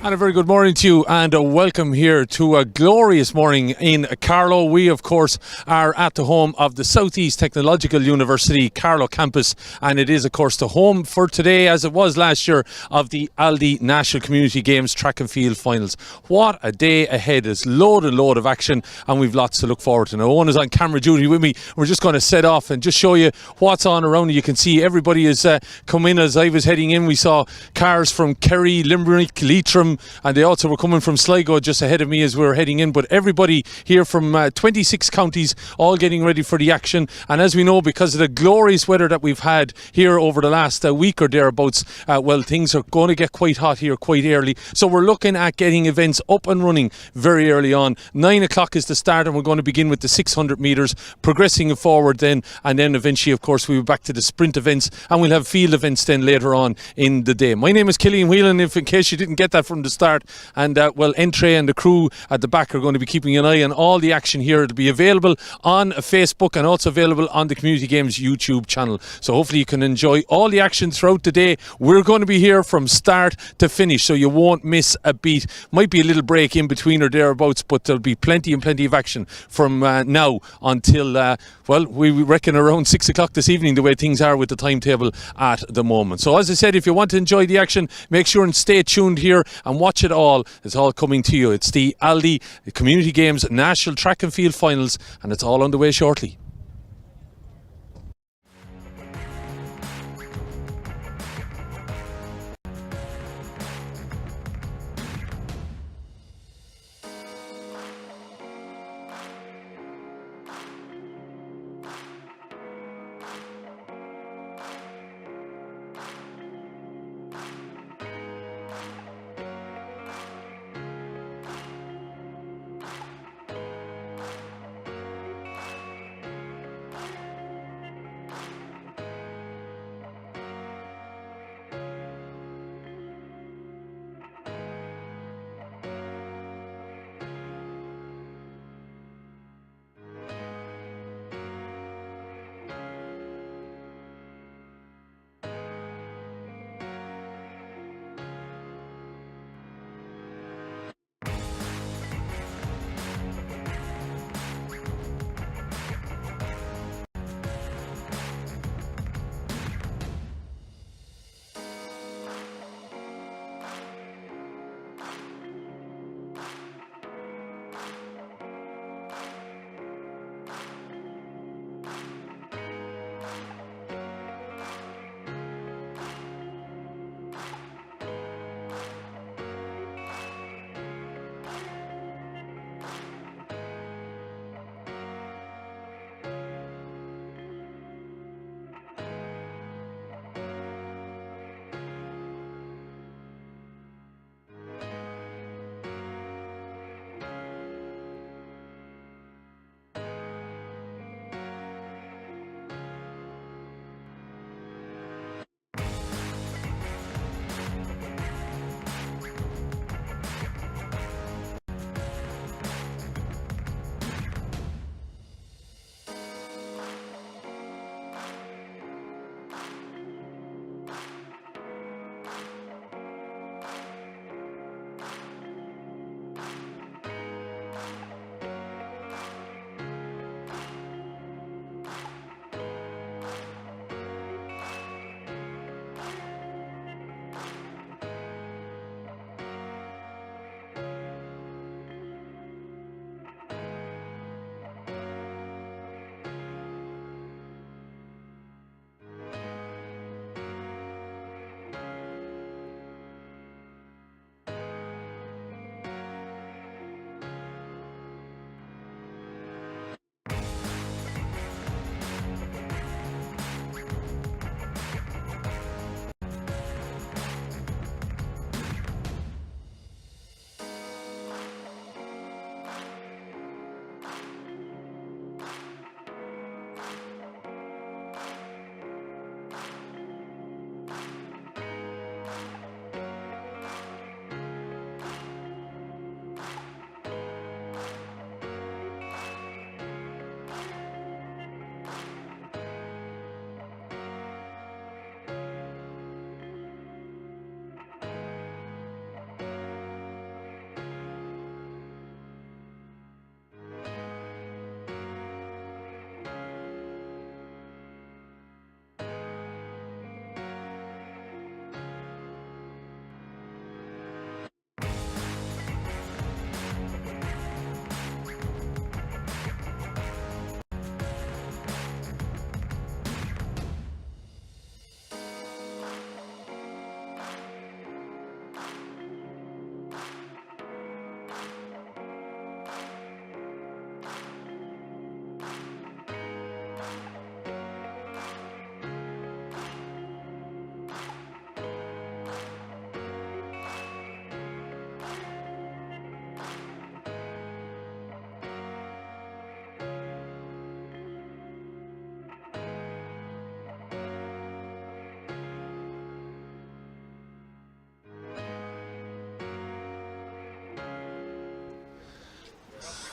And a very good morning to you, and a welcome here to a glorious morning in Carlow. We, of course, are at the home of the Southeast Technological University Carlow campus, and it is, of course, the home for today, as it was last year, of the Aldi National Community Games Track and Field Finals. What a day ahead. There's load of action, and we've lots to look forward to. Now, Owen is on camera duty with me. We're just going to set off and just show you what's on around you. You can see everybody has come in. As I was heading in, we saw cars from Kerry, Limerick, Leitrim, and they also were coming from Sligo just ahead of me as we were heading in. But everybody here from 26 counties all getting ready for the action. And as we know, because of the glorious weather that we've had here over the last week or thereabouts, well, things are going to get quite hot here quite early. So we're looking at getting events up and running very early on. 9 o'clock is the start, and we're going to begin with the 600 metres, progressing forward then, and then eventually, of course, we'll be back to the sprint events, and we'll have field events then later on in the day. My name is Killian Whelan, if in case you didn't get that from the start. And well, Entree and the crew at the back are going to be keeping an eye on all the action here. It'll be available on Facebook and also available on the Community Games YouTube channel. So hopefully you can enjoy all the action throughout the day. We're going to be here from start to finish, so you won't miss a beat. Might be a little break in between or thereabouts, but there'll be plenty of action from now until well, we reckon around 6 o'clock this evening, the way things are with the timetable at the moment. So as I said, if you want to enjoy the action, make sure and stay tuned here and watch it all. It's all coming to you. It's the Aldi Community Games National Track and Field Finals, and it's all on the way shortly.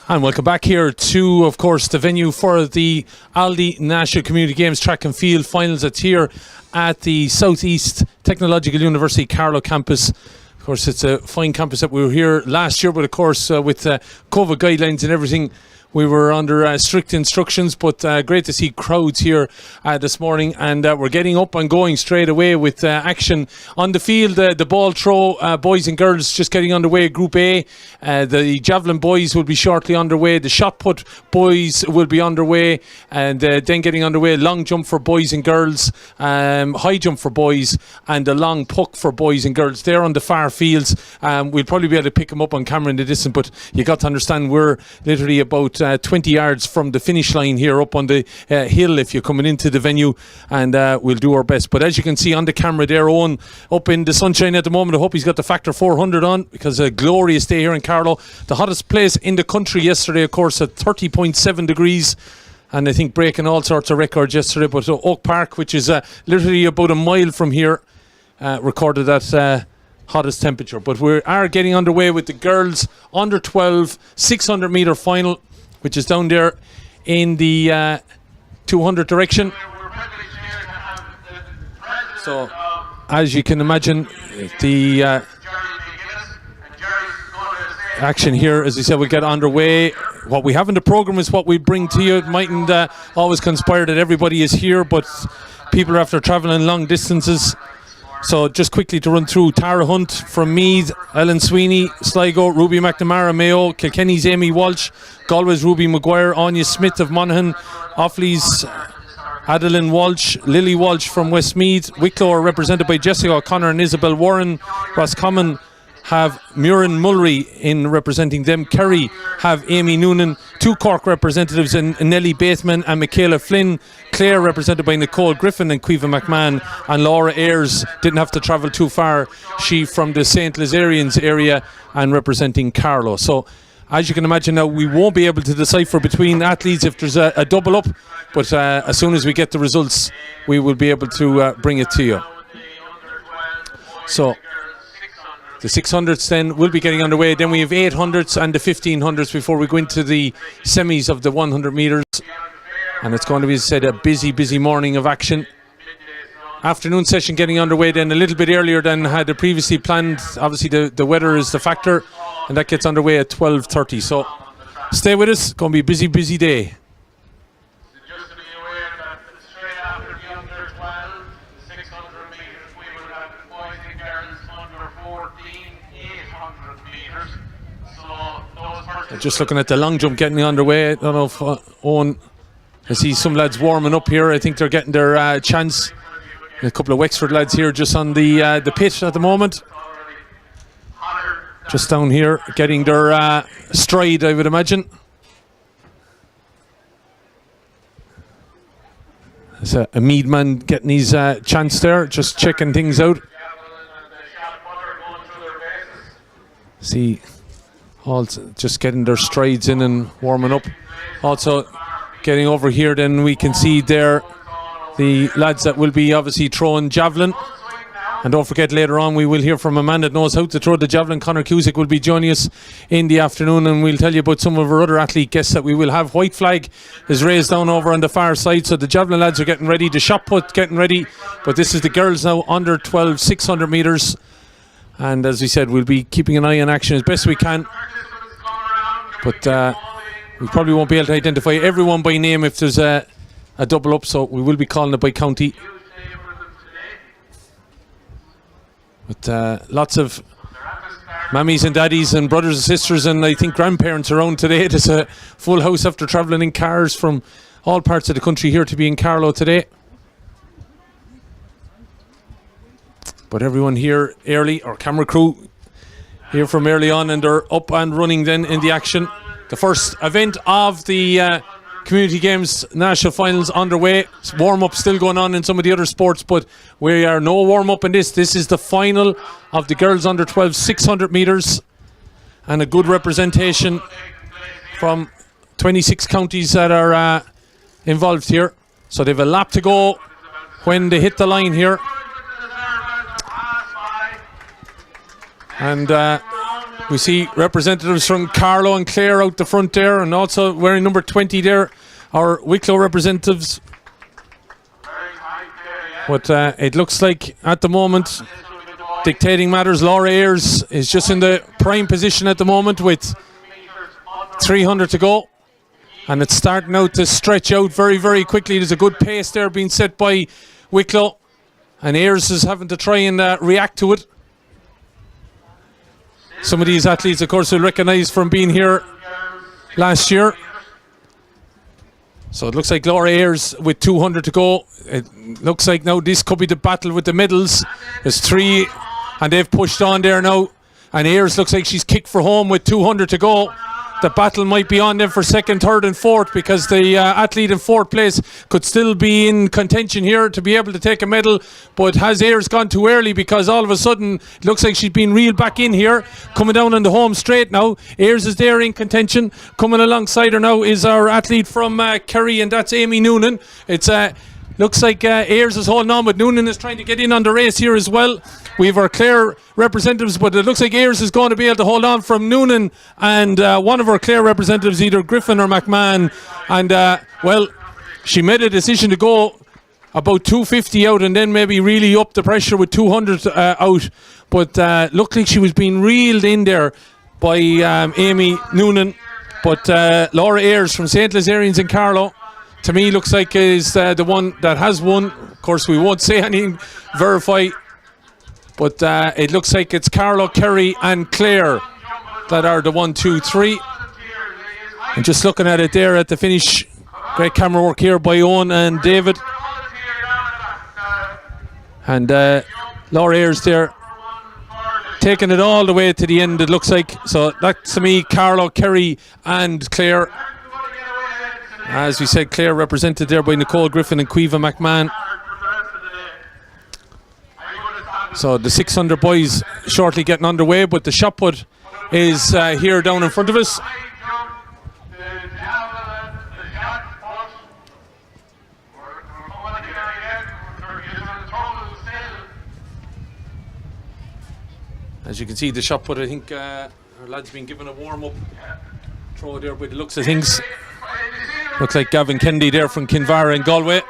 And welcome back here to, of course, the venue for the Aldi National Community Games Track and Field Finals. It's here at the Southeast Technological University Carlow campus. Of course, it's a fine campus that we were here last year, but of course, with COVID guidelines and everything, we were under strict instructions, but great to see crowds here this morning, and we're getting up and going straight away with action on the field. The ball throw, boys and girls, just getting underway. Group A, the javelin boys will be shortly underway. The shot put boys will be underway, and then getting underway. Long jump for boys and girls, high jump for boys, and the long puck for boys and girls. They're on the far fields. We'll probably be able to pick them up on camera in the distance, but you got to understand we're literally about 20 yards from the finish line here up on the hill if you're coming into the venue, and we'll do our best. But as you can see on the camera there, Owen up in the sunshine at the moment. I hope he's got the factor 400 on, because a glorious day here in Carlow. The hottest place in the country yesterday, of course, at 30.7 degrees, and I think breaking all sorts of records yesterday. But Oak Park, which is literally about a mile from here, recorded that hottest temperature. But we are getting underway with the girls under 12 600 metre final, which is down there in the 200 direction. So, as you can imagine, the action here, as I said, will get underway. What we have in the programme is what we bring to you. It mightn't always conspire that everybody is here, but people are after travelling long distances. So just quickly to run through: Tara Hunt from Meath, Ellen Sweeney, Sligo, Ruby McNamara, Mayo, Kilkenny's Amy Walsh, Galway's Ruby Maguire, Anya Smith of Monaghan, Offaly's Adeline Walsh, Lily Walsh from Westmeath, Wicklow are represented by Jessica O'Connor and Isabel Warren, Roscommon have Muireann Mulry in representing them, Kerry have Amy Noonan, two Cork representatives in Nellie Bateman and Michaela Flynn, Clare represented by Nicole Griffin and Quiva McMahon, and Laura Ayres didn't have to travel too far, she from the St. Lazarians area and representing Carlow. So as you can imagine now, we won't be able to decipher between athletes if there's a double up, but as soon as we get the results we will be able to bring it to you. So the 600s then will be getting underway. Then we have 800s and the 1500s before we go into the semis of the 100 metres. And it's going to be, as I said, a busy morning of action. Afternoon session getting underway then a little bit earlier than had previously planned. Obviously the weather is the factor, and that gets underway at 12:30. So stay with us. It's going to be a busy day. Just looking at the long jump getting underway. I don't know if Owen, I see some lads warming up here. I think they're getting their chance. A couple of Wexford lads here just on the pitch at the moment. Just down here getting their stride, I would imagine. There's a Mead man getting his chance there, just checking things out. See, all just getting their strides in and warming up. Also getting over here, then we can see there the lads that will be obviously throwing javelin. And don't forget, later on we will hear from a man that knows how to throw the javelin. Conor Cusick will be joining us in the afternoon, and we'll tell you about some of our other athlete guests that we will have. White flag is raised down over on the far side, so the javelin lads are getting ready, the shot put getting ready, but this is the girls now under 12 600 metres. And as we said, we'll be keeping an eye on action as best we can, but we probably won't be able to identify everyone by name if there's a double up, so we will be calling it by county. But lots of mammies and daddies and brothers and sisters and I think grandparents around today. There's a full house after travelling in cars from all parts of the country here to be in Carlow today. But everyone here early, our camera crew here from early on, and they're up and running then in the action. The first event of the Community Games National Finals underway. Warm-up still going on in some of the other sports, but we are no warm-up in this. This is the final of the girls under 12 600 metres, and a good representation from 26 counties that are involved here. So they have a lap to go when they hit the line here. And We see representatives from Carlow and Clare out the front there, and also wearing number 20 there, our Wicklow representatives. But it looks like at the moment, dictating matters, Laura Ayres is just in the prime position at the moment with 300 to go. And it's starting out to stretch out very, very quickly. There's a good pace there being set by Wicklow. And Ayres is having to try and react to it. Some of these athletes, of course, will recognise from being here last year. So it looks like Laura Ayres with 200 to go. It looks like now this could be the battle with the medals. There's 3, and they've pushed on there now. And Ayres looks like she's kicked for home with 200 to go. The battle might be on them for second, third and fourth, because the athlete in fourth place could still be in contention here to be able to take a medal. But has Ayres gone too early, because all of a sudden it looks like she's been reeled back in here, coming down on the home straight now. Ayres is there in contention. Coming alongside her now is our athlete from Kerry, and that's Amy Noonan. It's looks like Ayres is holding on, but Noonan is trying to get in on the race here as well. We have our Clare representatives, but it looks like Ayres is going to be able to hold on from Noonan and one of our Clare representatives, either Griffin or McMahon. And, well, she made a decision to go about 250 out and then maybe really up the pressure with 200 out. But looked like she was being reeled in there by Amy Noonan. But Laura Ayres from St. Lazarians in Carlow, to me, looks like is the one that has won. Of course, we won't say anything, verify. But it looks like it's Carlow, Kerry and Clare that are the 1, 2, 3. And just looking at it there at the finish, great camera work here by Owen and David. And Laura Ayres there, taking it all the way to the end, it looks like. So that's to me, Carlow, Kerry and Clare. As we said, Clare represented there by Nicole Griffin and Quiva McMahon. So the 600 boys shortly getting underway, but the shot put is here down in front of us. As you can see, the shot put, I think our lad's been given a warm-up throw there by the looks of things. Looks like Gavin Kennedy there from Kinvara and Galway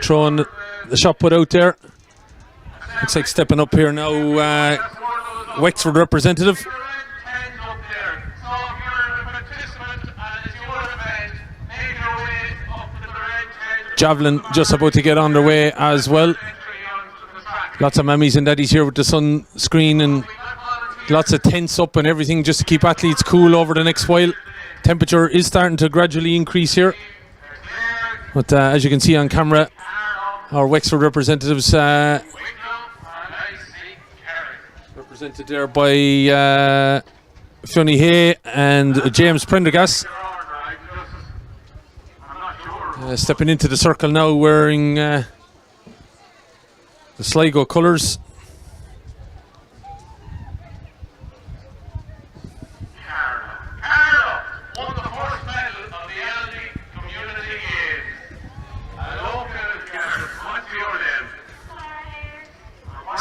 throwing the shot put out there. Looks like stepping up here now, Wexford representative. Javelin just about to get underway as well. Lots of mammies and daddies here with the sunscreen and lots of tents up and everything just to keep athletes cool over the next while. Temperature is starting to gradually increase here. But as you can see on camera, our Wexford representatives represented there by Fiona Hay and James Prendergast. Stepping into the circle now wearing the Sligo colours. Carlow won the first medal of the Aldi Community Games.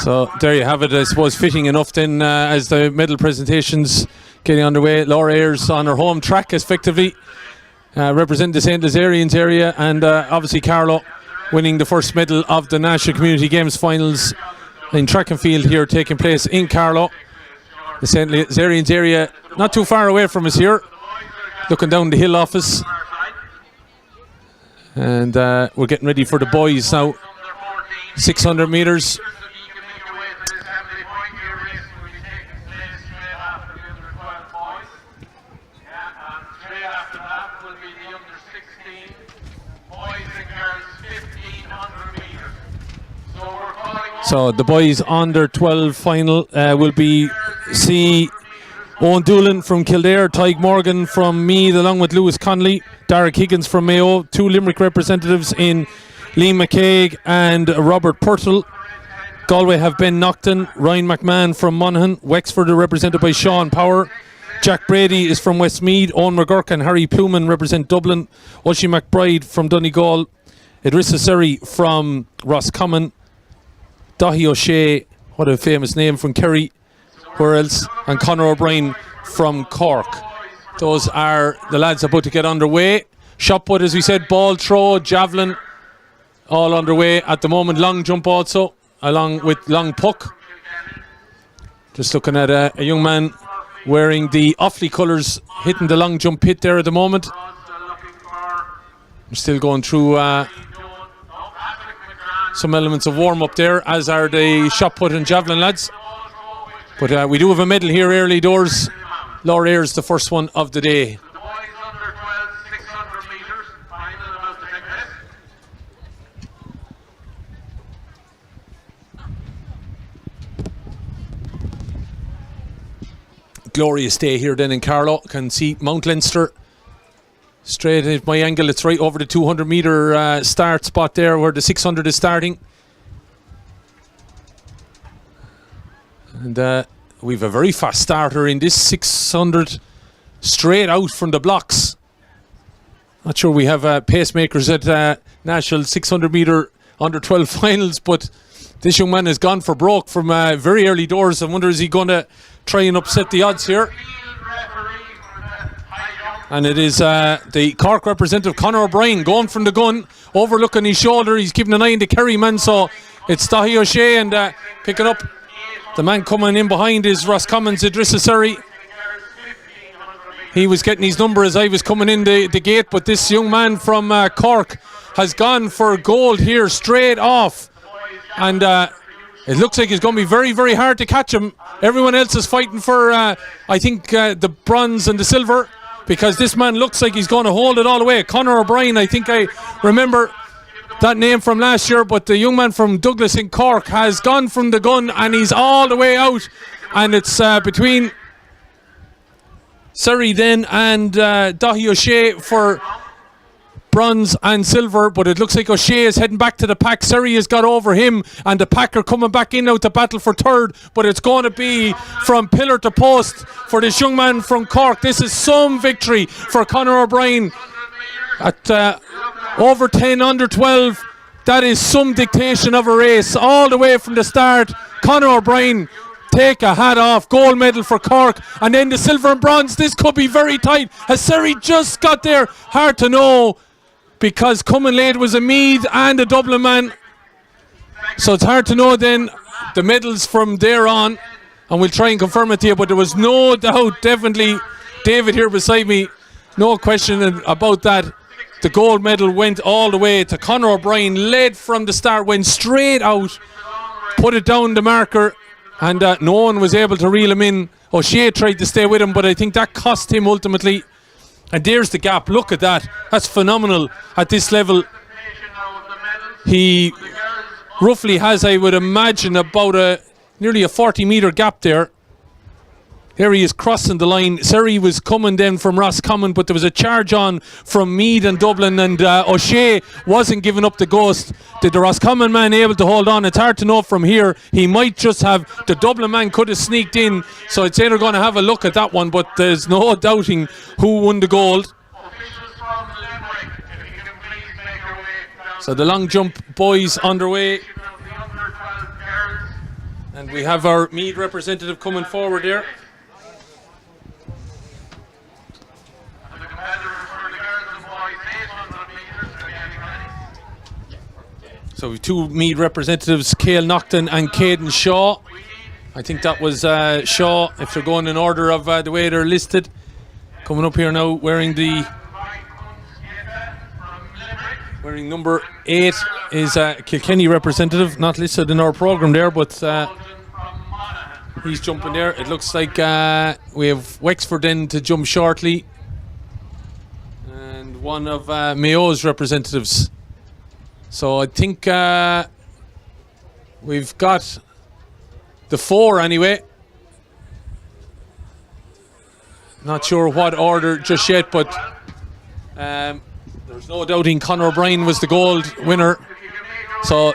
So there you have it. I suppose fitting enough then as the medal presentations getting underway. Laura Ayres on her home track effectively. Representing the St. Lazarians area, and obviously Carlow winning the first medal of the National Community Games finals in track and field here taking place in Carlow. The St. Lazarians area not too far away from us here, looking down the hill office. And we're getting ready for the boys now. 600 metres. So the boys under 12 final will be Owen Doolan from Kildare, Tyg Morgan from Meath along with Lewis Conley, Derek Higgins from Mayo, two Limerick representatives in Liam McCaig and Robert Purtle. Galway have Ben Nocton, Ryan McMahon from Monaghan, Wexford are represented by Sean Power, Jack Brady is from Westmeath, Owen McGurk and Harry Pluman represent Dublin, Oisin McBride from Donegal, Idrissa Surrey from Roscommon, Dahi O'Shea, what a famous name, from Kerry, where else? And Conor O'Brien from Cork. Those are the lads about to get underway. Shot put, as we said, ball throw, javelin, all underway at the moment. Long jump also, along with long puck. Just looking at a young man wearing the Offaly colours, hitting the long jump pit there at the moment. We're still going through some elements of warm-up there, as are the shot put and javelin lads. But we do have a medal here early doors. Laura Ayres, the first one of the day. Glorious day here then in Carlow. Can see Mount Leinster straight at my angle. It's right over the 200 metre start spot there where the 600 is starting. And we've a very fast starter in this 600 straight out from the blocks. Not sure we have pacemakers at national 600 metre under 12 finals, but this young man has gone for broke from very early doors. I wonder, is he going to try and upset the odds here? And it is the Cork representative, Conor O'Brien, going from the gun, overlooking his shoulder. He's keeping an eye on the Kerry man, so it's Dahi O'Shea, and picking up the man coming in behind is Roscommon's Idrissa Surrey. He was getting his number as I was coming in the gate, but this young man from Cork has gone for gold here straight off. And it looks like it's going to be very, very hard to catch him. Everyone else is fighting for, I think, the bronze and the silver, because this man looks like he's going to hold it all the way. Conor O'Brien, I think I remember that name from last year, but the young man from Douglas in Cork has gone from the gun and he's all the way out. And it's between Surrey then and Dahi O'Shea for bronze and silver, but it looks like O'Shea is heading back to the pack. Surrey has got over him, and the pack are coming back in out to battle for third, but it's going to be from pillar to post for this young man from Cork. This is some victory for Conor O'Brien at over 10, under 12. That is some dictation of a race all the way from the start. Conor O'Brien, take a hat off. Gold medal for Cork, and then the silver and bronze. This could be very tight. Has Surrey just got there? Hard to know, because coming late was a Meath and a Dublin man, so it's hard to know then the medals from there on, and we'll try and confirm it to you, but there was no doubt, definitely, David here beside me, no question about that. The gold medal went all the way to Conor O'Brien, led from the start, went straight out, put it down the marker, and no one was able to reel him in. O'Shea tried to stay with him, but I think that cost him ultimately. And there's the gap. Look at that. That's phenomenal at this level. He roughly has, I would imagine, about nearly a 40 metre gap there. Here he is crossing the line. Surrey was coming then from Roscommon, but there was a charge on from Meath and Dublin, and O'Shea wasn't giving up the ghost. Did the Roscommon man able to hold on? It's hard to know from here. He might just have, the Dublin man could have sneaked in, so I'd say they're going to have a look at that one, but there's no doubting who won the gold. So the long jump boys underway, and we have our Meath representative coming forward there. So we have two Meath representatives, Cale Nocton and Caden Shaw. I think that was Shaw, if they're going in order of the way they're listed. Coming up here now, wearing number 8 is Kilkenny representative, not listed in our programme there, but he's jumping there. It looks like we have Wexford in to jump shortly, and one of Mayo's representatives. So I think we've got the 4 anyway. Not sure what order just yet, but there's no doubting Conor O'Brien was the gold winner. So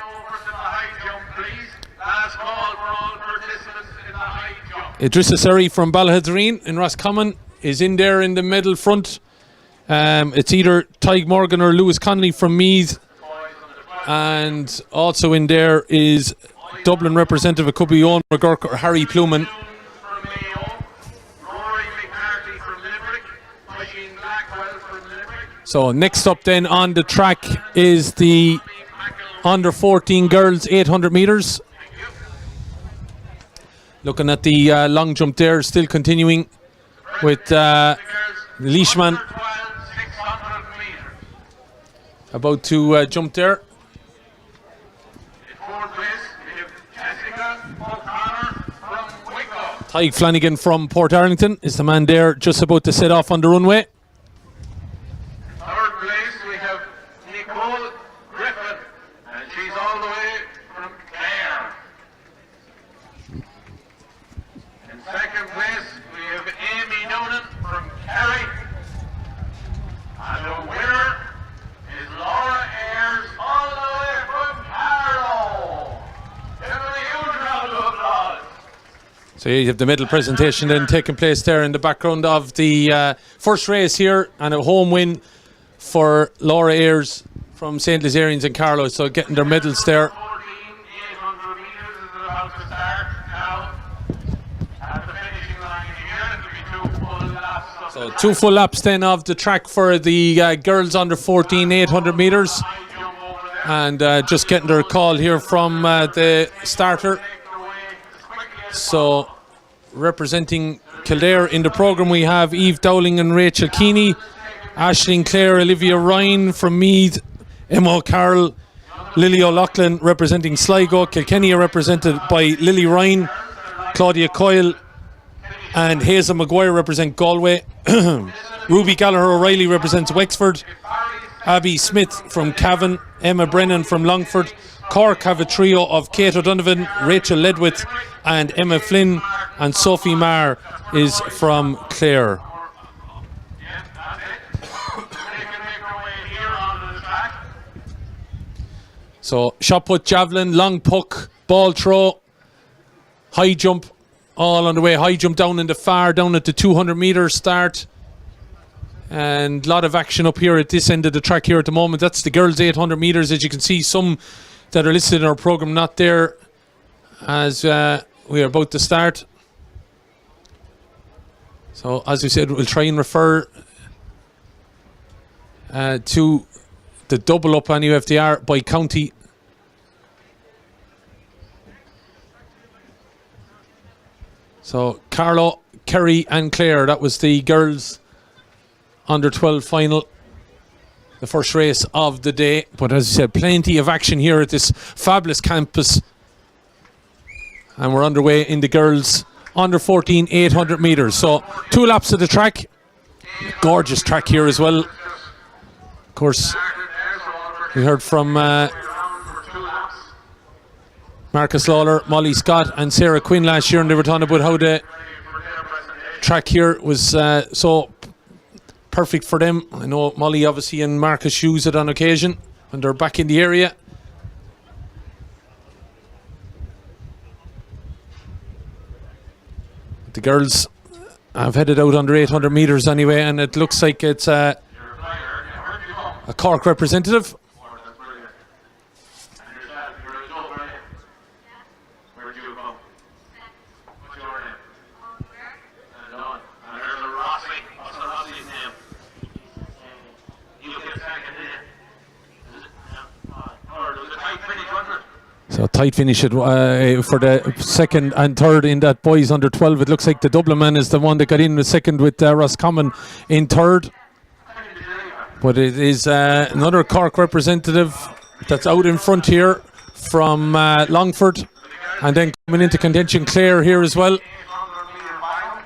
Idrissa Surrey from Ballyhadreen in Roscommon is in there in the middle front. It's either Tig Morgan or Lewis Connolly from Meath. And also in there is Dublin representative, it could be Owen McGurk or Harry Pluman So next up then on the track is the under 14 girls 800 meters. Looking at the long jump there, still continuing with Leishman about to jump there. Tyke Flanagan from Port Arlington is the man there, just about to set off on the runway. Third place we have Nicole Griffin, and she's all the way from Clare. In second place we have Amy Noonan from Kerry. And the winner is Laura Ayres all the way from Carlow. Give her a huge round of applause. So you have the medal presentation then taking place there in the background of the first race here, and a home win for Laura Ayres from St. Lazarians and Carlow. So getting their medals there. 800 meters is about to start now. At the finishing line here, it'll be 2 full laps. So 2 full laps then of the track for the girls under 14 800 meters. And just getting their call here from the starter. So representing Kildare in the programme we have Eve Dowling and Rachel Keeney, Aisling Clare, Olivia Ryan from Meath, Emma Carroll, Lily O'Loughlin representing Sligo, Kilkenny are represented by Lily Ryan, Claudia Coyle and Hazel Maguire represent Galway. Ruby Gallagher O'Reilly represents Wexford, Abby Smith from Cavan, Emma Brennan from Longford, Cork have a trio of Kate O'Donovan, Rachel Ledwith and Emma Flynn, and Sophie Marr is from Clare. So shot put, javelin, long puck, ball throw, high jump, all on the way. High jump down in the far, down at the 200 metre start. And a lot of action up here at this end of the track here at the moment. That's the girls 800 metres. As you can see, some that are listed in our programme not there as we are about to start. So as we said, we'll try and refer to the double up on UFDR by county. So Carlow, Kerry and Clare, that was the girls under 12 final, the first race of the day. But as I said, plenty of action here at this fabulous campus, and we're underway in the girls under 14 800 metres. So 2 laps of the track, gorgeous track here as well. Of course, we heard from Marcus Lawler, Molly Scott and Sarah Quinn last year, and they were talking about how the track here was so perfect for them. I know Molly obviously and Marcus use it on occasion when they're back in the area. The girls have headed out under 800 metres anyway, and it looks like it's a Cork representative. So tight finish for the second and third in that boys under 12. It looks like the Dublin man is the one that got in the second with Roscommon in third. But it is another Cork representative that's out in front here from Longford. And then coming into contention, Clare here as well.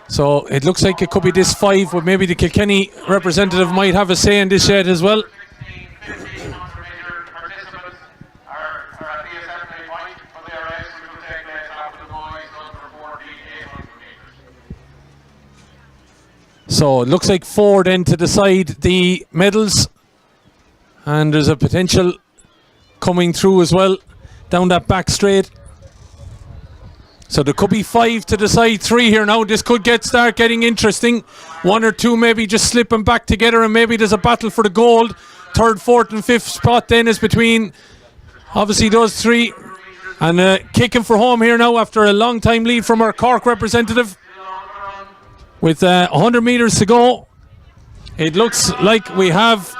So it looks like it could be this 5, but maybe the Kilkenny representative might have a say in this yet as well. So it looks like 4 then to decide the medals, and there's a potential coming through as well down that back straight. So there could be 5 to decide 3 here now. This could start getting interesting. 1 or 2 maybe just slipping back together, and maybe there's a battle for the gold. 3rd, 4th and 5th spot then is between obviously those 3. And kicking for home here now after a long time lead from our Cork representative. With 100 metres to go, it looks like we have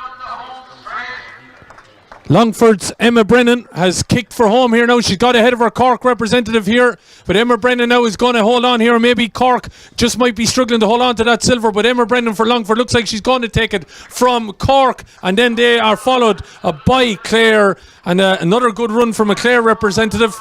Longford's Emma Brennan has kicked for home here now. She's got ahead of her Cork representative here, but Emma Brennan now is going to hold on here. Maybe Cork just might be struggling to hold on to that silver, but Emma Brennan for Longford looks like she's going to take it from Cork, and then they are followed by Clare, and another good run from a Clare representative.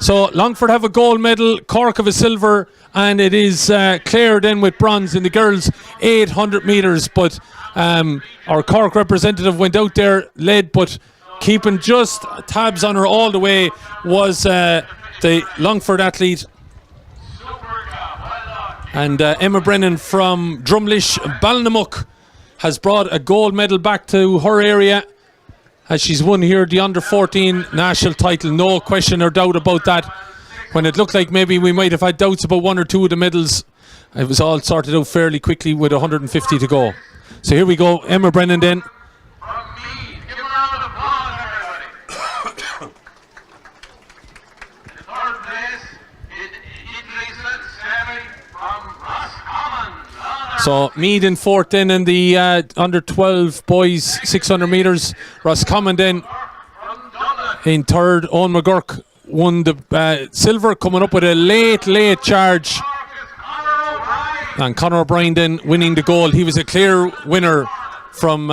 So Longford have a gold medal, Cork have a silver, and it is Clare then with bronze in the girls 800 metres. But our Cork representative went out there, led, but keeping just tabs on her all the way was the Longford athlete. And Emma Brennan from Drumlish Balnamuck has brought a gold medal back to her area, as she's won here the under-14 national title. No question or doubt about that. When it looked like maybe we might have had doubts about one or two of the medals, it was all sorted out fairly quickly with 150 to go. So here we go, Emma Brennan then. Give a round of applause, everybody. In third place, Idrissa Sally from Roscommon. So Meath in fourth then in the under-12 boys 600 metres. Roscommon then in third. Owen McGurk won the silver, coming up with a late charge. And Conor O'Brien then winning the gold. He was a clear winner from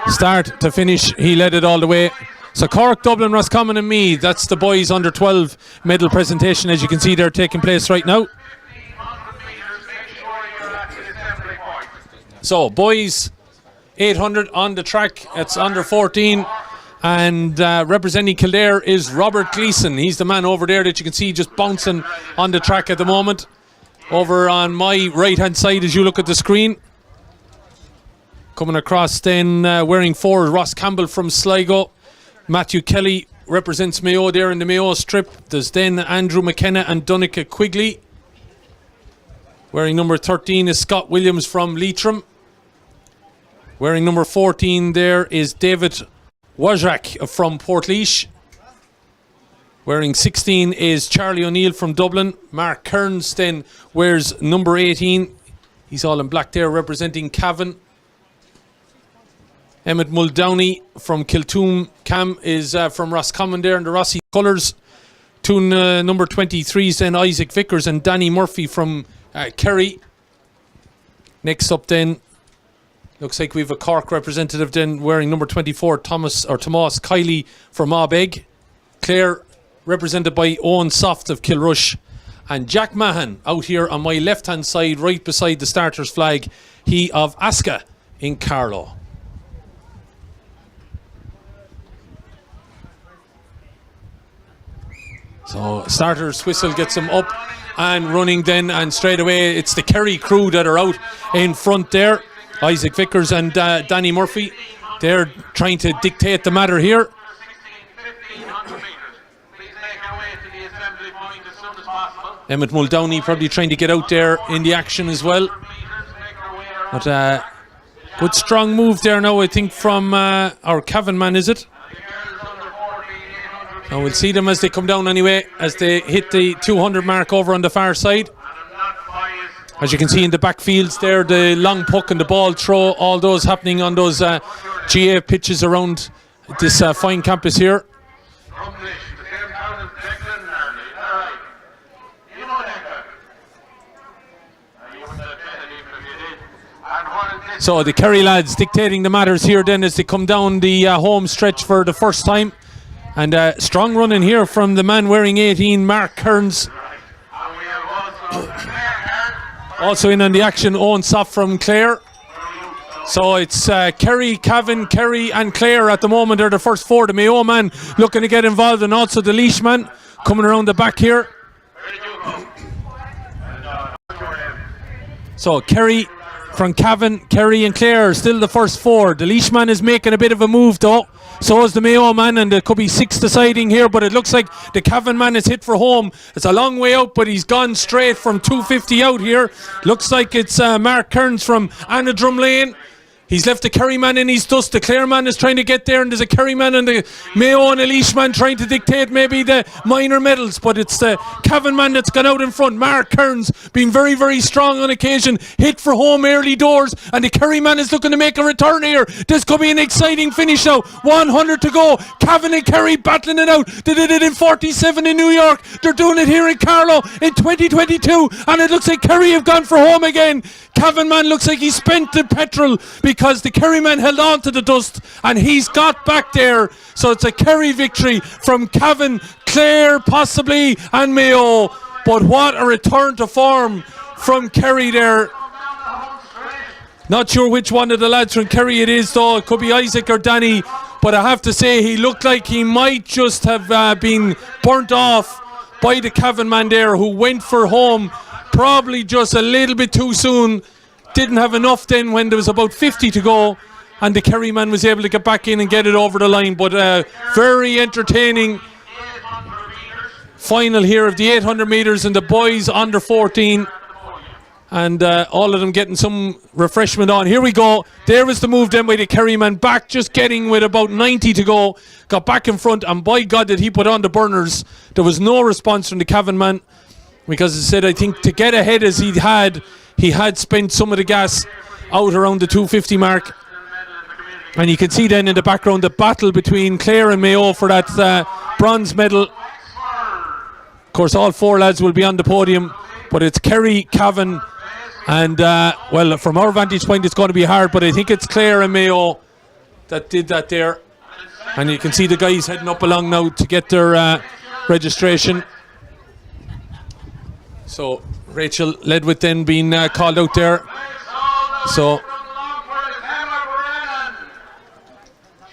start to finish. He led it all the way. So Cork, Dublin, Roscommon and Meath, that's the boys under 12 medal presentation, as you can see they're taking place right now. So boys 800 on the track, it's under 14, and representing Kildare is Robert Gleeson. He's the man over there that you can see just bouncing on the track at the moment. Over on my right hand side as you look at the screen. Coming across then wearing 4, Ross Campbell from Sligo. Matthew Kelly represents Mayo there in the Mayo strip. There's then Andrew McKenna and Donica Quigley. Wearing number 13 is Scott Williams from Leitrim. Wearing number 14 there is David Wajrak from Portlaoise. Wearing 16 is Charlie O'Neill from Dublin. Mark Kearns then wears number 18. He's all in black there representing Cavan. Emmett Muldowney from Kiltoom. Cam is from Roscommon there in the Rossi colours. Number 23 is then Isaac Vickers and Danny Murphy from Kerry. Next up then, looks like we have a Cork representative then wearing number 24, Tomas Kiley from Abeg. Clare represented by Owen Soft of Kilrush. And Jack Mahan out here on my left hand side, right beside the starter's flag, he of Aska in Carlow. So starter's whistle gets them up and running then, and straight away it's the Kerry crew that are out in front there. Isaac Vickers and Danny Murphy, they're trying to dictate the matter here. Emmett Muldowney probably trying to get out there in the action as well. But good strong move there now, I think, from our Cavan man, is it? And we'll see them as they come down anyway, as they hit the 200 mark over on the far side. As you can see in the backfields there, the long puck and the ball throw, all those happening on those GA pitches around this fine campus here. So the Kerry lads dictating the matters here then as they come down the home stretch for the first time. And strong running here from the man wearing 18, Mark Kearns. Also in on the action, Owen Soft from Clare. So it's Kerry, Cavan, Kerry and Clare at the moment are the first 4. The Mayo man looking to get involved, and also the Laois man coming around the back here. So Kerry from Cavan, Kerry and Clare still the first 4. The Laois man is making a bit of a move though. So is the Mayo man, and there could be 6 deciding here, but it looks like the Cavan man is hit for home. It's a long way out, but he's gone straight from 250 out here. Looks like it's Mark Kearns from Annadrum Lane. He's left the Kerry man in his dust. The Clare man is trying to get there, and there's a Kerry man and the Mayo and Laois man trying to dictate maybe the minor medals, but it's the Cavan man that's gone out in front. Mark Kearns being very, very strong on occasion, hit for home early doors, and the Kerry man is looking to make a return here. This could be an exciting finish now. 100 to go. Cavan and Kerry battling it out. They did it in 47 in New York. They're doing it here in Carlow in 2022, and it looks like Kerry have gone for home again. Cavan man looks like he spent the petrol because the Kerry man held on to the dust, and he's got back there. So it's a Kerry victory from Cavan, Clare possibly, and Mayo. But what a return to form from Kerry there. Not sure which one of the lads from Kerry it is though. It could be Isaac or Danny, but I have to say he looked like he might just have been burnt off by the Cavan man there, who went for home probably just a little bit too soon. Didn't have enough then when there was about 50 to go, and the Kerry man was able to get back in and get it over the line. But very entertaining final here of the 800 metres, and the boys under 14, and all of them getting some refreshment on. Here we go. There was the move then by the Kerry man, back just getting with about 90 to go, got back in front, and by God did he put on the burners. There was no response from the Cavan man, because he said I think to get ahead as he had spent some of the gas out around the 250 mark. And you can see then in the background the battle between Clare and Mayo for that bronze medal. Of course, all four lads will be on the podium, but it's Kerry, Cavan, and well, from our vantage point it's going to be hard, but I think it's Clare and Mayo that did that there. And you can see the guys heading up along now to get their registration. So Rachel Ledwith then being called out there. So,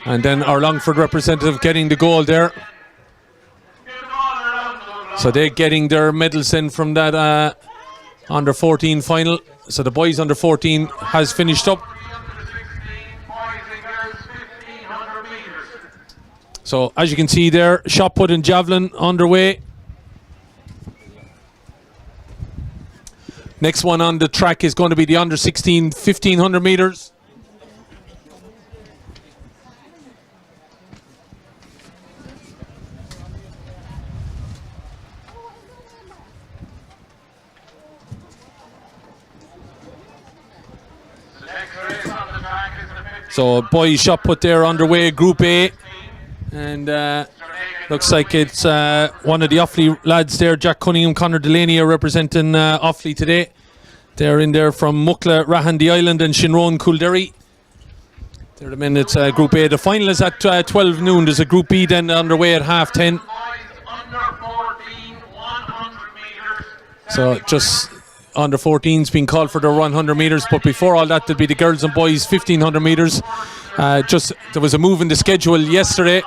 and then our Longford representative getting the goal there. So they're getting their medals in from that under 14 final. So the boys under 14 has finished up. So as you can see there, shot put and javelin underway. Next one on the track is going to be the under 16 1500 metres. So boys shot put there underway, Group A, and looks like it's one of the Offaly lads there, Jack Cunningham, Conor Delaney are representing Offaly today. They're in there from Muckla, Rahandy Island and Shinrone, Coolderry. They're the men. It's Group A. The final is at 12 noon. There's a Group B then underway at 10:30. So just under 14's been called for their 100 metres, but before all that there'll be the girls and boys 1500 metres. Just there was a move in the schedule yesterday,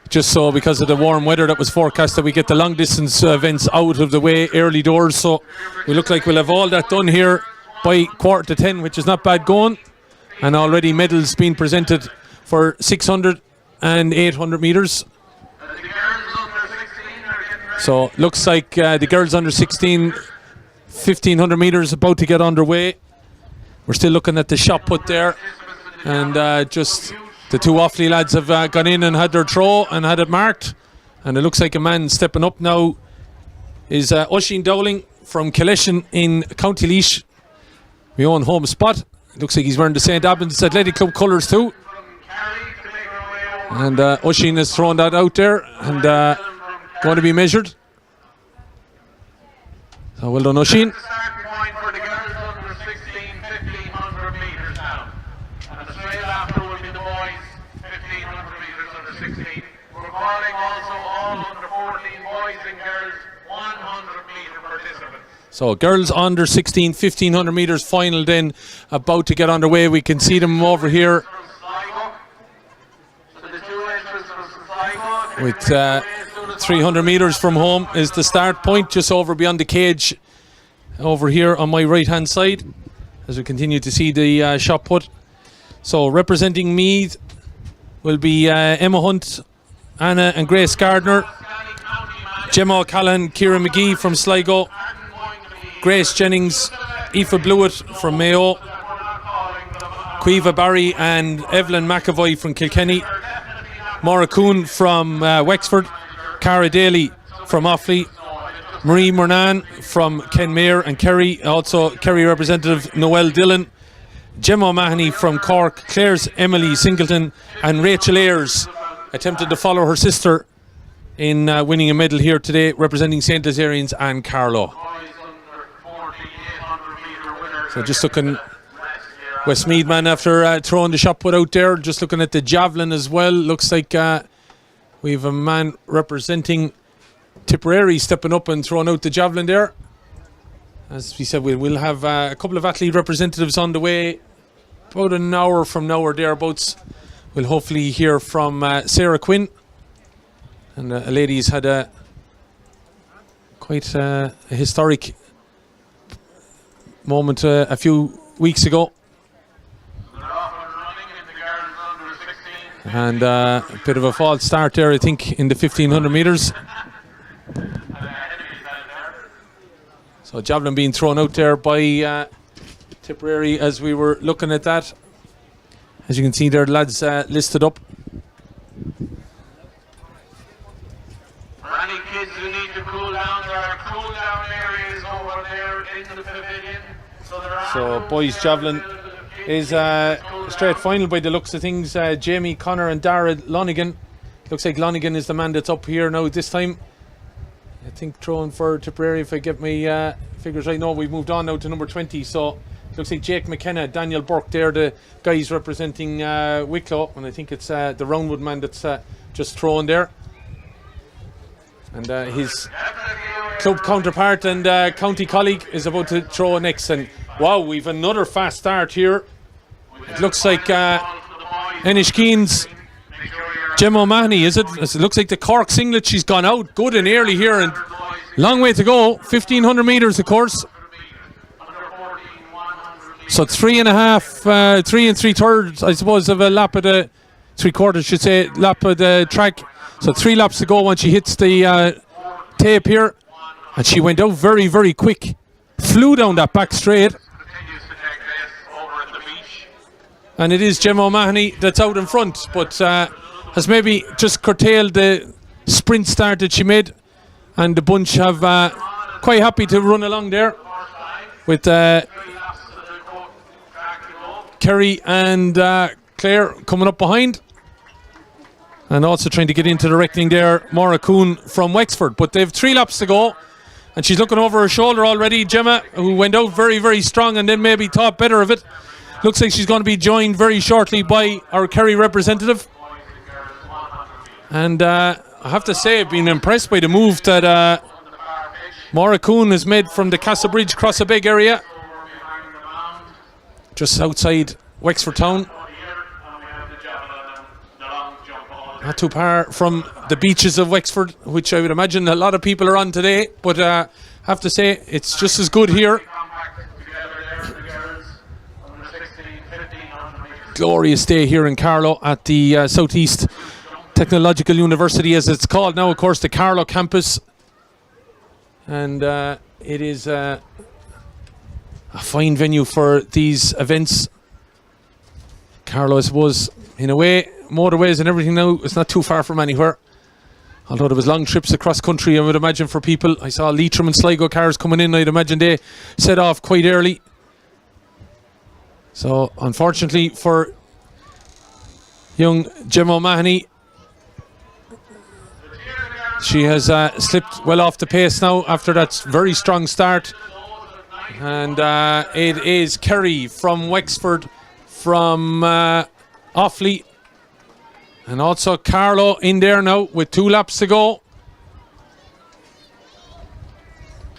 just so because of the warm weather that was forecast, that we get the long distance events out of the way early doors. So we look like we'll have all that done here by 9:45, which is not bad going, and already medals being presented for 600 and 800 metres. So looks like the girls under 16 1500 metres about to get underway. We're still looking at the shot put there, and just the two Offaly lads have gone in and had their throw and had it marked, and it looks like a man stepping up now is Oisin Dowling from Killeshin in County Laois, my own home spot. It looks like he's wearing the St. Albans Athletic Club colours too, and Oisin has thrown that out there and going to be measured. So well done, Oisin. So girls under 16 1500 metres final then about to get underway. We can see them over here with 300 metres from home is the start point, just over beyond the cage over here on my right hand side, as we continue to see the shot put. So representing Meath will be Emma Hunt, Anna and Grace Gardner, Gemma O'Callaghan, Kieran McGee from Sligo, Grace Jennings, Aoife Blewett from Mayo, Quiva Barry and Evelyn McAvoy from Kilkenny, Maura Coon from Wexford, Cara Daly from Offaly, Marie Murnan from Kenmare and Kerry, also Kerry representative Noel Dillon, Gemma O'Mahony from Cork, Clare's Emily Singleton, and Rachel Ayres attempted to follow her sister in winning a medal here today, representing St. Lazarians and Carlow. So just looking, Westmeath man after throwing the shot put out there, just looking at the javelin as well. Looks like we have a man representing Tipperary stepping up and throwing out the javelin there. As we said, we'll have a couple of athlete representatives on the way about an hour from now or thereabouts. We'll hopefully hear from Sarah Quinn. And a lady who's had a quite a historic moment a few weeks ago. And a bit of a false start there, I think, in the 1500 metres. So javelin being thrown out there by Tipperary as we were looking at that. As you can see there, the lads listed up. For any kids who need to cool down, there are cool down areas over there in the pavilion. So boys javelin is straight final by the looks of things. Jamie Connor and Dara Lonigan. Looks like Lonigan is the man that's up here now this time. I think throwing for Tipperary, if I get my figures right. No, we've moved on now to number 20. So looks like Jake McKenna, Daniel Burke there, the guys representing Wicklow. And I think it's the Roundwood man that's just throwing there. And his club counterpart and county colleague is about to throw next. And wow, we've another fast start here. It looks like Enniskeen's Gemma O'Mahony, is it? It looks like the Cork singlet, she's gone out good and early here, and long way to go. 1500 metres, of course. So 3 3/3, I suppose, of a lap of the 3/4, should say, lap of the track. So 3 laps to go when she hits the tape here, and she went out very, very quick. Flew down that back straight. And it is Gemma O'Mahony that's out in front, but has maybe just curtailed the sprint start that she made. And the bunch have quite happy to run along there with Kerry and Claire coming up behind. And also trying to get into the reckoning there, Maura Coon from Wexford. But they've 3 laps to go. And she's looking over her shoulder already, Gemma, who went out very, very strong and then maybe thought better of it. Looks like she's going to be joined very shortly by our Kerry representative. And I have to say, I've been impressed by the move that Maura Coon has made from the Castlebridge Crossabeg area, just outside Wexford town. Not too far from the beaches of Wexford, which I would imagine a lot of people are on today. But I have to say, it's just as good here. Glorious day here in Carlow at the Southeast Technological University, as it's called now, of course, the Carlow campus. And it is a fine venue for these events. Carlow, I suppose, in a way, motorways and everything now, it's not too far from anywhere. Although there was long trips across country, I would imagine, for people. I saw Leitrim and Sligo cars coming in. I'd imagine they set off quite early. So, unfortunately for young Gemma O'Mahony, she has slipped well off the pace now after that very strong start. And it is Kerry from Wexford, from Offaly, and also Carlow in there now with 2 laps to go.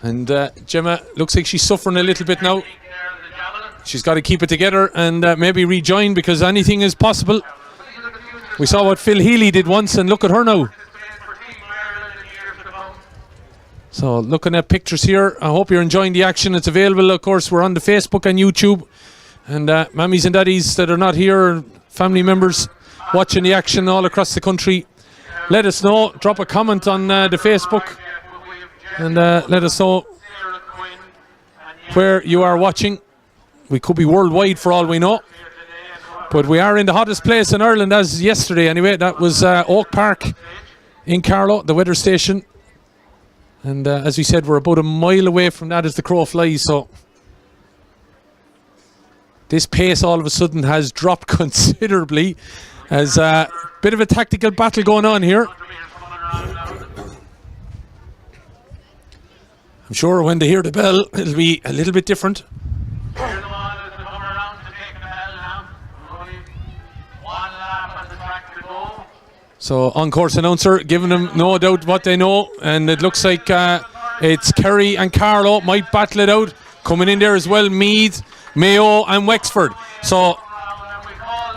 And Gemma looks like she's suffering a little bit now. She's got to keep it together and maybe rejoin, because anything is possible. We saw what Phil Healy did once, and look at her now. So looking at pictures here, I hope you're enjoying the action. It's available, of course. We're on the Facebook and YouTube. And mammies and daddies that are not here, family members watching the action all across the country, let us know. Drop a comment on the Facebook and let us know where you are watching. We could be worldwide for all we know. But we are in the hottest place in Ireland as yesterday anyway. That was Oak Park in Carlow, the weather station. And as we said, we're about a mile away from that as the crow flies. So this pace all of a sudden has dropped considerably. As a bit of a tactical battle going on here. I'm sure when they hear the bell, it'll be a little bit different. So on-course announcer giving them no doubt what they know, and it looks like it's Kerry and Carlow might battle it out. Coming in there as well, Meath, Mayo and Wexford. So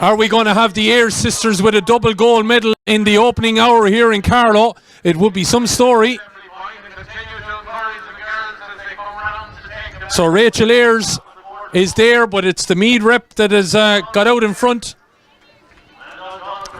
are we going to have the Ayres sisters with a double gold medal in the opening hour here in Carlow? It would be some story. So Rachel Ayres is there, but it's the Meath rep that has got out in front.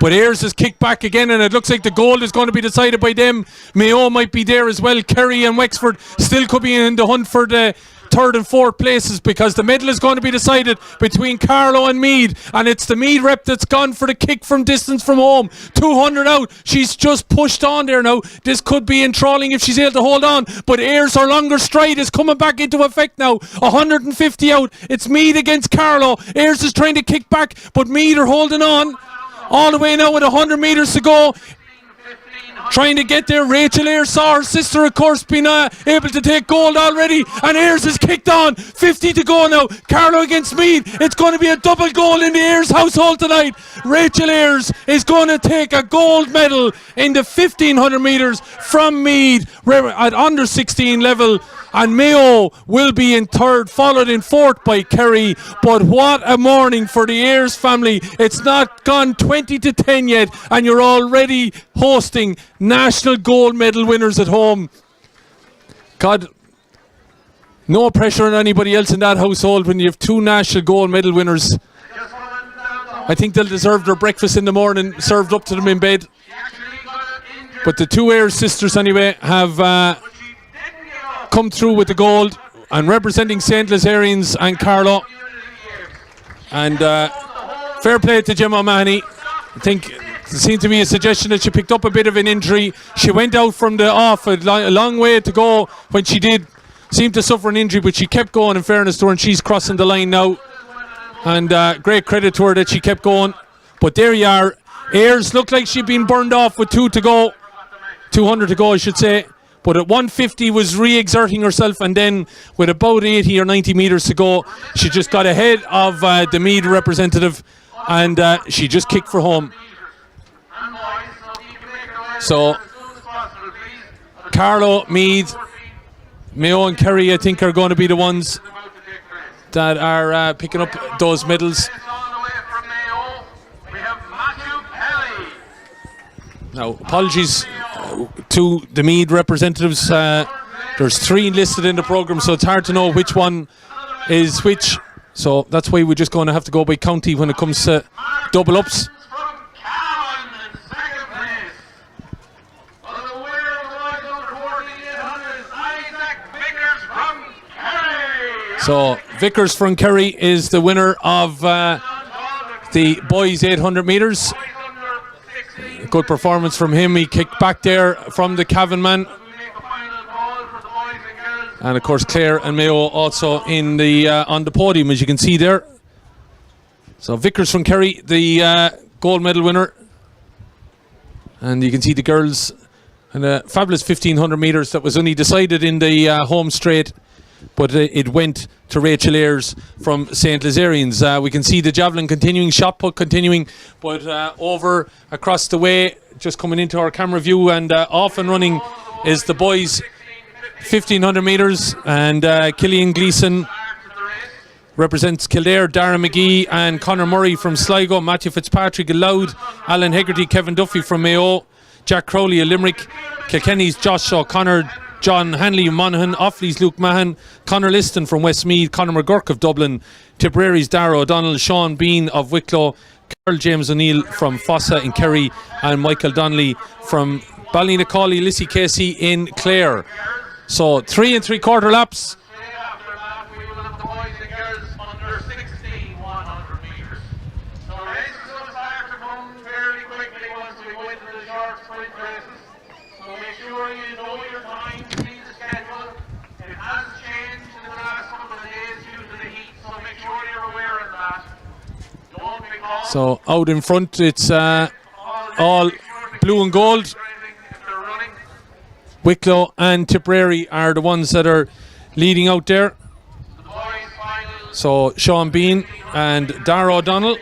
But Ayres has kicked back again, and it looks like the gold is going to be decided by them. Mayo might be there as well. Kerry and Wexford still could be in the hunt for the third and fourth places, because the medal is going to be decided between Carlow and Meath, and it's the Meath rep that's gone for the kick from distance from home. 200 out. She's just pushed on there now. This could be enthralling if she's able to hold on, but Ayres, her longer stride is coming back into effect now. 150 out. It's Meath against Carlow. Ayres is trying to kick back, but Meath are holding on all the way now with 100 metres to go. Trying to get there. Rachel Ayres saw her sister, of course, being able to take gold already, and Ayres has kicked on. 50 to go now. Carlow against Meath. It's going to be a double goal in the Ayres household tonight. Rachel Ayres is going to take a gold medal in the 1500 metres from Meath at under 16 level. And Mayo will be in third, followed in fourth by Kerry. But what a morning for the Ayres family. It's not gone 20 to 10 yet, and you're already hosting national gold medal winners at home. God, no pressure on anybody else in that household when you have two national gold medal winners. I think they'll deserve their breakfast in the morning served up to them in bed. But the two Ayres sisters anyway have come through with the gold, and representing St. Lazarians and Carlow. And fair play to Gemma O'Mahony. I think there seemed to be a suggestion that she picked up a bit of an injury. She went out from the off a long way to go when she did seem to suffer an injury, but she kept going, in fairness to her, and she's crossing the line now. And great credit to her that she kept going. But there you are. Ayres looked like she'd been burned off with 200 to go, I should say. But at 150 was re-exerting herself, and then with about 80 or 90 metres to go, she just got ahead of the Meath representative, and she just kicked for home. So Carlow, Meath, Mayo and Kerry, I think, are going to be the ones that are picking up those medals. Now, apologies to the Meath representatives. There's 3 listed in the programme, so it's hard to know which one is which. So that's why we're just going to have to go by county when it comes to double ups. So Vickers from Kerry is the winner of the boys 800 metres. Good performance from him. He kicked back there from the Cavan man. And of course Clare and Mayo also in the on the podium, as you can see there. So Vickers from Kerry, the gold medal winner. And you can see the girls in a fabulous 1500 metres that was only decided in the home straight, but it went to Rachel Ayres from St. Lazarians. We can see the javelin continuing, shot put continuing, but over across the way, just coming into our camera view and off and running is the boys 1500 metres, and Killian Gleeson represents Kildare, Darren McGee and Conor Murray from Sligo, Matthew Fitzpatrick of Louth, Alan Hegarty, Kevin Duffy from Mayo, Jack Crowley of Limerick, Kilkenny's Josh O'Connor, John Hanley of Monaghan, Offaly's Luke Mahan, Conor Liston from Westmeath, Conor McGurk of Dublin, Tipperary's Dara O'Donnell, Sean Bean of Wicklow, Carl James O'Neill from Fossa in Kerry, and Michael Donnelly from Ballynacauley, Lissy Casey in Clare. So 3 3/4 laps. So out in front, it's all blue and gold. Wicklow and Tipperary are the ones that are leading out there. So Sean Bean and Dara O'Donnell.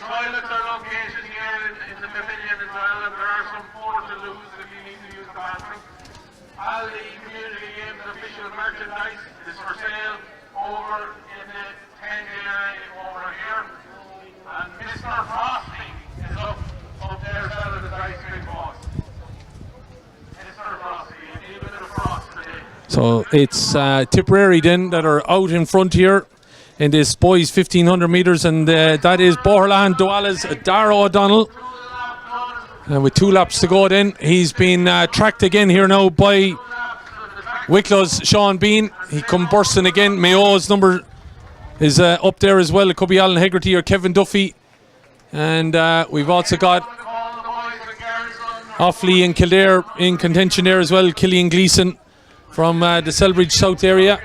Toilets are located here in the pavilion as well, and there are some portaloos if you need to use the bathroom. Aldi Community Games official merchandise is for sale over in the tent area over here. And Mr. Frosty is up there selling his ice cream balls. Mr. Frosty, you need a bit of frost today. So it's Tipperary then that are out in front here in this boys 1500 metres, and that is Boherlahan Douala's Dara O'Donnell. And with 2 laps to go then, he's been tracked again here now by Wicklow's Sean Bean. He come bursting again. Mayo's number is up there as well. It could be Alan Hegarty or Kevin Duffy. And we've also got Offaly and Kildare in contention there as well. Killian Gleeson from the Selbridge South area.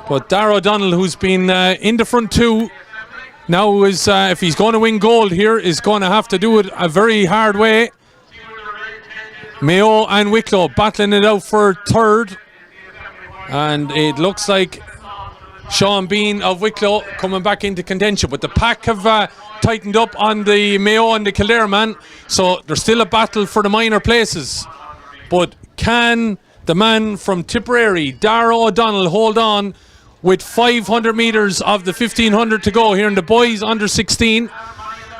But Dara O'Donnell, who's been in the front two, now is, if he's going to win gold here, is going to have to do it a very hard way. Mayo and Wicklow battling it out for third. And it looks like Sean Bean of Wicklow coming back into contention. But the pack have tightened up on the Mayo and the Kildare man. So there's still a battle for the minor places. But can the man from Tipperary, Dara O'Donnell, hold on with 500 metres of the 1500 to go here in the boys under 16.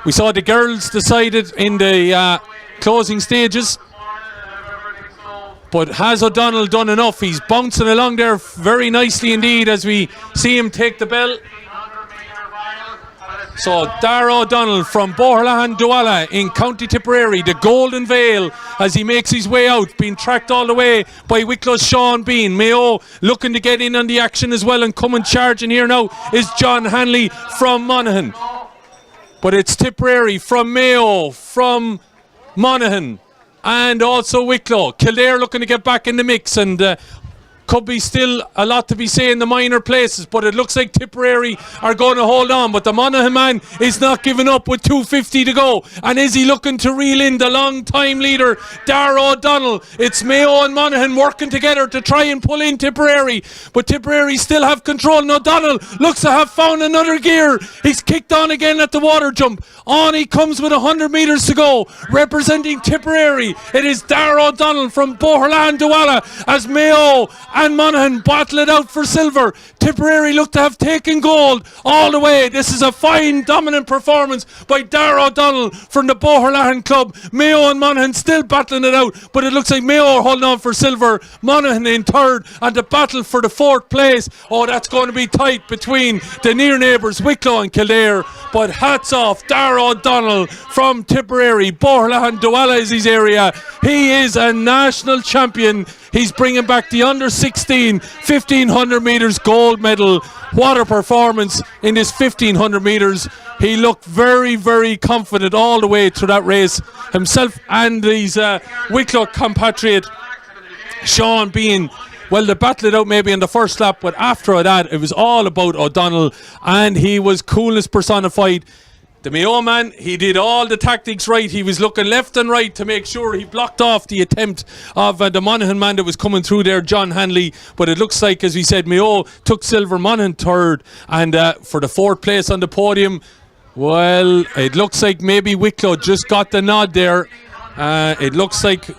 We saw the girls decided in the closing stages. But has O'Donnell done enough? He's bouncing along there very nicely indeed as we see him take the bell. So Dara O'Donnell from Boherlahan Douala in County Tipperary, the Golden Veil, as he makes his way out, being tracked all the way by Wicklow's Sean Bean. Mayo looking to get in on the action as well, and coming charging here now is John Hanley from Monaghan. But it's Tipperary from Mayo, from Monaghan, and also Wicklow. Kildare looking to get back in the mix, and could be still a lot to be said in the minor places, but it looks like Tipperary are going to hold on. But the Monaghan man is not giving up with 2:50 to go. And is he looking to reel in the long-time leader, Dara O'Donnell? It's Mayo and Monaghan working together to try and pull in Tipperary. But Tipperary still have control. And O'Donnell looks to have found another gear. He's kicked on again at the water jump. On he comes with 100 metres to go. Representing Tipperary, it is Dara O'Donnell from Boherlahan Douala as Mayo and Monaghan battle it out for silver. Tipperary look to have taken gold all the way. This is a fine dominant performance by Dara O'Donnell from the Boherlahan club. Mayo and Monaghan still battling it out, but it looks like Mayo are holding on for silver, Monaghan in third, and the battle for the fourth place, oh, that's going to be tight between the near neighbours Wicklow and Kildare. But hats off Dara O'Donnell from Tipperary. Boherlahan Douala is his area. He is a national champion. He's bringing back the under 16 1500 metres gold medal. What a performance in this 1500 metres. He looked very, very confident all the way through that race. Himself and his Wicklow compatriot Sean Bean, well, they battled it out maybe in the first lap, but after that it was all about O'Donnell, and he was coolness personified. The Mayo man, he did all the tactics right. He was looking left and right to make sure he blocked off the attempt of the Monaghan man that was coming through there, John Hanley. But it looks like, as we said, Mayo took silver, Monaghan third. And for the fourth place on the podium, well, it looks like maybe Wicklow just got the nod there. It looks like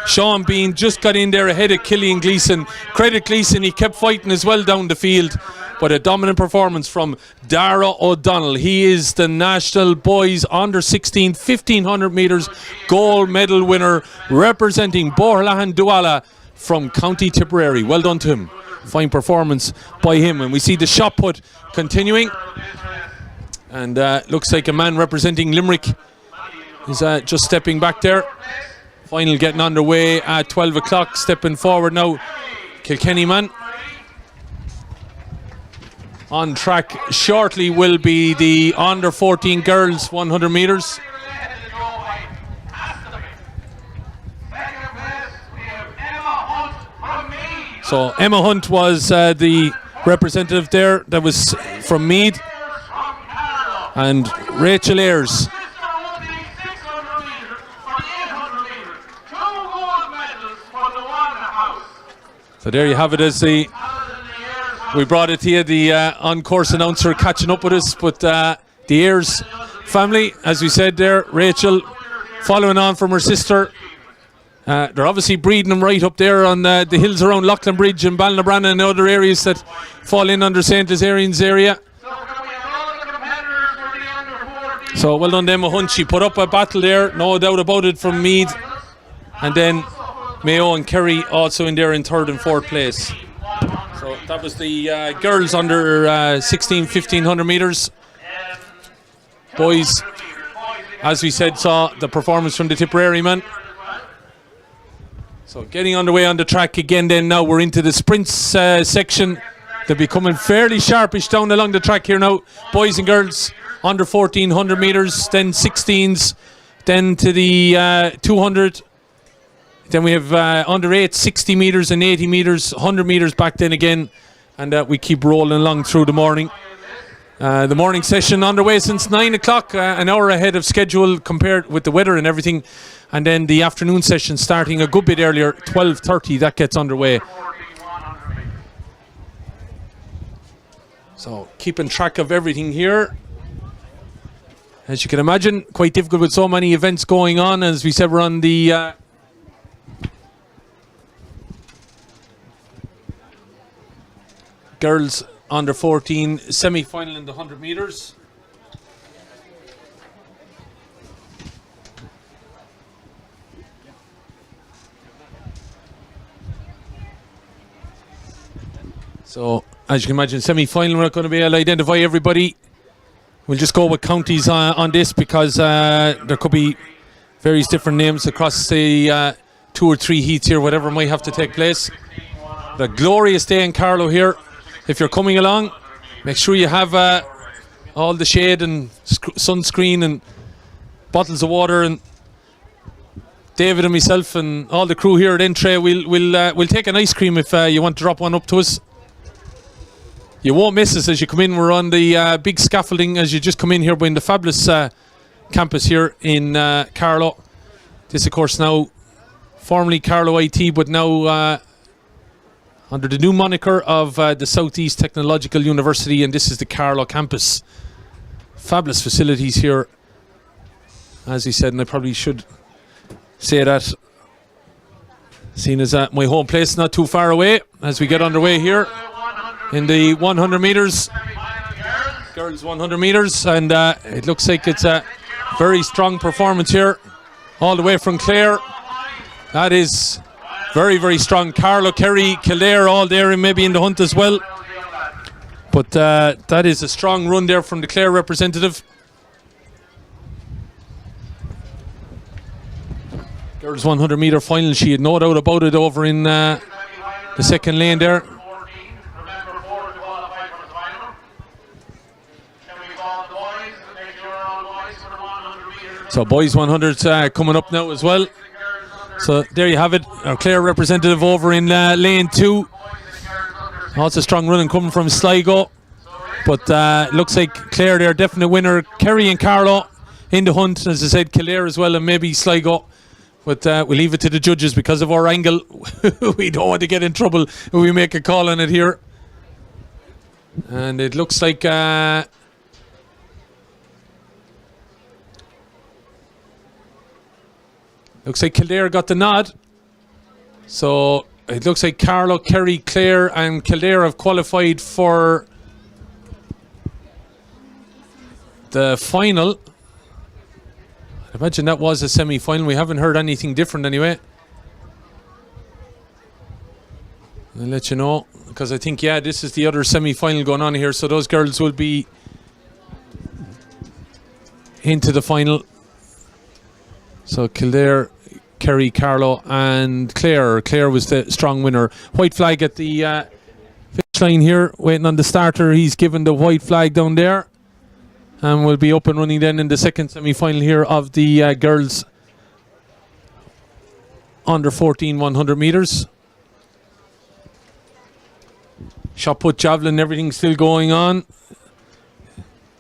Sean Bean just got in there ahead of Killian Gleeson. Credit Gleeson, he kept fighting as well down the field. But a dominant performance from Dara O'Donnell. He is the national boys under 16 1500 metres gold medal winner, representing Boherlahan Douala from County Tipperary. Well done to him. Fine performance by him. And we see the shot put continuing. And looks like a man representing Limerick is just stepping back there. Final getting underway at 12 o'clock. Stepping forward now, Kilkenny man. On track shortly will be the under 14 girls 100 metres. So Emma Hunt was the representative there that was from Meath, and Rachel Ayres. So there you have it. As we brought it to you, the on-course announcer catching up with us, but the Ayres family, as we said there, Rachel following on from her sister. They're obviously breeding them right up there on the hills around Loughlin Bridge and Ballinabrana and other areas that fall in under St. Lazarian's area. So well done to Emma Hunt. She put up a battle there, no doubt about it, from Meath. And then Mayo and Kerry also in there in third and fourth place. So that was the girls under 16, 1500 metres. Boys, as we said, saw the performance from the Tipperary man. So getting underway on the track again then now. We're into the sprints section. They're becoming fairly sharpish down along the track here now. Boys and girls under 1400 metres, then 16s, then to the 200. Then we have under 8, 60 metres and 80 metres, 100 metres back then again. And we keep rolling along through the morning. The morning session underway since 9 o'clock, an hour ahead of schedule compared with the weather and everything. And then the afternoon session starting a good bit earlier, 12:30, that gets underway. So keeping track of everything here. As you can imagine, quite difficult with so many events going on. As we said, we're on the girls under 14 semi-final in the 100 metres. So, as you can imagine, semi-final, we're not going to be able to identify everybody. We'll just go with counties on this because there could be various different names across the 2 or 3 heats here, whatever might have to take place. The glorious day in Carlow here. If you're coming along, make sure you have all the shade and sunscreen and bottles of water. And David and myself and all the crew here at Entray, we'll take an ice cream if you want to drop one up to us. You won't miss us as you come in. We're on the big scaffolding as you just come in here. We're in the fabulous campus here in Carlow. This, of course, now formerly Carlow IT, but now under the new moniker of the Southeast Technological University, and this is the Carlow campus. Fabulous facilities here, as he said, and I probably should say that, seeing as my home place not too far away, as we get underway here in the 100 metres, girls 100 metres, and it looks like it's a very strong performance here, all the way from Clare. That is very, very strong. Carlow, Kerry, Kildare, all there, and maybe in the hunt as well. But that is a strong run there from the Clare representative. Girls 100 metre final, she had no doubt about it over in the second lane there. So boys 100 coming up now as well. So there you have it, our Clare representative over in lane 2. Also strong running coming from Sligo. But looks like Clare, their definite winner. Kerry and Carlow in the hunt, as I said, Kildare as well, and maybe Sligo. But we'll leave it to the judges because of our angle. We don't want to get in trouble if we make a call on it here. And it looks like Kildare got the nod. So it looks like Carlow, Kerry, Clare and Kildare have qualified for the final. I imagine that was a semi-final. We haven't heard anything different anyway. I'll let you know, because I think, yeah, this is the other semi-final going on here. So those girls will be into the final. So Kildare, Kerry, Carlow and Clare. Clare was the strong winner. White flag at the finish finish line here, waiting on the starter. He's given the white flag down there. And we'll be up and running then in the second semi-final here of the girls under 14 100 metres. Shot put, javelin, everything still going on.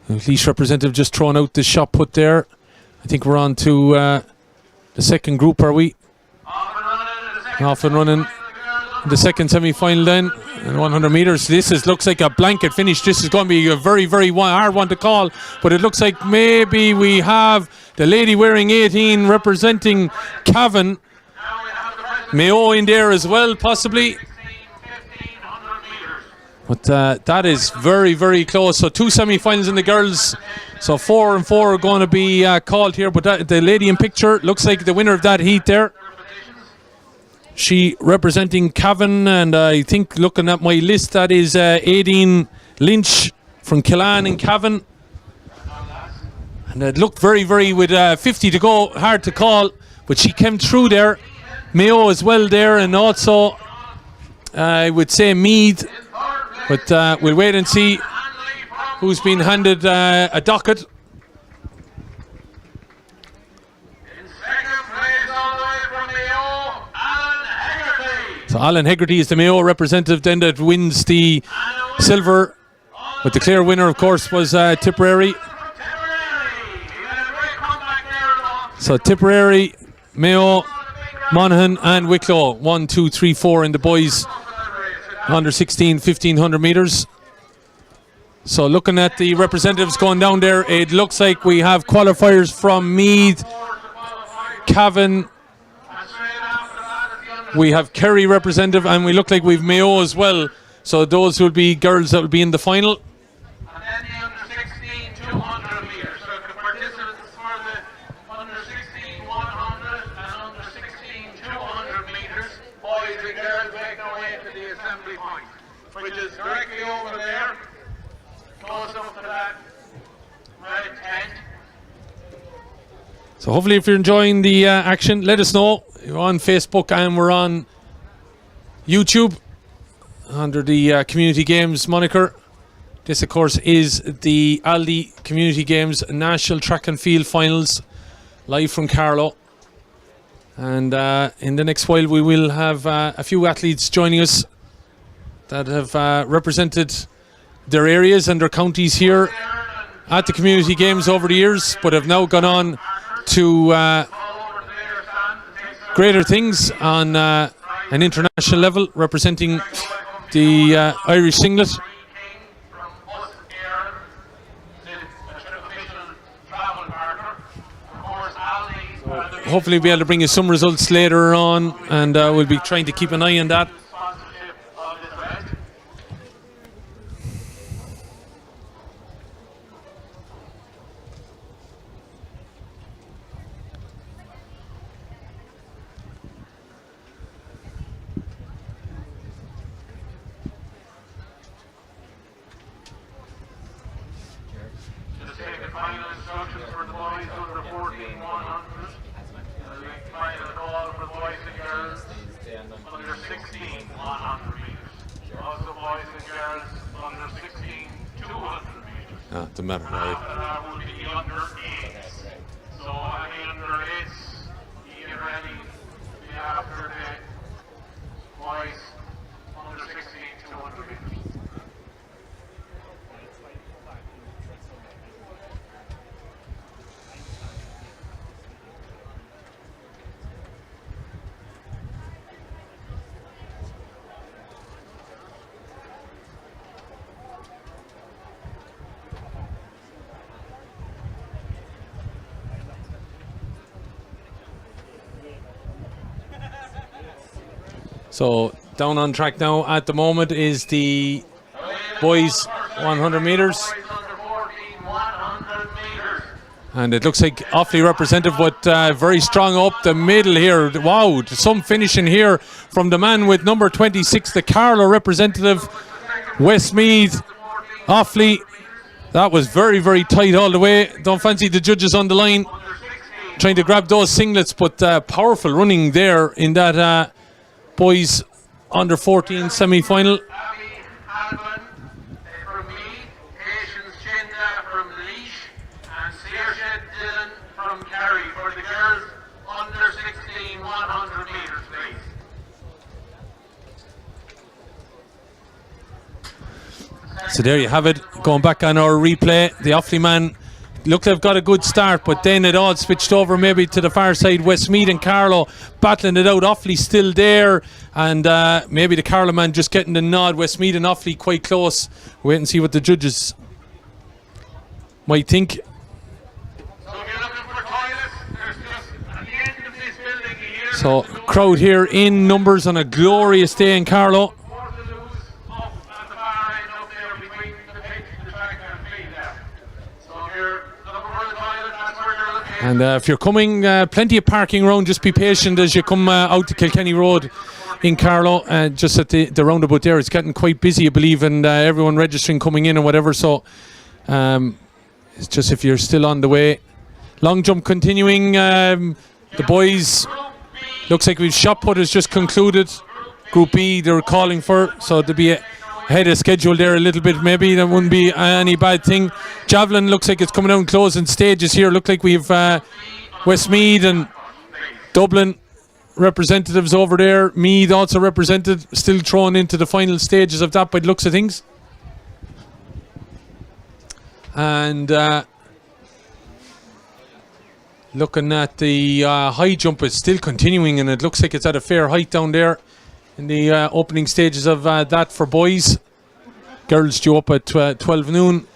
Leash representative just throwing out the shot put there. I think we're on to the second group, are we? Off and running. The second semi-final then, in 100 metres. Looks like a blanket finish. This is going to be a very, very hard one to call, but it looks like maybe we have the lady wearing 18 representing Cavan. Mayo in there as well, possibly. But that is very, very close. So 2 semi-finals in the girls. So 4 and 4 are going to be called here. But the lady in picture looks like the winner of that heat there. She representing Cavan, and I think looking at my list, that is Aideen Lynch from Killaan and Cavan. And it looked very, very with 50 to go, hard to call, but she came through there. Mayo as well there, and also I would say Meath, but we'll wait and see who's been handed a docket. So Alan Hegarty is the Mayo representative then that wins the silver. But the clear winner, of course, was Tipperary. So Tipperary, Mayo, Monaghan and Wicklow. 1, 2, 3, 4 in the boys under 16, 1500 metres. So looking at the representatives going down there, it looks like we have qualifiers from Meath, Cavan. We have Kerry representative, and we look like we've Mayo as well. So those will be girls that will be in the final. And then the under 16 200 metres. So the participants for the under 16 100 and under 16 200 metres, boys and girls make their way to the assembly point, which is directly over there, close up to that red tent. So hopefully if you're enjoying the action, let us know. We're on Facebook and we're on YouTube under the Community Games moniker. This, of course, is the Aldi Community Games National Track and Field Finals, live from Carlow. And in the next while, we will have a few athletes joining us that have represented their areas and their counties here at the Community Games over the years, but have now gone on to greater things on an international level, representing the Irish singlet. Hopefully we'll be able to bring you some results later on, and we'll be trying to keep an eye on that. Doesn't matter. That will be under 8. So any under 8, you get ready to be after the boys under 16 200 metres. So down on track now at the moment is the boys 100 metres. And it looks like awfully representative, but very strong up the middle here. Wow, some finishing here from the man with number 26, the Carlow representative, Westmeath. Awfully, that was very, very tight all the way. Don't fancy the judges on the line trying to grab those singlets, but powerful running there in that boys under 14 semi-final. So there you have it. Going back on our replay, the Offaly man look, they've got a good start, but then it all switched over maybe to the far side. Westmeath and Carlow battling it out. Offaly still there, and maybe the Carlow man just getting the nod. Westmeath and Offaly quite close. Wait and see what the judges might think. So if you're looking for toilets, there's just at the end of this building here. So crowd here in numbers on a glorious day in Carlow. And if you're coming, plenty of parking around. Just be patient as you come out to Kilkenny Road in Carlow. Just at the roundabout there, it's getting quite busy, I believe, and everyone registering coming in and whatever. So it's just if you're still on the way. Long jump continuing. The boys, looks like we've shot put has just concluded. Group B they're calling for, so to be ahead of schedule there a little bit, maybe that wouldn't be any bad thing. Javelin looks like it's coming down closing stages here. Look like we've Westmeath and Dublin representatives over there. Meath also represented, still thrown into the final stages of that by the looks of things. And looking at the high jump, is still continuing, and it looks like it's at a fair height down there in the opening stages of that for boys. Girls due up at 12 noon.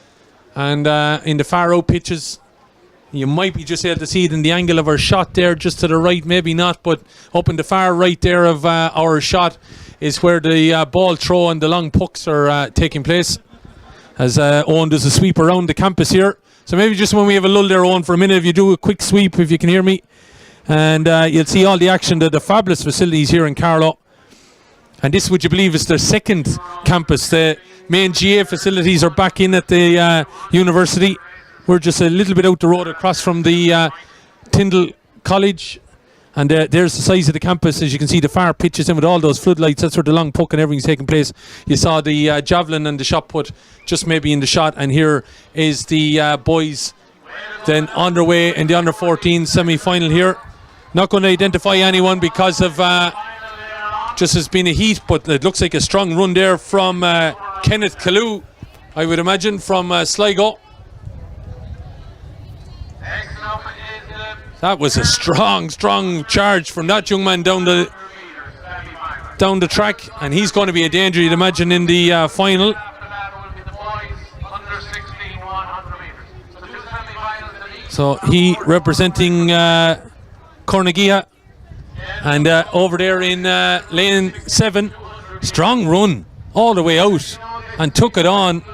And in the far out pitches, you might be just able to see it in the angle of our shot there, just to the right, maybe not, but up in the far right there of our shot is where the ball throw and the long pucks are taking place, as Owen does a sweep around the campus here. So maybe just when we have a lull there, Owen, for a minute, if you do a quick sweep, if you can hear me, and you'll see all the action, the fabulous facilities here in Carlow. And this, would you believe, is their second campus. The main GA facilities are back in at the university. We're just a little bit out the road across from the Tyndall College. And there's the size of the campus. As you can see, the far pitches in with all those floodlights. That's where the long puck and everything's taking place. You saw the javelin and the shot put just maybe in the shot. And here is the boys then on their way in the under 14 semi-final here. Not going to identify anyone because of just has been a heat, but it looks like a strong run there from Kenneth Kalu, I would imagine, from Sligo. That was a strong charge from that young man down the track, and he's going to be a danger, you'd imagine, in the final. So he representing Cornagia. And over there in lane 7, strong run all the way out and took it on,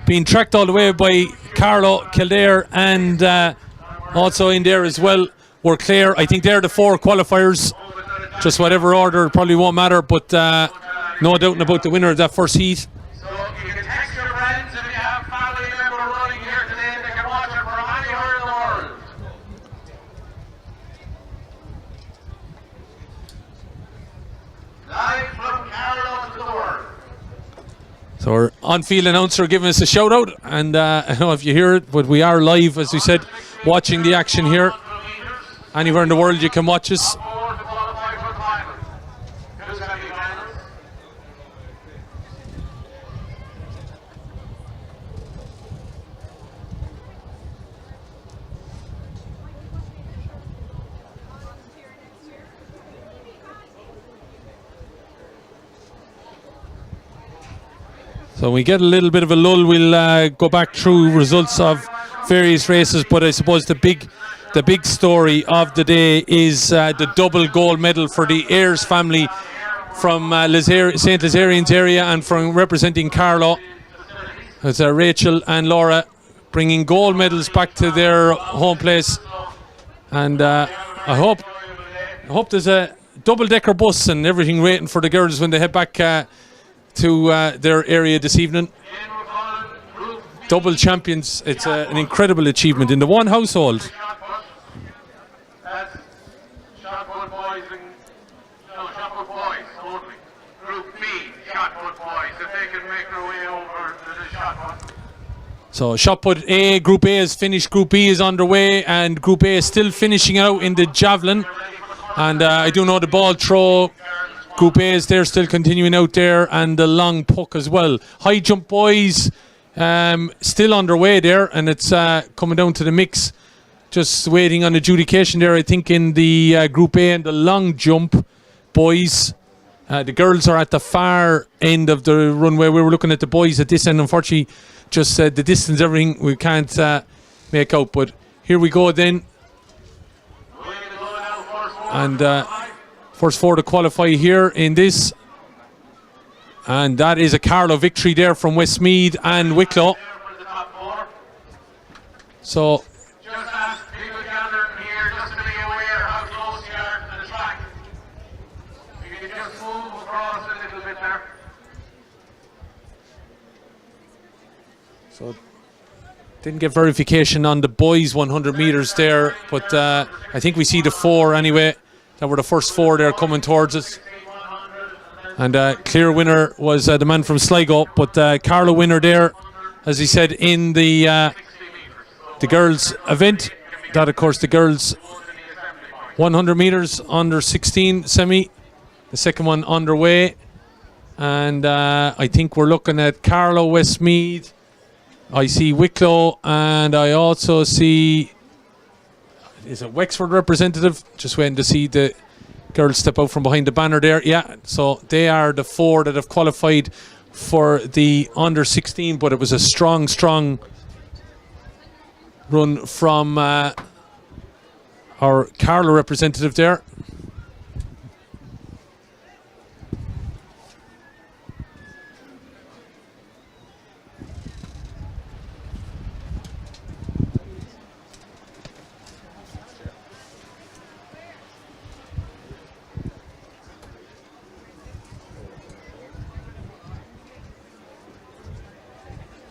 being tracked all the way by Carlow, Kildare, and also in there as well were Clare. I think they're the 4 qualifiers, just whatever order, probably won't matter, but no doubting about the winner of that first heat. So you can text your friends if you have family member running here today, they can watch it from anywhere in the world. Live from Carlow to the world. So our on-field announcer giving us a shout out, and I don't know if you hear it, but we are live, as we said, watching the action here. Anywhere in the world you can watch us. So we get a little bit of a lull. We'll go back through results of various races, but I suppose the big story of the day is the double gold medal for the Ayres family from St. Lazarian's area and from representing Carlow. It's Rachel and Laura bringing gold medals back to their home place, and I hope there's a double-decker bus and everything waiting for the girls when they head back to their area this evening. Double champions. It's an incredible achievement in the one household. That's shot put boys and shot put boys only. Group B, shot put boys, if they can make their way over to the shot put. So shot put A, Group A is finished, Group B is underway, and Group A is still finishing out in the javelin. And I do know the ball throw Group A is there still continuing out there, and the long puck as well. High jump boys still underway there, and it's coming down to the mix. Just waiting on adjudication there, I think, in the Group A and the long jump boys. The girls are at the far end of the runway. We were looking at the boys at this end. Unfortunately, just the distance, everything, we can't make out. But here we go then. And first four to qualify here in this. And that is a Carlow victory there from Westmeath and Wicklow. So Just ask people gathering here just to be aware how close you are to the track. You can just move across a little bit there. So didn't get verification on the boys 100 metres there, but I think we see the four anyway. That were the first four there coming towards us. And clear winner was the man from Sligo, but Carlow winner there, as he said, in the girls event. That, of course, the girls 100 metres under 16 semi. The second one underway. And I think we're looking at Carlow, Westmeath. I see Wicklow, and I also see, is it Wexford representative? Just waiting to see the girls step out from behind the banner there. Yeah, so they are the four that have qualified for the under 16, but it was a strong run from our Carlow representative there.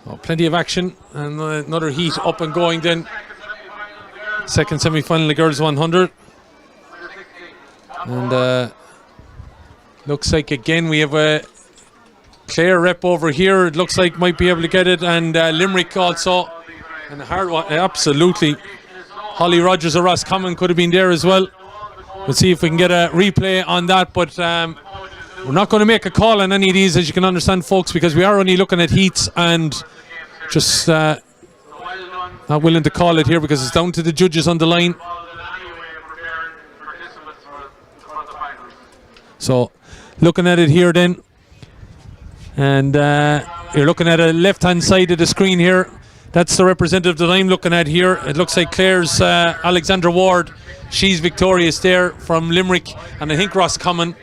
Oh, plenty of action, and another heat up and going then. Second semi-final, the girls 100. And looks like again we have a Clare rep over here. It looks like might be able to get it, and Limerick also. And a hard one, absolutely. Holly Rogers or Ross Common could have been there as well. We'll see if we can get a replay on that, but we're not going to make a call on any of these, as you can understand, folks, because we are only looking at heats and just not willing to call it here because it's down to the judges on the line. So looking at it here then, and you're looking at a left-hand side of the screen here. That's the representative that I'm looking at here. It looks like Clare's Alexandra Ward. She's victorious there from Limerick, and I think Ross Common.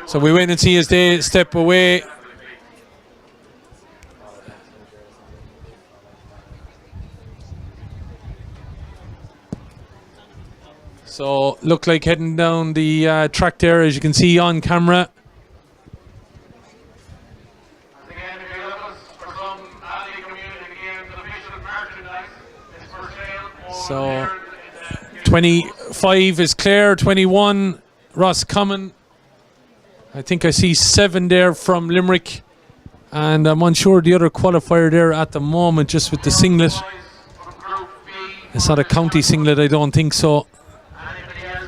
So we wait and see as they step away. So look like heading down the track there, as you can see on camera. Again, if you look for some Aldi community games, the official merchandise is for sale. So 25 is Clare, 21 Ross Common. I think I see 7 there from Limerick, and I'm unsure the other qualifier there at the moment, just with the singlet. It's not a county singlet, I don't think so.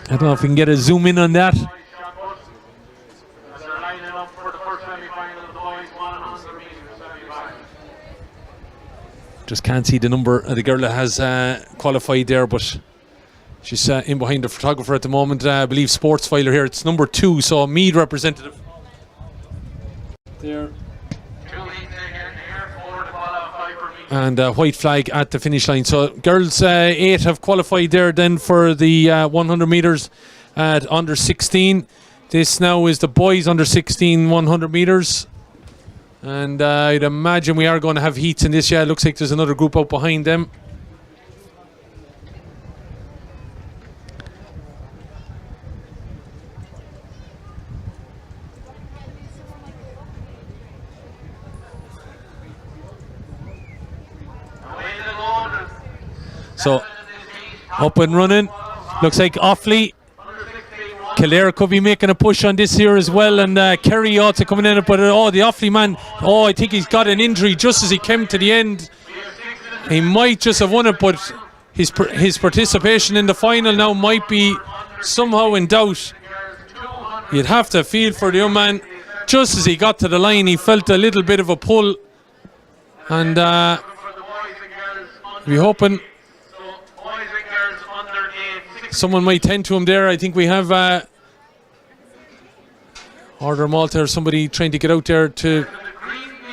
I don't know if we can get a zoom in on that. Just can't see the number of the girl that has qualified there, but she's in behind the photographer at the moment. I believe sports filer here. It's number 2, so Meath representative. There. And white flag at the finish line. So girls 8 have qualified there then for the 100 metres at under 16. This now is the boys under 16 100 metres. And I'd imagine we are going to have heats in this. Yeah, it looks like there's another group out behind them. So, up and running. Looks like Offaly. Kildare could be making a push on this here as well. And Kerry ought to come in. But the Offaly man, I think he's got an injury just as he came to the end. He might just have won it, but his participation in the final now might be somehow in doubt. You'd have to feel for the young man. Just as he got to the line, he felt a little bit of a pull. And we're hoping someone might tend to him there. I think we have Order Malta or somebody trying to get out there to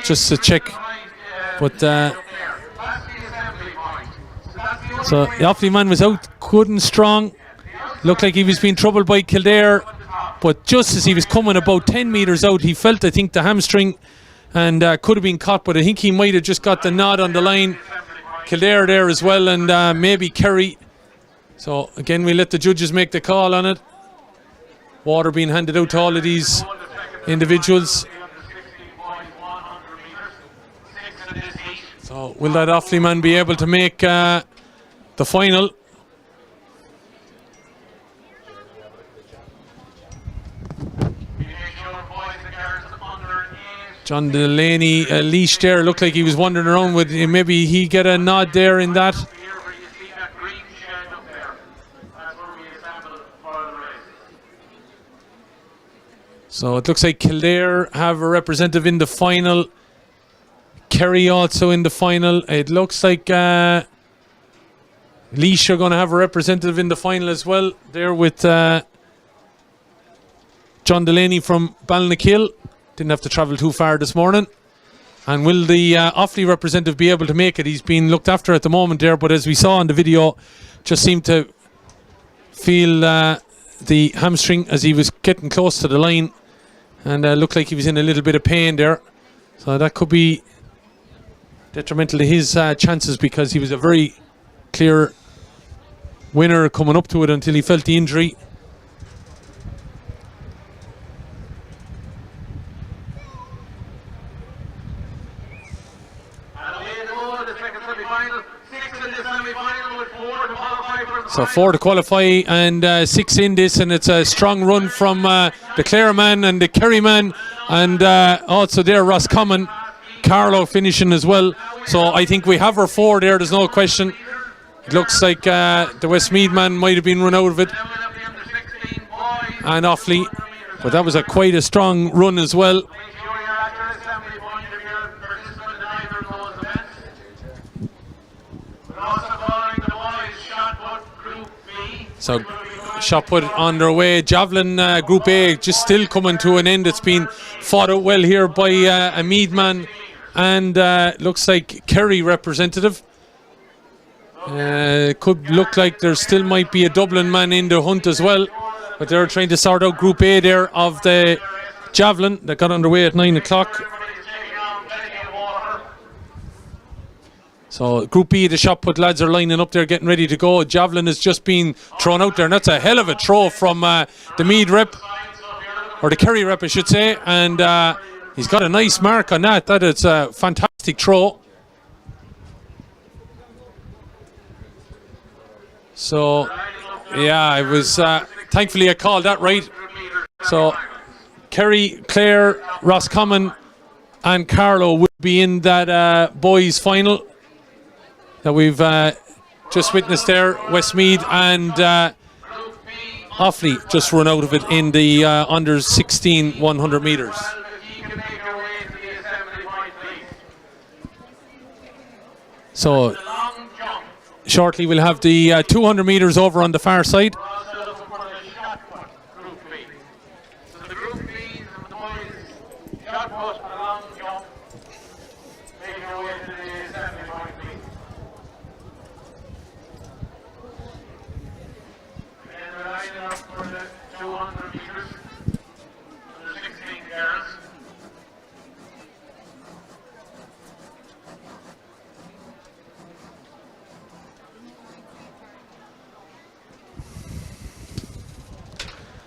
just to check. But so the Offaly man was out good and strong. Looked like he was being troubled by Kildare. But just as he was coming about 10 metres out, he felt, I think, the hamstring and could have been caught. But I think he might have just got the nod on the line. Kildare there as well, and maybe Kerry. So again, we let the judges make the call on it. Water being handed out to all of these individuals. So will that Offaly man be able to make the final? John Delaney leash there, looked like he was wandering around. With maybe he get a nod there in that. So it looks like Kildare have a representative in the final. Kerry also in the final. It looks like Laois are going to have a representative in the final as well. There with John Delaney from Balnakill. Didn't have to travel too far this morning. And will the Offaly representative be able to make it? He's being looked after at the moment there, but as we saw in the video, just seemed to feel the hamstring as he was getting close to the line, and looked like he was in a little bit of pain there. So that could be detrimental to his chances, because he was a very clear winner coming up to it until he felt the injury. So 4 to qualify and 6 in this, and it's a strong run from the Clare man and the Kerry man, and also there Roscommon, Carlow finishing as well. So I think we have our 4 there, there's no question. It looks like the Westmeath man might have been run out of it, and Offaly, but that was quite a strong run as well. So shot put on their way. Javelin Group A just still coming to an end. It's been fought out well here by a Meath man and looks like Kerry representative. Could look like there still might be a Dublin man in the hunt as well, but they're trying to sort out Group A there of the Javelin that got underway at 9 o'clock. So Group B, the shot put lads are lining up there, getting ready to go. Javelin has just been thrown out there, and that's a hell of a throw from the Meath rep, or the Kerry rep I should say, and he's got a nice mark on that. That is a fantastic throw. So yeah, it was thankfully I called that right. So Kerry, Clare, Roscommon and Carlow will be in that boys final that we've just witnessed there. Westmeath and Offaly just run out of it in the under 16 100 metres. So shortly we'll have the 200 metres over on the far side.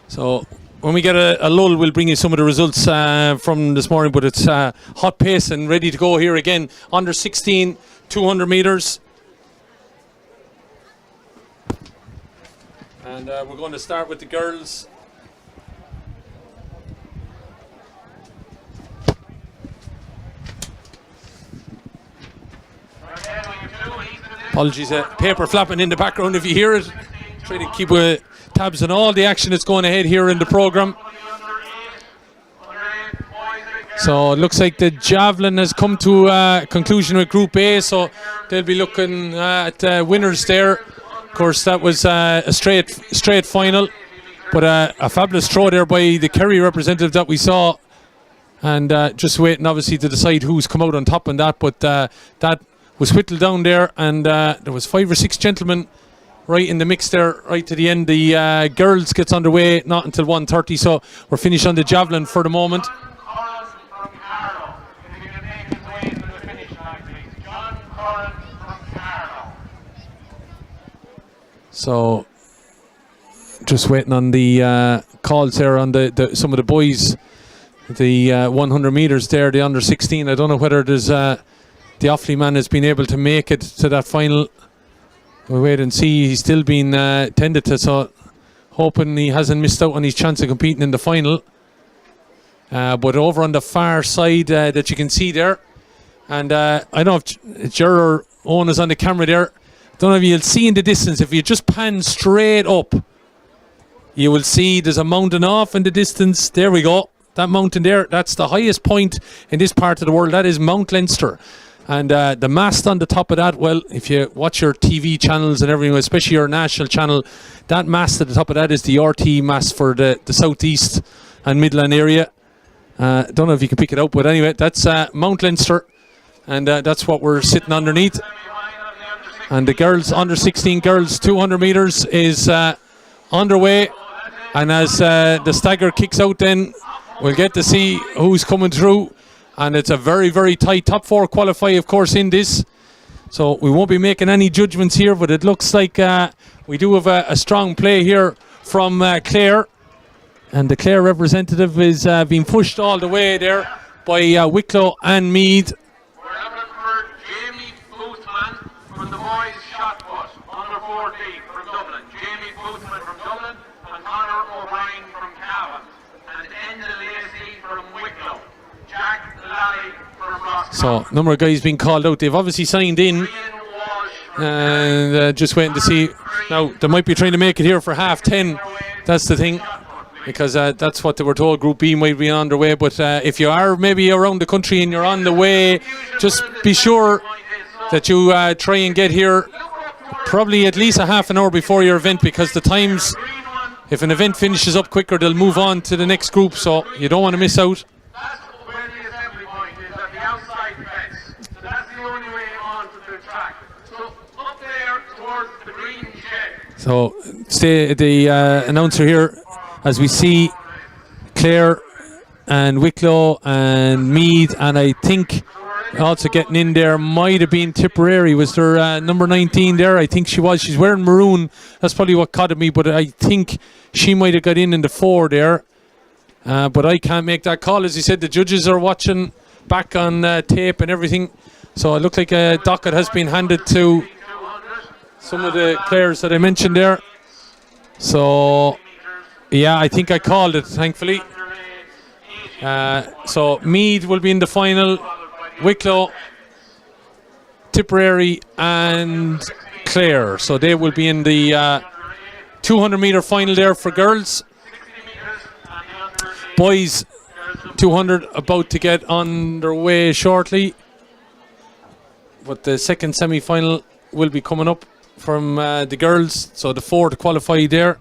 So when we get a lull, we'll bring you some of the results from this morning, but it's hot pace and ready to go here again. Under 16, 200 metres. And we're going to start with the girls. Apologies, paper flapping in the background if you hear it. Try to keep tabs on all the action that's going ahead here in the programme. So it looks like the javelin has come to a conclusion with Group A, so they'll be looking at winners there. Of course, that was a straight final, but a fabulous throw there by the Kerry representative that we saw, and just waiting obviously to decide who's come out on top on that, but that was whittled down there, and there was 5 or 6 gentlemen right in the mix there, right to the end. The girls gets underway not until 1:30, so we're finished on the javelin for the moment. So just waiting on the calls there on some of the boys, the 100 metres there, the under 16. I don't know whether there's the Offaly man has been able to make it to that final. We'll wait and see. He's still been tended to, so hoping he hasn't missed out on his chance of competing in the final. But over on the far side that you can see there, and I don't know if Ger or Owen is on the camera there. Don't know if you'll see in the distance, if you just pan straight up, you will see there's a mountain off in the distance. There we go. That mountain there, that's the highest point in this part of the world. That is Mount Leinster. And the mast on the top of that, well, if you watch your TV channels and everything, especially your national channel, that mast at the top of that is the RT mast for the southeast and Midland area. Don't know if you can pick it out, but anyway, that's Mount Leinster, and that's what we're sitting underneath. And the girls, under 16 girls, 200 metres is underway, and as the stagger kicks out, then we'll get to see who's coming through. And it's a very, very tight top 4 qualify, of course, in this. So we won't be making any judgments here, but it looks like we do have a strong play here from Clare. And the Clare representative is being pushed all the way there by Wicklow and Meath. We're looking for Jamie Boothman from the boys shot put, under 14 from Dublin. Jamie Boothman from Dublin and Conor O'Brien from Cavan. And Enda Lacey from Wicklow. Jack Lally from Ross. So a number of guys being called out. They've obviously signed in, and just waiting to see. Now they might be trying to make it here for 10:30. That's the thing, because that's what they were told. Group B might be on their way, but if you are maybe around the country and you're on the way, just be sure that you try and get here probably at least a half an hour before your event, because the times, if an event finishes up quicker, they'll move on to the next group, so you don't want to miss out. So stay the announcer here as we see Clare and Wicklow and Meath, and I think also getting in there might have been Tipperary. Was there number 19 there? I think she was. She's wearing maroon. That's probably what caught at me, but I think she might have got in the 4 there. But I can't make that call. As you said, the judges are watching back on tape and everything. So it looked like a docket has been handed to some of the players that I mentioned there. So yeah, I think I called it, thankfully. So Meath will be in the final, Wicklow, Tipperary and Clare. So they will be in the 200 metre final there for girls. Boys 200 about to get underway shortly, but the second semi-final will be coming up from the girls, so the 4 to qualify there.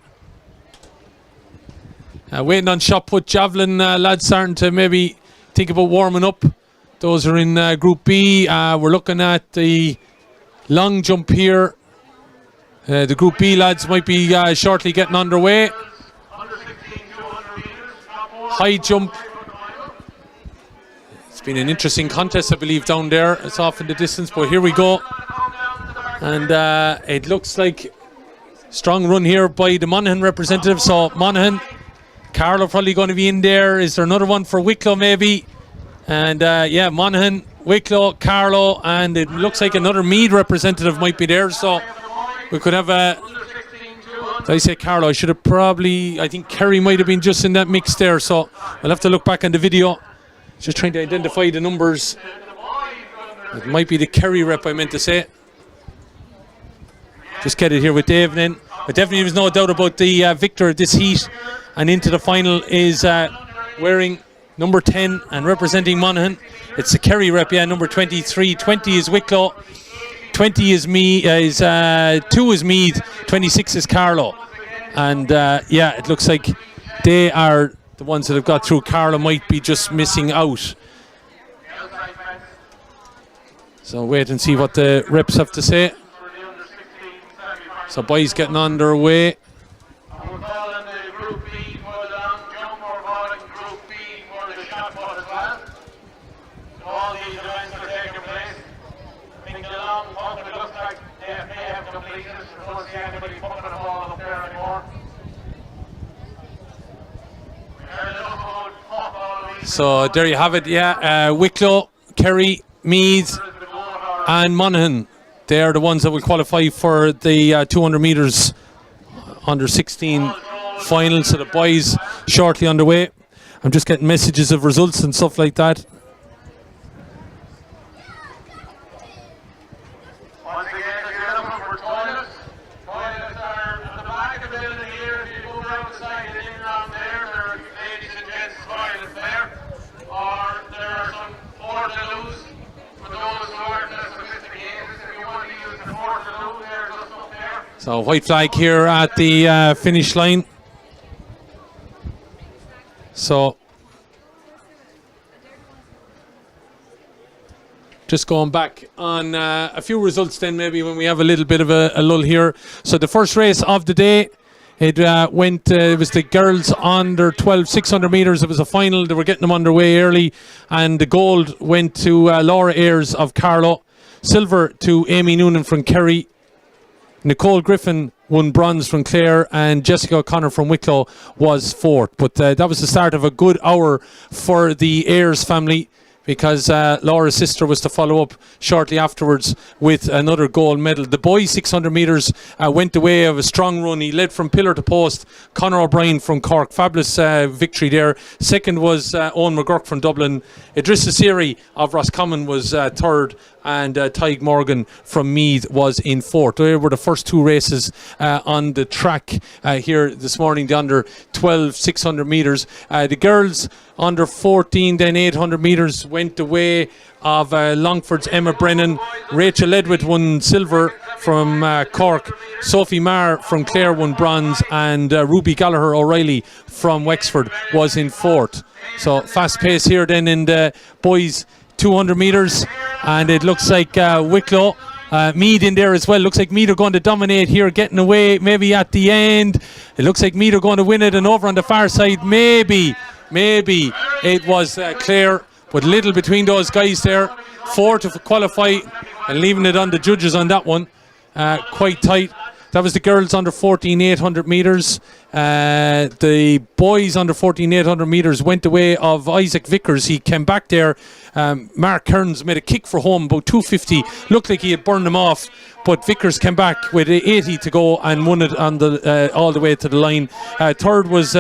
Waiting on shot put, javelin lads starting to maybe think about warming up. Those are in Group B. We're looking at the long jump here. The Group B lads might be shortly getting underway. High jump. It's been an interesting contest, I believe, down there. It's off in the distance, but here we go. And it looks like strong run here by the Monaghan representative. So Monaghan, Carlo probably going to be in there. Is there another one for Wicklow maybe? And yeah, Monaghan, Wicklow, Carlo, and it looks like another Meath representative might be there. So we could have a... Did I say Carlo? I should have probably... I think Kerry might have been just in that mix there. So I'll have to look back on the video. Just trying to identify the numbers. It might be the Kerry rep, I meant to say. Just get it here with Dave then. But definitely there's no doubt about the victor of this heat and into the final is wearing number 10, and representing Monaghan, it's the Kerry rep, number 23. 20 is Wicklow, 20 is 2 is Meath, 26 is Carlow. And it looks like they are the ones that have got through. Carlow might be just missing out. So wait and see what the reps have to say. So boys getting on their way. So there you have it, Wicklow, Kerry, Meath and Monaghan. They are the ones that will qualify for the 200 metres under 16 final. So the boys shortly underway. I'm just getting messages of results and stuff like that. Once again, if you're looking for toilets, toilets are at the back of the building here. If you go around the side and in around there, there are ladies and gents toilets there. Or there are some portaloos for those who aren't as sophisticated. If you want to use the portaloo, they're just up there. So white flag here at the finish line. So just going back on a few results then, maybe when we have a little bit of a lull here. So the first race of the day, it was the girls under 12 600 metres. It was a final. They were getting them underway early, and the gold went to Laura Ayres of Carlow, silver to Amy Noonan from Kerry, Nicole Griffin won bronze from Clare, and Jessica O'Connor from Wicklow was fourth. But that was the start of a good hour for the Ayres family, because Laura's sister was to follow up shortly afterwards with another gold medal. The boys 600 metres went the way of a strong run. He led from pillar to post. Conor O'Brien from Cork, fabulous victory there. Second was Owen McGurk from Dublin. Idris Asiri of Roscommon was third, and Tyg Morgan from Meath was in fourth. They were the first two races on the track here this morning, the under 12 600 metres. The girls under 14 then 800 metres went the way of Longford's Emma Brennan. Rachel Ledwith won silver from Cork. Sophie Marr from Clare won bronze, and Ruby Gallagher O'Reilly from Wexford was in fourth. So fast pace here then in the boys 200 metres, and it looks like Wicklow, Meath in there as well. Looks like Meath are going to dominate here, getting away maybe at the end. It looks like Meath are going to win it, and over on the far side maybe it was Clare, but little between those guys there. Four to qualify, and leaving it on the judges on that one. Quite tight. That was the girls under 14 800 metres. The boys under 14 800 metres went the way of Isaac Vickers. He came back there. Mark Kearns made a kick for home, about 250. Looked like he had burned them off, but Vickers came back with 80 to go and won it on the all the way to the line. Third was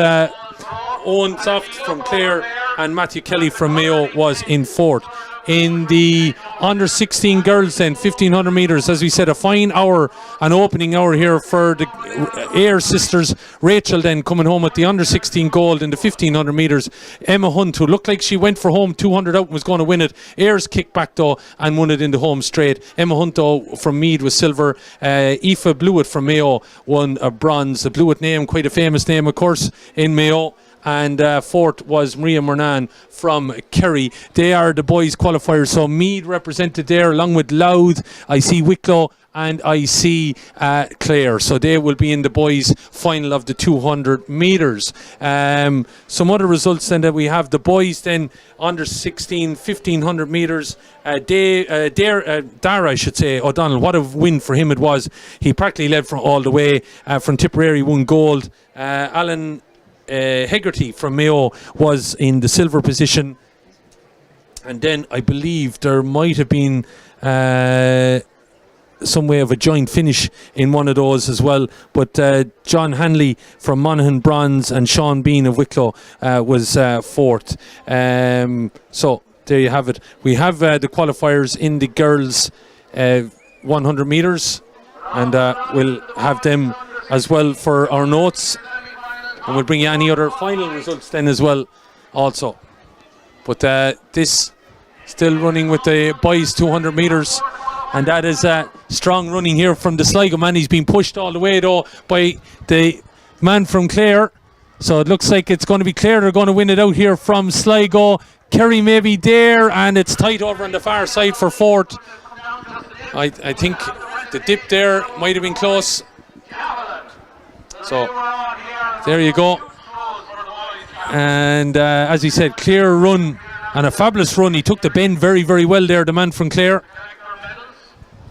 Owen Soft from Clare, and Matthew Kelly from Mayo was in fourth. In the under 16 girls then, 1500 metres, as we said, a fine hour, an opening hour here for the Ayres sisters. Rachel then coming home with the under 16 gold in the 1500 metres. Emma Hunt, who looked like she went for home 200 out and was going to win it. Ayres kicked back though and won it in the home straight. Emma Hunt though from Meath was silver. Aoife Blewett from Mayo won a bronze. The Blewett name, quite a famous name of course in Mayo. And fourth was Maria Murnan from Kerry. They are the boys qualifiers. So Meath represented there along with Louth. I see Wicklow and I see Clare. So they will be in the boys final of the 200 metres. Some other results then that we have. The boys then under 16 1500 metres. Dara, I should say, O'Donnell, what a win for him it was. He practically led from all the way from Tipperary, won gold. Alan Hegarty from Mayo was in the silver position, and then I believe there might have been some way of a joint finish in one of those as well, but John Hanley from Monaghan bronze, and Sean Bean of Wicklow was fourth. So there you have it. We have the qualifiers in the girls 100 metres, and we'll have them as well for our notes. And we'll bring you any other final results then as well also. But this still running with the boys 200 metres. And that is strong running here from the Sligo man. He's been pushed all the way though by the man from Clare. So it looks like it's going to be Clare. They're going to win it out here from Sligo. Kerry maybe there, and it's tight over on the far side for fourth. I think the dip there might have been close. So there you go. And as he said, Clare run and a fabulous run. He took the bend very, very well there, the man from Clare.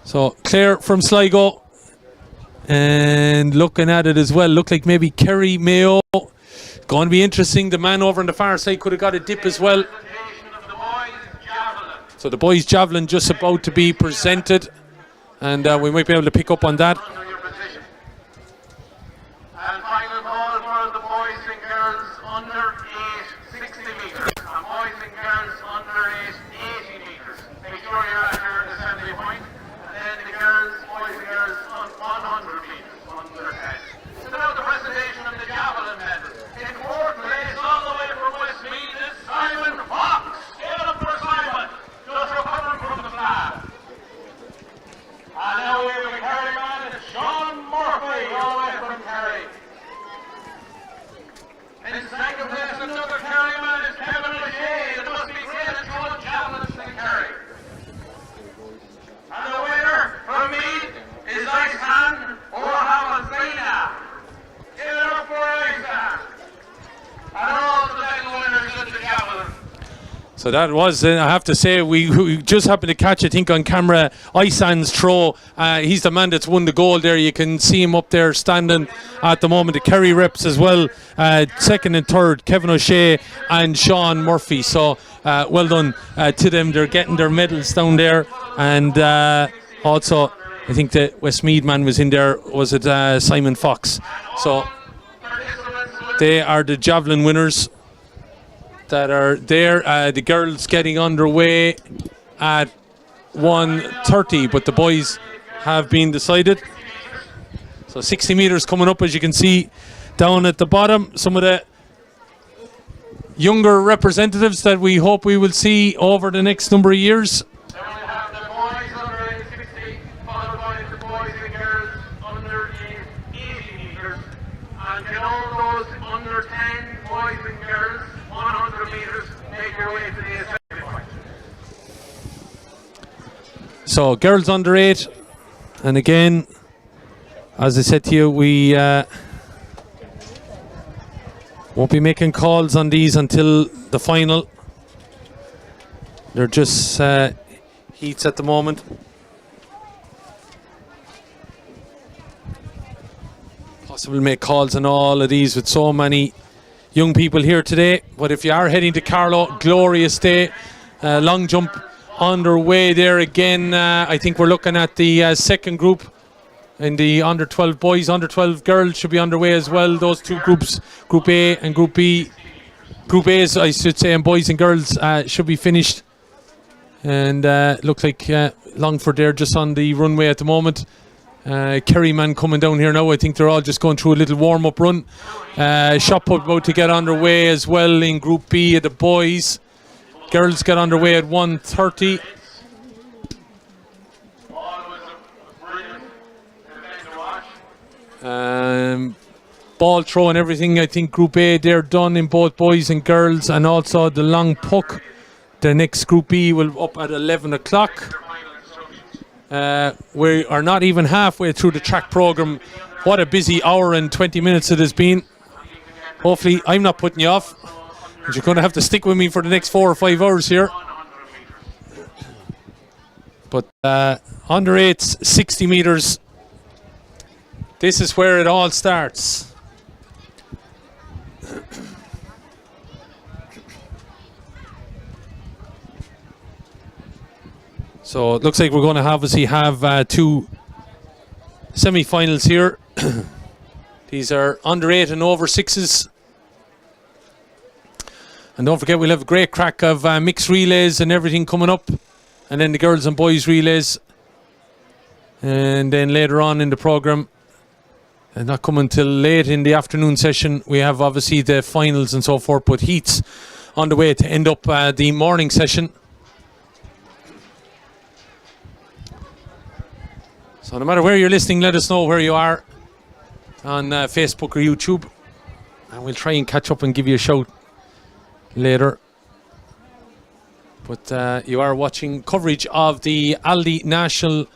So Clare from Sligo. And looking at it as well, looked like maybe Kerry Mayo. Going to be interesting. The man over on the far side could have got a dip as well. So the boys' javelin just about to be presented. And we might be able to pick up on that. And final call for the boys and girls under 8, 60 metres. And boys and girls under 8, 80 metres. Make sure you're at your assembly point. And then the girls, boys and girls on 100 metres, under 10. So now the presentation of the javelin medal. In fourth place, all the way from Westmeath, is Simon Fox. Give it up for Simon. Just recovering from the flag. And now we have a Kerry man, it's Sean Murphy, all the way from Kerry. In second place, another Kerry man is Kevin O'Shea. It must be great to throw javelins to Kerry. And the winner from me is Iceland O'Hamazina. Give it up for Iceland. And all the medal winners in the javelin. So that was, I have to say, we just happened to catch, I think, on camera, Isan's throw. He's the man that's won the gold there. You can see him up there standing at the moment. The Kerry reps as well. Second and third, Kevin O'Shea and Sean Murphy. So well done to them. They're getting their medals down there. And also, I think the Westmeath man was in there. Was it Simon Fox? So they are the javelin winners that are there. The girls getting underway at 1:30, but the boys have been decided. So 60 metres coming up, as you can see down at the bottom. Some of the younger representatives that we hope we will see over the next number of years. Then we have the boys under 60, followed by the boys and girls under 80 metres. And in all those under 10 boys and girls, 100 metres, make your way to the assembly point. So girls under 8, and again, as I said to you, we won't be making calls on these until the final. They're just heats at the moment. Possible to make calls on all of these with so many young people here today. But if you are heading to Carlow, glorious day. Long jump underway there again. I think we're looking at the second group in the under 12 boys. Under 12 girls should be underway as well. Those two groups, Group A and Group B. Group A's, I should say, and boys and girls should be finished. And looks like Longford there just on the runway at the moment. Kerry man coming down here now. I think they're all just going through a little warm-up run. Shot put about to get underway as well in Group B of the boys. Girls get underway at 1:30. Ball throw and everything. I think Group A, they're done in both boys and girls, and also the long puck. The next Group B will up at 11 o'clock. We are not even halfway through the track program. What a busy hour and 20 minutes it has been. Hopefully I'm not putting you off, but you're going to have to stick with me for the next 4 or 5 hours here. But under 8's 60 metres. This is where it all starts. So it looks like we're going to obviously have two semi-finals here. These are under 8 and over 6s. And don't forget, we'll have a great crack of mixed relays and everything coming up. And then the girls and boys relays. And then later on in the programme, and not coming till late in the afternoon session, we have obviously the finals and so forth, but heats on the way to end up the morning session. So no matter where you're listening, let us know where you are on Facebook or YouTube, and we'll try and catch up and give you a shout later. But you are watching coverage of the Aldi National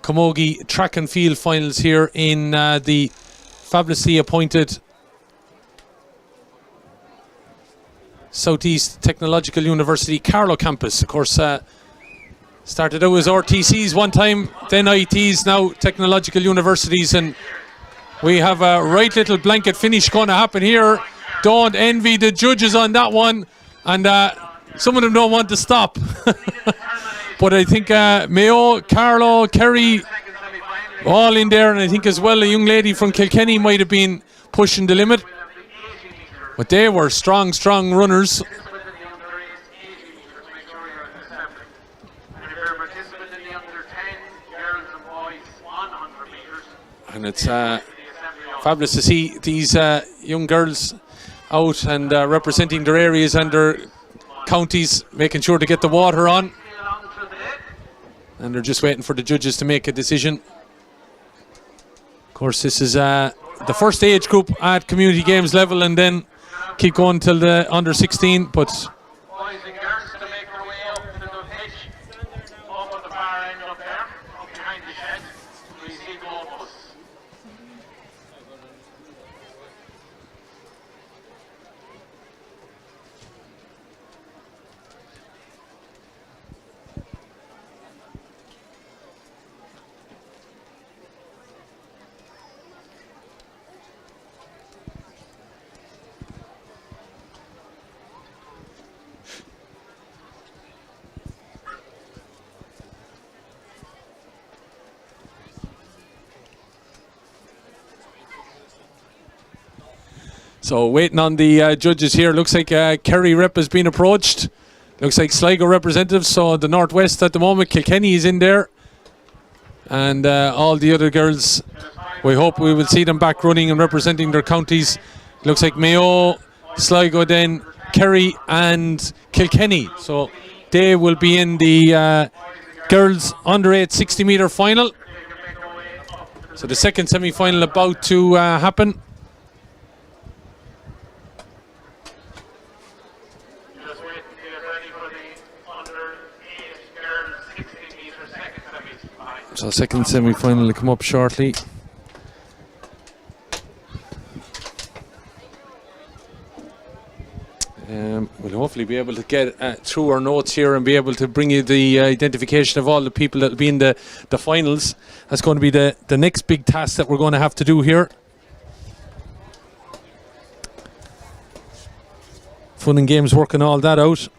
Camogie Track and Field Finals here in the fabulously appointed Southeast Technological University Carlow campus. Of course, started out as RTCs one time, then ITs, now Technological Universities, and we have a right little blanket finish going to happen here. Don't envy the judges on that one, and some of them don't want to stop. But I think Mayo, Carlow, Kerry, all in there, and I think as well a young lady from Kilkenny might have been pushing the limit. But they were strong runners. And it's fabulous to see these young girls out and representing their areas and their counties, making sure to get the water on. And they're just waiting for the judges to make a decision. Of course, this is the first age group at community games level, and then keep going till the under 16. But Boys and girls to make their way up to the pitch, over the far end up there, up behind the shed. We see goalposts. so waiting on the judges here. Looks like Kerry rep has been approached. Looks like Sligo representatives. So the Northwest at the moment, Kilkenny is in there, and all the other girls, we hope we will see them back running and representing their counties. Looks like Mayo, Sligo, then Kerry and Kilkenny. So they will be in the girls under 8 60 metre final. So the second semi-final about to happen. Just waiting to get ready for the under 8 girls 60 metre second semi-final. So second semi-final will come up shortly. We'll hopefully be able to get through our notes here and be able to bring you the identification of all the people that will be in the finals. That's going to be the next big task that we're going to have to do here. Fun and games working all that out.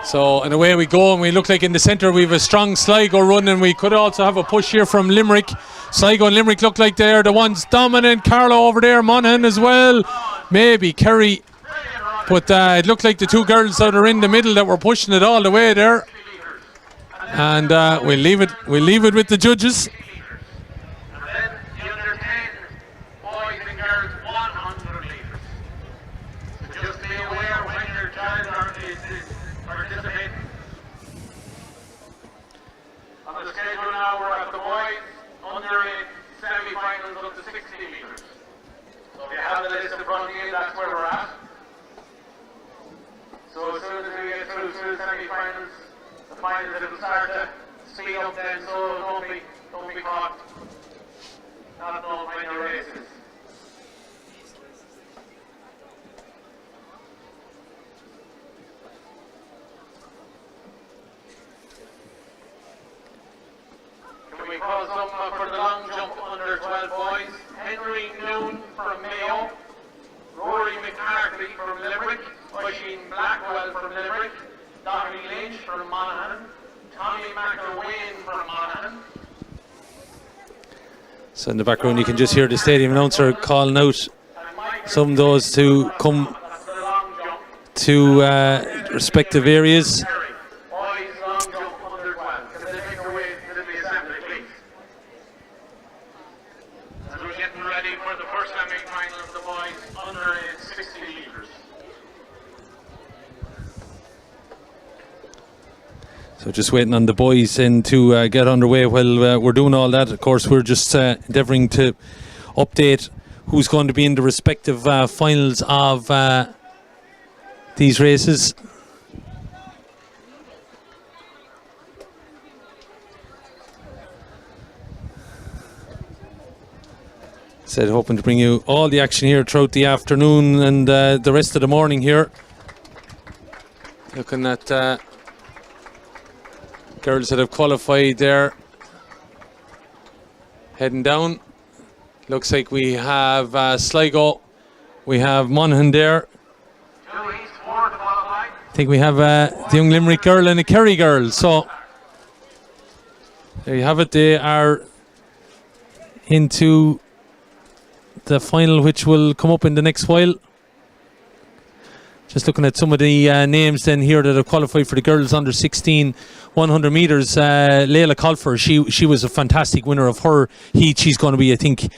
So, and away we go, and we look like in the centre we have a strong Sligo run, and we could also have a push here from Limerick. Sligo and Limerick look like they're the ones dominant. Carlow over there, Monaghan as well, maybe Kerry. But it looked like the two girls that are in the middle that were pushing it all the way there. And we'll leave it with the judges. And then the under 10 boys and girls 100 metres. So just be aware when your child is participating. On the schedule now, we're at the boys under 8 semi-finals up to 60 metres. So if you have the list in front of you, that's where we're at. So as soon as we get through to the semi-finals, the finals, it'll start to speed up then, so don't be caught not knowing when your race is. Can we call some for the long jump under 12 boys? Henry Noon from Mayo, Rory McCarthy from Limerick, Oisin Blackwell from Limerick, Dottie Lynch from Monaghan, Tommy McElwain from Monaghan. So in the background you can just hear the stadium announcer calling out some of those to come to respective areas. Boys long jump under 12. Can they make their way to the assembly, please? As we're getting ready for the first semi-final of the boys under 60 metres. So just waiting on the boys in to get underway while we're doing all that. Of course, we're just endeavouring to update who's going to be in the respective finals of these races. Said hoping to bring you all the action here throughout the afternoon and the rest of the morning here. Looking at girls that have qualified there heading down. Looks like we have Sligo, we have Monaghan there. I think we have the young Limerick girl and a Kerry girl. So there you have it. They are into the final, which will come up in the next while. Just looking at some of the names then here that have qualified for the girls under 16 100 metres. Layla Colfer, she was a fantastic winner of her heat. She's going to be, I think,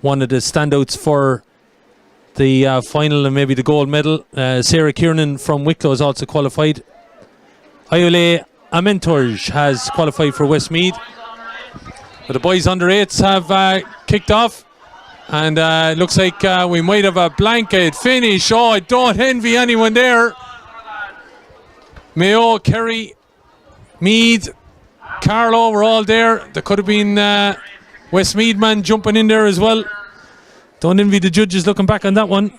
one of the standouts for the final and maybe the gold medal. Sarah Kiernan from Wicklow has also qualified. Ayole Amentorj has qualified for Westmeath. But the boys under 8s have kicked off. And looks like we might have a blanket finish. Oh, I don't envy anyone there. Mayo, Kerry, Meath, Carlow were all there. There could have been Westmeath man jumping in there as well. Don't envy the judges looking back on that one.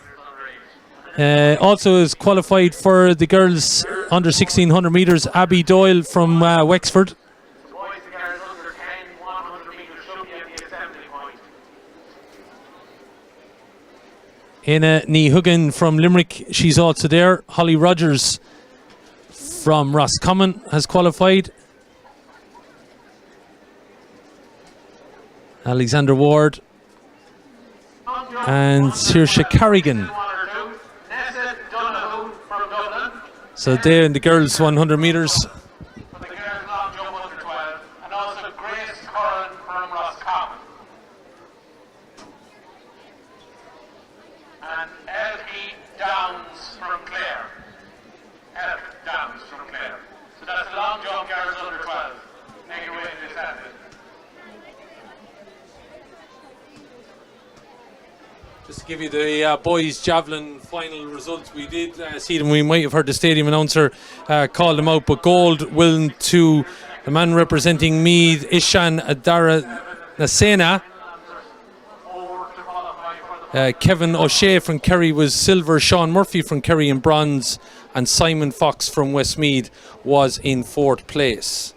Also is qualified for the girls under 1600 metres, Abby Doyle from Wexford. Éanna Ní Huggin from Limerick, she's also there. Holly Rogers from Roscommon has qualified. Alexander Ward and Saoirse Carrigan. So they're in the girls 100 metres. Just to give you the boys javelin final results, we did see them. We might have heard the stadium announcer call them out, but gold went to the man representing Meath, Ishan Adara Nasena. Kevin O'Shea from Kerry was silver, Sean Murphy from Kerry in bronze, and Simon Fox from Westmeath was in 4th place.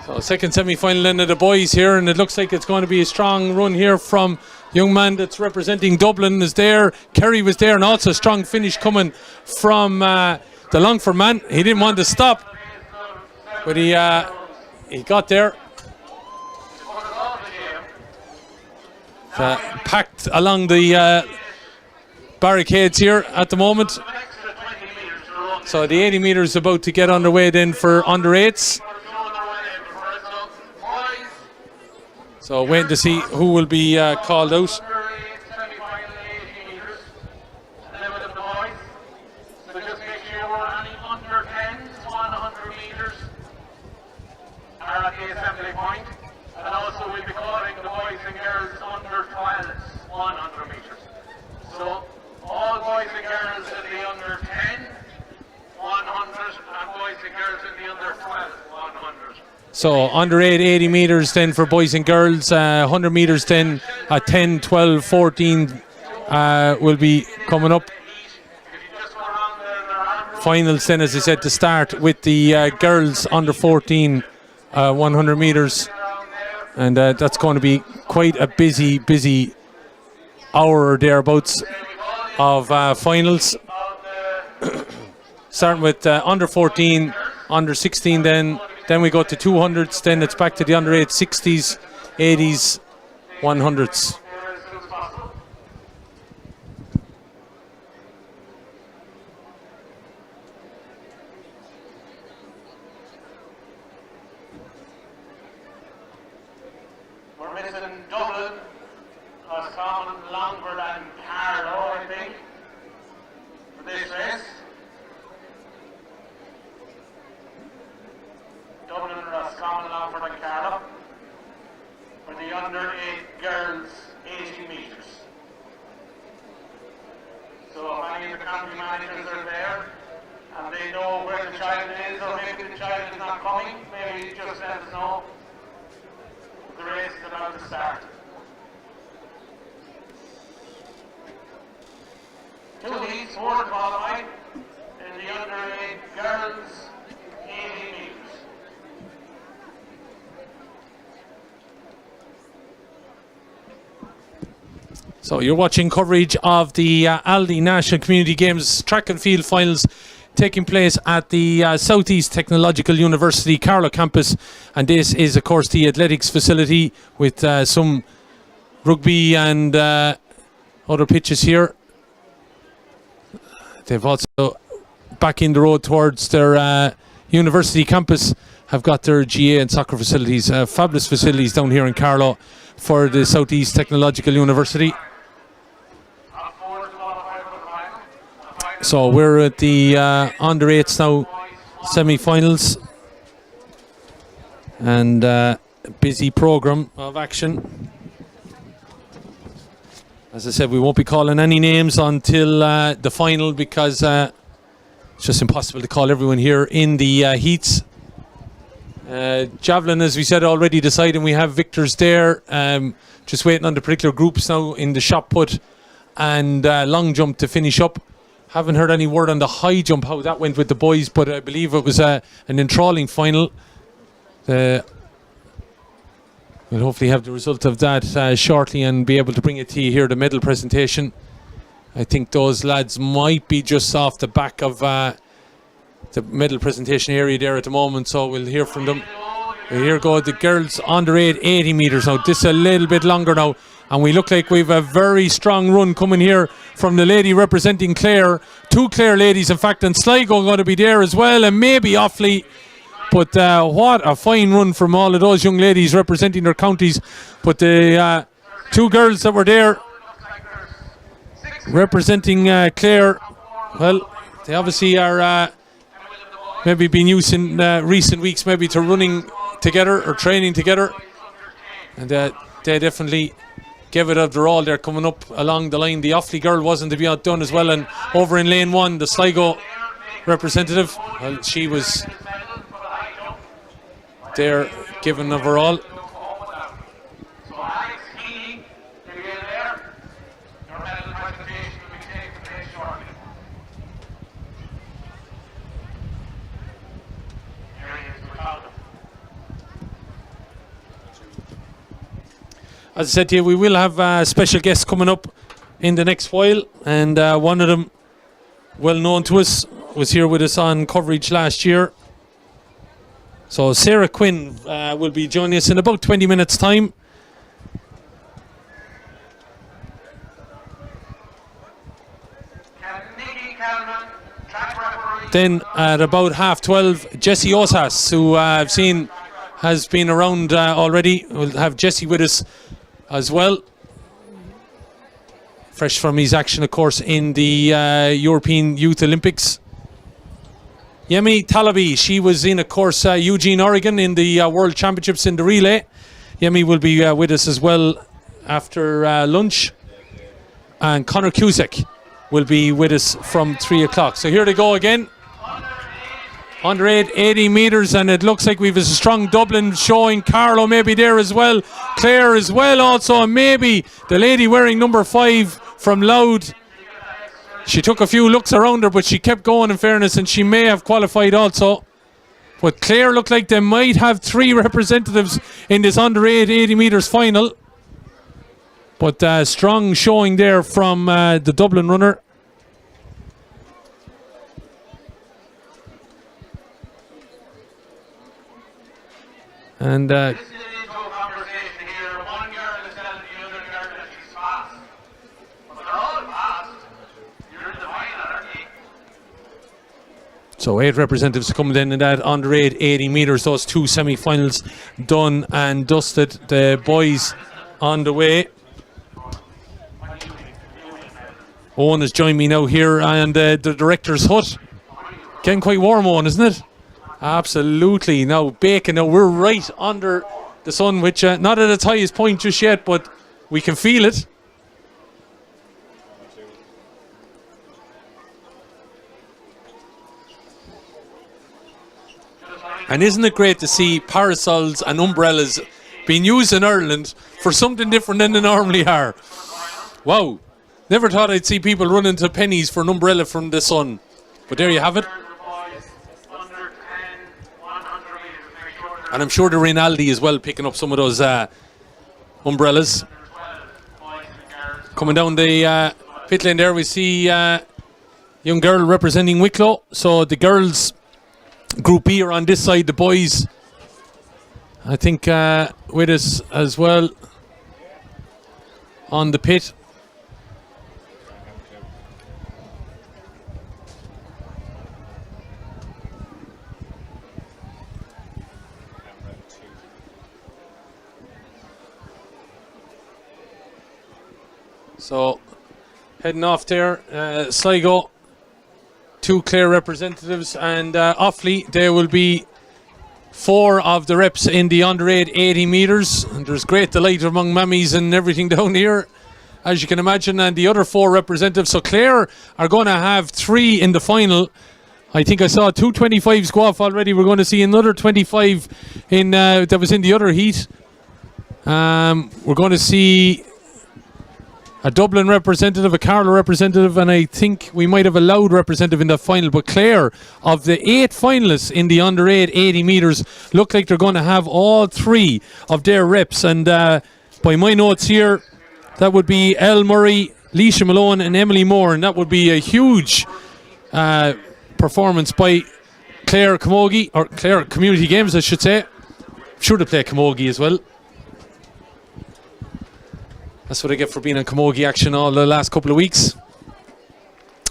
So second semi-final end of the boys here, and it looks like it's going to be a strong run here from young man that's representing Dublin is there. Kerry was there, and also a strong finish coming from the Longford man. He didn't want to stop, but he got there. Packed along the barricades here at the moment. So the 80 metres about to get underway then for under 8s. So waiting to see who will be called out. So under 80 metres then for boys and girls, 100 metres then at 10, 12, 14 will be coming up. Finals then, as I said, to start with the girls under 14 100 metres, and that's going to be quite a busy hour or thereabouts of finals. Starting with under 14, under 16 then we go to 200s, then it's back to the under 8, 60s, 80s, 100s. We're missing Dublin, Roscommon, Longford and Carlow, I think, for this race. Dublin, Roscommon, Longford and Carlow for the under 8 girls 80 metres. So if any of the country managers are there and they know where the child is, or maybe the child is not coming, maybe just let us know. The race is about to start. Two heats, 4 to qualify in the under 8 girls 80 metres. So you're watching coverage of the Aldi National Community Games track and field finals taking place at the Southeast Technological University Carlow campus, and this is of course the athletics facility with some rugby and other pitches here. They've also, back in the road towards their university campus, have got their GA and soccer facilities, fabulous facilities down here in Carlow for the Southeast Technological University. So we're at the under 8s now, semi-finals, and a busy programme of action. As I said, we won't be calling any names until the final, because it's just impossible to call everyone here in the heats. Javelin, as we said, already deciding. We have victors there, just waiting on the particular groups now in the shot put and long jump to finish up. Haven't heard any word on the high jump, how that went with the boys, but I believe it was an enthralling final. We'll hopefully have the result of that shortly and be able to bring it to you here, the medal presentation. I think those lads might be just off the back of the medal presentation area there at the moment, so we'll hear from them. Here go the girls under 80 metres now. This is a little bit longer now, and we look like we've a very strong run coming here from the lady representing Clare. Two Clare ladies, in fact, and Sligo going to be there as well, and maybe Offaly. But what a fine run from all of those young ladies representing their counties. But the two girls that were there representing Clare, well, they obviously are maybe been used in recent weeks maybe to running together or training together. And they definitely gave it of their all. They're coming up along the line. The Offaly girl wasn't to be outdone as well. And over in lane 1, the Sligo representative, well, she was there given overall. As I said to you, we will have special guests coming up in the next while, and one of them, well known to us, was here with us on coverage last year. So Sarah Quinn will be joining us in about 20 minutes time. Then at about 12:30, Jesse Osas, who I've seen has been around already. We'll have Jesse with us as well. Fresh from his action, of course, in the European Youth Olympics. Yemi Talabi, she was in, of course, Eugene, Oregon in the World Championships in the relay. Yemi will be with us as well after lunch. And Conor Cusack will be with us from 3 o'clock. So here they go again. 108, 80 metres, and it looks like we've a strong Dublin showing. Carlo maybe there as well. Claire as well also, and maybe the lady wearing number 5 from Loud. She took a few looks around her, but she kept going in fairness, and she may have qualified also. But Clare look like they might have 3 representatives in this under 8, 80 metres final. But strong showing there from the Dublin runner. And This is an intro conversation here. One girl is telling the other girl that she's fast. But they're all fast. You're in the final, aren't you? so 8 representatives coming in that under 8, 80 metres. Those 2 semi-finals done and dusted. The boys on the way. Owen has joined me now here, and the director's hut. Getting quite warm, Owen, isn't it? Absolutely. Now baking. Now we're right under the sun, which not at its highest point just yet, but we can feel it. And isn't it great to see parasols and umbrellas being used in Ireland for something different than they normally are? Wow. Never thought I'd see people running to pennies for an umbrella from the sun. But there you have it. And I'm sure they're in Aldi as well, picking up some of those umbrellas. Coming down the pit lane there, we see young girl representing Wicklow. So the girls Group B are on this side, the boys I think with us as well on the pit. So heading off there, Sligo, 2 Clare representatives, and Offaly, there will be 4 of the reps in the under 8 80 metres, and there's great delight among mammies and everything down here, as you can imagine, and the other 4 representatives. So Clare are going to have 3 in the final. I think I saw 2 25s go off already. We're going to see another 25 in that was in the other heat. We're going to see a Dublin representative, a Carlow representative, and I think we might have a Loud representative in the final. But Clare, of the 8 finalists in the under 8 80 metres, look like they're going to have all 3 of their reps. And by my notes here, that would be Elle Murray, Leisha Malone and Emily Moore, and that would be a huge performance by Clare Camogie, or Clare Community Games I should say. I'm sure they play Camogie as well. That's what I get for being on Camogie action all the last couple of weeks.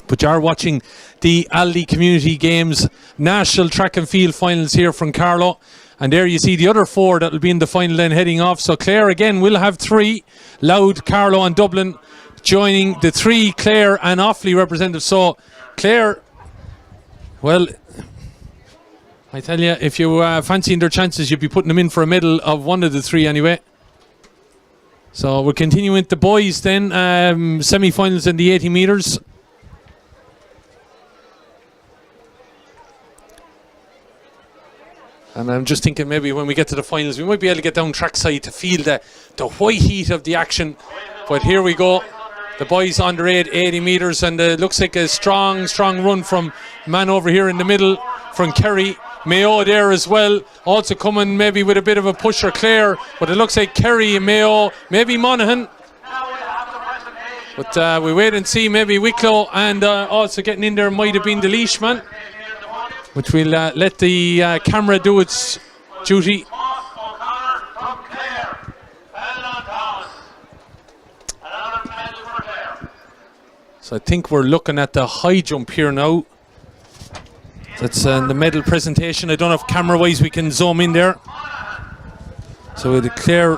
But you are watching the Aldi Community Games National Track and Field Finals here from Carlow. And there you see the other 4 that will be in the final then heading off. So Clare again will have 3. Loud, Carlow and Dublin joining the 3 Clare and Offaly representatives. So Clare, well, I tell you, if you fancying their chances, you'd be putting them in for a medal of one of the 3 anyway. So we're continuing with the boys then, semi-finals in the 80 metres. And I'm just thinking maybe when we get to the finals, we might be able to get down trackside to feel the white heat of the action. But here we go. The boys under 8 80 metres, and it looks like a strong run from man over here in the middle from Kerry. Mayo there as well, also coming maybe with a bit of a push for Clare, but it looks like Kerry and Mayo, maybe Monaghan. But we wait and see, maybe Wicklow, and also getting in there might have been the Leishman, which we'll let the camera do its duty. So I think we're looking at the high jump here now. That's the medal presentation. I don't know if camera-wise we can zoom in there. So we declare.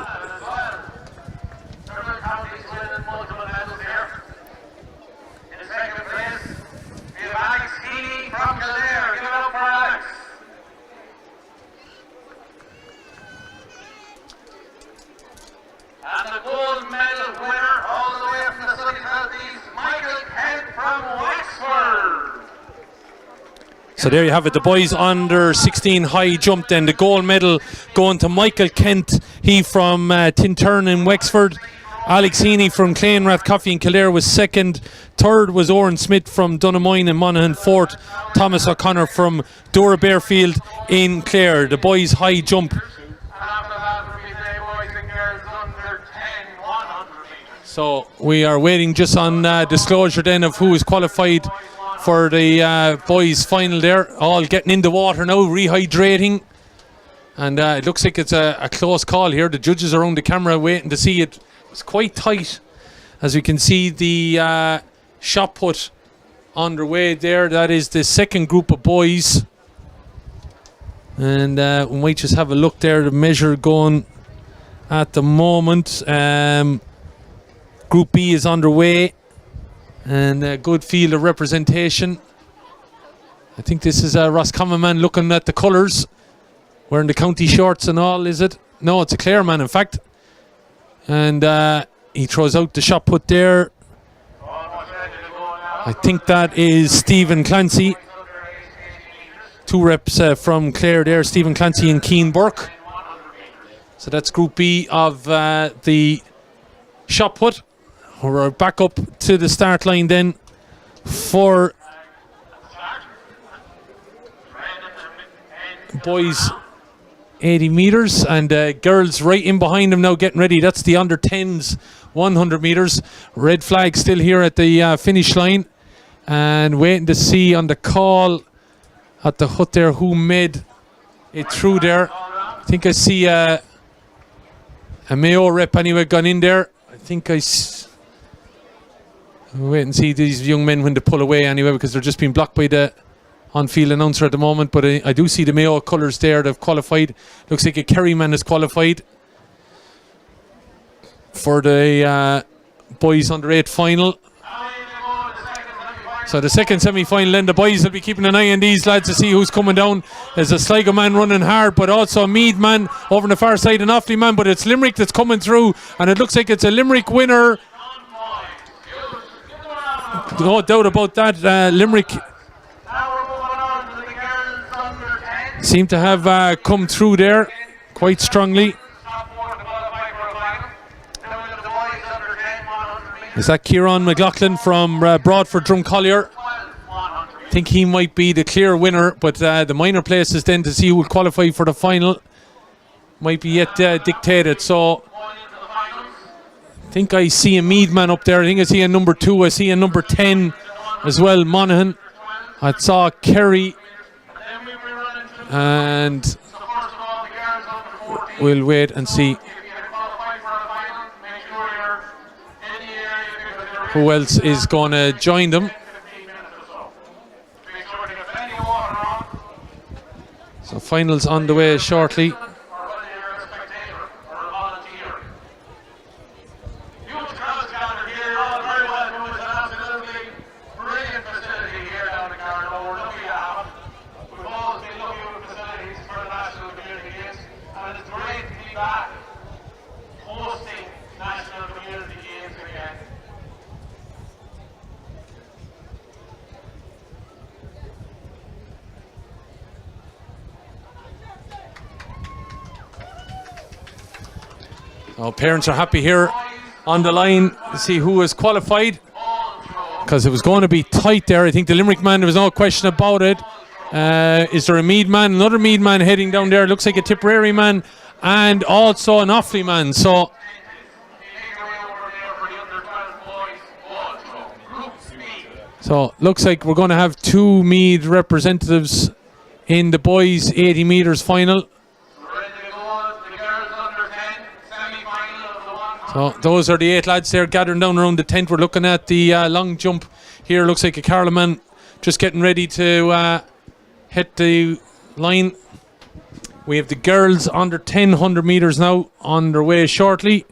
And the gold medal winner, all the way from the sunny southeast, Michael Kent from Wexford. So there you have it, the boys under 16 high jump. Then the gold medal going to Michael Kent, he from Tintern in Wexford. Alex Heaney from Clanrath Coffee in Kildare was second. Third was Oren Smith from Dunamoyne and Monaghan. Fourth, Thomas O'Connor from Dora Bearfield in Clare. The boys high jump. So we are waiting just on disclosure then of who is qualified for the boys final there. All getting in the water now, rehydrating. And it looks like it's a close call here. The judges are around the camera waiting to see it. It's quite tight. As we can see, the shot put underway there. That is the second group of boys. And we might just have a look there. The measure going at the moment. Group B is underway. And a good field of representation. I think this is Roscommon man looking at the colours. Wearing the county shorts and all, is it? No, it's a Clare man, in fact. And he throws out the shot put there. I think that is Stephen Clancy. Two reps from Clare there, Stephen Clancy and Keane Burke. So that's Group B of the shot put. We're back up to the start line then for boys 80 metres, and girls right in behind them now getting ready. That's the under 10s 100 metres. Red flag still here at the finish line, and waiting to see on the call at the hut there who made it through there. I think I see a Mayo rep anyway gone in there. I think wait and see these young men when they pull away anyway, because they're just being blocked by the on-field announcer at the moment. But I do see the Mayo colours there. They've qualified. Looks like a Kerry man has qualified for the boys under 8 final. So the second semi-final then, the boys will be keeping an eye on these lads to see who's coming down. There's a Sligo man running hard, but also a Meath man over on the far side, an Offaly man, but it's Limerick that's coming through, and it looks like it's a Limerick winner. No doubt about that. Limerick seem to have come through there quite strongly. Is that Kieran McLaughlin from Broadford Drumcollier? I think he might be the clear winner, but the minor places then to see who will qualify for the final might be yet dictated. So I think I see a Meath man up there. I think I see a number 2. I see a number 10 as well, Monaghan. I saw Kerry. And we'll wait and see who else is going to join them. So finals on the way shortly. Oh, parents are happy here on the line to see who is qualified, because it was going to be tight there. I think the Limerick man, there was no question about it. Is there a Meath man? Another Meath man heading down there. Looks like a Tipperary man and also an Offaly man. So looks like we're going to have 2 Meath representatives in the boys 80 metres final. So those are the 8 lads there gathering down around the tent. We're looking at the long jump here. Looks like a Carlow man just getting ready to hit the line. We have the girls under 10 100 metres now on their way shortly.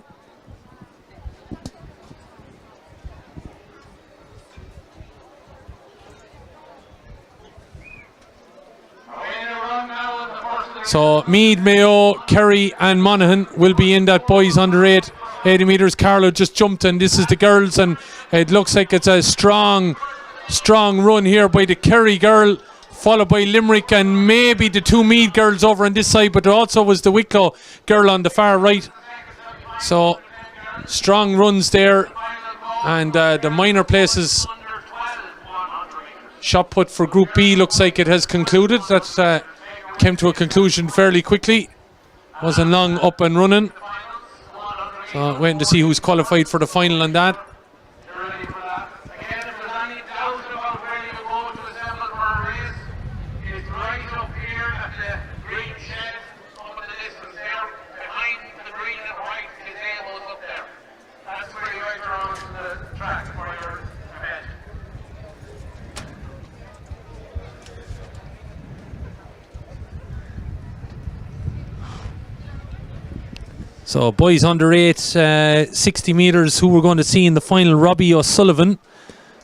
So Meath, Mayo, Kerry and Monaghan will be in that boys under 8 80 metres. Carlow just jumped, and this is the girls, and it looks like it's a strong run here by the Kerry girl. followed by Limerick and maybe the two Meath girls over on this side, but there also was the Wicklow girl on the far right. So strong runs there, and the minor places shot put for Group B looks like it has concluded. That came to a conclusion fairly quickly. Wasn't long up and running. So waiting to see who's qualified for the final on that. So boys under 8, 60 metres, who we're going to see in the final, Robbie O'Sullivan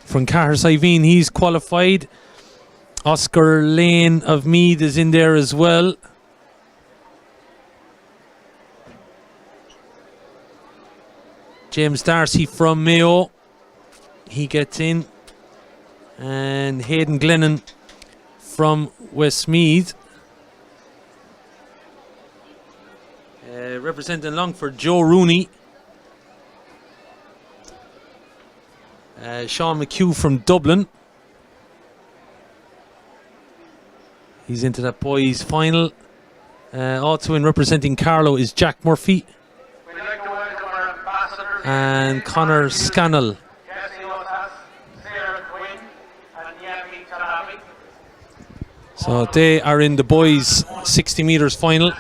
from Cahers-Iveen, he's qualified. Oscar Lane of Meath is in there as well. James Darcy from Mayo, he gets in. And Hayden Glennon from Westmeath. Representing Longford, Joe Rooney. Sean McHugh from Dublin. He's into that boys' final. Also in representing Carlow is Jack Murphy. We'd like to welcome our ambassadors And Connor Scannell. So they are in the boys' 60 metres final.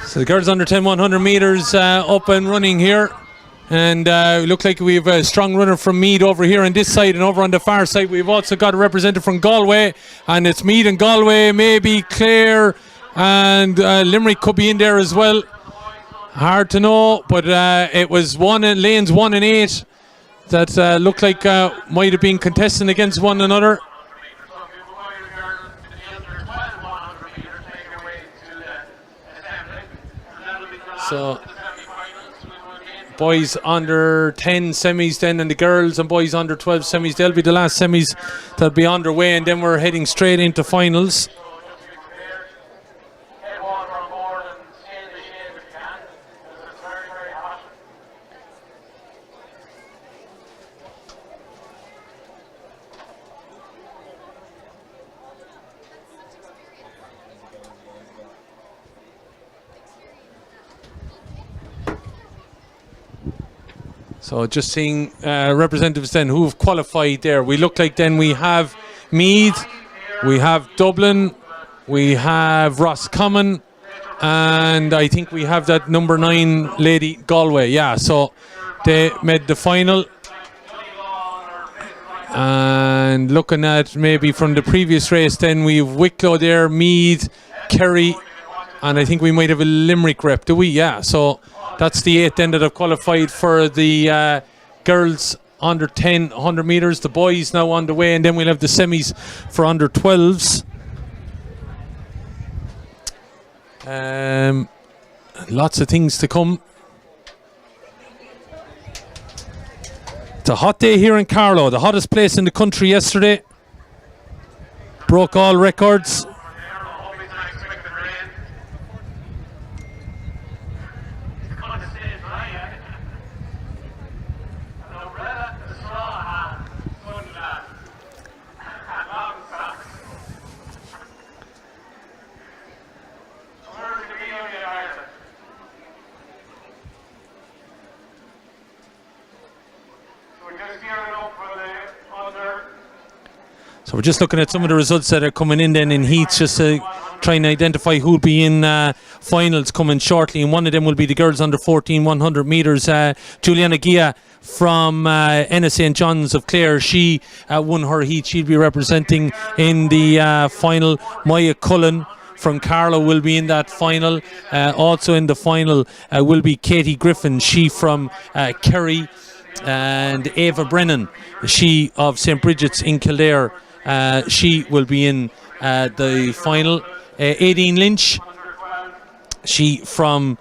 So the girls under 10 100 metres up and running here, and look like we have a strong runner from Meath over here on this side, and over on the far side we've also got a representative from Galway, and it's Meath and Galway, maybe Clare and Limerick could be in there as well. Hard to know, but it was lanes 1 and 8 that looked like might have been contesting against one another. So boys under 10 semis then, and the girls and boys under 12 semis, they'll be the last semis that'll be underway, and then we're heading straight into finals. So just seeing representatives then who have qualified there. We look like then we have Meath, we have Dublin, we have Roscommon, and I think we have that number 9 lady, Galway. Yeah, so they made the final. And looking at maybe from the previous race then, we have Wicklow there, Meath, Kerry, and I think we might have a Limerick rep, do we? Yeah, so that's the 8 then that have qualified for the girls under 10 100 metres. The boys now on the way, and then we'll have the semis for under 12s. Lots of things to come. It's a hot day here in Carlow, the hottest place in the country yesterday. Broke all records. So we're just looking at some of the results that are coming in then in heats, just to try and identify who'll be in finals coming shortly. And one of them will be the girls under 14 100 metres. Juliana Gia from Enna St. John's of Clare. She won her heat. She'll be representing in the final. Maya Cullen from Carlow will be in that final. Also in the final will be Katie Griffin, she from Kerry, and Ava Brennan, she of St. Bridget's in Kildare. She will be in the final. Aideen Lynch, she from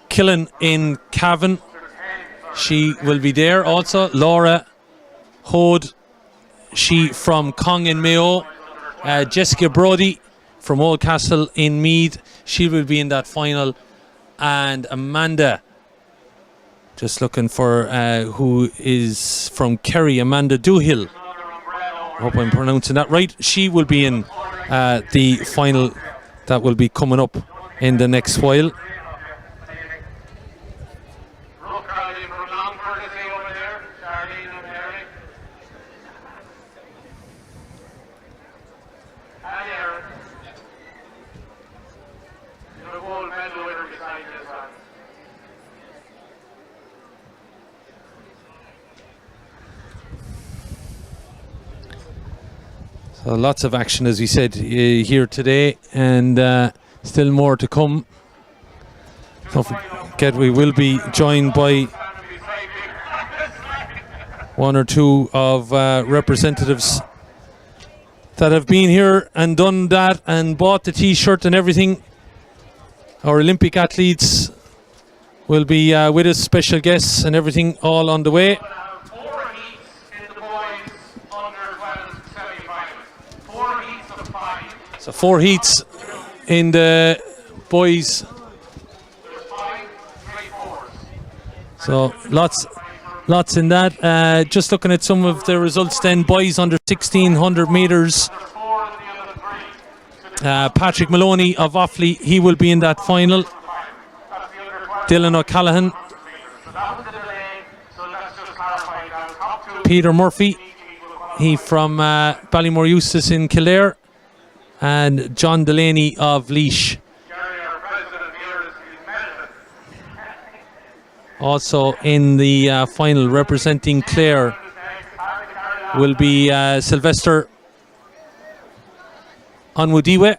Killen in Cavan, she will be there also. Laura Hode, she from Cong in Mayo. Jessica Brody from Oldcastle in Meath, she will be in that final. And Amanda, just looking for who is from Kerry, Amanda Doohill, I hope I'm pronouncing that right. She will be in the final that will be coming up in the next while. So lots of action, as we said, here today, and still more to come. Don't forget, we will be joined by one or two of representatives that have been here and done that and bought the t-shirt and everything. Our Olympic athletes will be with us, special guests and everything, all on the way. So 4 heats in the boys. So lots in that. Just looking at some of the results then. Boys under 1600 metres. Patrick Maloney of Offaly, he will be in that final. Dylan O'Callaghan. Peter Murphy, he from Ballymore Eustace in Kildare. And John Delaney of Laois. Also in the final, representing Clare, will be Sylvester Onwudiwe,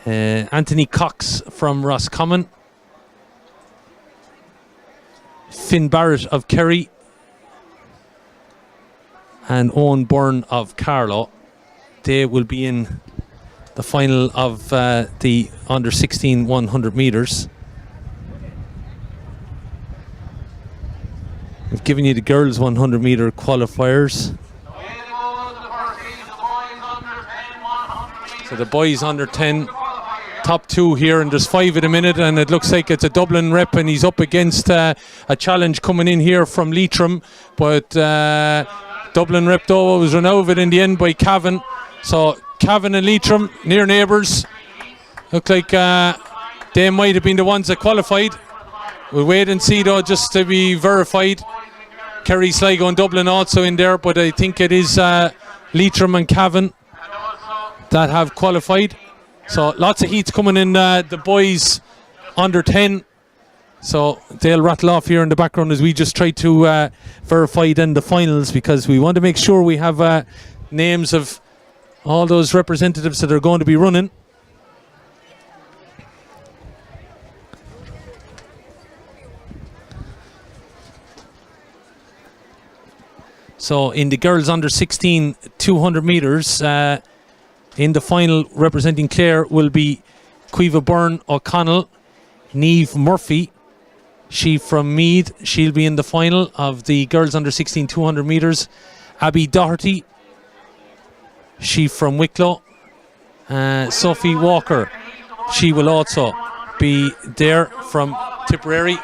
Anthony Cox from Roscommon, Finn Barrett of Kerry, and Owen Byrne of Carlow. They will be in the final of the under 16 100 metres. We've given you the girls 100 metre qualifiers. So the boys under 10, top 2 here, and there's 5 at a minute, and it looks like it's a Dublin rep, and he's up against a challenge coming in here from Leitrim, but Dublin rep though was run over in the end by Cavan. So Cavan and Leitrim, near neighbours. Look like they might have been the ones that qualified. We'll wait and see though, just to be verified. Kerry, Sligo and Dublin also in there, but I think it is Leitrim and Cavan that have qualified. So lots of heats coming in the boys under 10. So they'll rattle off here in the background as we just try to verify then the finals, because we want to make sure we have names of all those representatives that are going to be running. So in the girls under 16 200 metres, in the final, representing Clare will be Quiva Byrne O'Connell, Niamh Murphy, she from Meath, she'll be in the final of the girls under 16 200 metres. Abby Doherty, she from Wicklow. Sophie Walker, she will also be there from Tipperary.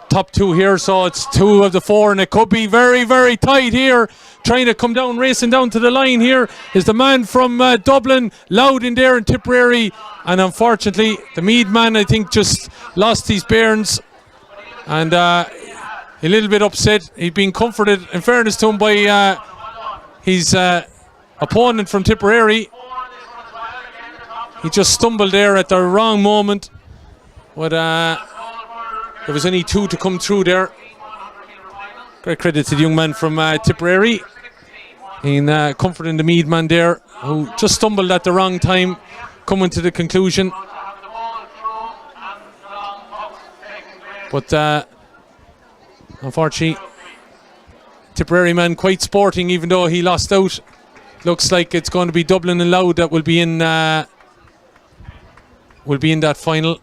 Top 2 here, so it's 2 of the 4, and it could be very, very tight here. Trying to come down, racing down to the line here is the man from Dublin, Loud in there in Tipperary, and unfortunately the Meath man, I think, just lost his bearings, and a little bit upset. He'd been comforted, in fairness to him, by his opponent from Tipperary. He just stumbled there at the wrong moment. But there was only 2 to come through there. Great credit to the young man from Tipperary in comforting the Meath man there, who just stumbled at the wrong time, coming to the conclusion. But unfortunately, Tipperary man quite sporting, even though he lost out. Looks like it's going to be Dublin and Louth that will be in that final.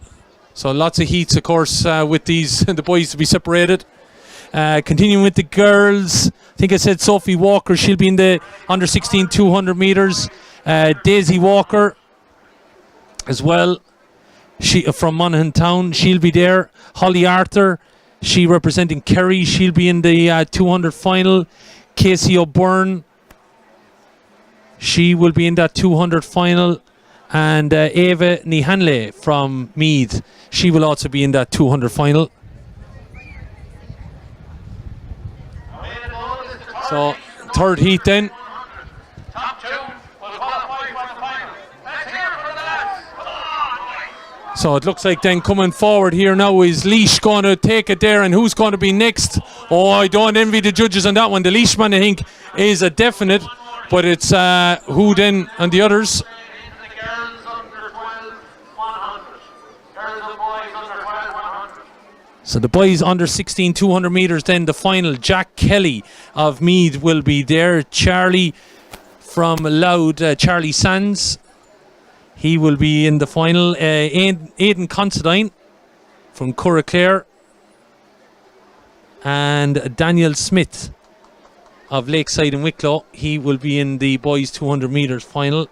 So lots of heats, of course, with the boys to be separated. Continuing with the girls, I think I said Sophie Walker. She'll be in the under 16 200 meters. Daisy Walker as well. She from Monaghan Town. She'll be there. Holly Arthur. She representing Kerry. She'll be in the 200 final. Casey O'Byrne. She will be in that 200 final. And Ava Nihanle from Meath. She will also be in that 200 final. So, third heat then. Top 2 will qualify for the final. Let's hear it for the lads. So it looks like then coming forward here now is Laois going to take it there, and who's going to be next? Oh, I don't envy the judges on that one. The Laois man, I think, is a definite, but it's who then and the others. So the boys under 16 200 metres then the final. Jack Kelly of Meath will be there. Charlie from Louth, Charlie Sands, he will be in the final. Aidan Considine from Curraclare, and Daniel Smith of Lakeside and Wicklow, he will be in the boys 200 metres final.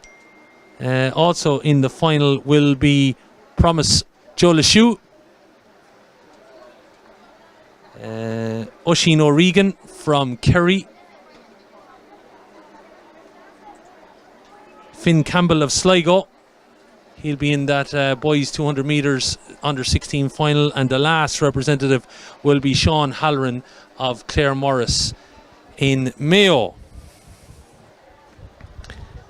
Also in the final will be Promise Joe Lachute, Oisin O'Regan from Kerry, Finn Campbell of Sligo, he'll be in that boys 200 metres under 16 final, and the last representative will be Sean Halloran of Clare Morris in Mayo.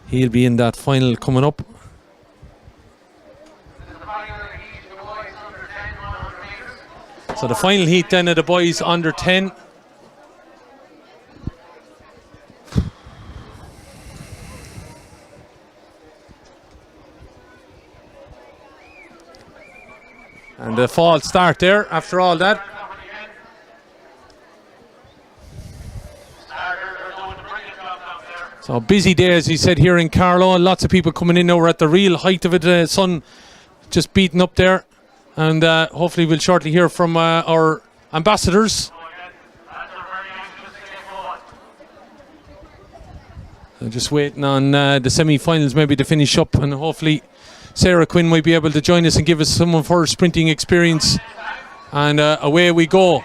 He'll be in that final coming up. So the final heat then of the boys under 10. And a false start there after all that. So busy day, as he said, here in Carlow. Lots of people coming in now. We're at the real height of it. Sun just beating up there. And hopefully we'll shortly hear from our ambassadors. So just waiting on the semi-finals maybe to finish up, and hopefully Sarah Quinn might be able to join us and give us some of her sprinting experience. And away we go.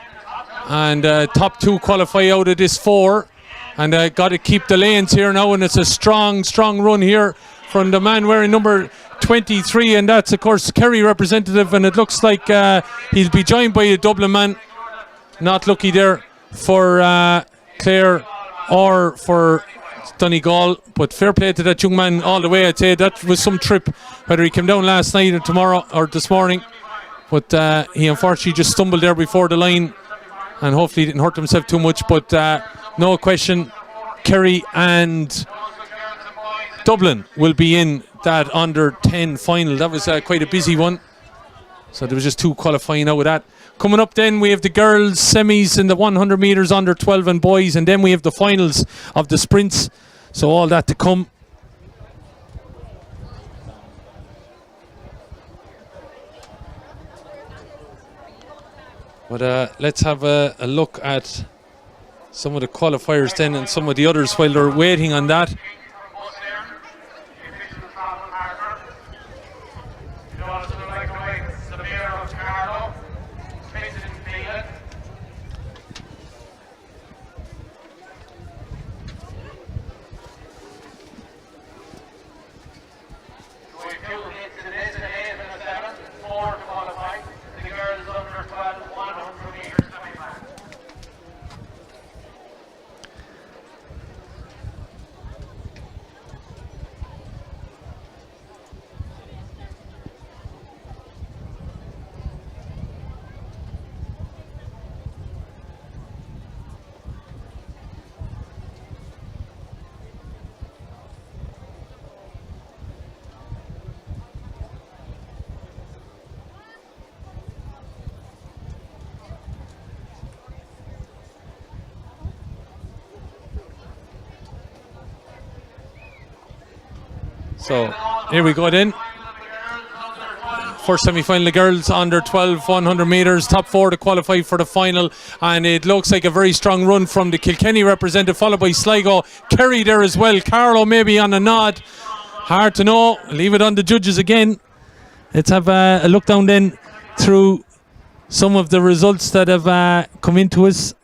And top 2 qualify out of this 4. And got to keep the lanes here now, and it's a strong run here from the man wearing number 23, and that's of course Kerry representative, and it looks like he'll be joined by a Dublin man. Not lucky there for Clare or for Donegal, but fair play to that young man all the way. I'd say that was some trip, whether he came down last night or tomorrow or this morning, but he unfortunately just stumbled there before the line, and hopefully didn't hurt himself too much. But no question, Kerry and Dublin will be in that under 10 final. That was quite a busy one, so there was just 2 qualifying out of that. Coming up then we have the girls semis in the 100 metres under 12 and boys, and then we have the finals of the sprints, so all that to come. But let's have a look at some of the qualifiers then and some of the others while they're waiting on that. So here we go then. First semi-final, the girls under 12 100 metres, top 4 to qualify for the final, and it looks like a very strong run from the Kilkenny representative, followed by Sligo. Kerry there as well. Carlow maybe on a nod, hard to know. Leave it on the judges again. Let's have a look down then through some of the results that have come into us.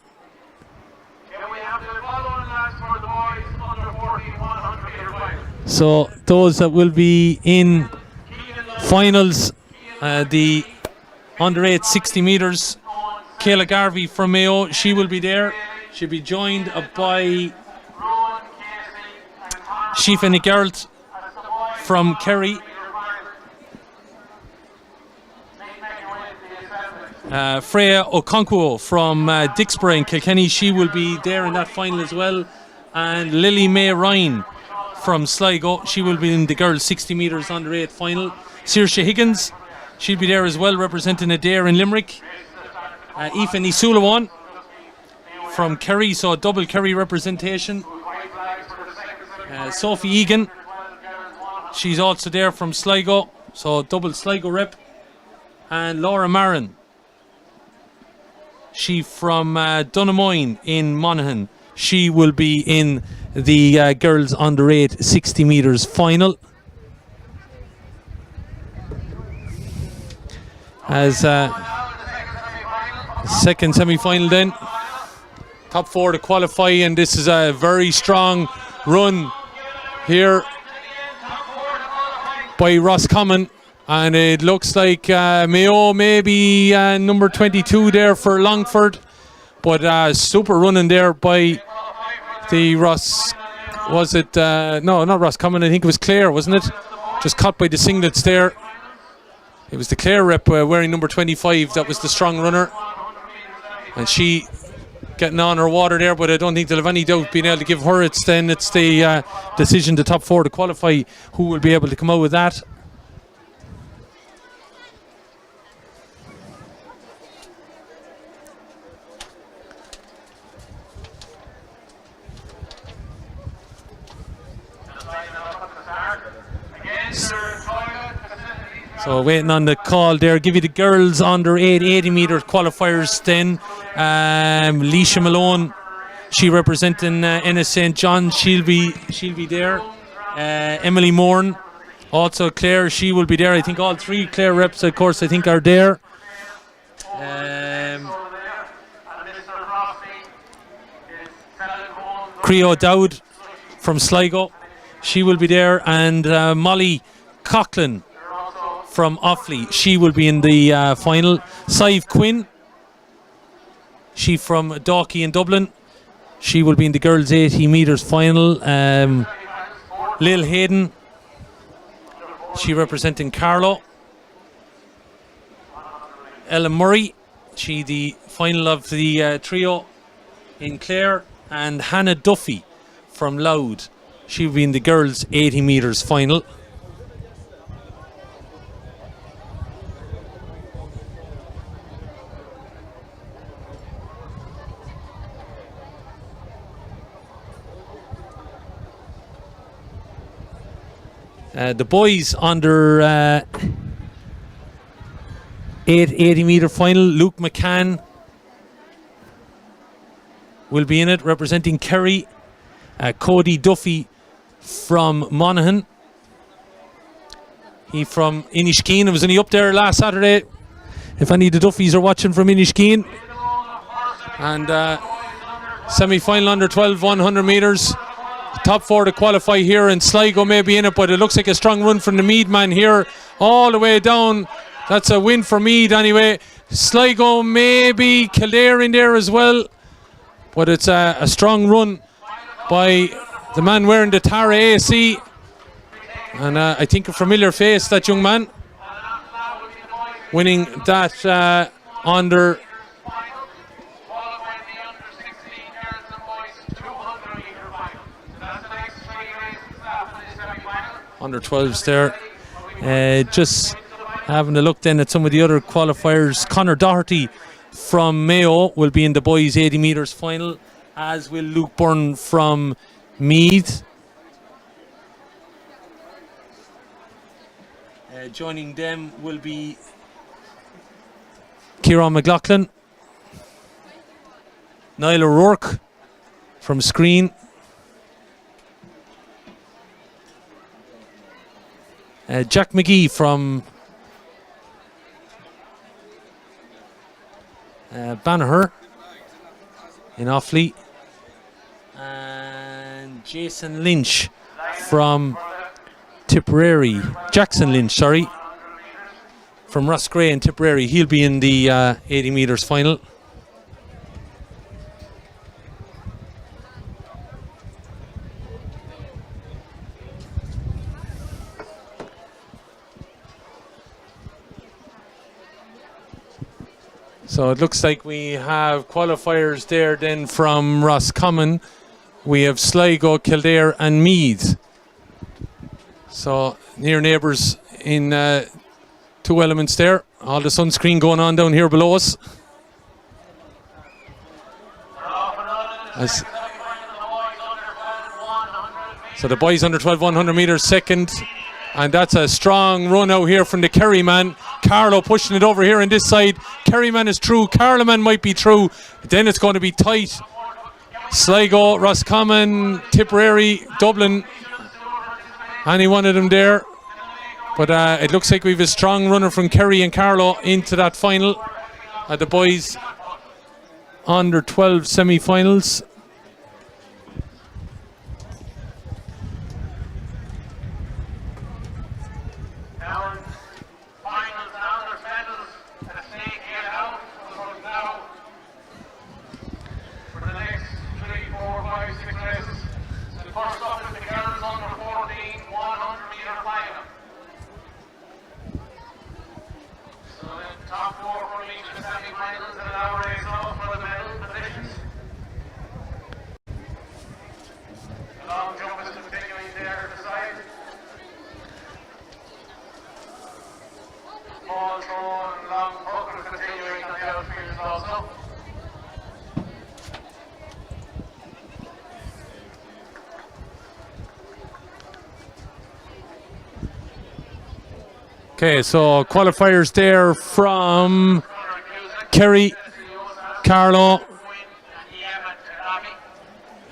So those that will be in finals, the under 8 60 metres, Kayla Garvey from Mayo, she will be there. She'll be joined by Shifa Nigeralt from Kerry, Freya Okonkwo from Dixborough in Kilkenny, she will be there in that final as well, and Lily May Ryan from Sligo, she will be in the girls 60 metres under 8 final. Saoirse Higgins, she'll be there as well, representing Adair in Limerick. Aoife Nisulawan from Kerry, so double Kerry representation. Sophie Egan, she's also there from Sligo, so double Sligo rep. And Laura Marin, she from Dunamoyne in Monaghan, she will be in the girls under 8 60 metres final. As second semi-final then, top 4 to qualify, and this is a very strong run here by Roscommon, and it looks like Mayo maybe number 22 there for Longford, but super running there by the was it no, not Roscommon, I think it was Clare, wasn't it? Just caught by the singlets there. It was the Clare rep wearing number 25 that was the strong runner, and she getting on her water there, but I don't think they'll have any doubt being able to give her it's the decision, the top 4 to qualify, who will be able to come out with that. So waiting on the call there. Give you the girls under 8 80 metre qualifiers then. Leisha Malone, she representing Ennis St. John, she'll be there. Emily Morn, also Clare, she will be there. I think all 3 Clare reps, of course, I think are there. Creo Dowd from Sligo, she will be there, and Molly Coughlin from Offaly, she will be in the final. Sive Quinn, she from Dalkey in Dublin, she will be in the girls 80 metres final. Lil Hayden, she representing Carlow. Ella Murray, she the final of the trio in Clare, and Hannah Duffy from Louth, she will be in the girls 80 metres final. The boys under 8 80 metre final, Luke McCann will be in it, representing Kerry. Cody Duffy from Monaghan, he from Inishkeen. I was only up there last Saturday, if any of the Duffys are watching from Inishkeen. And semi-final under 12 100 metres, top 4 to qualify here, and Sligo may be in it, but it looks like a strong run from the Meath man here all the way down. That's a win for Meath anyway. Sligo, maybe Kildare in there as well, but it's a strong run by the man wearing the Tara AC, and I think a familiar face, that young man winning that under under 12s there. Just having a look then at some of the other qualifiers. Conor Doherty from Mayo will be in the boys 80 metres final, as will Luke Byrne from Meath. Joining them will be Kieran McLaughlin, Niall O'Rourke from Screen, Jack McGee from Banagher in Offaly, and Jason Lynch from Tipperary. Jackson Lynch, sorry, from Roscrea in Tipperary. He'll be in the 80 metres final. So it looks like we have qualifiers there then from Roscommon. We have Sligo, Kildare and Meath. So near neighbours in two elements there. All the sunscreen going on down here below us. So the boys under 12 100 metres second. And that's a strong run out here from the Kerry man. Carlo pushing it over here on this side. Kerry man is through. Carlo man might be through. Then it's going to be tight. Sligo, Roscommon, Tipperary, Dublin. Any one of them there. But it looks like we have a strong runner from Kerry and Carlo into that final. The boys under 12 semi-finals. Okay, so qualifiers there from Kerry, Carlo,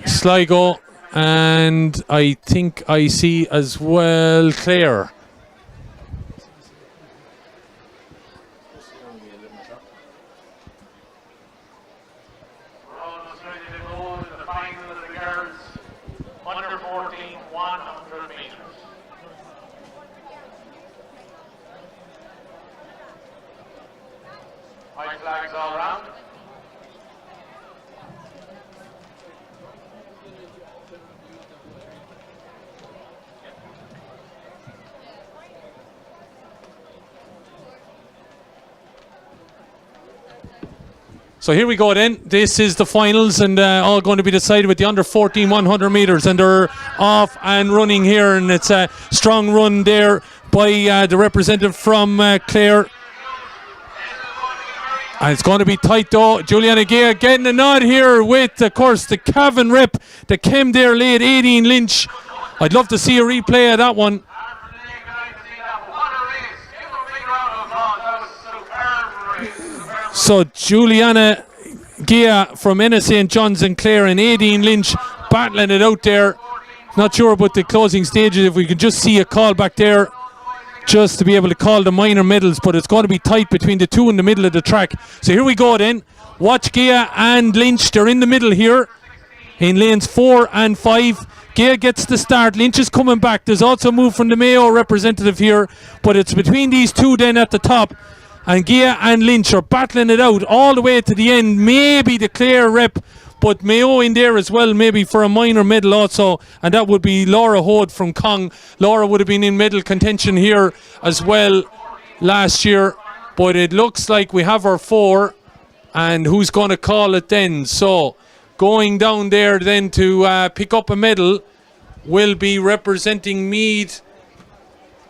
Sligo, and I think I see as well Clare. So here we go then. This is the finals, and all going to be decided with the under 14 100 metres, and they're off and running here, and it's a strong run there by the representative from Clare. And it's going to be tight though. Juliana Gea getting a nod here with, of course, the Cavan rep that came there late, 18 Lynch. I'd love to see a replay of that one. So Juliana Gea from Enna St. John's and Clare and Aideen Lynch battling it out there. Not sure about the closing stages, if we can just see a call back there just to be able to call the minor medals, but it's going to be tight between the two in the middle of the track. So here we go then. Watch Gea and Lynch, they're in the middle here in lanes 4 and 5. Gea gets the start, Lynch is coming back. There's also a move from the Mayo representative here, but it's between these two then at the top. And Gea and Lynch are battling it out all the way to the end. Maybe the Clare rep, but Mayo in there as well, maybe for a minor medal also. And that would be Laura Hode from Cong. Laura would have been in medal contention here as well last year. But it looks like we have our 4. And who's going to call it then? So going down there then to pick up a medal will be representing Meath.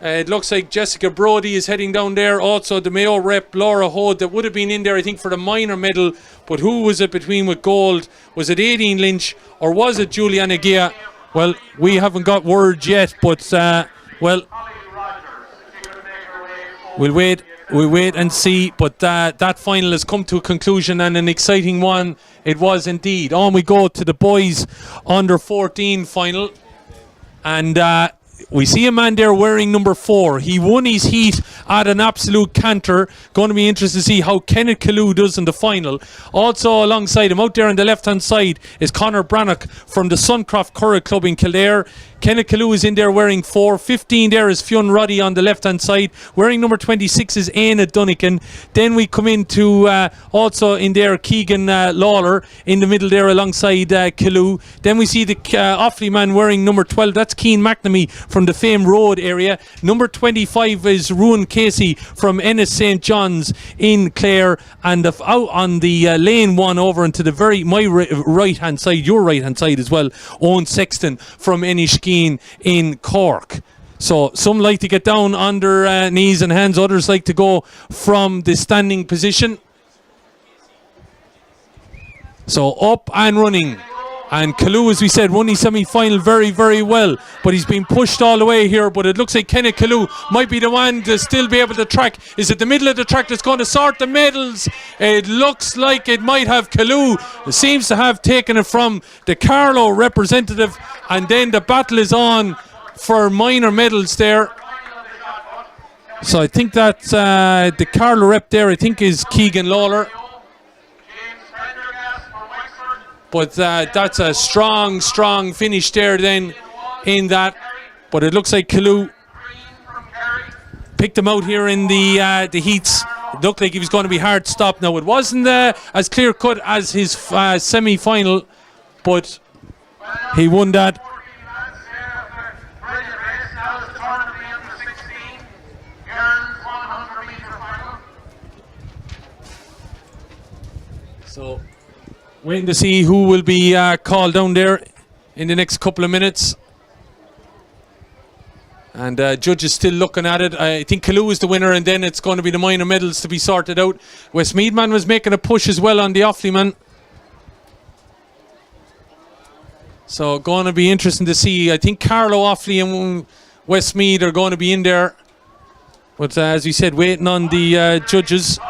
It looks like Jessica Brody is heading down there. Also the Mayo rep Laura Hode that would have been in there I think for the minor medal, but who was it between with gold? Was it Aideen Lynch or was it Juliana Gea? Well, we haven't got word yet, but well, We'll wait and see, but that final has come to a conclusion, and an exciting one it was indeed. On we go to the boys under 14 final, and we see a man there wearing number 4. He won his heat at an absolute canter. Going to be interested to see how Kenneth Calloo does in the final. Also alongside him, out there on the left-hand side, is Conor Brannock from the Suncroft Curragh Club in Kildare. Kenneth Calloo is in there wearing 4. 15 there is Fionn Roddy on the left-hand side. Wearing number 26 is Aina Dunnigan. Then we come into also in there Keegan Lawler in the middle there alongside Calloo. Then we see the Offaly man wearing number 12. That's Cian McNamee from the Fame Road area. Number 25 is Ruan Casey from Ennis St. John's in Clare. And out on the lane 1 over into the my right-hand side, your right-hand side as well, Owen Sexton from Enniskeane in Cork. So some like to get down on their knees and hands, others like to go from the standing position. So up and running. And Calloo, as we said, won his semi-final very, very well. But he's been pushed all the way here. But it looks like Kenneth Calloo might be the one to still be able to track. Is it the middle of the track that's going to sort the medals? It looks like it might have Calloo. It seems to have taken it from the Carlow representative. And then the battle is on for minor medals there. So I think that the Carlow rep there, I think, is Keegan Lawler. But that's a strong finish there then in that. But it looks like Calloo picked him out here in the heats. It looked like he was going to be hard stopped. Now, it wasn't as clear-cut as his semi-final, but he won that. So waiting to see who will be called down there in the next couple of minutes. And judge is still looking at it. I think Calloo is the winner, and then it's going to be the minor medals to be sorted out. Westmeath man was making a push as well on the Offaly man. So going to be interesting to see. I think Carlow, Offaly and Westmeath are going to be in there. But as we said, waiting on the judges.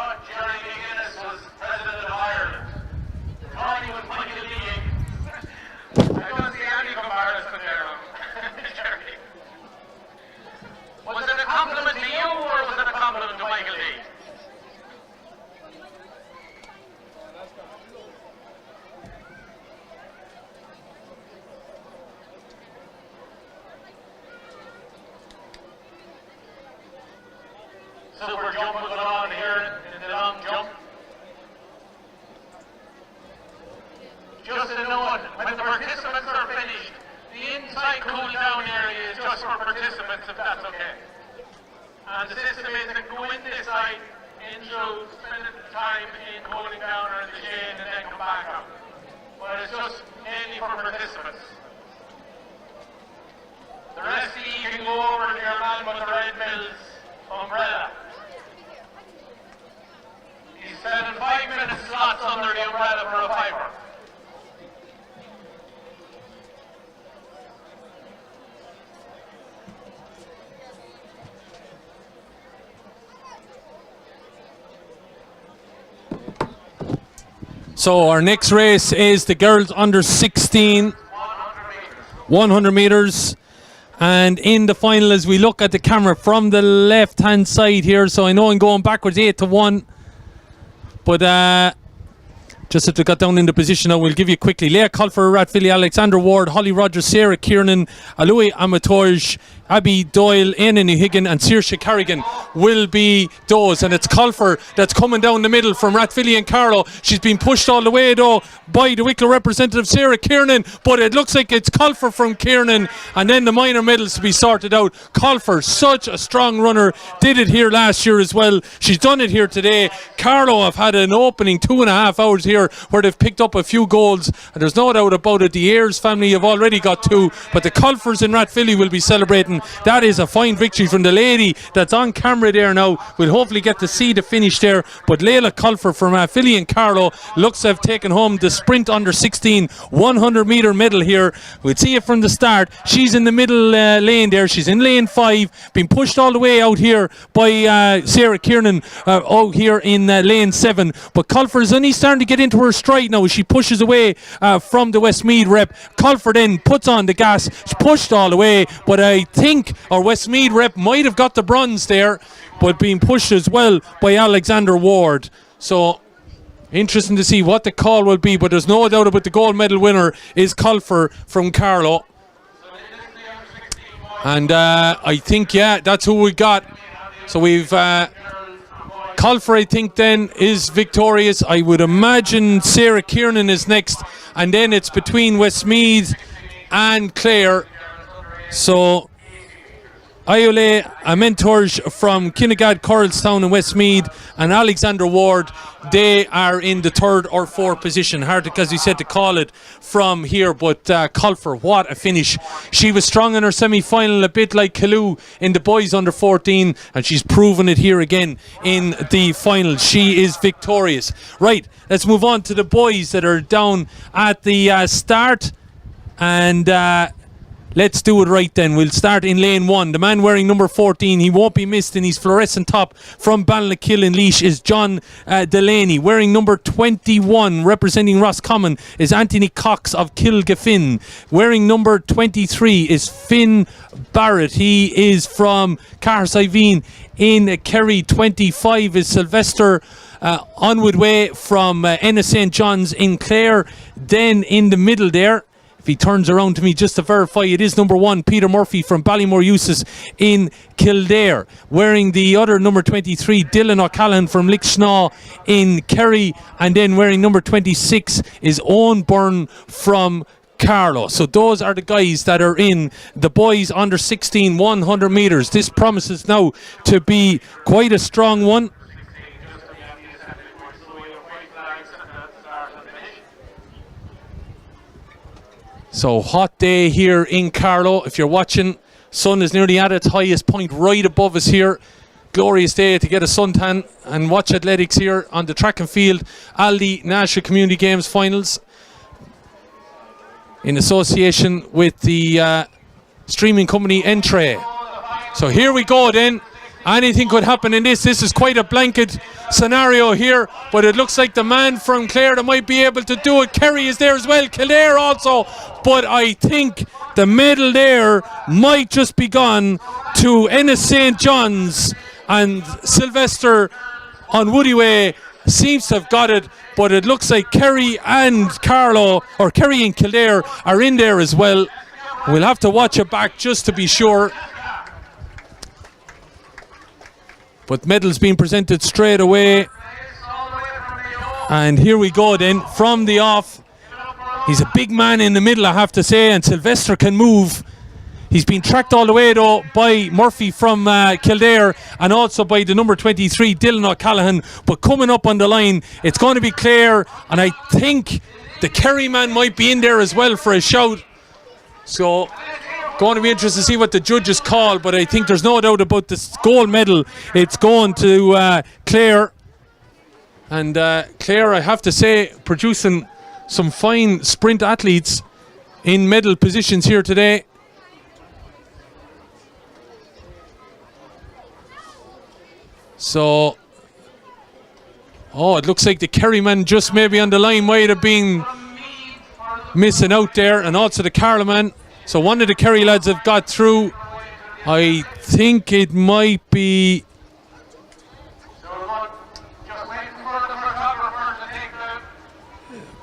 Silver jump going on here in the long jump. Just a note, when the participants are finished, the inside cool down area is just for participants, if that's okay. And the system is to go in this side, in through, spend time in cooling down or in the shade, and then come back out. But it's just mainly for participants. The rest of you can go over to your man with the Red Mills umbrella. He's selling 5-minute slots under the umbrella for a fiver. So our next race is the girls under 16 100 meters. And in the final, as we look at the camera from the left hand side here, so I know I'm going backwards 8-1, but just as we got down in the position now, we'll give you quickly. Leah Colfer, Rathvilly, Alexander Ward, Holly Rogers, Sarah Kiernan, Aloy Amatorj, Abby Doyle, Ainan Higgin and Saoirse Carrigan will be those. And it's Colfer that's coming down the middle from Rathvilly and Carlow. She's been pushed all the way though by the Wicklow representative Sarah Kiernan, but it looks like it's Colfer from Kiernan, and then the minor medals to be sorted out. Colfer, such a strong runner, did it here last year as well. She's done it here today. Carlow have had an opening 2.5 hours here where they've picked up a few goals, and there's no doubt about it. The Ayres family have already got 2, but the Colfers in Rathvilly will be celebrating Martin. That is a fine victory from the lady that's on camera there now. We'll hopefully get to see the finish there. But Layla Culfer from Philly and Carlow looks to have taken home the sprint under 16 100 metre medal here. We'll see it from the start. She's in the middle lane there. She's in lane 5, being pushed all the way out here by Sarah Kiernan out here in lane 7. But Culfer is only starting to get into her stride now as she pushes away from the Westmeath rep. Culfer then puts on the gas. She's pushed all the way, but I think our Westmeath rep might have got the bronze there, but being pushed as well by Alexander Ward. So interesting to see what the call will be, but there's no doubt about the gold medal winner is Culfer from Carlow. And I think, yeah, that's who we got. So we've Culfer, I think, then is victorious. I would imagine Sarah Kiernan is next, and then it's between Westmeath and Clare. So Iole Mentors from Kinnegad, Coralstown and Westmeath, and Alexander Ward, they are in the 3rd or 4th position. Hard, because he said to call it from here, but Culfer, what a finish. She was strong in her semi-final, a bit like Kalou in the boys under 14, and she's proven it here again in the final. She is victorious. Right, let's move on to the boys that are down at the start, and let's do it right then. We'll start in lane 1. The man wearing number 14, he won't be missed in his fluorescent top from Balnakill in Laois, is John Delaney. Wearing number 21, representing Roscommon, is Anthony Cox of Kilgafin. Wearing number 23 is Finn Barrett. He is from Cahersiveen in Kerry. 25 is Sylvester Onwood Way from Enna St. John's in Clare. Then in the middle there, if he turns around to me just to verify, it is number 1, Peter Murphy from Ballymore Eustace in Kildare. Wearing the other number 23, Dylan O'Callaghan from Lickshaw in Kerry. And then wearing number 26 is Owen Byrne from Carlow. So those are the guys that are in the boys under 16 100 metres. This promises now to be quite a strong one. So hot day here in Carlow. If you're watching, sun is nearly at its highest point right above us here. Glorious day to get a suntan and watch athletics here on the track and field Aldi National Community Games Finals in association with the streaming company Entree. So here we go then. Anything could happen in this. This is quite a blanket scenario here, but it looks like the man from Clare that might be able to do it. Kerry is there as well, Kildare also, but I think the medal there might just be gone to Ennis St. John's, and Sylvester on Woody Way seems to have got it, but it looks like Kerry and Carlow, or Kerry and Kildare, are in there as well. We'll have to watch it back just to be sure. But medals being presented straight away. And here we go then, from the off. He's a big man in the middle, I have to say, and Sylvester can move. He's been tracked all the way though by Murphy from Kildare, and also by the number 23, Dylan O'Callaghan. But coming up on the line, it's going to be Clare, and I think the Kerry man might be in there as well for a shout. So going to be interesting to see what the judges call, but I think there's no doubt about this gold medal. It's going to Clare. And Clare, I have to say, producing some fine sprint athletes in medal positions here today. So, it looks like the Kerry man just maybe on the line might have been missing out there, and also the Carlow man. So one of the Kerry lads have got through. I think it might be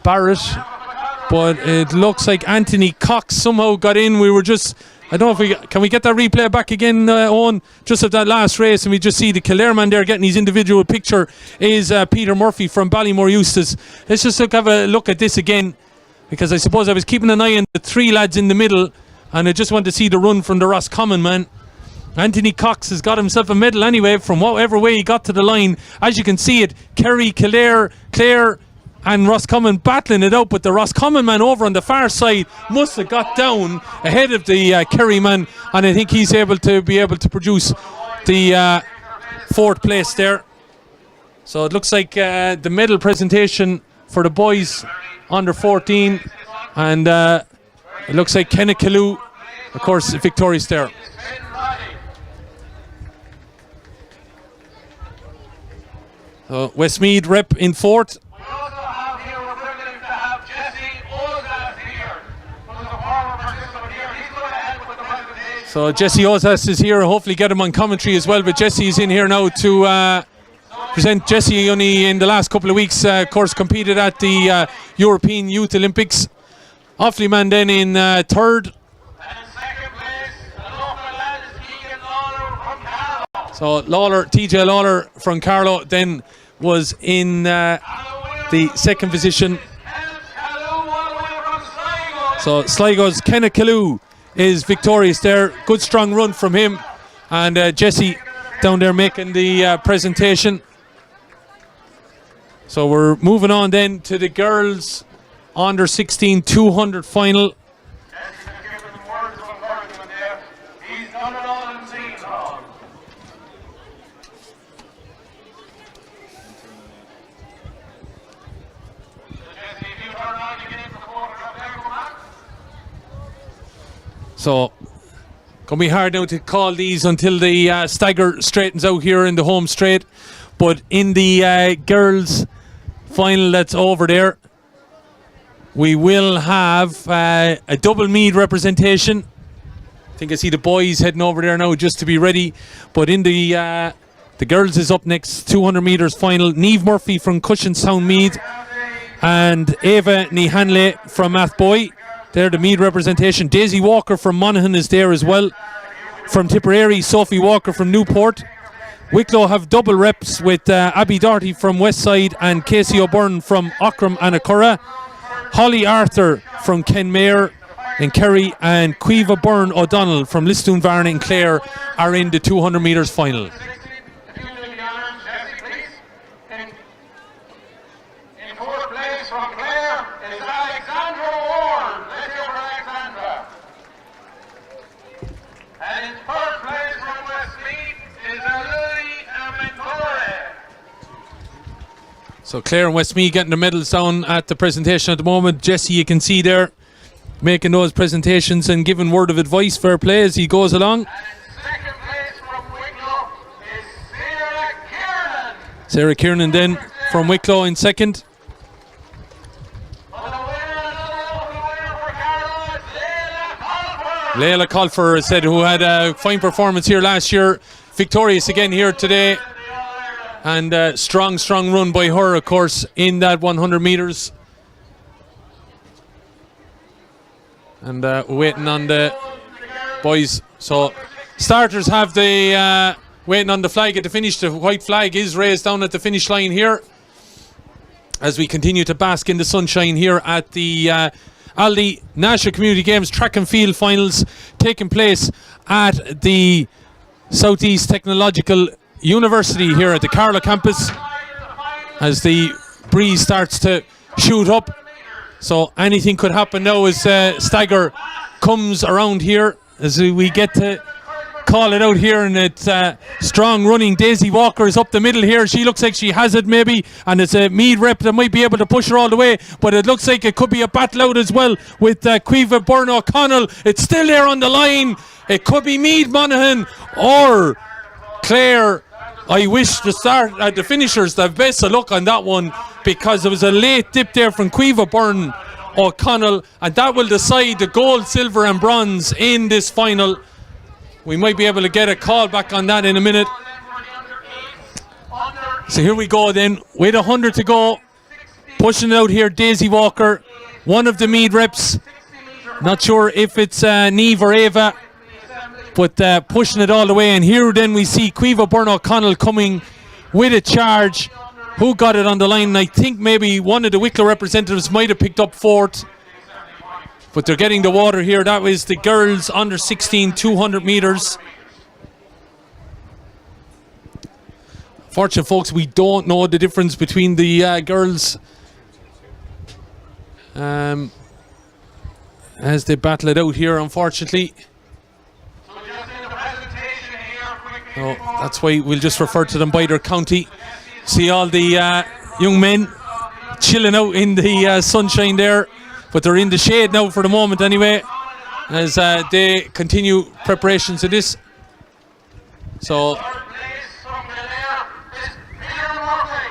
Barrett, but it looks like Anthony Cox somehow got in. We were just, I don't know if can we get that replay back again, Owen, just of that last race, and we just see the Kildare man there getting his individual picture is Peter Murphy from Ballymore Eustace. Let's just have a look at this again, because I suppose I was keeping an eye on the 3 lads in the middle, and I just want to see the run from the Roscommon man. Anthony Cox has got himself a medal anyway from whatever way he got to the line. As you can see it, Kerry, Kildare, Clare, and Roscommon battling it out, but the Roscommon man over on the far side must have got down ahead of the Kerry man, and I think he's able to produce the fourth place there. So it looks like the medal presentation for the boys under 14, and it looks like Kenneth Kalou, of course, victorious there. So Westmeath rep in fourth. We also have here, we're privileged to have Jesse Ozas here, who's a former participant here. He's going ahead with the presentation. So Jesse Ozas is here. Hopefully get him on commentary as well. But Jesse is in here now to present. Jesse only in the last couple of weeks, of course, competed at the European Youth Olympics. Offaly man then in third. And in second place, the local lad is Keegan Lawler from Carlow. So TJ Lawler from Carlow then was in the second position. So Sligo's Kenneth Kalou is victorious there. Good strong run from him. And Jesse down there making the presentation. So we're moving on then to the girls under 16 200 final. He's done it all and seen it all. So gonna be hard now to call these until the stagger straightens out here in the home straight. But in the girls final that's over there, we will have a double mead representation. I think I see the boys heading over there now just to be ready. But in the girls is up next, 200 metres final. Niamh Murphy from Cushinstown Mead and Ava Nihanle from Athboy. They're the Mead representation. Daisy Walker from Monaghan is there as well. From Tipperary, Sophie Walker from Newport. Wicklow have double reps with Abby Doherty from Westside and Casey O'Byrne from Ockram and Acurra. Holly Arthur from Kenmare in Kerry and Quiva Byrne O'Donnell from Listoon Varna and Clare are in the 200 metres final. In fourth place from Clare is Alexandra Ward. Let's hear for Alexandra. And in third place from Westmeath is Louis Amintore. So Clare and Westmeath getting the medals down at the presentation at the moment. Jesse, you can see there, making those presentations and giving word of advice, fair play as he goes along. And in second place from Wicklow is Sarah Kiernan. Sarah Kiernan then from Wicklow in second. But the winner for Carlow is Leila Colfer. Leila Colfer said, who had a fine performance here last year, victorious again here today. And strong run by her, of course, in that 100 metres. And waiting on the boys. So starters have the waiting on the flag at the finish. The white flag is raised down at the finish line here as we continue to bask in the sunshine here at the Aldi National Community Games track and field finals taking place at the Southeast Technological University here at the Carlow campus as the breeze starts to shoot up. So anything could happen now as stagger comes around here as we get to call it out here, and it's strong running. Daisy Walker is up the middle here. She looks like she has it maybe, and it's a Mead rep that might be able to push her all the way, but it looks like it could be a battle out as well with Quiva Byrne O'Connell. It's still there on the line. It could be Mead Monaghan or Clare. I wish the finishers the best of luck on that one, because there was a late dip there from Quiva Byrne O'Connell, and that will decide the gold, silver and bronze in this final. We might be able to get a call back on that in a minute. So here we go then, with 100 to go. Pushing it out here, Daisy Walker, one of the Mead reps. Not sure if it's Niamh or Ava, but pushing it all the way. And here then we see Quiva Byrne O'Connell coming with a charge. Who got it on the line? I think maybe one of the Wicklow representatives might have picked up fourth, but they're getting the water here. That was the girls under 16 200 metres. Fortunately, folks, we don't know the difference between the girls as they battle it out here, unfortunately. So just in the presentation here, quickly Oh, before that's why we'll just refer to them by their county. See all the young men chilling out in the sunshine there, but they're in the shade now for the moment anyway, as they continue preparations of this. So, third place from Kildare is Peter Murphy.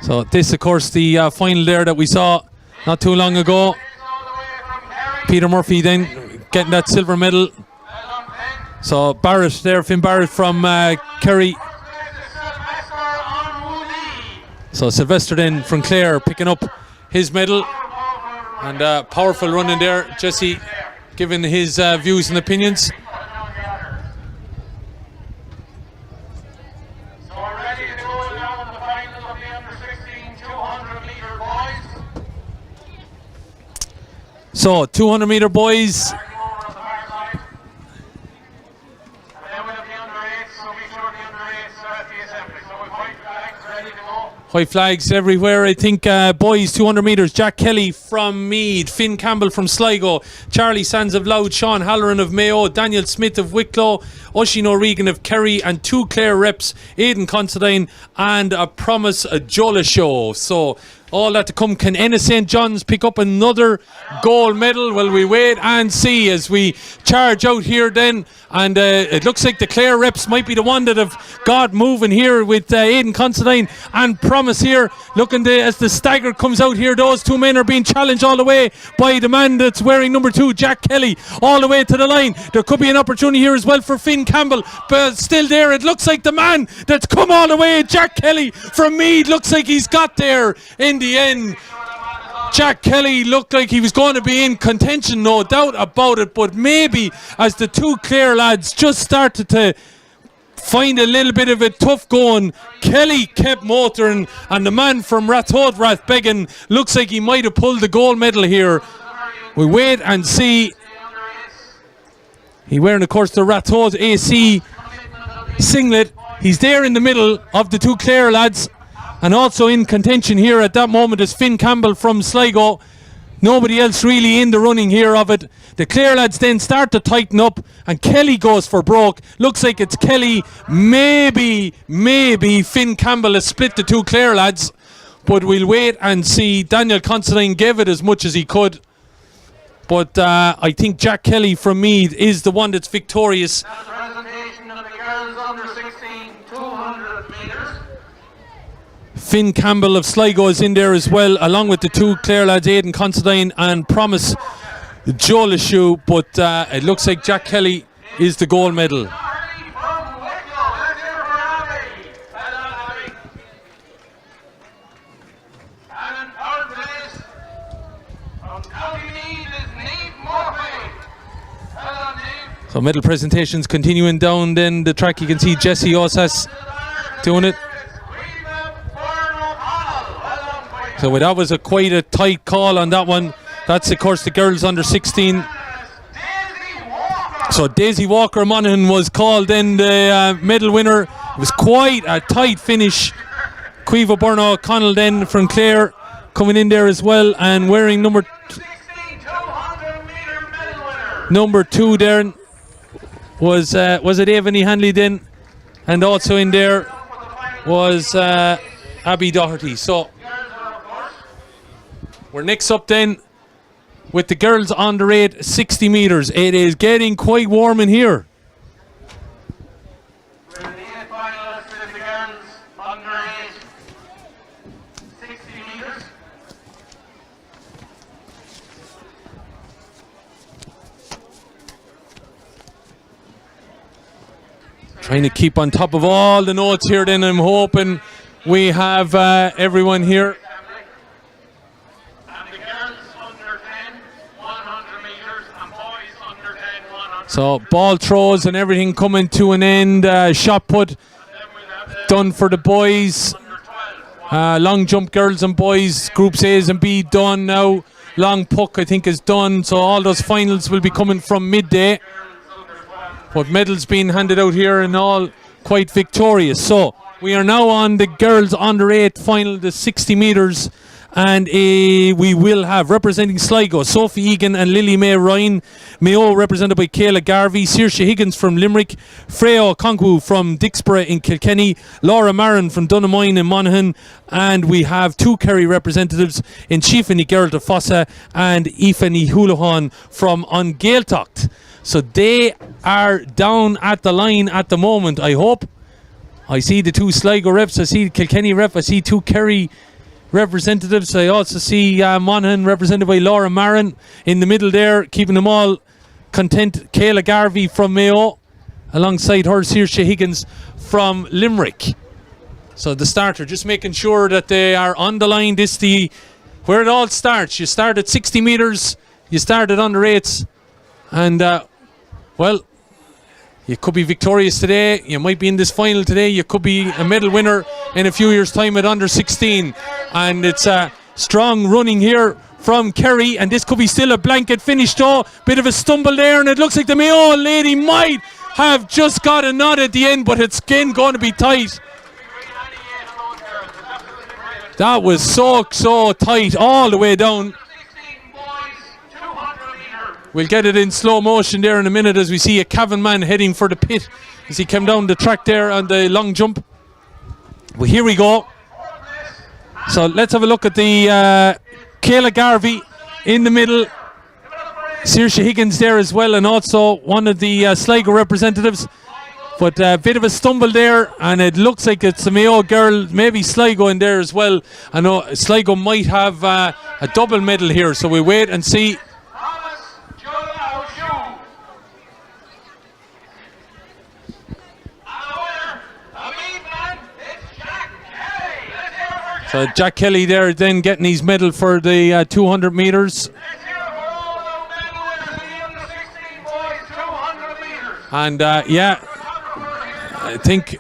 so this, of course, the final there that we saw not too long ago. All the way from Kerry. Peter Murphy then getting that silver medal. Well done, Pen. So Barrett there, Finn Barrett from Kerry. First place is Sylvester Onwoody. So Sylvester then from Clare picking up his medal. And powerful running there. Jesse giving his views and opinions. So we're ready to go now in the final of the under-16 200-metre boys. So 200 metre boys. Starting over on the far side. And then we have the under-8s, so make sure the under-8s are at the assembly. So we've white flags ready to go. White flags everywhere. I think boys 200 metres. Jack Kelly from Meath, Finn Campbell from Sligo, Charlie Sands of Loud, Sean Halloran of Mayo, Daniel Smith of Wicklow, Oisin O'Regan of Kerry, and two Clare reps, Aidan Considine and a Promise Jola Show. So all that to come. Can Ennis St. John's pick up another gold medal? Well, we wait and see as we charge out here then. And it looks like the Clare reps might be the one that have got moving here with Aidan Considine and Promise here. Looking as the stagger comes out here, those two men are being challenged all the way by the man that's wearing number 2, Jack Kelly, all the way to the line. There could be an opportunity here as well for Finn Campbell, but still there. It looks like the man that's come all the way, Jack Kelly from Meath, looks like he's got there in the end. Jack Kelly looked like he was going to be in contention, no doubt about it, but maybe as the two Clare lads just started to find a little bit of a tough going, Kelly kept motoring, and the man from Rathod Rathbegan looks like he might have pulled the gold medal here. We wait and see. He wearing, of course, the Rathod AC singlet. He's there in the middle of the two Clare lads, and also in contention here at that moment is Finn Campbell from Sligo. Nobody else really in the running here of it. The Clare lads then start to tighten up, and Kelly goes for broke. Looks like it's Kelly. Maybe Finn Campbell has split the two Clare lads, but we'll wait and see. Daniel Considine gave it as much as he could, but I think Jack Kelly from Meath is the one that's victorious. Now the presentation of the girls under-16 200 metres. Finn Campbell of Sligo is in there as well, along with the two Clare lads, Aidan Considine and Promise Jola Shoe, but it looks like Jack Kelly is the gold medal. Harley from Wicklow. Let's hear for Abby. Well done, Abby. And in third place from County Meath is Niamh Murphy. Well done, Niamh. So medal presentations continuing down then the track. You can see Jesse Osas doing it. So that was quite a tight call on that one. That's, of course, the girls under 16. So Daisy Walker Monaghan was called then the medal winner. It was quite a tight finish. Cueva Burno O'Connell then from Clare coming in there as well, and wearing number 2 there was it Avon Hanley then, and also in there was Abby Doherty. So we're next up then with the girls under 8 60 metres. It is getting quite warm in here. We're in the 8th finalists in the girls under 8 60 metres. Trying to keep on top of all the notes here then. I'm hoping we have everyone here. And the girls under 10 100 metres and boys under 10 100. So ball throws and everything coming to an end. Shot put Then we'll have the done for the boys. under 12. Long jump girls and boys, groups A's and B done now. Long puck I think is done. So all those finals will be coming from midday. Girls under 12. But medals being handed out here and all quite victorious. So we are now on the girls under 8 final, the 60 metres. And we will have representing Sligo, Sophie Egan and Lily May Ryan. Mayo represented by Kayla Garvey, Saoirse Higgins from Limerick, Freya Okonkwo from Dixborough in Kilkenny, Laura Marin from Dunamoyne in Monaghan, and we have 2 Kerry representatives in Chiefany Gerald of Fossa and Ifany Houlihan from Ungaeltocht. So they are down at the line at the moment, I hope. I see the 2 Sligo reps, I see the Kilkenny rep, I see 2 Kerry representatives. I also see Monaghan represented by Laura Marin in the middle there, keeping them all content. Kayla Garvey from Mayo, alongside her Saoirse Higgins from Limerick. So the starter, just making sure that they are on the line. This the where it all starts. You start at 60 metres, you start at under 8s, and well, you could be victorious today, you might be in this final today, you could be a medal winner in a few years' time at under 16. And it's a strong running here from Kerry, and this could be still a blanket finish though. Bit of a stumble there, and it looks like the Mayo lady might have just got a nod at the end, but it's again going to be tight. That was so tight all the way down. We'll get it in slow motion there in a minute as we see a Cavan man heading for the pit as he came down the track there on the long jump. Well, here we go. So let's have a look at the Kayla Garvey in the middle. Saoirse Higgins there as well, and also one of the Sligo representatives. But a bit of a stumble there, and it looks like it's a Mayo girl, maybe Sligo in there as well. I know Sligo might have a double medal here, so we wait and see. So Jack Kelly there then getting his medal for the 200 metres. And yeah, I think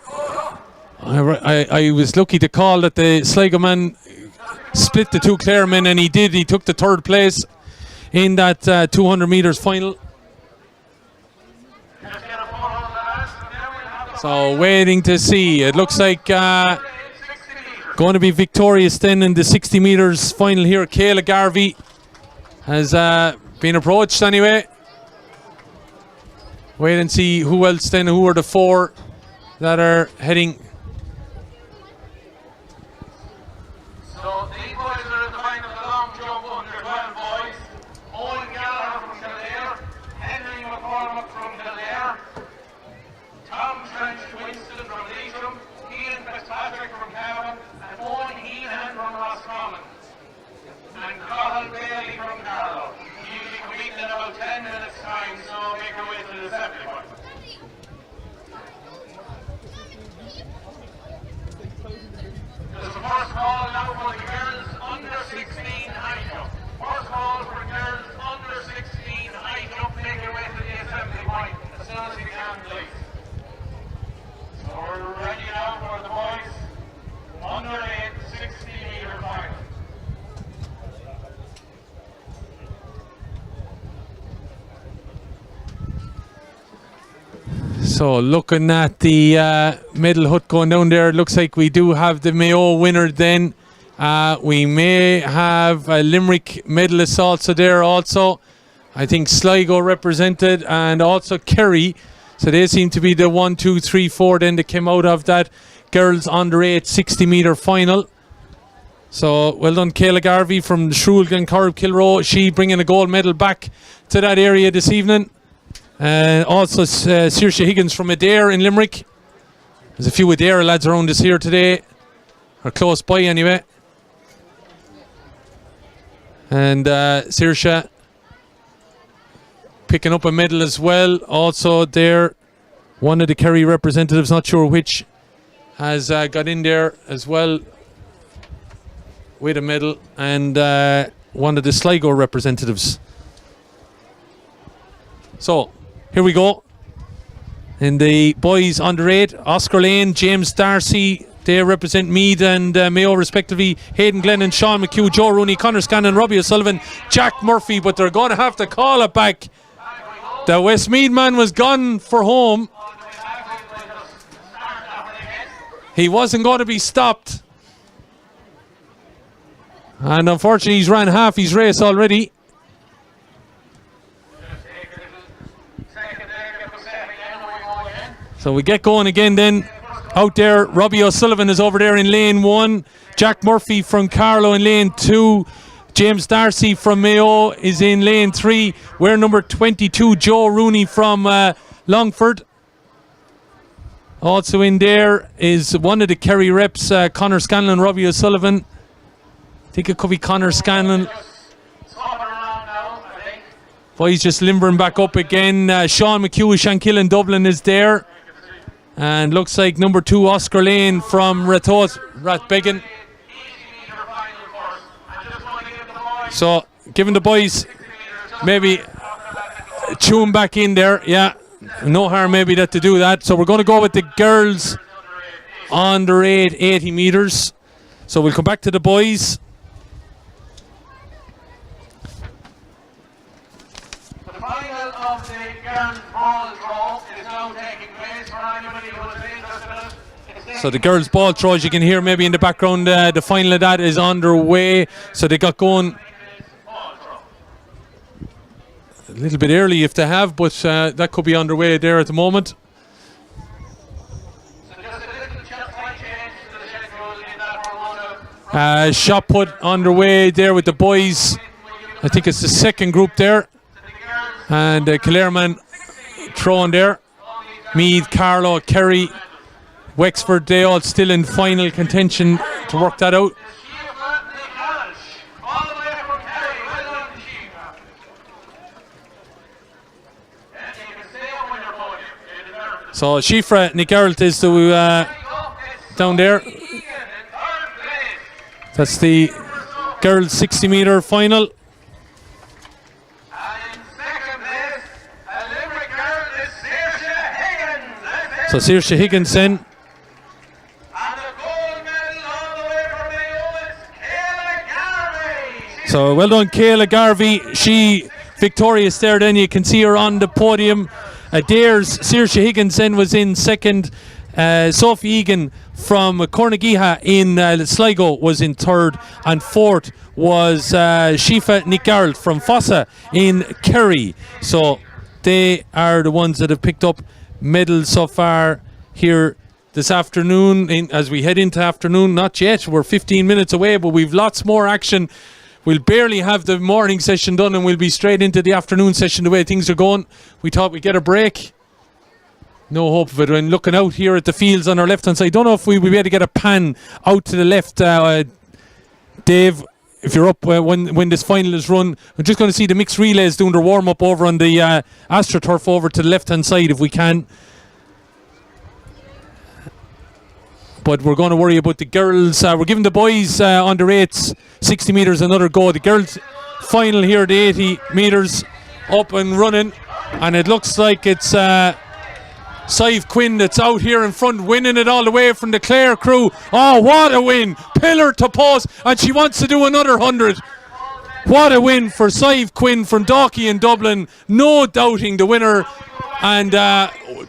I was lucky to call that the Sligo man split the 2 Clare men, and he did. He took the 3rd place in that 200 metres final. So waiting to see. It looks like going to be victorious then in the 60 metres final here. Kayla Garvey has been approached anyway. Wait and see who else then, who are the 4 that are heading. So these boys are in the final of the long jump under 12 boys. Owen Gallagher from Kildare, Henry McCormack from Kildare, Tom Trench Winston from Leitrim, Ian Fitzpatrick from Cavan, and Owen Heenan from Roscommon, and Cathal Bailey from Carlow. Usually competing in about 10 minutes time, so make your way to the assembly point. There's a first call now for the girls under 16 high jump. First call for girls under 16 high jump. Make your way to the assembly point as soon as you can, please. So we're ready now for the boys under 8 60-metre final. So looking at the medal hut going down there, it looks like we do have the Mayo winner then. We may have a Limerick medalist also there also. I think Sligo represented, and also Kerry. So they seem to be the 1, 2, 3, 4 then that came out of that girls under 8 60-metre final. So well done Kayla Garvey from Shrewell, Glencorrib, Kilroe. She bringing a gold medal back to that area this evening. Also Saoirse Higgins from Adair in Limerick. There's a few Adair lads around us here today, or close by anyway. And Saoirse picking up a medal as well. Also there, one of the Kerry representatives, not sure which, has got in there as well with a medal, and one of the Sligo representatives. So here we go. In the boys under 8, Oscar Lane, James Darcy, they represent Meath and Mayo respectively. Hayden Glennon, Sean McHugh, Joe Rooney, Conor Scanlon, Robbie O'Sullivan, Jack Murphy, but they're going to have to call it back. The Westmeath man was gone for home. He wasn't going to be stopped. And unfortunately, he's ran half his race already. So we get going again then. Out there, Robbie O'Sullivan is over there in lane 1. Jack Murphy from Carlow in lane 2. James Darcy from Mayo is in lane 3. We're number 22, Joe Rooney from Longford. Also in there is one of the Kerry reps, Connor Scanlon, Robbie O'Sullivan. I think it could be Connor Scanlon. Boys just limbering back up again. Sean McHugh, Shankill Dublin is there. And looks like number 2, Oscar Lane from Rathbegan. So giving the boys maybe tune back in there. Yeah, no harm maybe that to do that. So we're going to go with the girls under 80 metres. So we'll come back to the boys. The final of the girls' ball throw is now taking place for anybody who is interested in it. So the girls' ball throw, as you can hear maybe in the background, the final of that is underway. So they got going a little bit early if they have, but that could be underway there at the moment. Shot put underway there with the boys. I think it's the second group there. And Clareman throwing there. Meath, Carlow, Kerry, Wexford, they all still in final contention to work that out. So Shifra Nick Geralt is the down there. That's the girls 60 metre final. So Saoirse Higgins then. So well done Kayla Garvey. She victorious there then. You can see her on the podium. Adair's Saoirse Higgins then was in second. Sophie Egan from Cornageha in Sligo was in third, and fourth was Shifa Nick Geralt from Fossa in Kerry. So they are the ones that have picked up medals so far here this afternoon. As we head into afternoon, not yet, we're 15 minutes away, but we've lots more action. We'll barely have the morning session done and we'll be straight into the afternoon session the way things are going. We thought we'd get a break. No hope of it. When looking out here at the fields on our left hand side, don't know if we'll be able to get a pan out to the left. Dave, if you're up when this final is run, we're just going to see the mixed relays doing their warm up over on the AstroTurf over to the left hand side if we can. But we're going to worry about the girls. We're giving the boys under 8s 60 metres another go. The girls final here, the 80 metres up and running, and it looks like it's Sive Quinn that's out here in front, winning it all the way from the Clare crew. Oh, what a win! Pillar to post, and she wants to do another 100. What a win for Sive Quinn from Dalkey in Dublin. No doubting the winner. And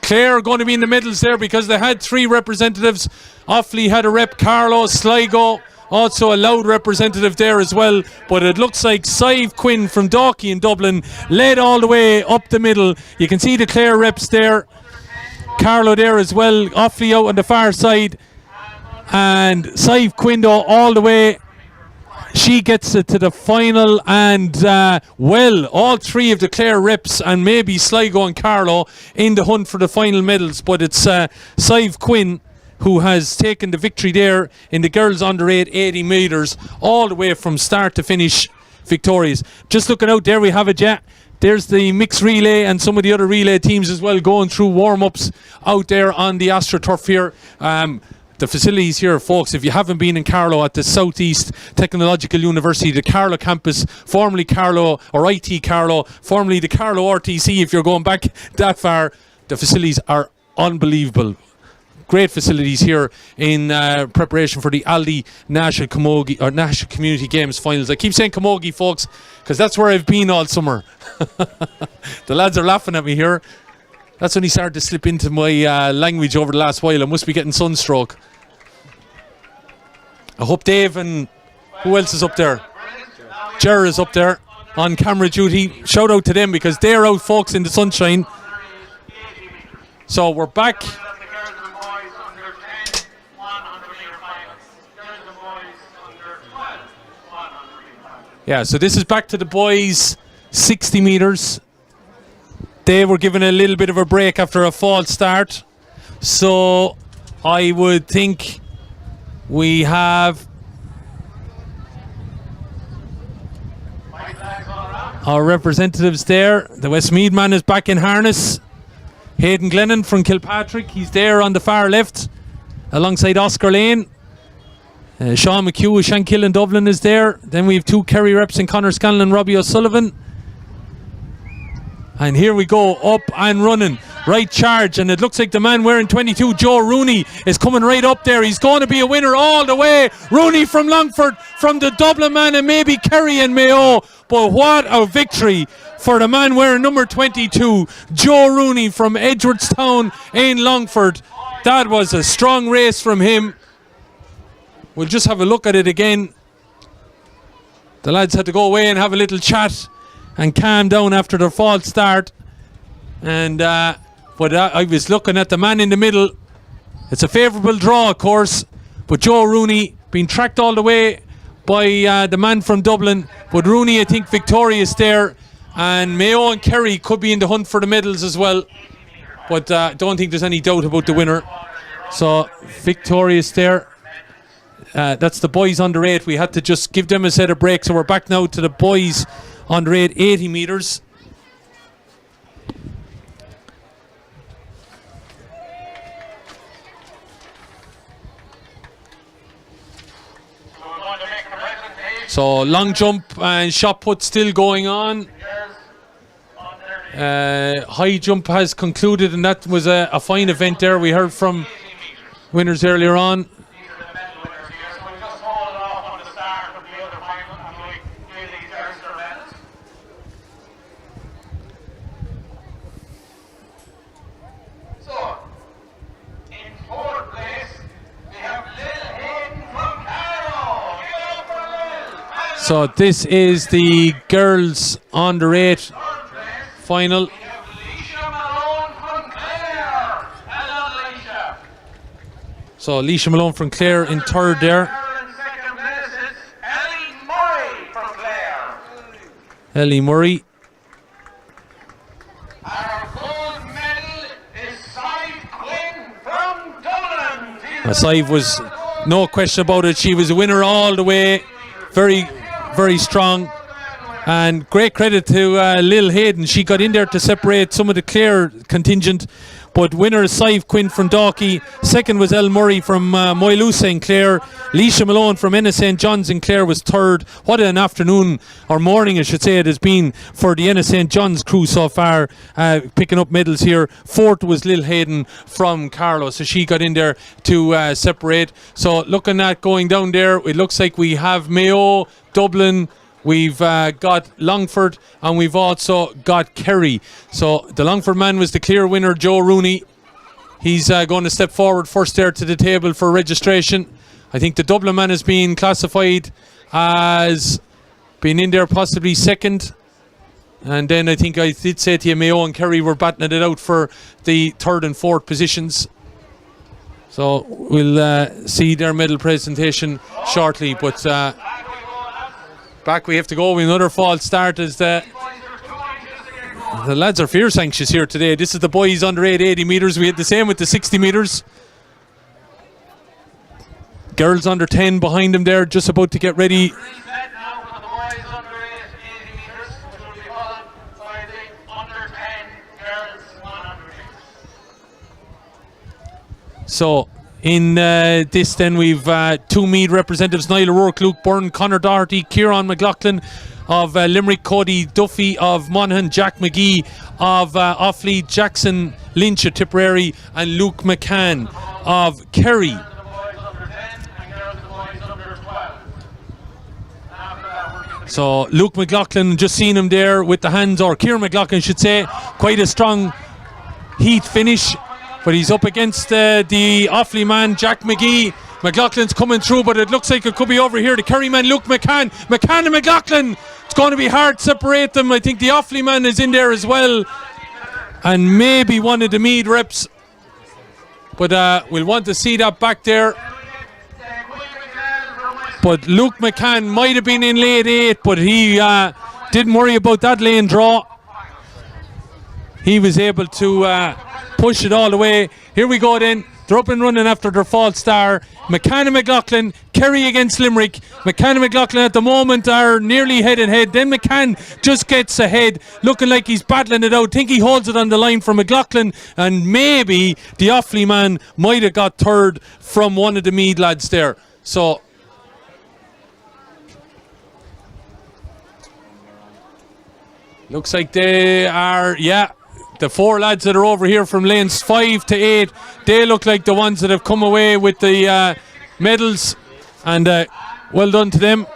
Clare are going to be in the medals there because they had 3 representatives. Offaly had a rep, Carlow, Sligo, also a Loud representative there as well. But it looks like Sive Quinn from Dalkey in Dublin led all the way up the middle. You can see the Clare reps there. Carlow there as well, Offaly out on the far side. And Sive Quinn though all the way. She gets it to the final, and well, all 3 of the Clare reps and maybe Sligo and Carlow in the hunt for the final medals. But it's Sive Quinn who has taken the victory there in the girls under 80 metres, all the way from start to finish victorious. Just looking out there, we have it, yeah. There's the mixed relay and some of the other relay teams as well going through warm-ups out there on the AstroTurf here. The facilities here, folks, if you haven't been in Carlow at the Southeast Technological University, the Carlow campus, formerly Carlow or IT Carlow, formerly the Carlow RTC, if you're going back that far, the facilities are unbelievable. Great facilities here in preparation for the Aldi National Camogie or National Community Games finals. I keep saying Camogie, folks, because that's where I've been all summer. The lads are laughing at me here. That's only started to slip into my language over the last while. I must be getting sunstroke. I hope Dave and Who else is up there? Ger is up there on camera duty. Shout out to them because they're out, folks, in the sunshine. So we're back. Yeah, so this is back to the boys, 60 metres. They were given a little bit of a break after a false start. So I would think we have our representatives there. The Westmead man is back in harness. Hayden Glennon from Kilpatrick, he's there on the far left alongside Oscar Lane. Sean McHugh of Shankill in Dublin is there. Then we have 2 Kerry reps in Conor Scanlon and Robbie O'Sullivan. And here we go, up and running. Right charge, and it looks like the man wearing 22, Joe Rooney, is coming right up there. He's going to be a winner all the way. Rooney from Longford, from the Dublin man, and maybe Kerry and Mayo. But what a victory for the man wearing number 22, Joe Rooney from Edwardstown in Longford. That was a strong race from him. We'll just have a look at it again. The lads had to go away and have a little chat and calm down after their false start. And but I was looking at the man in the middle. It's a favourable draw, of course, but Joe Rooney being tracked all the way by the man from Dublin. But Rooney, I think, victorious there, and Mayo and Kerry could be in the hunt for the medals as well. But don't think there's any doubt about the winner. So victorious there. That's the boys under 8. We had to just give them a set of breaks. So we're back now to the boys under 8, 80 metres. So long jump and shot put still going on. High jump has concluded, and that was a fine event there. We heard from winners earlier on. So this is the girls under 8 final. So Alicia Malone from Clare in third there. Ellie Murray. Our gold medal is Sive Quinn from Dublin. Sive was no question about it. She was a winner all the way. Very, very strong. And great credit to Lil Hayden. She got in there to separate some of the Clare contingent. But winner is Sive Quinn from Dalkey. Second was El Murray from Moylusa in Clare. Leisha Malone from Ennis St. John's in Clare was third. What an afternoon, or morning I should say, it has been for the Ennis St. John's crew so far, picking up medals here. Fourth was Lil Hayden from Carlow, so she got in there to separate. So looking at going down there, it looks like we have Mayo, Dublin, we've got Longford, and we've also got Kerry. So the Longford man was the clear winner, Joe Rooney. He's going to step forward first there to the table for registration. I think the Dublin man has been classified as being in there possibly second. And then I think I did say to you, Mayo and Kerry were battling it out for the third and fourth positions. So we'll see their medal presentation shortly. But back we have to go with another false start as the lads are fierce anxious here today. This is the boys under 80 metres. We had the same with the 60 metres. Girls under 10 behind them there, just about to get ready. So in this then we've two Meath representatives, Niall O'Rourke, Luke Byrne, Conor Doherty, Kieran McLaughlin of Limerick, Cody Duffy of Monaghan, Jack McGee of Offaly, Jackson Lynch of Tipperary, and Luke McCann of Kerry. So Luke McLaughlin, just seen him there with the hands, or Kieran McLaughlin should say, quite a strong heat finish. But he's up against the Offaly man, Jack McGee. McLaughlin's coming through, but it looks like it could be over here. The Kerry man, Luke McCann. McCann and McLaughlin. It's going to be hard to separate them. I think the Offaly man is in there as well. And maybe one of the Meath reps. But we'll want to see that back there. But Luke McCann might have been in late 8, but he didn't worry about that lane draw. He was able to push it all the way. Here we go then. They're up and running after their false star. McCann and McLaughlin, Kerry against Limerick. McCann and McLaughlin at the moment are nearly head and head. Then McCann just gets ahead, looking like he's battling it out. Think he holds it on the line for McLaughlin, and maybe the Offaly man might have got third from one of the Meath lads there. So looks like they are, the 4 lads that are over here from lanes 5 to 8, they look like the ones that have come away with the medals, and well done to them.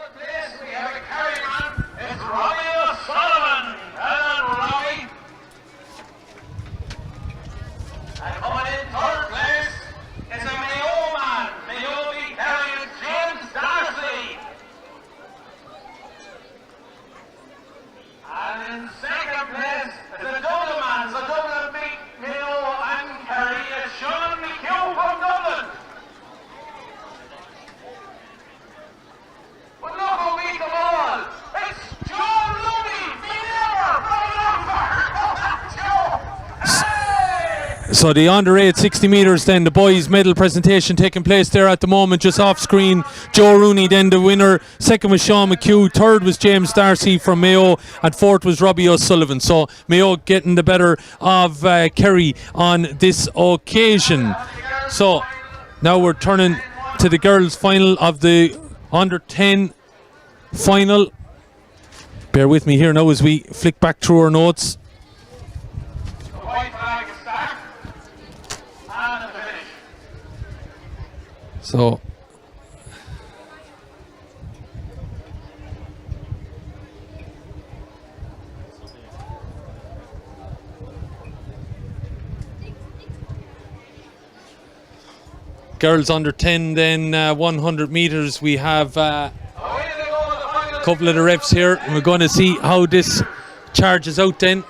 So the under 8 60 metres, then the boys medal presentation taking place there at the moment, just off screen. Joe Rooney then the winner, second was Sean McHugh, third was James Darcy from Mayo, and fourth was Robbie O'Sullivan. So Mayo getting the better of Kerry on this occasion. So now we're turning to the girls' final of the under 10 final. Bear with me here now as we flick back through our notes. So girls under 10 then 100 metres. We have a couple of the reps here, and we're going to see how this charges out then.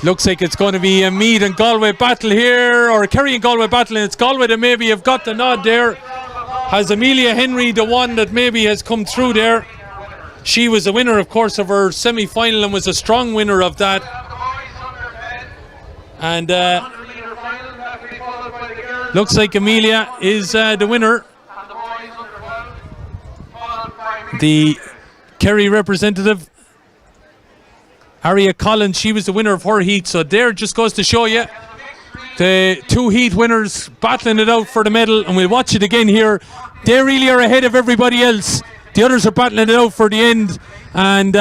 Looks like it's going to be a Meath and Galway battle here, or a Kerry and Galway battle, and it's Galway that maybe have got the nod there. Has Amelia Henry the one that maybe has come through there? She was a winner, of course, of her semi-final and was a strong winner of that. And looks like Amelia is the winner. The Kerry representative, Aria Collins, she was the winner of her heat. So there just goes to show you the 2 heat winners battling it out for the medal, and we'll watch it again here. They really are ahead of everybody else. The others are battling it out for the end, and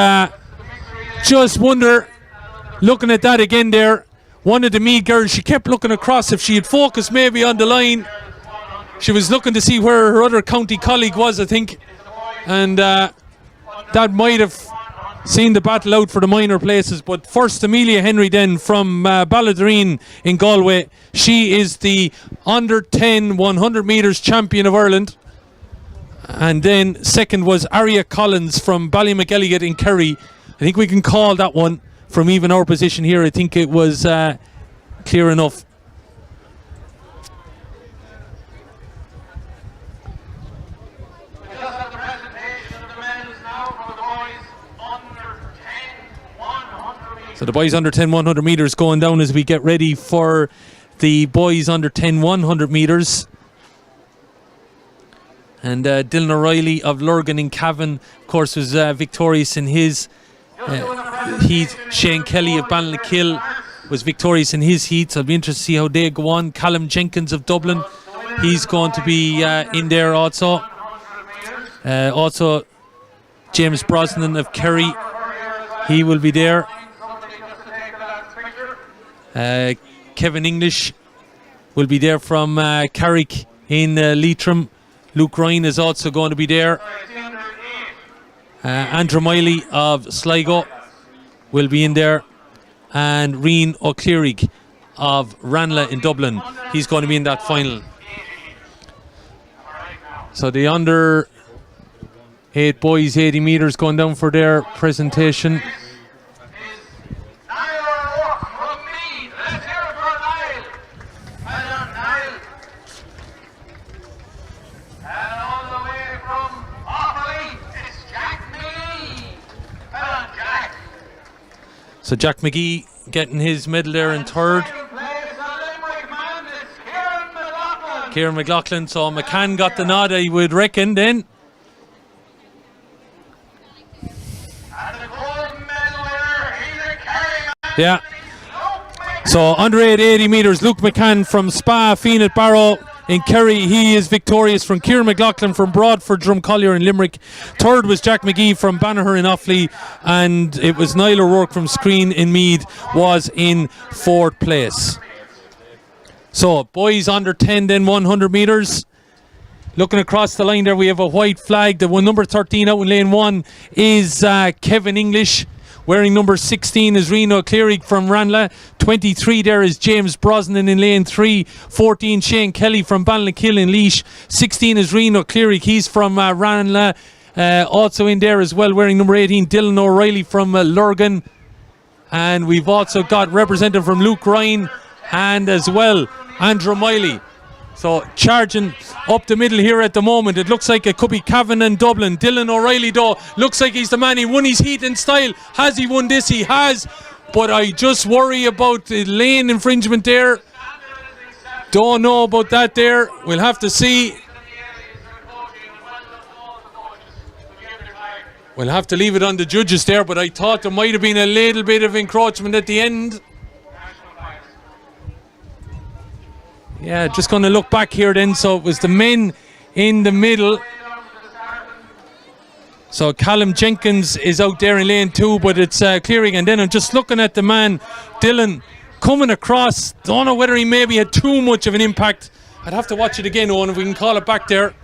just wonder, looking at that again there, one of the Meath girls, she kept looking across. If she had focused maybe on the line, she was looking to see where her other county colleague was, I think, and that might have seen the battle out for the minor places. But first, Amelia Henry then from Balladreen in Galway. She is the under 10 100 metres champion of Ireland. And then second was Aria Collins from Ballymacalligot in Kerry. I think we can call that one from even our position here. I think it was clear enough. So the boys under 10 100 metres going down as we get ready for the boys under 10 100 metres. And Dylan O'Reilly of Lurgan in Cavan, of course, was victorious in his heat. Shane Kelly of Ballinkill was victorious in his heat. So I'll be interested to see how they go on. Callum Jenkins of Dublin, he's going to be in there also. Also James Brosnan of Kerry, he will be there. Kevin English will be there from Carrick in Leitrim. Luke Ryan is also going to be there. Andrew Miley of Sligo will be in there. And Reen O'Cleary of Ranelagh in Dublin. He's going to be in that final. So the under 8 boys 80 metres going down for their presentation. So Jack McGee getting his medal there in third. Kieran McLaughlin, so McCann got the nod, I would reckon then. Yeah. So under 80 metres, Luke McCann from Spa, Fianna Barrow in Kerry. He is victorious from Kieran McLaughlin from Broadford, Drumcollier in Limerick. Third was Jack McGee from Banagher in Offaly, and it was Niall O'Rourke from Screen in Meath was in fourth place. So boys under 10 then 100 metres. Looking across the line there, we have a white flag. The one number 13 out in lane 1 is Kevin English. Wearing number 16 is Reno Cleary from Ranelagh. 23 there is James Brosnan in lane 3. 14 Shane Kelly from Ballinkill in Laois. 16 is Reno Cleary. He's from Ranelagh. Also in there as well, wearing number 18, Dylan O'Reilly from Lurgan. And we've also got representative from Luke Ryan and as well Andrew Miley. So charging up the middle here at the moment. It looks like it could be Cavan and Dublin. Dylan O'Reilly though looks like he's the man. He won his heat in style. Has he won this? He has. But I just worry about the lane infringement there. Don't know about that there. We'll have to see. We'll have to leave it on the judges there, but I thought there might have been a little bit of encroachment at the end. Yeah, just going to look back here then. So it was the men in the middle. So Callum Jenkins is out there in lane 2, but it's clearing. And then I'm just looking at the man, Dylan, coming across. Don't know whether he maybe had too much of an impact. I'd have to watch it again, Owen, if we can call it back there.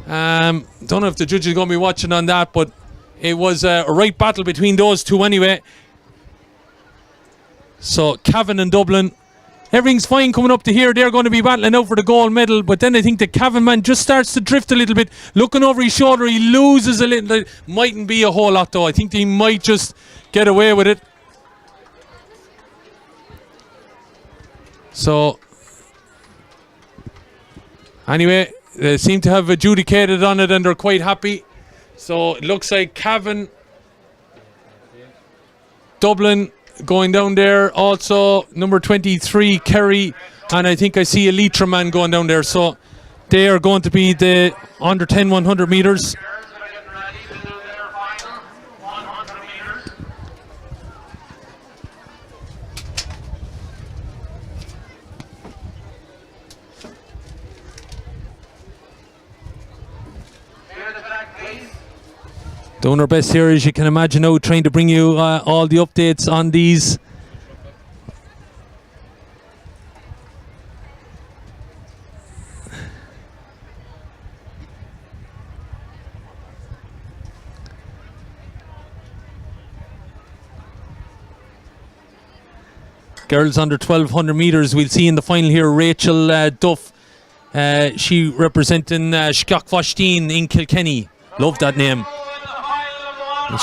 Don't know if the judge is going to be watching on that, but it was a right battle between those two anyway. So Cavan and Dublin. Everything's fine coming up to here. They're going to be battling out for the gold medal. But then I think the Cavan man just starts to drift a little bit. Looking over his shoulder, he loses a little. Mightn't be a whole lot though. I think he might just get away with it. So, anyway, they seem to have adjudicated on it and they're quite happy. So it looks like Cavan, Dublin, going down there. Also number 23 Kerry, and I think I see a Leitrim man going down there. So they are going to be the under 10 100 metres. Doing our best here, as you can imagine now, trying to bring you all the updates on these. Girls under 1200 metres, we'll see in the final here Rachel Duff. She representing Skakfashteen in Kilkenny. Love that name.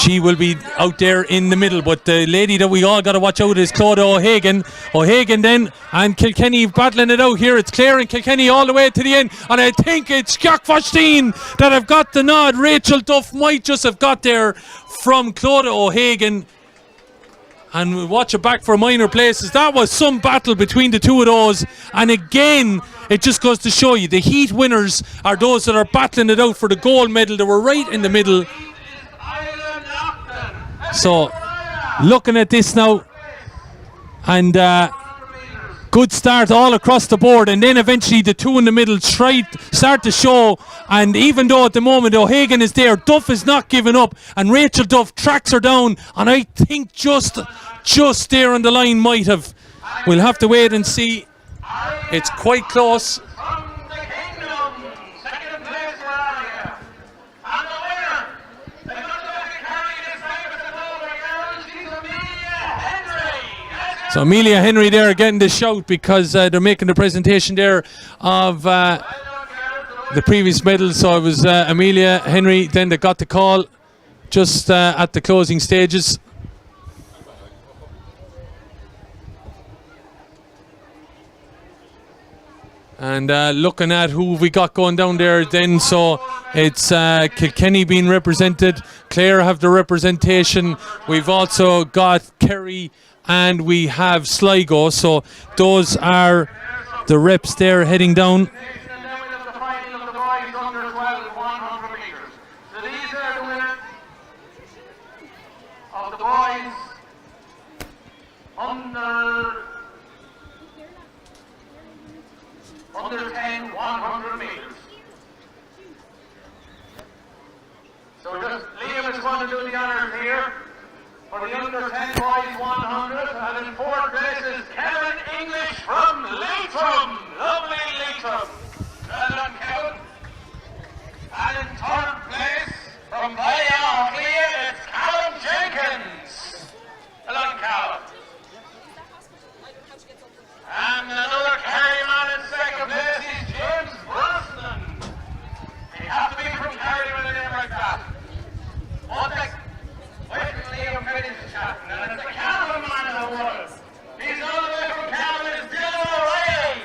She will be out there in the middle, but the lady that we all got to watch out is Clodagh O'Hagan. O'Hagan then, and Kilkenny battling it out here. It's Clare and Kilkenny all the way to the end, and I think it's Skakfashteen that have got the nod. Rachel Duff might just have got there from Clodagh O'Hagan. And we'll watch it back for minor places. That was some battle between the two of those. And again, it just goes to show you the heat winners are those that are battling it out for the gold medal. They were right in the middle. So, looking at this now, and good start all across the board, and then eventually the two in the middle start to show, and even though at the moment O'Hagan is there, Duff is not giving up, and Rachel Duff tracks her down, and I think just there on the line might have. We'll have to wait and see. It's quite close. So Amelia Henry there getting the shout because they're making the presentation there of the previous medal. So it was Amelia Henry then that got the call just at the closing stages. And looking at who we got going down there then, so it's Kilkenny being represented, Clare have the representation, we've also got Kerry and we have Sligo, so those are the reps there heading down. Under 10, 100 meters. So just Liam is going to do the honors here for the under 10 boys 100, and in fourth place is Kevin English from Leitrim. Lovely Leitrim. Well done, Kevin. And in third place from Valleylocklea, it's Callum Jenkins. Well done, Callum. And another Kerry man in second place is James Brosnan. You have to be from Kerry with a name like that. Wait till Liam finishes chatting. And it's the Cavan man in the world. He's all the way from Cavan, it's Dylan O'Reilly.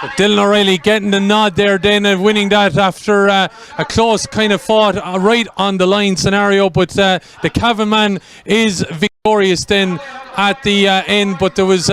But Dylan O'Reilly getting the nod there then of winning that after a close kind of fought right on the line scenario, but the Cavan man is victorious then at the end, but there was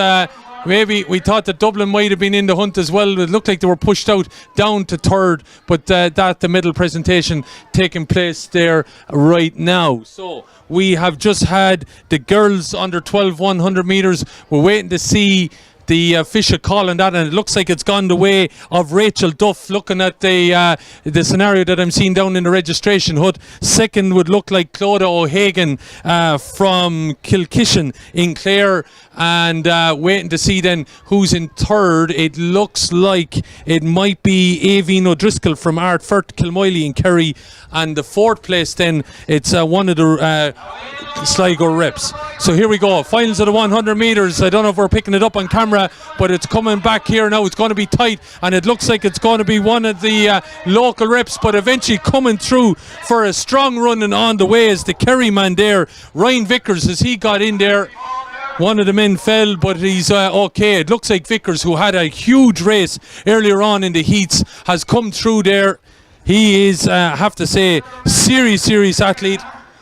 maybe we thought that Dublin might have been in the hunt as well. It looked like they were pushed out down to third, but that the medal presentation taking place there right now. So we have just had the girls under 12 100 meters. We're waiting to see the official call on that, and it looks like it's gone the way of Rachel Duff. Looking at the scenario that I'm seeing down in the registration hut, second would look like Clodagh O'Hagan from Kilkishen in Clare, and waiting to see then who's in third. It looks like it might be Aoibhinn O'Driscoll from Ardfert, Kilmoyley in Kerry, and the fourth place then it's one of the Sligo reps. So here we go, finals of the 100 metres. I don't know if we're picking it up on camera, but it's coming back here now. It's going to be tight, and it looks like it's going to be one of the local reps, but eventually coming through for a strong run and on the way is the Kerry man there, Ryan Vickers, as he got in there. One of the men fell, but he's okay. It looks like Vickers, who had a huge race earlier on in the heats, has come through there. He is, I have to say, serious athlete.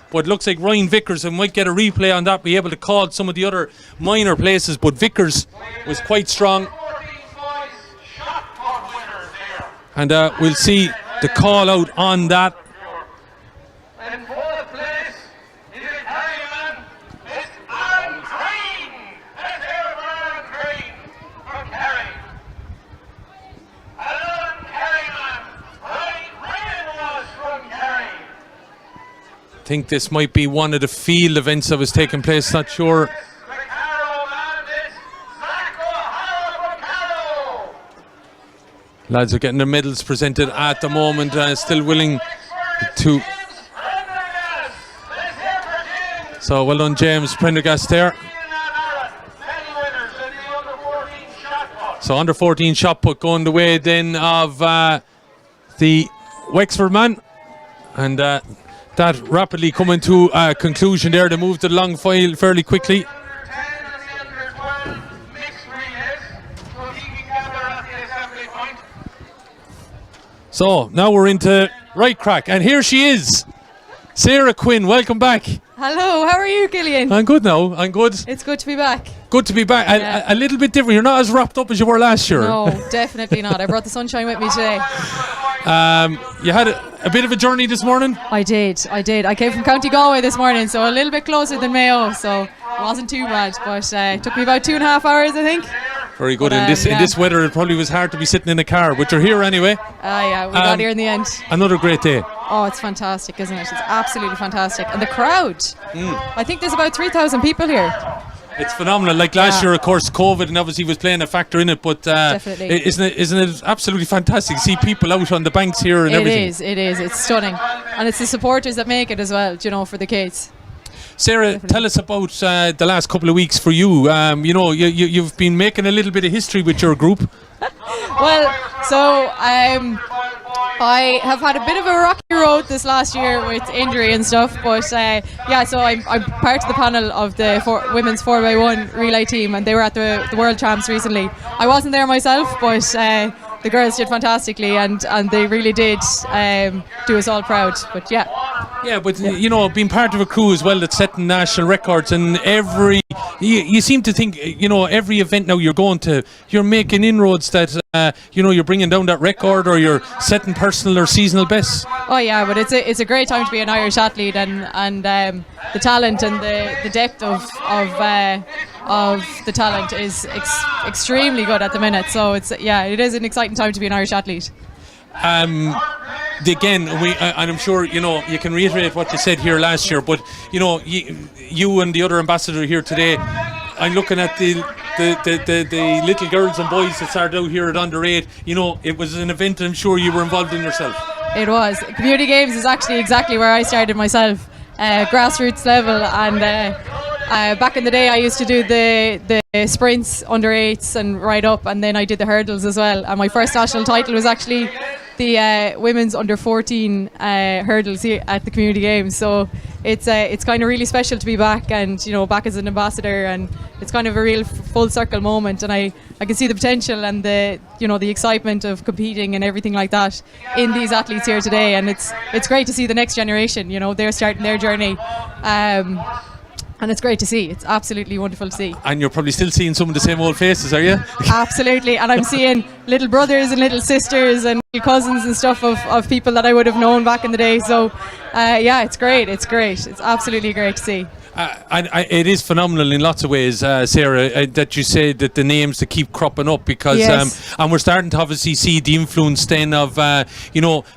But it looks like Ryan Vickers, and might get a replay on that, be able to call some of the other minor places. But Vickers was quite strong. And we'll see the call out on that. In fourth place is Kerryman, Miss Anne Green. Let's hear it for Anne Green from Kerry. Another Kerryman, Ryan was from Kerry. I think this might be one of the field events that was taking place, not sure. Lads are getting their medals presented at the moment, still willing to. So well done, James Prendergast there. So under 14 shot put going the way then of the Wexford man, and that rapidly coming to a conclusion there. They moved it along fairly quickly. So now we're into right crack, and here she is, Sarah Quinn. Welcome back. Hello, how are you, Gillian? I'm good now. I'm good. It's good to be back. Good to be back. Yeah. A little bit different. You're not as wrapped up as you were last year. No, definitely not. I brought the sunshine with me today. You had a bit of a journey this morning? I did. I came from County Galway this morning, so a little bit closer than Mayo, so it wasn't too bad. But it took me about 2.5 hours, I think. Very good. But, in this weather, it probably was hard to be sitting in a car, but you're here anyway. Yeah, we got here in the end. Another great day. Oh, it's fantastic, isn't it? It's absolutely fantastic. And the crowd. I think there's about 3,000 people here. It's phenomenal. Like last year, of course, COVID and obviously was playing a factor in it, but Definitely. Isn't it absolutely fantastic to see people out on the banks here and everything? It is. It's stunning. And it's the supporters that make it as well, you know, for the kids. Sarah, tell us about the last couple of weeks for you. You've been making a little bit of history with your group. Well, so I have had a bit of a rocky road this last year with injury and stuff, but so I'm part of the panel of the women's 4x1 relay team, and they were at the World Champs recently. I wasn't there myself, but the girls did fantastically, and they really did do us all proud. But being part of a crew as well that's setting national records, and you seem to think, every event now you're going to, you're making inroads that you're bringing down that record, or you're setting personal or seasonal bests. Oh yeah, but it's a great time to be an Irish athlete, and the talent and the depth of the talent is extremely good at the minute. So it is an exciting time to be an Irish athlete. Again, and I'm sure you can reiterate what you said here last year, but you and the other ambassador here today, I'm looking at the little girls and boys that started out here at under 8. It was an event I'm sure you were involved in yourself. It was. Community Games is actually exactly where I started myself, grassroots level, and back in the day I used to do the sprints under 8s and right up, and then I did the hurdles as well, and my first national title was actually the women's under 14 hurdles here at the Community Games. So it's kind of really special to be back, and back as an ambassador, and it's kind of a real full circle moment, and I can see the potential and the excitement of competing and everything like that in these athletes here today, and it's great to see the next generation, they're starting their journey. And it's great to see. It's absolutely wonderful to see. And you're probably still seeing some of the same old faces, are you? Absolutely. And I'm seeing little brothers and little sisters and little cousins and stuff of people that I would have known back in the day. So, it's great. It's great. It's absolutely great to see. And it is phenomenal in lots of ways, Sarah, that you say that the names that keep cropping up, because and we're starting to obviously see the influence then of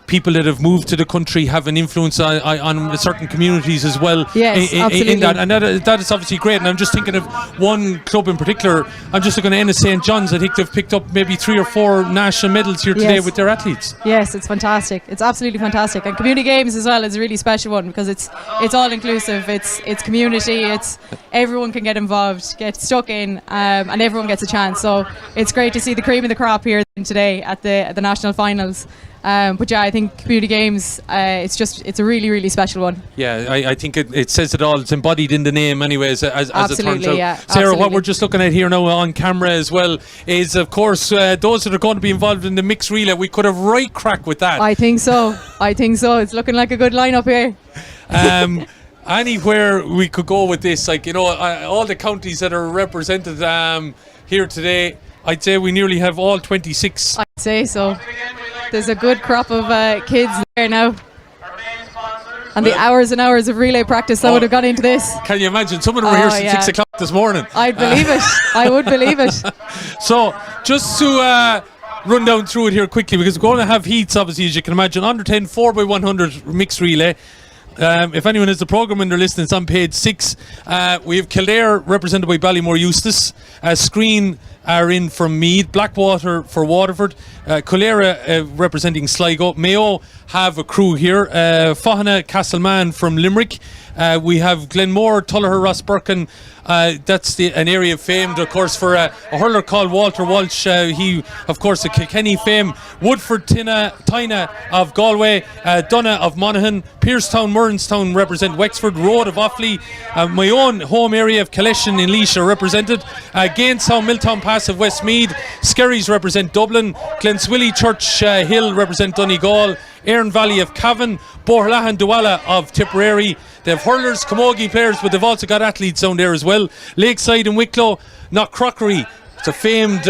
people that have moved to the country have an influence on certain communities as well. Yes, absolutely. In that, and that is obviously great. And I'm just thinking of one club in particular. I'm just looking at St. John's. I think they've picked up maybe 3 or 4 national medals here today with their athletes. Yes, it's fantastic. It's absolutely fantastic. And Community Games as well is a really special one, because it's all inclusive. It's community. It's everyone can get involved, get stuck in, and everyone gets a chance. So it's great to see the cream of the crop here today at the national finals. I think Community Games, it's a really, really special one. Yeah, I think it says it all. It's embodied in the name anyways, as it turns out. Yeah, Sarah, absolutely. what we're just looking at here now on camera as well is, of course, those that are going to be involved in the mixed relay. We could have right crack with that. I think so. It's looking like a good lineup here. Anywhere we could go with this, all the counties that are represented here today, I'd say we nearly have all 26. I'd say so. There's a good crop of kids there now. And the hours and hours of relay practice that would have gone into this. Can you imagine? Some of them were here since 6 o'clock this morning. I'd believe it. I would believe it. So, just to run down through it here quickly, because we're going to have heats, obviously, as you can imagine. Under 10, 4x100 mixed relay. If anyone has the programme and they're listening, it's on page 6. We have Kildare represented by Ballymore Eustace. Screen are in from Meath. Blackwater for Waterford. Colera representing Sligo. Mayo have a crew here. Fahana Castleman from Limerick. We have Glenmore, Tullaher, Rossburken. That's an area famed, of course, for a hurler called Walter Walsh. He, of course, a Kilkenny fame. Woodford Tyna of Galway. Donna of Monaghan. Pearstown, Murrenstown represent Wexford. Road of Offaly. My own home area of Kaleshin in Laois are represented. Gainstown, Milltown Pass of Westmeath. Skerries represent Dublin. Glenswilly, Church Hill represent Donegal. Erne Valley of Cavan. Borlahan Douala of Tipperary. They have hurlers, camogie players, but they've also got athletes down there as well. Lakeside and Wicklow, Knockcrockery. It's a famed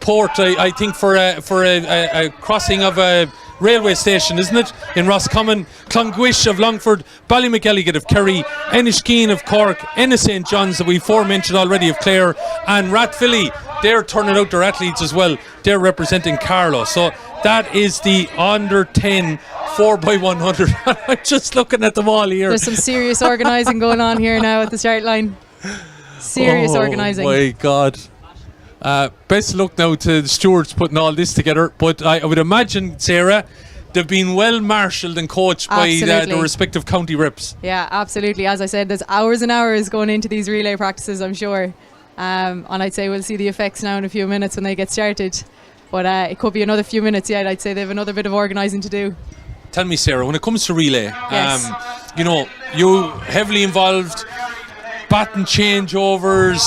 port, I think, for a crossing of a railway station, isn't it? In Roscommon. Clongwish of Longford. Ballymacalligan of Kerry. Enniskeane of Cork. Ennis St. John's, that we forementioned already, of Clare. And Rathvilly, they're turning out their athletes as well. They're representing Carlow. So that is the under 10 4x100. I'm just looking at them all here. There's some serious organising going on here now at the start line. Serious organising. Oh my God. Best luck now to the stewards putting all this together. But I would imagine, Sarah, they've been well marshalled and coached by the respective county reps. Yeah, absolutely. As I said, there's hours and hours going into these relay practices, I'm sure. And I'd say we'll see the effects now in a few minutes when they get started. But it could be another few minutes yet. I'd say they have another bit of organising to do. Tell me, Sarah, when it comes to relay, you know, you heavily involved, baton changeovers,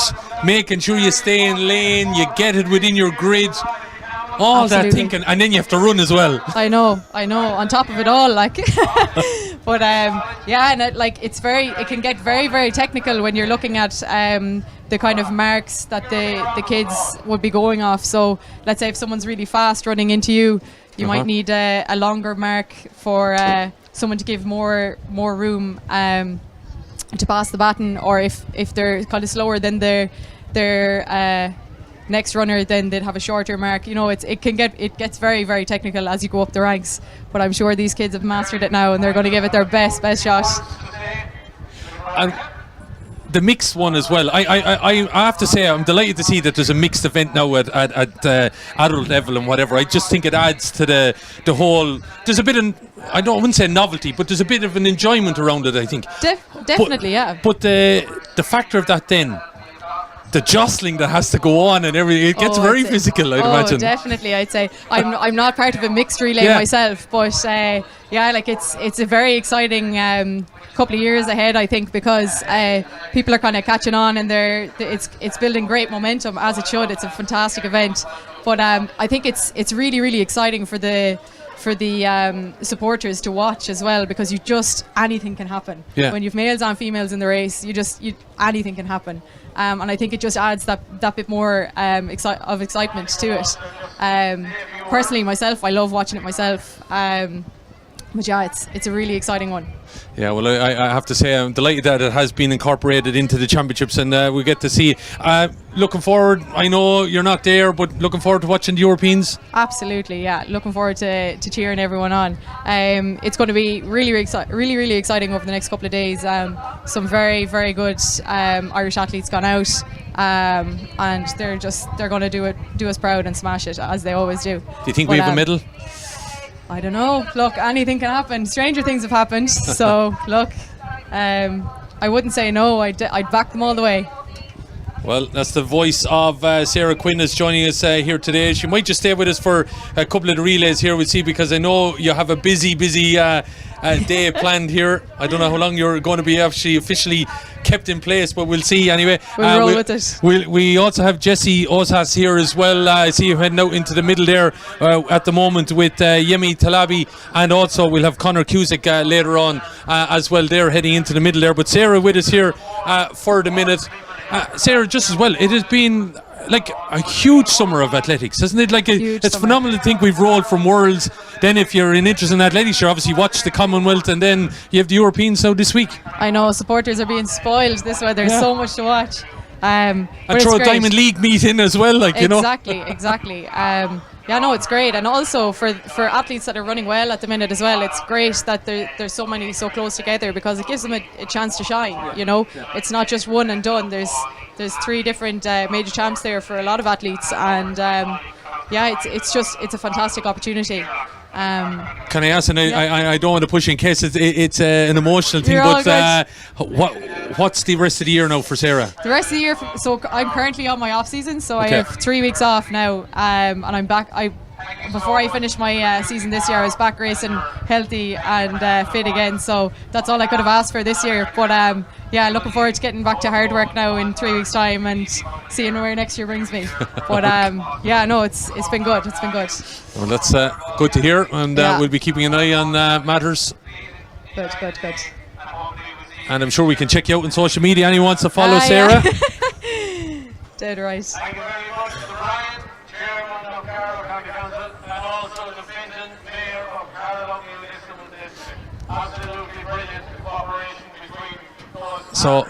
making sure you stay in lane, you get it within your grid, all Absolutely. that thinking, and then you have to run as well. I know. On top of it all, like, but yeah, and it can get very, very technical when you're looking at the kind of marks that the kids would be going off. So let's say if someone's really fast running into you, you might need a longer mark for someone to give more room to pass the baton, or if they're kind of slower than their next runner, then they'd have a shorter mark. You know, it gets very, very technical as you go up the ranks. But I'm sure these kids have mastered it now, and they're going to give it their best shot. And the mixed one as well. I have to say I'm delighted to see that there's a mixed event now at adult level and whatever. I just think it adds to the whole. There's a bit of, I wouldn't say novelty, but there's a bit of an enjoyment around it, I think. Definitely, yeah. But the factor of that then, the jostling that has to go on and everything, it gets very physical, I'd imagine. Definitely, I'd say. I'm not part of a mixed relay myself, but yeah, like it's a very exciting couple of years ahead, I think, because people are kind of catching on, and it's building great momentum, as it should. It's a fantastic event, but I think it's really, really exciting for the supporters to watch as well, because anything can happen. When you've males and females in the race, anything can happen. And I think it just adds that bit more of excitement to it. Personally, myself, I love watching it myself. But yeah, it's a really exciting one. Yeah, well, I have to say I'm delighted that it has been incorporated into the championships, and we get to see. Looking forward, I know you're not there, but looking forward to watching the Europeans. Absolutely, yeah. Looking forward to cheering everyone on. It's going to be really exciting over the next couple of days. Some very, very good Irish athletes gone out, and they're going to do us proud and smash it, as they always do. Do you think we have a medal? I don't know. Look, anything can happen. Stranger things have happened. So, look, I wouldn't say no. I'd back them all the way. Well, that's the voice of Sarah Quinn is joining us here today. She might just stay with us for a couple of the relays here, we'll see, because I know you have a busy day planned here. I don't know how long you're going to be actually officially kept in place, but we'll see anyway. We'll roll with it. We also have Jesse Ozas here as well. I see you heading out into the middle there at the moment with Yemi Talabi, and also we'll have Connor Cusick later on as well. They're heading into the middle there, but Sarah with us here for the minute. Sarah, just as well, it has been like a huge summer of athletics, hasn't it? Like it's phenomenal to think we've rolled from Worlds. Then if you're in interest in athletics, you obviously watch the Commonwealth, and then you have the Europeans now this week. I know, supporters are being spoiled this way. There's so much to watch. And throw a Diamond League meet in as well, like, you know. Exactly. Yeah, no, it's great, and also for athletes that are running well at the minute as well, it's great that there's so many so close together, because it gives them a chance to shine. You know, it's not just one and done. There's 3 different major champs there for a lot of athletes, and yeah, it's a fantastic opportunity. Can I ask, and I don't want to push in case it's an emotional thing, but what's the rest of the year now for Sarah? The rest of the year, so I'm currently on my off season, so I have 3 weeks off now, and I'm back. Before I finished my season this year, I was back racing healthy and fit again, so that's all I could have asked for this year. But yeah, looking forward to getting back to hard work now in 3 weeks' time and seeing where next year brings me. But yeah, no, it's been good. It's been good. Well, that's good to hear, and we'll be keeping an eye on matters. Good. And I'm sure we can check you out on social media. Anyone wants to follow Sarah? Yeah. Dead right. Thank you very much to Brian, Chairman of Carlow County Council, and also the Finton, Mayor of Carlow Municipal District. Absolutely brilliant cooperation between us. So,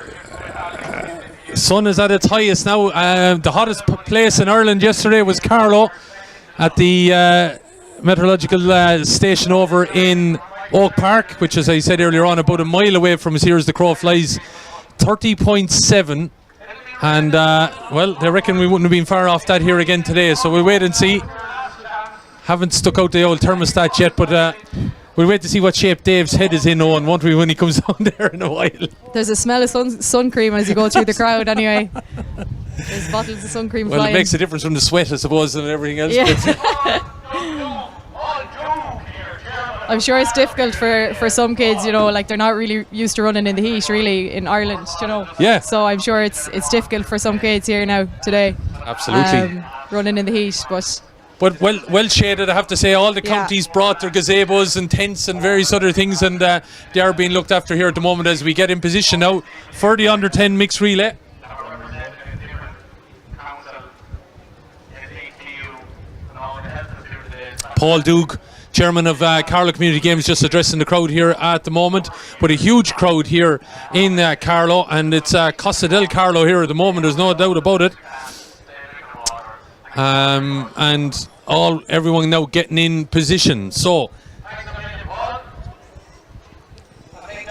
sun is at its highest now. The hottest place in Ireland yesterday was Carlow at the meteorological station over in Oak Park, which, as I said earlier on, about a mile away from us here as the crow flies. 30.7. And well, they reckon we wouldn't have been far off that here again today, so we'll wait and see. Haven't stuck out the old thermostat yet, but we'll wait to see what shape Dave's head is in, Owen, won't we, when he comes down there in a while. There's a smell of sun cream as you go through the crowd anyway. There's bottles of sun cream Well, flying. it makes a difference from the sweat, I suppose, and everything else. Yeah. I'm sure it's difficult for some kids, like they're not really used to running in the heat, really, in Ireland, Yeah. So I'm sure it's difficult for some kids here now today. Absolutely. Running in the heat, but well shaded, I have to say. All the counties brought their gazebos and tents and various other things, and they are being looked after here at the moment as we get in position now for the under 10 mixed relay. Paul Doug, chairman of Carlow Community Games, just addressing the crowd here at the moment. But a huge crowd here in Carlow, and it's Costa del Carlo here at the moment, there's no doubt about it. And everyone now getting in position. So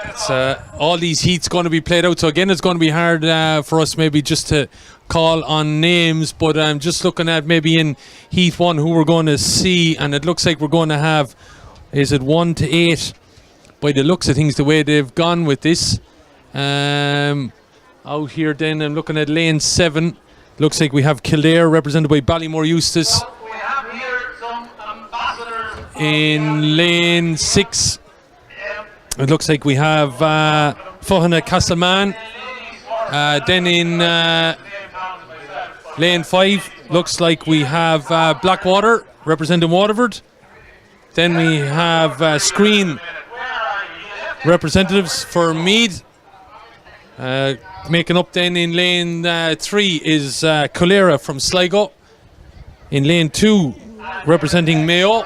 it's, all these heats going to be played out. So again, it's going to be hard for us maybe just to call on names, but I'm just looking at maybe in Heat 1 who we're going to see, and it looks like we're going to have, is it 1 to 8 by the looks of things, the way they've gone with this. Out here then, I'm looking at lane 7. Looks like we have Kildare represented by Ballymore Eustace. We have here some ambassadors. In lane 6, it looks like we have Fohana Castleman. Then in lane 5, looks like we have Blackwater representing Waterford. Then we have Screen representatives for Meath. Making up then in lane 3 is Colera from Sligo. In lane 2, representing Mayo.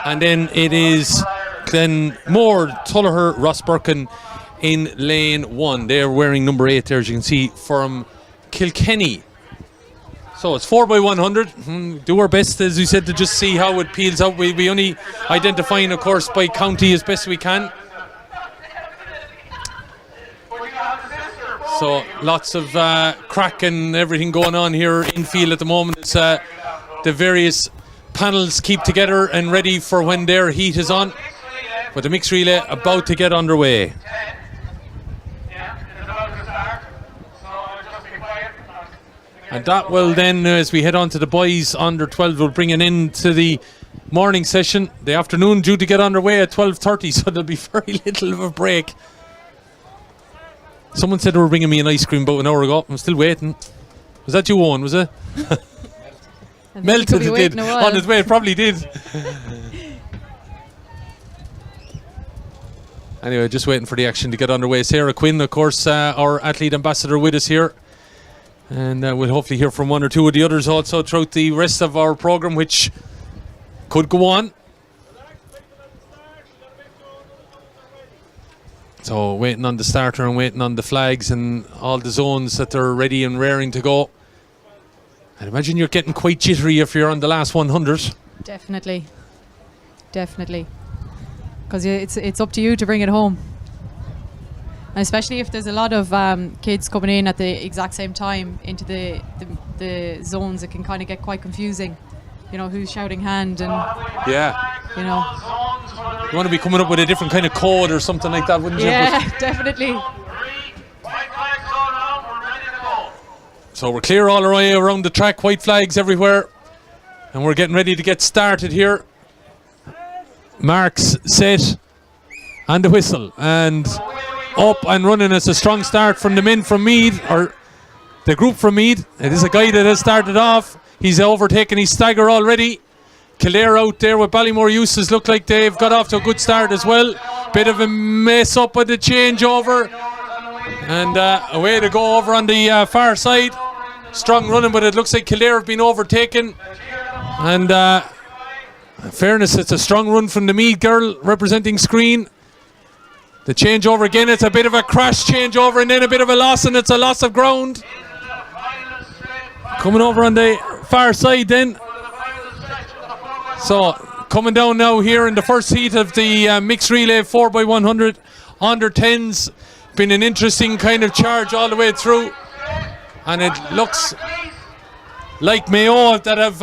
And then it is Glenmore, Tullaher, Ross Birkin in lane 1. They're wearing number 8 there, as you can see, from Kilkenny. So it's 4x100. Do our best, as we said, to just see how it peels out. We'll be only identifying, of course, by county as best we can. So lots of crack and everything going on here in field at the moment. It's, the various panels keep together and ready for when their heat is on. But the mixed relay about to get underway. And that will then, as we head on to the boys under 12, we'll bring it into the morning session. The afternoon due to get underway at 12:30, so there'll be very little of a break. Someone said they were bringing me an ice cream about an hour ago. I'm still waiting. Was that you, Owen? Was it? Melted, it did. On its way, it probably did. Anyway, just waiting for the action to get underway. Sarah Quinn, of course, our athlete ambassador with us here. And we'll hopefully hear from one or two of the others also throughout the rest of our programme, which could go on. So waiting on the starter and waiting on the flags and all the zones that they're ready and raring to go. I'd imagine you're getting quite jittery if you're on the last 100. Definitely. Because it's up to you to bring it home. And especially if there's a lot of kids coming in at the exact same time into the zones, it can kind of get quite confusing. You know, who's shouting hand and... Yeah. You know. You want to be coming up with a different kind of code or something like that, wouldn't you? Yeah, definitely. So we're clear all the way around the track, white flags everywhere. And we're getting ready to get started here. Marks set and the whistle. And up and running. It's a strong start from the men from Meath, or the group from Meath. It is a guy that has started off. He's overtaken his stagger already. Kildare out there with Ballymore Eustace look like they've got off to a good start as well. Bit of a mess up with the changeover. And away to go over on the far side. Strong running, but it looks like Kildare have been overtaken. And in fairness, it's a strong run from the Meath girl representing Screen. The changeover again, it's a bit of a crash changeover and then a bit of a loss, and it's a loss of ground. Coming over on the far side then. So coming down now here in the first heat of the mixed relay 4x100 under 10s. Been an interesting kind of charge all the way through. And it looks like Mayo that have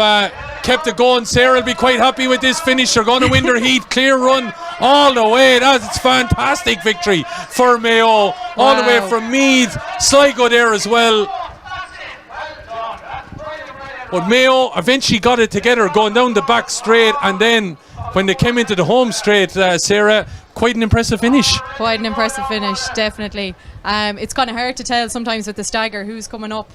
kept it going. Sarah will be quite happy with this finish. They're going to win their heat. Clear run all the way. That's fantastic victory for Mayo. All the way from Meath. Sligo there as well. But Mayo eventually got it together, going down the back straight, and then when they came into the home straight, Sarah, quite an impressive finish. Quite an impressive finish, definitely. It's kind of hard to tell sometimes with the stagger who's coming up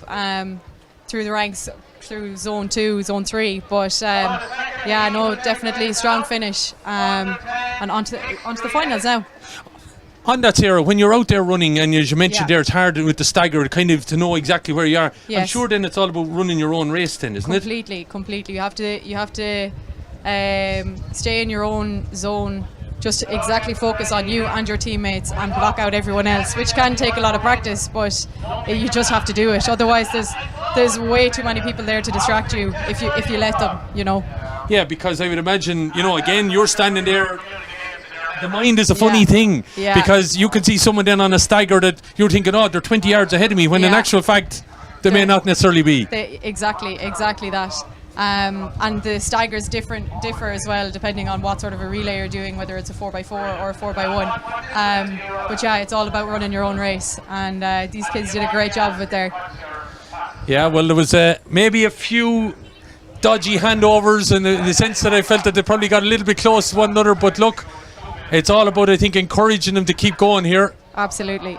through the ranks, through zone 2, zone 3, but yeah, no, definitely strong finish, and onto the finals now. On that, Sarah, when you're out there running, and as you mentioned there, it's hard with the stagger kind of to know exactly where you are. Yes. I'm sure then it's all about running your own race then, isn't it? Completely. You have to stay in your own zone, just exactly focus on you and your teammates and block out everyone else, which can take a lot of practice, but you just have to do it. Otherwise there's way too many people there to distract you if you let them, you know. Yeah, because I would imagine, you know, again, you're standing there. The mind is a funny thing, because you can see someone then on a stagger that you're thinking, oh, they're 20 yards ahead of me, when in actual fact they may not necessarily be. Exactly that. And the staggers differ as well, depending on what sort of a relay you're doing, whether it's a 4x4 or a 4x1. But yeah, it's all about running your own race, and these kids did a great job of it there. Yeah, well, there was maybe a few dodgy handovers in the sense that I felt that they probably got a little bit close to one another, but look, it's all about, I think, encouraging them to keep going here. Absolutely.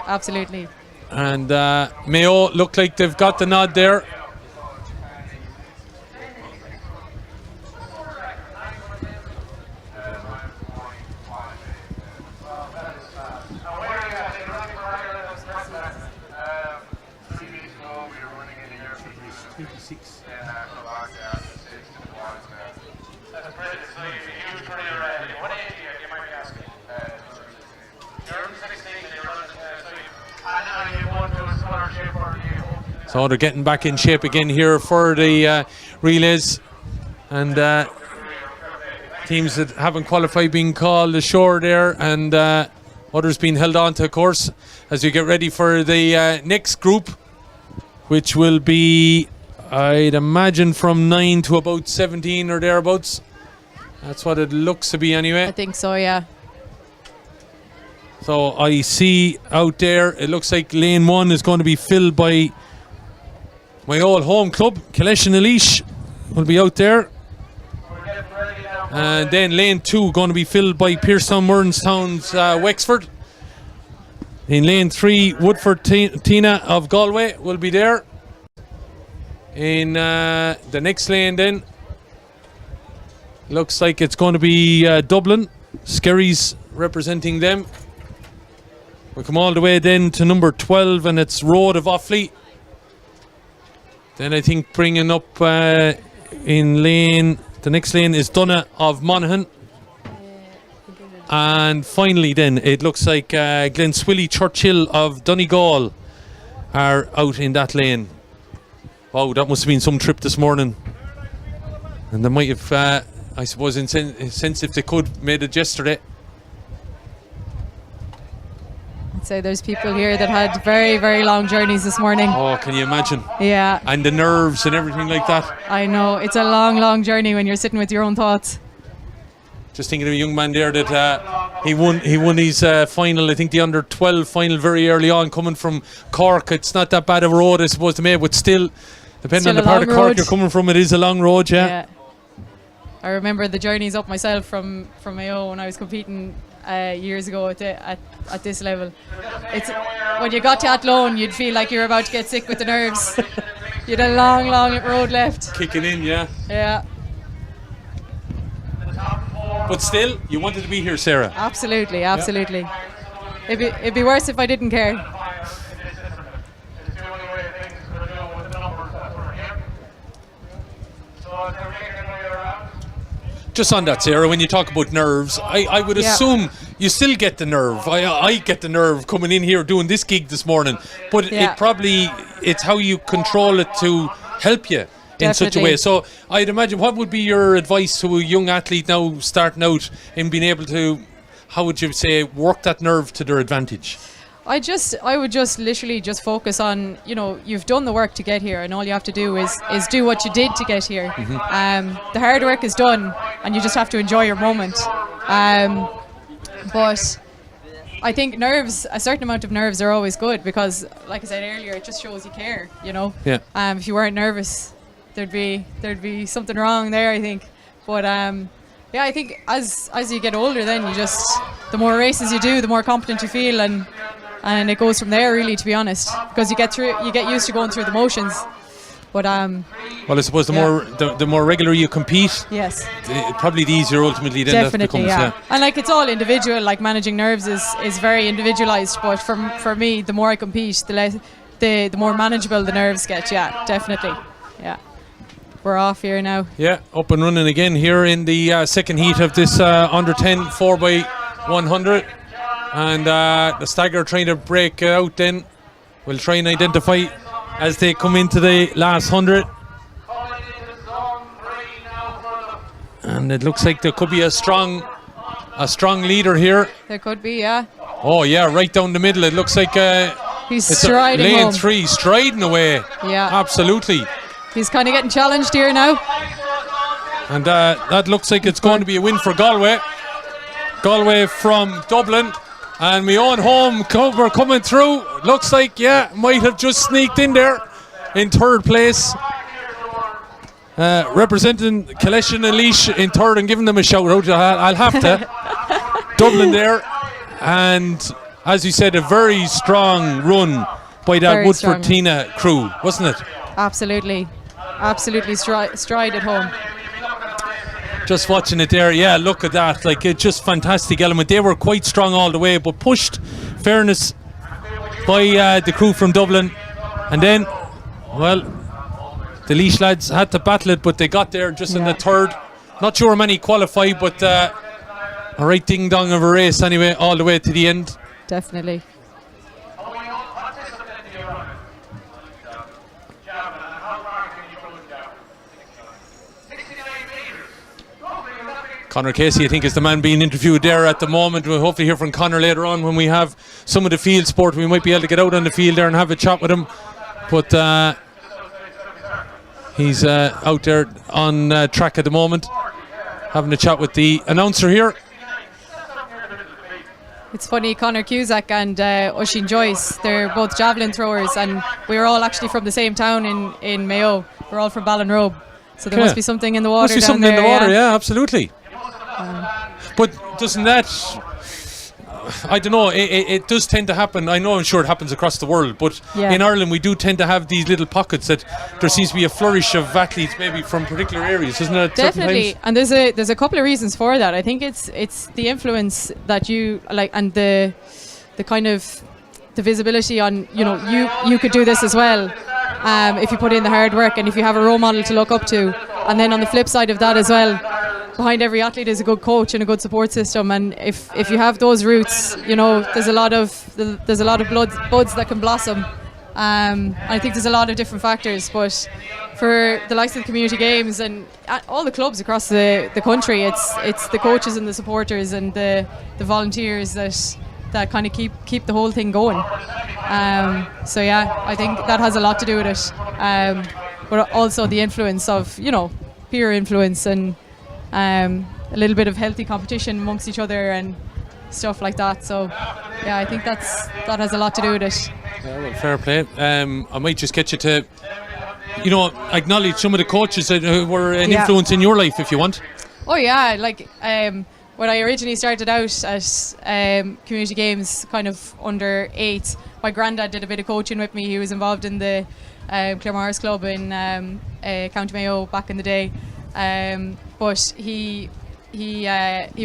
And Mayo look like they've got the nod there. So they're getting back in shape again here for the relays, and teams that haven't qualified being called ashore there, and others being held on to, of course, as we get ready for the next group, which will be, I'd imagine, from 9 to about 17 or thereabouts. That's what it looks to be anyway. I think so, yeah. So I see out there, it looks like lane 1 is going to be filled by my old home club, Killesh and Elish will be out there. And then lane 2 going to be filled by Pearstown, Murrenstown's Wexford. In lane 3, Woodford Tina of Galway will be there. In the next lane then, looks like it's going to be Dublin. Skerry's representing them. We come all the way then to number 12, and it's Road of Offaly. Then I think bringing up in lane, the next lane is Donna of Monaghan. And finally then, it looks like Glenswilly Churchill of Donegal are out in that lane. Wow, that must have been some trip this morning. And they might have, I suppose, in sense if they could, made it yesterday. So there's people here that had very, very long journeys this morning. Oh, can you imagine? Yeah. And the nerves and everything like that. I know, it's a long, long journey when you're sitting with your own thoughts. Just thinking of a young man there that he won his final, I think the under 12 final very early on, coming from Cork. It's not that bad of a road, I suppose, to make, but still, depending on the part of Cork you're coming from, it is a long road, yeah. I remember the journeys up myself from Mayo when I was competing years ago at this level. It's when you got to Athlone, you'd feel like you were about to get sick with the nerves. You had a long, long road left. Kicking in, yeah. Yeah. But still, you wanted to be here, Sarah. Absolutely. It'd be worse if I didn't care. Just on that, Sarah, when you talk about nerves, I would assume you still get the nerve. I get the nerve coming in here doing this gig this morning, but it's how you control it to help you in such a way. So I'd imagine, what would be your advice to a young athlete now starting out in being able to, how would you say, work that nerve to their advantage? I would just literally just focus on, you've done the work to get here, and all you have to do is do what you did to get here. The hard work is done, and you just have to enjoy your moment. But I think a certain amount of nerves are always good, because, like I said earlier, it just shows you care. Yeah. If you weren't nervous, there'd be something wrong there, I think. But I think as you get older, then the more races you do, the more confident you feel, and it goes from there, really, to be honest, because you get used to going through the motions. But well, I suppose the more regular you compete, yes, probably the easier ultimately then definitely, that becomes. yeah. And like, it's all individual. Like, managing nerves is very individualized. But for me, the more I compete, the more manageable the nerves get. Yeah, definitely. Yeah. We're off here now. Yeah, up and running again here in the second heat of this under 10 4x100, and the stagger trying to break out. Then we'll try and identify as they come into the last 100, and it looks like there could be a strong leader here. There could be, yeah. Oh yeah, right down the middle. It looks like he's it's striding lane home. 3, striding away. Yeah, absolutely. He's kind of getting challenged here now. And that looks like it's going to be a win for Galway. Galway from Dublin. And my own home cover coming through. Looks like, might have just sneaked in there in third place. Representing Kalesh and Elish in third, and giving them a shout out. I'll have to. Dublin there. And as you said, a very strong run by that Very Woodford strong. Tina crew, wasn't it? Absolutely stride at home. Just watching it there, look at that, like, it's just fantastic element. They were quite strong all the way, but pushed, fairness, by the crew from Dublin. And then, well, the Laois lads had to battle it, but they got there just in the third. Not sure how many qualified, but a right ding dong of a race anyway, all the way to the end. Definitely. Conor Casey, I think, is the man being interviewed there at the moment. We'll hopefully hear from Conor later on when we have some of the field sport. We might be able to get out on the field there and have a chat with him. But he's out there on track at the moment, having a chat with the announcer here. It's funny, Conor Cusack and Oisin Joyce, they're both javelin throwers, and we're all actually from the same town in Mayo. We're all from Ballinrobe. So there must be something in the water. Must be down something there, in the water, absolutely. But doesn't that, I don't know, it does tend to happen. I'm sure it happens across the world, but in Ireland we do tend to have these little pockets that there seems to be a flourish of athletes maybe from particular areas, isn't it? Definitely, and there's a couple of reasons for that. I think it's the influence that you like, and the kind of the visibility on, you could do this as well, if you put in the hard work and if you have a role model to look up to. And then on the flip side of that as well, behind every athlete is a good coach and a good support system, and if you have those roots, there's a lot of buds that can blossom. I think there's a lot of different factors, but for the likes of the community games and all the clubs across the country, it's the coaches and the supporters and the volunteers that kind of keep the whole thing going. So I think that has a lot to do with it, but also the influence of peer influence and a little bit of healthy competition amongst each other and stuff like that. So I think that has a lot to do with it. Yeah, well, fair play. I might just get you to acknowledge some of the coaches that were an influence in your life, if you want. Oh yeah, like when I originally started out at community games, kind of under 8, my granddad did a bit of coaching with me. He was involved in the Claremorris Club in County Mayo back in the day, but he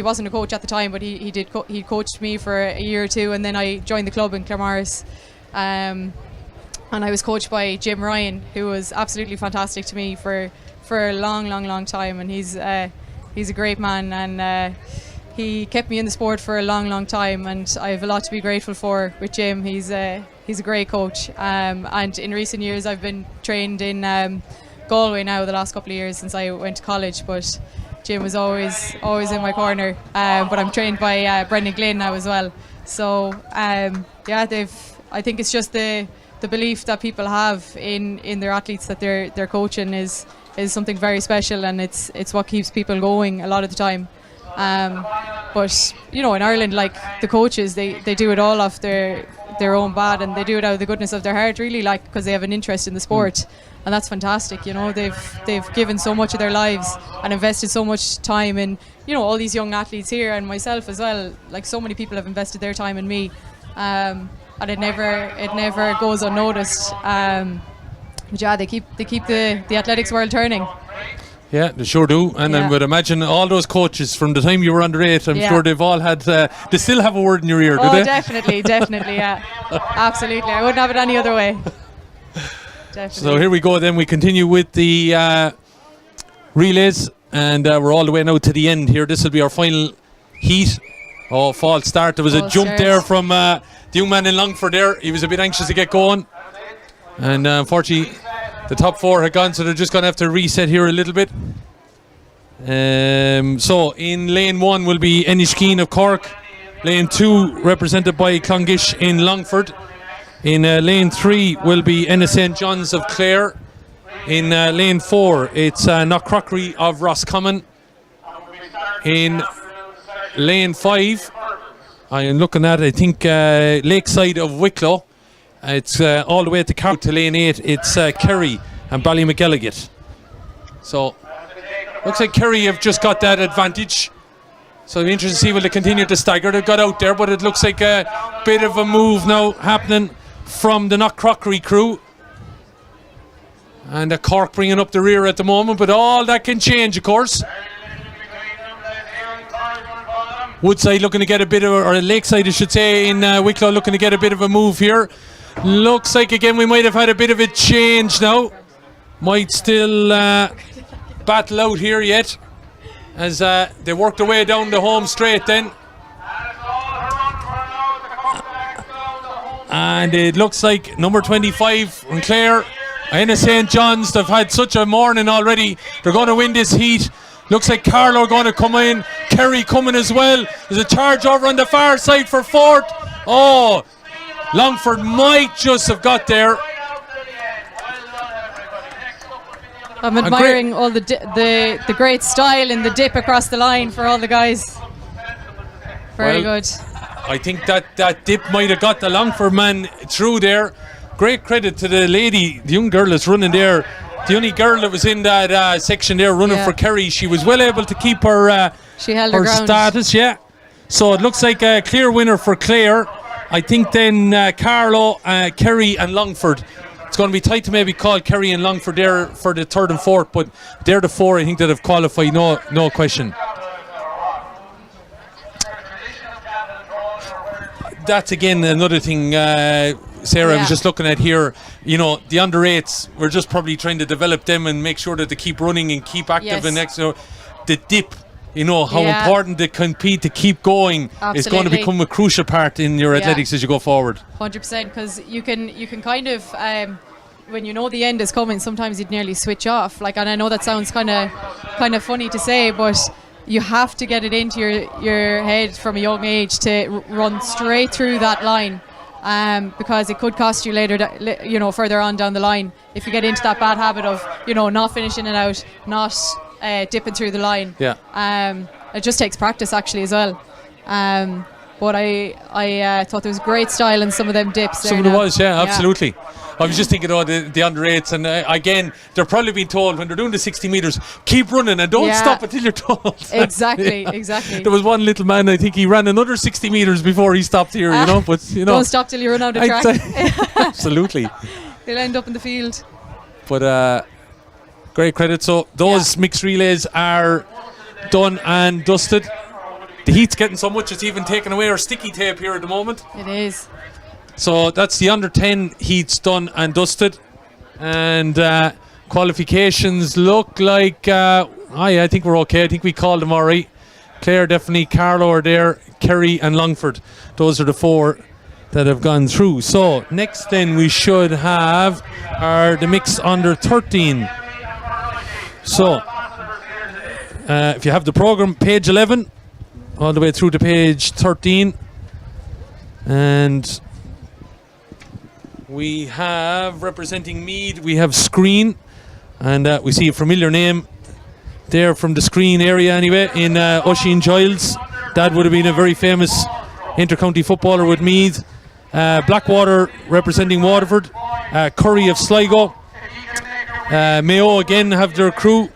wasn't a coach at the time, but he coached me for a year or two, and then I joined the club in Claremorris, and I was coached by Jim Ryan, who was absolutely fantastic to me for a long time, and he's a great man, and he kept me in the sport for a long time, and I have a lot to be grateful for with Jim. He's a great coach, and in recent years I've been trained in Galway now the last couple of years since I went to college, but Jim was always in my corner. But I'm trained by Brendan Glynn now as well. So I think it's just the belief that people have in their athletes that they're coaching is something very special, and it's what keeps people going a lot of the time. But in Ireland, like, the coaches, they do it all off their own bat, and they do it out of the goodness of their heart, really, like, because they have an interest in the sport. And that's fantastic. They've given so much of their lives and invested so much time in all these young athletes here, and myself as well. Like, so many people have invested their time in me, and it never goes unnoticed. But yeah, they keep the athletics world turning. Yeah, they sure do. And I would imagine all those coaches from the time you were under 8, I'm sure they've all had, they still have a word in your ear, do they? Oh, definitely, yeah. Absolutely. I wouldn't have it any other way. Definitely. So here we go then. We continue with the relays, and we're all the way now to the end here. This will be our final heat. Oh, false start. There was a jump there from the young man in Longford there. He was a bit anxious to get going. And unfortunately, the top 4 had gone, so they're just going to have to reset here a little bit. So in lane 1 will be Enniskeen of Cork. Lane 2 represented by Clongish in Longford. In lane 3 will be Ennis St. John's of Clare. In lane 4 it's Knockcrockery of Roscommon. In lane 5 I am looking at, I think, Lakeside of Wicklow. It's all the way to lane 8. It's Kerry and Ballymcgelliget. So looks like Kerry have just got that advantage. So it'll be interesting to see will they continue to stagger. They got out there, but it looks like a bit of a move now happening from the Knockcrockery crew. And Cork bringing up the rear at the moment, but all that can change, of course. Woodside looking to get a bit of, or Lakeside I should say, in Wicklow looking to get a bit of a move here. Looks like again we might have had a bit of a change now. Might still battle out here yet as they work their way down the home straight then. And it looks like number 25 from Clare, Ennis St. John's, they've had such a morning already. They're going to win this heat. Looks like Carlow are going to come in. Kerry coming as well. There's a charge over on the far side for 4th. Oh, Longford might just have got there. I'm admiring all the great style in the dip across the line for all the guys. Very good. I think that dip might have got the Longford man through there. Great credit to the lady, the young girl that's running there. The only girl that was in that section there running for Kerry. She was well able to keep her she held her ground. Status, So it looks like a clear winner for Clare. I think then Carlow, Kerry and Longford. It's going to be tight to maybe call Kerry and Longford there for the 3rd and 4th, but they're the 4 I think that have qualified, no question. That's again another thing, Sarah, I was just looking at here. The under 8s, we're just probably trying to develop them and make sure that they keep running and keep active. And next, the dip, how important to compete, to keep going is going to become a crucial part in your athletics as you go forward. 100%, because you can kind of, when you know the end is coming, sometimes you'd nearly switch off. Like, and I know that sounds kind of funny to say, but you have to get it into your head from a young age to run straight through that line. Because it could cost you later, further on down the line if you get into that bad habit of, not finishing it out, not dipping through the line. It just takes practice actually as well. But I thought there was great style in some of them dips. Some of it was, absolutely. I was just thinking, the under 8s, and again, they're probably being told when they're doing the 60 metres, keep running and don't stop until you're told. Exactly. There was one little man, I think he ran another 60 metres before he stopped here, but don't stop till you run out of track. Absolutely. He'll end up in the field. But great credit. So those mixed relays are done and dusted. The heat's getting so much it's even taken away our sticky tape here at the moment. It is. So that's the under 10 heats done and dusted, and qualifications look like I think we're okay. I think we called them all right. Clare definitely, Carlow are there, Kerry and Longford. Those are the 4 that have gone through. So next then we should have the mix under 13. So if you have the programme, page 11, all the way through to page 13. And we have, representing Meath, we have Screen. And we see a familiar name there from the Screen area anyway, in Oisin Giles. Dad would have been a very famous inter-county footballer with Meath. Blackwater representing Waterford. Curry of Sligo. Mayo again have their crew.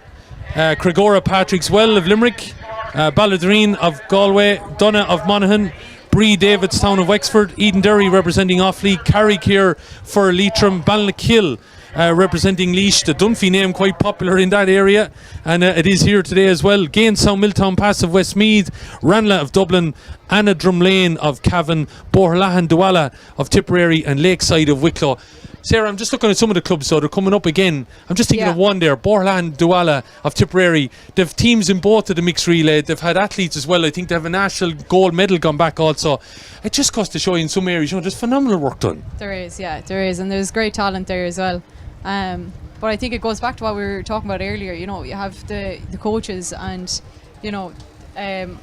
Cregora Patrick's Well of Limerick. Balladreen of Galway. Donna of Monaghan. Bree Davidstown of Wexford. Edenderry representing Offaly. Carrickere for Leitrim. Balnakill representing Laois. The Dunphy name quite popular in that area, and it is here today as well. Gainstown, Milltown Pass of Westmeath. Ranelagh of Dublin. Anna Drumlane of Cavan. Boherlahan Douala of Tipperary, and Lakeside of Wicklow. Sarah, I'm just looking at some of the clubs, so they're coming up again. I'm just thinking of one there, Boherlahan Douala of Tipperary. They've teams in both of the mixed relay. They've had athletes as well. I think they have a national gold medal gone back also. It just goes to show you in some areas, there's phenomenal work done. There is, and there's great talent there as well. But I think it goes back to what we were talking about earlier. You have the coaches, and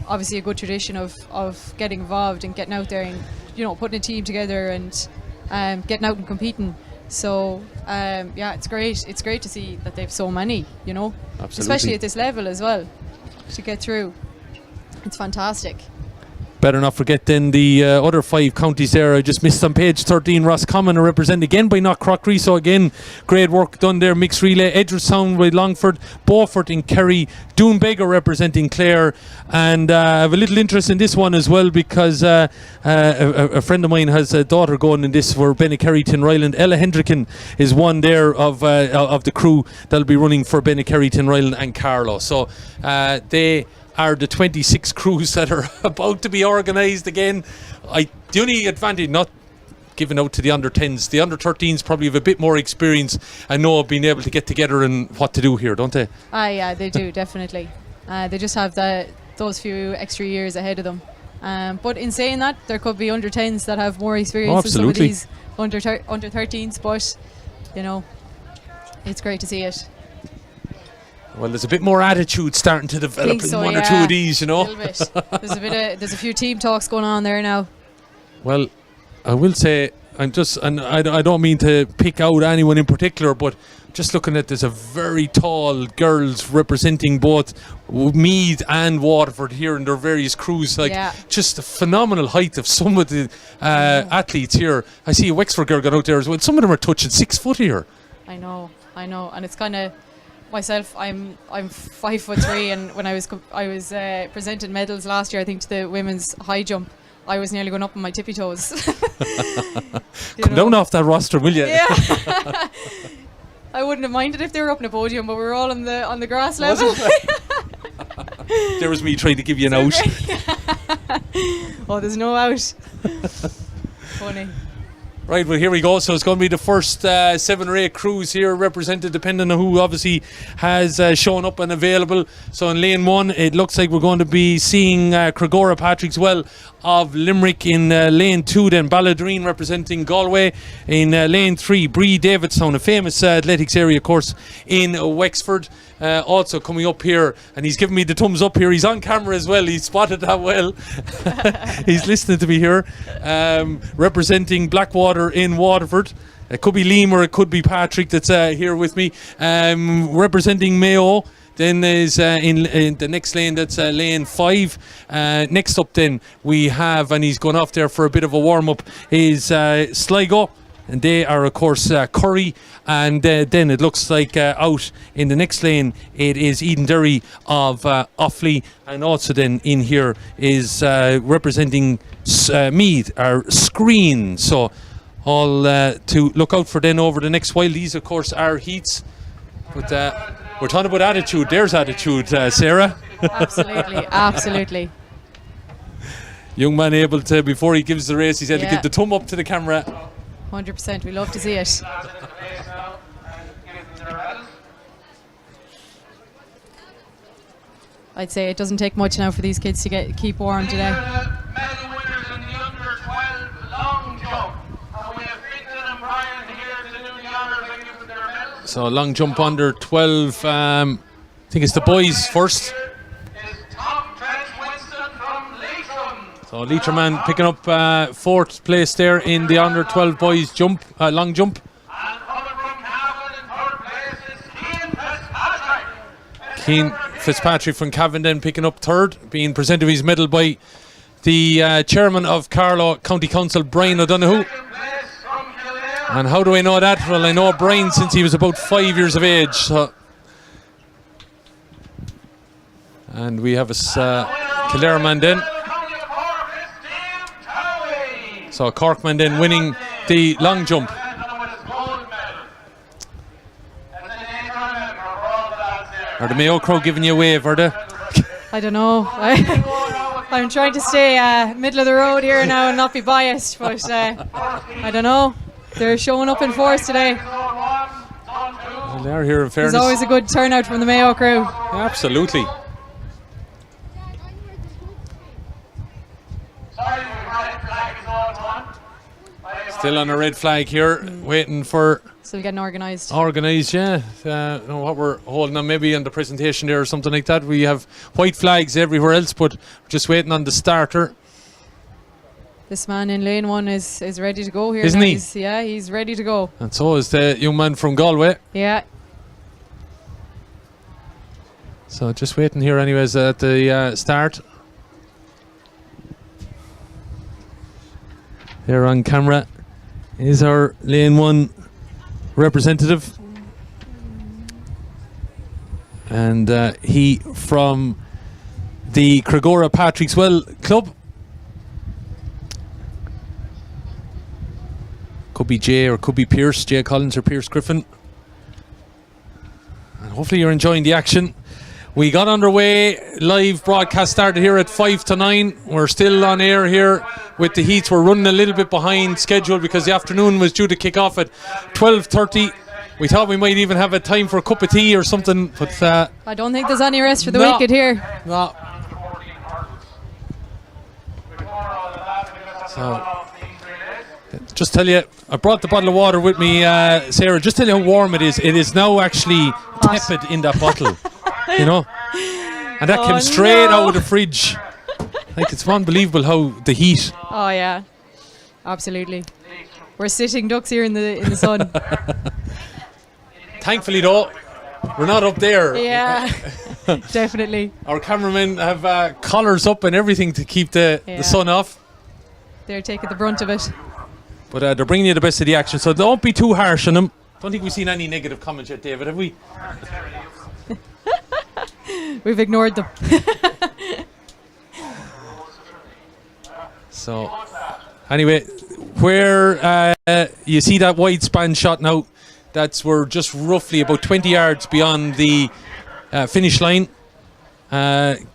obviously a good tradition of getting involved and getting out there and putting a team together and getting out and competing. So it's great. It's great to see that they've so many. Absolutely. Especially at this level as well, to get through. It's fantastic. Better not forget then the other 5 counties there. I just missed on page 13. Roscommon are represented again by Knockcrockery, so again great work done there. Mixed relay. Edgeworthstown by Longford. Beaufort in Kerry. Doonbeg are representing Clare, and I have a little interest in this one as well, because a friend of mine has a daughter going in this for Bennekerry Tinryland. Ella Hendricken is one there of the crew that'll be running for Bennekerry Tinryland and Carlow. So they are the 26 crews that are about to be organised again. The only advantage, not giving out to the under 10s, the under 13s probably have a bit more experience and know being able to get together and what to do here, don't they? Yeah, they do, definitely. They just have those few extra years ahead of them. But in saying that, there could be under 10s that have more experience than some of these under 13s, but it's great to see it. Well, there's a bit more attitude starting to develop in one or two of these, A little bit. There's a few team talks going on there now. Well, I will say, I don't mean to pick out anyone in particular, but just looking at, there's a very tall girls representing both Meath and Waterford here in their various crews. Just the phenomenal height of some of the athletes here. I see a Wexford girl got out there as well. Some of them are touching 6 foot here. I know, and it's kind of. Myself, I'm 5'3", and when I was presented medals last year, I think, to the women's high jump, I was nearly going up on my tippy toes. Come down off that roster, will you? Yeah. I wouldn't have minded if they were up on a podium, but we were all on the grass level. There was me trying to give you an out. Oh, there's no out. Funny. Right, well, here we go. So it's going to be the first 7 or 8 crews here represented, depending on who obviously has shown up and available. So in lane 1, it looks like we're going to be seeing Cregora Patrick's Well of Limerick. In lane 2, then Balladreen representing Galway. In lane 3, Bree Davidstown, a famous athletics area, of course, in Wexford. Also coming up here, and he's giving me the thumbs up here. He's on camera as well. He's spotted that well. He's listening to me here. Representing Blackwater in Waterford. It could be Liam or it could be Patrick that's here with me. Representing Mayo. Then there's in the next lane, that's lane 5. Next up then we have, and he's gone off there for a bit of a warm-up, is Sligo. And they are, of course, Curry. And then it looks like out in the next lane, it is Edenderry of Offaly. And also then in here is representing Meath, our Screen. So all to look out for then over the next while. These, of course, are heats. But we're talking about attitude. There's attitude, Sarah. Absolutely. Young man able to, before he gives the race, he said to give the thumb up to the camera. 100%. We love to see it. I'd say it doesn't take much now for these kids to keep warm today. Medal winners in the under 12 long jump. And we have Fintan and Brian here to do the honours and give them their medals. So long jump under 12. I think it's the boys first. So Leiterman picking up 4th place there in the under 12 boys jump, long jump. And coming from Cavan in 3rd place is Keane Fitzpatrick. Keane Fitzpatrick from Cavan then picking up 3rd, being presented with his medal by the chairman of Carlow County Council, Brian O'Donoghue. 2nd place from Kildare. And how do I know that? Well, I know Brian since he was about 5 years of age. So. And we have a Kildare man then. So Corkman then winning the long jump. Are the Mayo Crow giving you a wave, are they? I don't know. I'm trying to stay middle of the road here now and not be biased, but I don't know. They're showing up in force today. Well, they are here in fairness. There's always a good turnout from the Mayo crew. Absolutely. Still on a red flag here, waiting for Still getting organised. organised, yeah. Know what we're holding on, maybe on the presentation there or something like that. We have white flags everywhere else, but we're just waiting on the starter. This man in lane 1 is ready to go here. Isn't now. he? He's ready to go. And so is the young man from Galway. Yeah. So just waiting here anyways at the start. There on camera is our lane 1 representative. And he from the Cragora Patrickswell Club. Could be Jay or could be Pierce, Jay Collins or Pierce Griffin. And hopefully you're enjoying the action. We got underway, live broadcast started here at 5 to 9. We're still on air here with the heats. We're running a little bit behind schedule because the afternoon was due to kick off at 12:30. We thought we might even have a time for a cup of tea or something, but I don't think there's any rest for the No. wicked here. no. So, just tell you, I brought the bottle of water with me, Sarah. Just tell you how warm it is. It is now actually tepid in that bottle, you know. And that came straight out of the fridge. Like, it's unbelievable how the heat. Oh yeah, absolutely. We're sitting ducks here in the sun. Thankfully, though, we're not up there. Yeah, definitely. Our cameramen have collars up and everything to keep the sun off. They're taking the brunt of it. But they're bringing you the best of the action, so don't be too harsh on them. Don't think we've seen any negative comments yet, David, have we? We've ignored them. So, anyway, where you see that wide span shot now, we're just roughly about 20 yards beyond the finish line.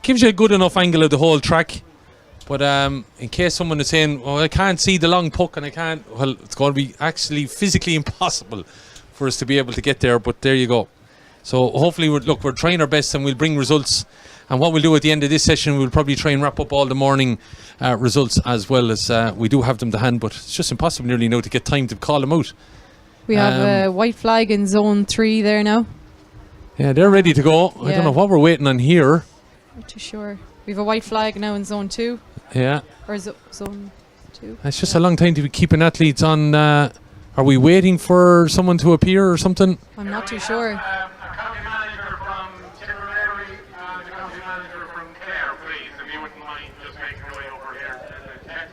Gives you a good enough angle of the whole track. But in case someone is saying, well, I can't see the long puck and I can't, well, it's going to be actually physically impossible for us to be able to get there, but there you go. So hopefully, we're trying our best and we'll bring results. And what we'll do at the end of this session, we'll probably try and wrap up all the morning results as well as we do have them to hand, but it's just impossible nearly now to get time to call them out. We have a white flag in zone 3 there now. Yeah, they're ready to go. I Yeah. don't know what we're waiting on here. Not too sure. We have a white flag now in zone 2. Yeah. Or zone 2. It's just a long time to be keeping athletes on. Are we waiting for someone to appear or something? I'm not too sure. A county manager from Tipperary and a county manager from Clare, please, if you wouldn't mind just making your way over here to the tent.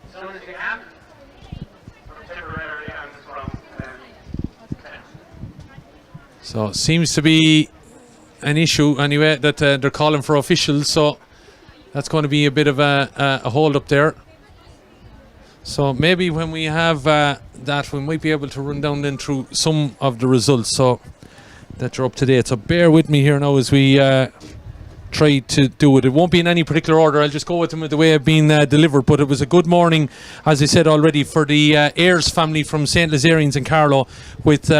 As soon as you can. From Tipperary and from Clare. So it seems to be an issue anyway that they're calling for officials. So that's going to be a bit of a hold up there. So maybe when we have that, we might be able to run down then through some of the results so that you're up to date. So bear with me here now as we try to do it. It won't be in any particular order. I'll just go with them the way I've been delivered. But it was a good morning, as I said already, for the Ayres family from St. Lazarians in Carlow, with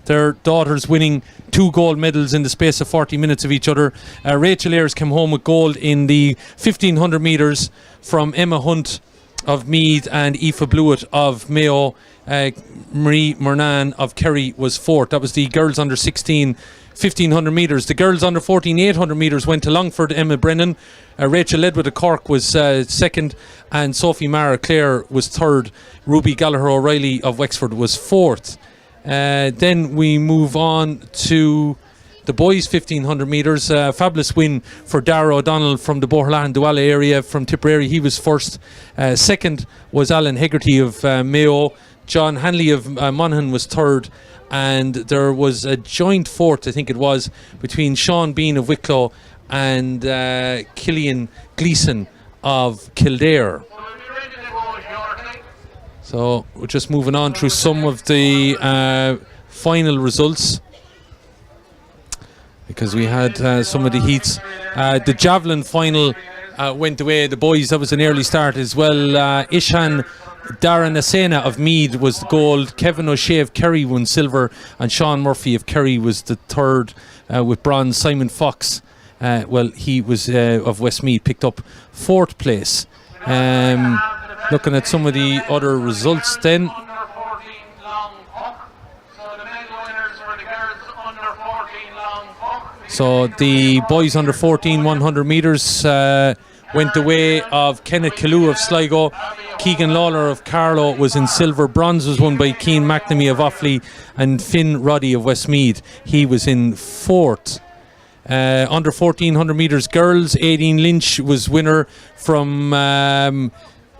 their daughters winning 2 gold medals in the space of 40 minutes of each other. Rachel Ayres came home with gold in the 1500 metres from Emma Hunt of Meath and Aoife Blewett of Mayo. Marie Murnan of Kerry was 4th. That was the girls under 16 1500 metres. The girls under 14 800 metres went to Longford. Emma Brennan, Rachel Ledwood of Cork was second, and Sophie Mara Clare was third. Ruby Gallagher O'Reilly of Wexford was fourth. Then we move on to the boys 1500 metres. Fabulous win for Dara O'Donnell from the Boherlahan Douala area from Tipperary. He was first. Second was Alan Hegarty of Mayo. John Hanley of Monaghan was third, and there was a joint fourth, I think it was, between Sean Bean of Wicklow and Killian Gleeson of Kildare. So we're just moving on through some of the final results, because we had some of the heats. The javelin final went away. The boys, that was an early start as well. Ishan Darren Asena of Meath was the gold. Kevin O'Shea of Kerry won silver, and Sean Murphy of Kerry was the third with bronze. Simon Fox, he was of Westmeath, picked up fourth place. Looking at some of the other results then. So the boys under 14 100 metres went the way of Kenneth Kalou of Sligo. Keegan Lawler of Carlow was in silver. Bronze was won by Keane McNamee of Offaly, and Finn Roddy of Westmeath, he was in fourth. Under 1400 metres girls, Aideen Lynch was winner from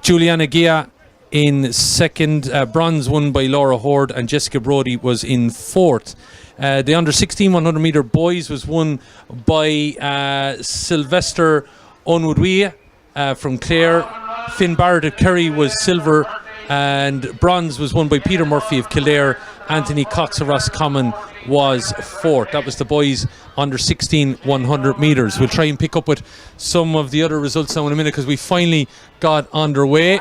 Juliana Gia in second. Bronze won by Laura Horde, and Jessica Brody was in fourth. The under 16 100 metre boys was won by Sylvester Onwoodwea from Clare. Finn Barrett of Kerry was silver, and bronze was won by Peter Murphy of Kildare. Anthony Cox of Roscommon was fourth. That was the boys under 16 100 metres. We'll try and pick up with some of the other results now in a minute, because we finally got underway.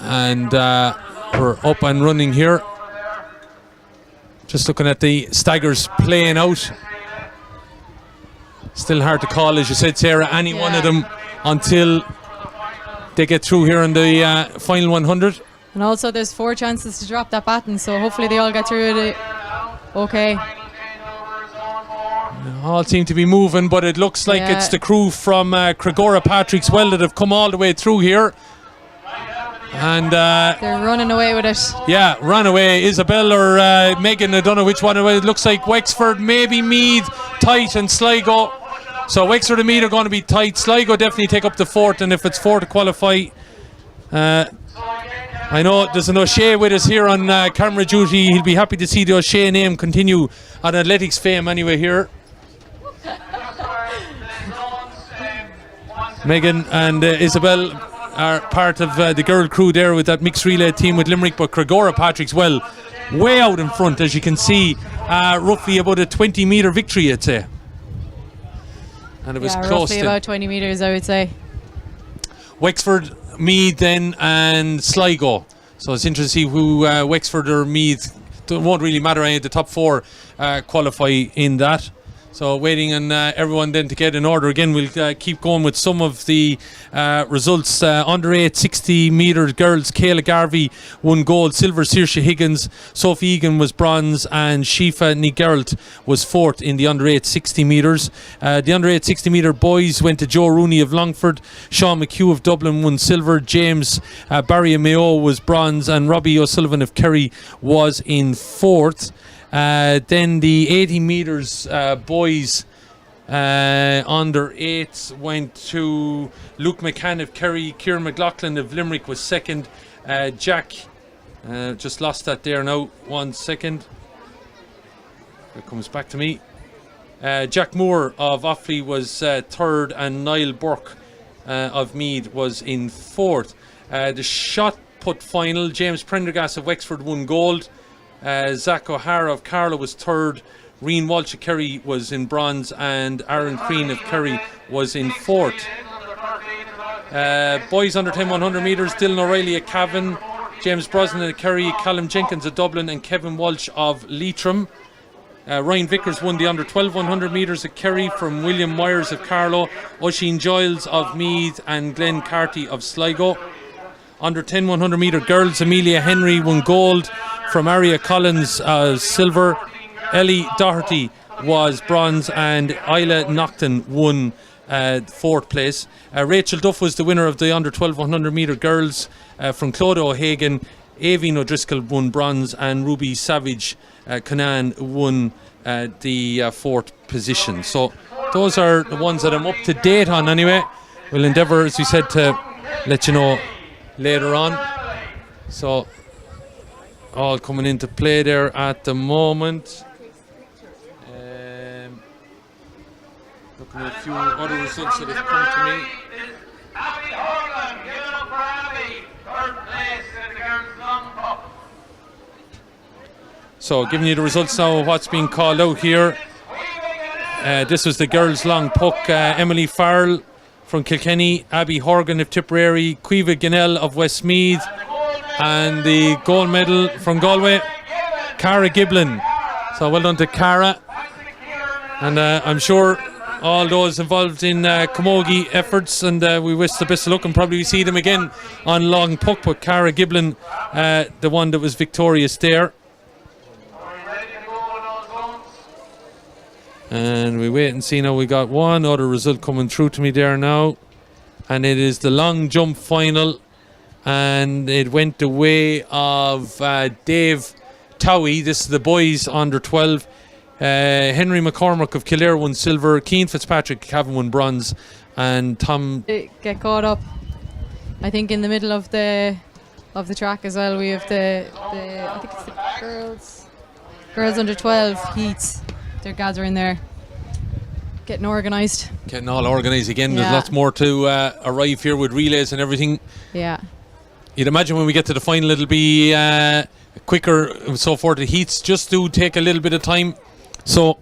And we're up and running here. Just looking at the staggers playing out. Still hard to call, as you said, Sarah, any one of them until they get through here in the final 100. And also there's 4 chances to drop that baton, so hopefully they all get through it okay. All seem to be moving, but it looks like it's the crew from Cragora Patrick's Well that have come all the way through here. And they're running away with it. Yeah, run away. Isabel or Megan, I don't know which one. It looks like Wexford, maybe Meath, Tite and Sligo. So Wexford and Meath are going to be tight. Sligo definitely take up the fourth, and if it's 4 to qualify, I know there's an O'Shea with us here on camera duty. He'll be happy to see the O'Shea name continue on athletics fame anyway here. Megan and Isabel are part of the girl crew there with that mixed relay team with Limerick, but Cragora Patrick's Well way out in front, as you can see, roughly about a 20 metre victory, I'd say. And it was close roughly about 20 metres, I would say. Wexford, Meath then, and Sligo. So it's interesting to see who Wexford or Meath, it won't really matter, any of the top 4 qualify in that. So waiting on everyone then to get in order. Again, we'll keep going with some of the results. Under 8 60 metres girls, Kayla Garvey won gold. Silver, Saoirse Higgins. Sophie Egan was bronze, and Shifa Nigeralt was fourth in the under 8 60 metres. The under 8 60 metre boys went to Joe Rooney of Longford. Sean McHugh of Dublin won silver. James Barry of Mayo was bronze, and Robbie O'Sullivan of Kerry was in fourth. Then the 80 metres boys under 8 went to Luke McCann of Kerry. Kieran McLaughlin of Limerick was second. Jack, just lost that there now, 1 second. It comes back to me. Jack Moore of Offaly was third, and Niall Burke of Meath was in fourth. The shot put final, James Prendergast of Wexford won gold. Zach O'Hara of Carlow was third. Reen Walsh of Kerry was in bronze, and Aaron Crean of Kerry was in fourth. Boys under 10 100 metres, Dylan O'Reilly of Cavan, James Brosnan of Kerry, Callum Jenkins of Dublin, and Kevin Walsh of Leitrim. Ryan Vickers won the under 12 100 metres at Kerry from William Myers of Carlow, Oisin Giles of Meath, and Glenn Carty of Sligo. Under 10 100 metre girls, Amelia Henry won gold. From Aria Collins, silver. Ellie Doherty was bronze, and Isla Nocton won 4th place. Rachel Duff was the winner of the under 12 100 metre girls. From Clodagh O'Hagan, Avine O'Driscoll won bronze, and Ruby Savage Conan won the 4th position. So those are the ones that I'm up to date on anyway. We'll endeavour, as we said, to let you know later on. So all coming into play there at the moment. Looking at a few other results that have come to me. Abby Horgan, give it up for Abby. 3rd place in the girls' long puck. So giving you the results now of what's being called out here. This was the girls' long puck. Emily Farrell from Kilkenny, Abby Horgan of Tipperary, Cueva Ginnell of Westmeath, and the gold medal from Galway, Cara Giblin. So well done to Cara. And I'm sure all those involved in camogie efforts, and we wish the best of luck, and probably see them again on long puck. But Cara Giblin, the one that was victorious there. And we wait and see now. We got one other result coming through to me there now, and it is the long jump final, and it went the way of Dave Towie. This is the boys under 12. Henry McCormick of Kildare won silver. Keane Fitzpatrick Cavan won bronze, and Tom get caught up. I think in the middle of the track as well. We have the I think it's the girls under 12 heats. They're gathering there, getting organised. Getting all organised again. Yeah. There's lots more to arrive here with relays and everything. Yeah. You'd imagine when we get to the final it'll be quicker and so forth. The heats just do take a little bit of time. So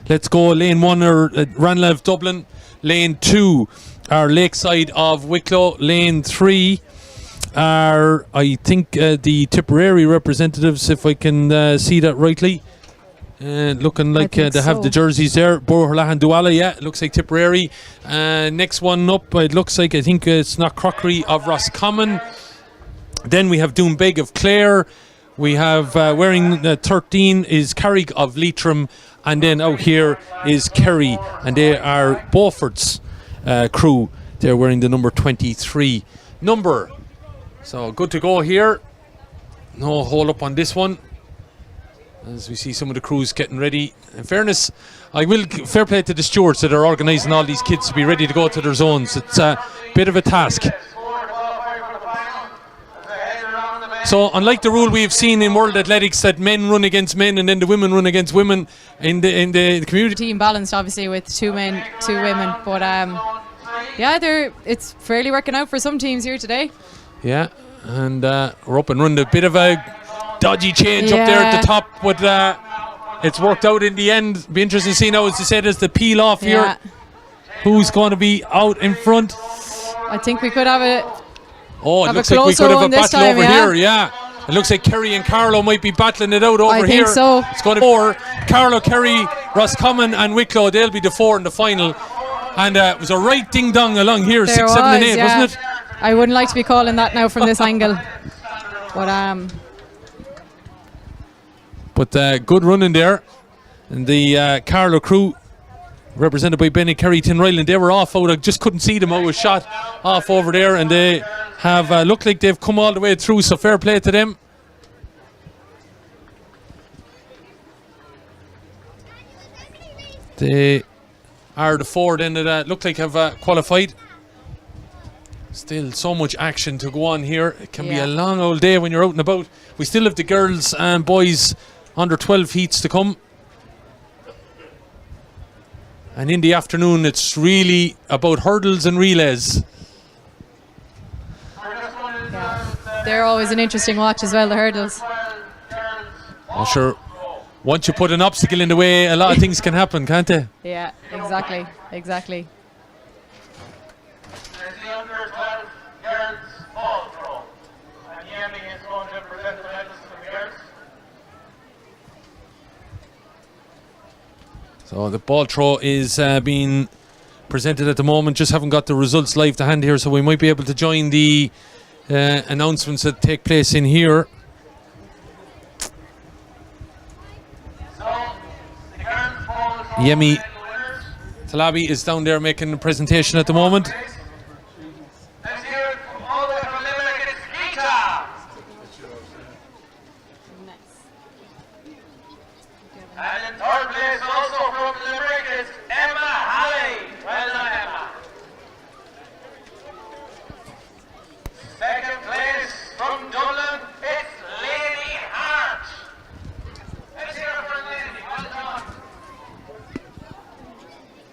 let's go. Lane 1 are Ranelagh Dublin. Lane 2 are Lakeside of Wicklow. Lane 3 are, I think, the Tipperary representatives, if I can see that rightly. Looking like they have the jerseys there. Borlahan Duala, yeah, it looks like Tipperary. Next one up, it looks like, I think it's not Crockery of Roscommon. Then we have Doombeg of Clare. We have wearing 13 is Carrick of Leitrim, and then out here is Kerry, and they are Beaufort's crew. They're wearing the number 23 number. So good to go here. No hold up on this one, as we see some of the crews getting ready. In fairness, I will fair play to the stewards that are organising all these kids to be ready to go to their zones. It's a bit of a task. So unlike the rule we've seen in World Athletics that men run against men and then the women run against women in the community. Team balanced obviously with 2 men, 2 women, but yeah, it's fairly working out for some teams here today. Yeah, and we're up and running. A bit of a dodgy change up there at the top, but it's worked out in the end. Be interesting to see now, as you said, as the peel off here, who's going to be out in front. I think we could have it. Oh, it looks like we could have a battle over here. Yeah, it looks like Kerry and Carlow might be battling it out over here. I think so. It's going to be 4. Carlow, Kerry, Roscommon and Wicklow, they'll be the 4 in the final. And it was a right ding dong along here, there 6, 7 and 8, wasn't it? I wouldn't like to be calling that now from this angle. But good running there. And the Carlow crew, represented by Benny Kerry, Tinryland, they were off out. I just couldn't see them. I was shot off over there, and they have looked like they've come all the way through, so fair play to them. They are the 4 then that look like have qualified. Still so much action to go on here. It can be a long old day when you're out and about. We still have the girls and boys under 12 heats to come. And in the afternoon, it's really about hurdles and relays. They're always an interesting watch as well, the hurdles. Oh, sure. Once you put an obstacle in the way, a lot of things can happen, can't they? Yeah, exactly. There's the under 12 girls ball throw. And Yemi is going to present the medals to the girls. So the ball throw is being presented at the moment. Just haven't got the results live to hand here, so we might be able to join the announcements that take place in here. Yemi Talabi is down there making a presentation at the moment. Let's hear it from all the way from Limerick. It's Gita. And in third place, also from Limerick, is Emma Halley. Well done, Emma. Second place from Dublin, it's Lady Hart. Let's hear it for Lady. Well done.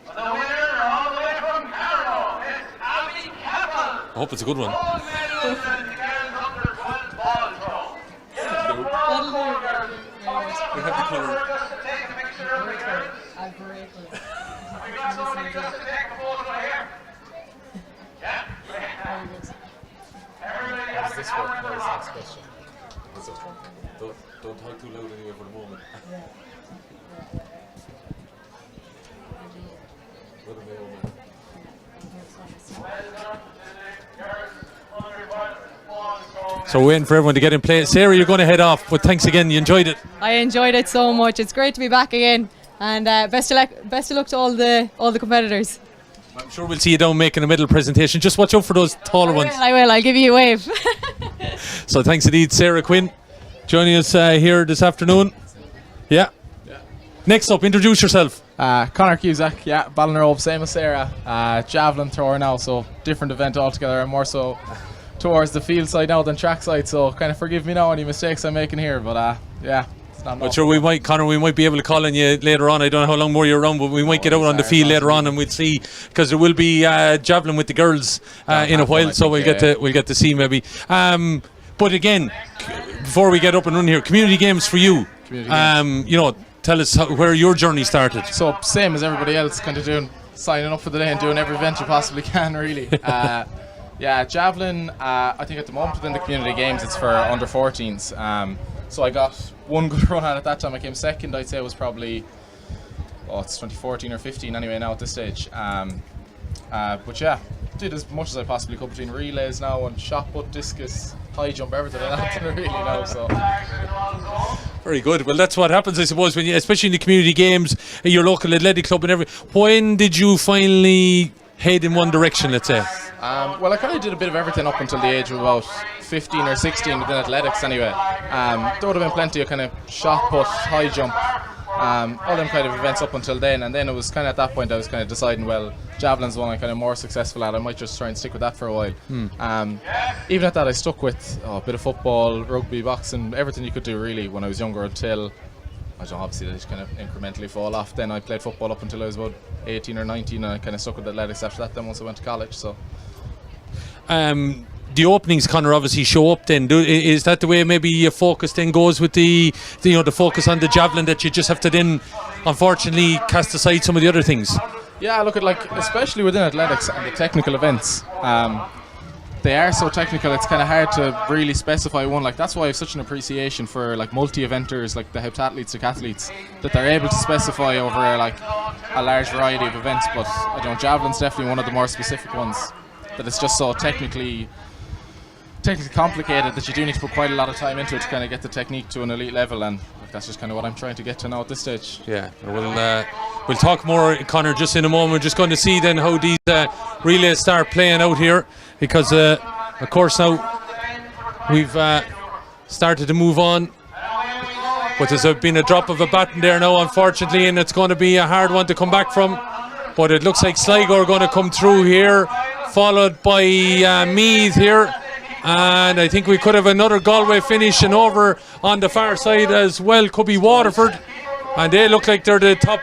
And the winner, all the way from Carlow, is Aldi Keppel. I hope it's a good one. Gold medals in the girls under 12 ball throw. Yellow ball throw, girls. We have the colour. Just to take a picture of the girls. We got somebody just to take a photo here. Yeah. Everybody has a camera in their box. Don't talk too loud anyway for the moment. So we're waiting for everyone to get in place. Sarah, you're going to head off, but thanks again. You enjoyed it. I enjoyed it so much. It's great to be back again, and best of luck to all the competitors. I'm sure we'll see you down making a middle presentation. Just watch out for those taller ones. I will. I'll give you a wave. So thanks indeed, Sarah Quinn, joining us here this afternoon. Yeah. Next up, introduce yourself. Conor Cusack, yeah, Ballinarobe, same as Sarah. Javelin thrower now, so different event altogether. I'm more so towards the field side now than track side, so kind of forgive me now any mistakes I'm making here, but yeah. But sure, we might be able to call on you later on. I don't know how long more you're around, but we might get out on the field later on, and we'll see, because there will be javelin with the girls in a while, so we'll get to see maybe. But again, before we get up and run here, community games for you. You know, tell us where your journey started. So same as everybody else, kind of signing up for the day and doing every event you possibly can, really. Yeah, javelin. I think at the moment within the community games, it's for under 14s. So I got one good run at that time. I came second. I'd say it was probably, it's 2014 or 15 anyway now at this stage. But yeah, did as much as I possibly could between relays now and shot put, discus, high jump, everything. I don't really know. So. Very good. Well, that's what happens, I suppose, when you, especially in the community games, your local athletic club and everything. When did you finally head in one direction, let's say? Well, I kind of did a bit of everything up until the age of about 15 or 16 within athletics anyway. There would have been plenty of kind of shot put, high jump, all them kind of events up until then, and then it was kind of at that point I was kind of deciding, well, javelin's the one I'm kind of more successful at. I might just try and stick with that for a while. Even at that, I stuck with a bit of football, rugby, boxing, everything you could do really when I was younger, until I don't know, obviously they just kind of incrementally fall off. Then I played football up until I was about 18 or 19, and I kind of stuck with athletics after that. Then once I went to college, so. The openings, Conor, obviously show up then. Is that the way maybe your focus then goes with the focus on the javelin, that you just have to then unfortunately cast aside some of the other things? Yeah, look at especially within athletics and the technical events, they are so technical, it's kind of hard to really specify one. That's why I have such an appreciation for multi-eventers like the heptathletes, decathletes, that they're able to specify over a large variety of events. But javelin's definitely one of the more specific ones, that it's just so technically complicated that you do need to put quite a lot of time into it to kind of get the technique to an elite level, and that's just kind of what I'm trying to get to now at this stage. Yeah, we'll talk more, Conor, just in a moment. We're just going to see then how these relays start playing out here, because of course now we've started to move on, but there's been a drop of a baton there now, unfortunately, and it's going to be a hard one to come back from. But it looks like Sligo are going to come through here, followed by Meath here. And I think we could have another Galway finish, and over on the far side as well could be Waterford. And they look like they're the top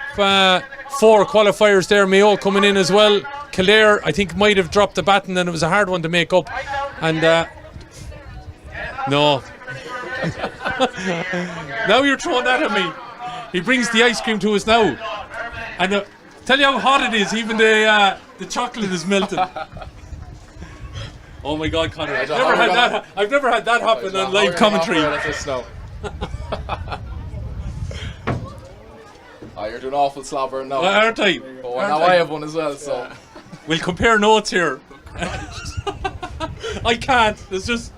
4 qualifiers there. Mayo coming in as well. Kildare, I think, might have dropped the baton, and it was a hard one to make up. And no. Now you're throwing that at me. He brings the ice cream to us now. And tell you how hot it is, even the chocolate is melting. Oh my God, Conor! I've never had that happen on live commentary. You're doing awful slobber now. Aren't I? Oh, now I have one as well, so we'll compare notes here. I can't. It's just.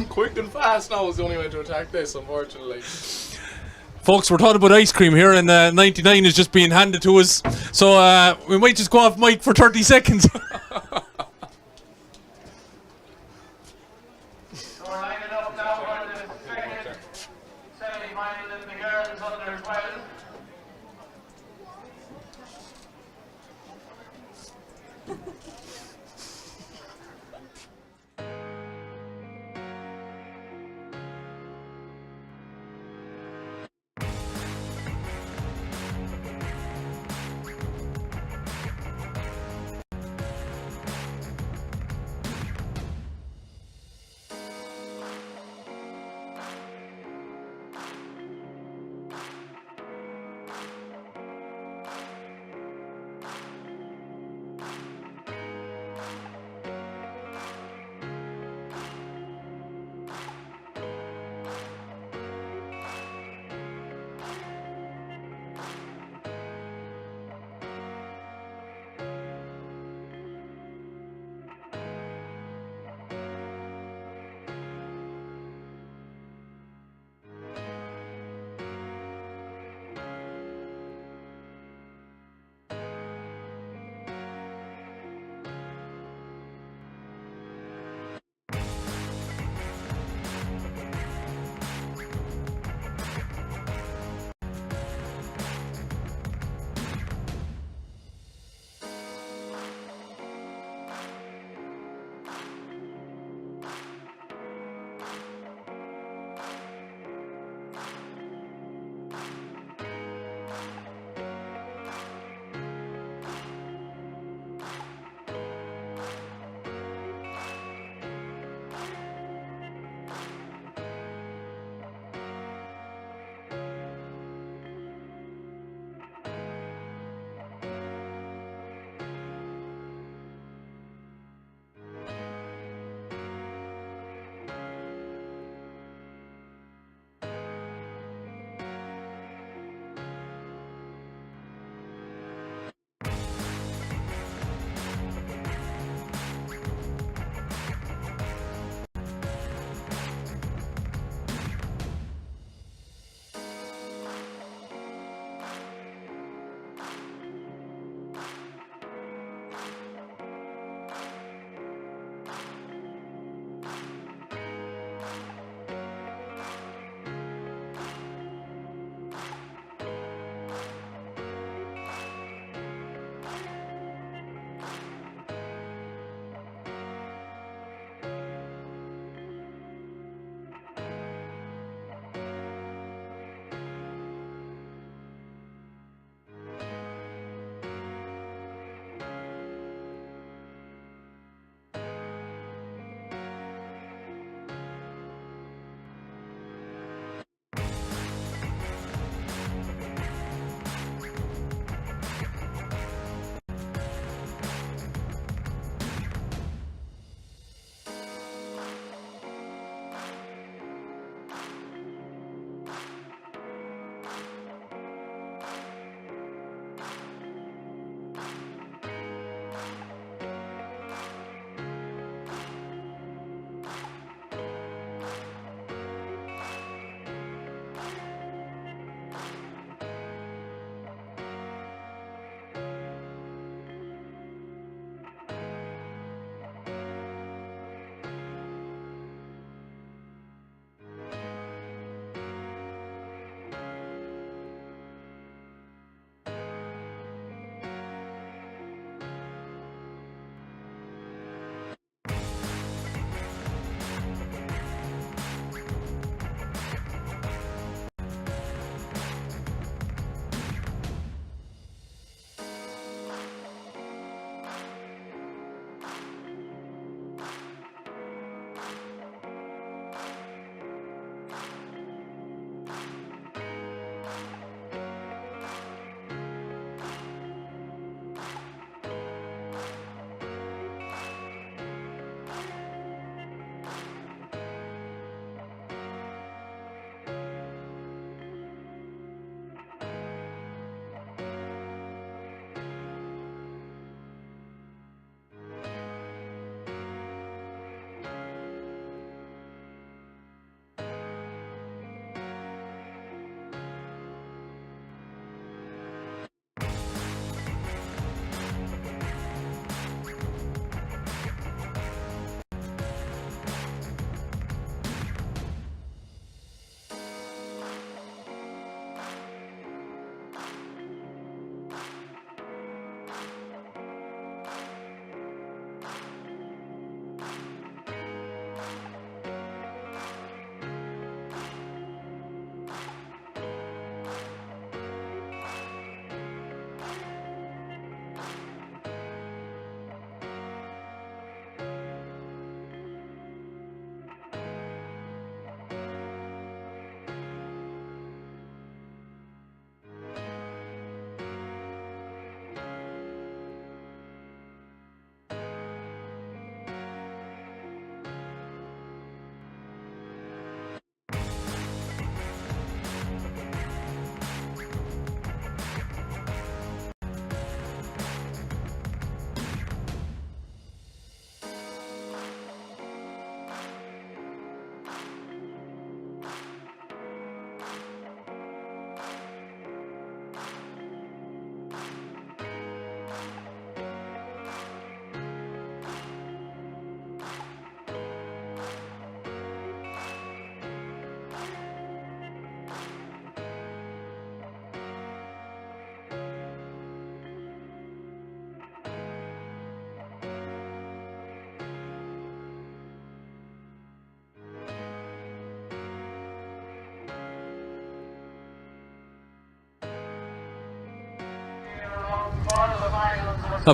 Quick and fast now is the only way to attack this, unfortunately. Folks, we're talking about ice cream here, and 99 is just being handed to us. So we might just go off mic for 30 seconds. So we're lining up now for the second semi-final in the girls under 12.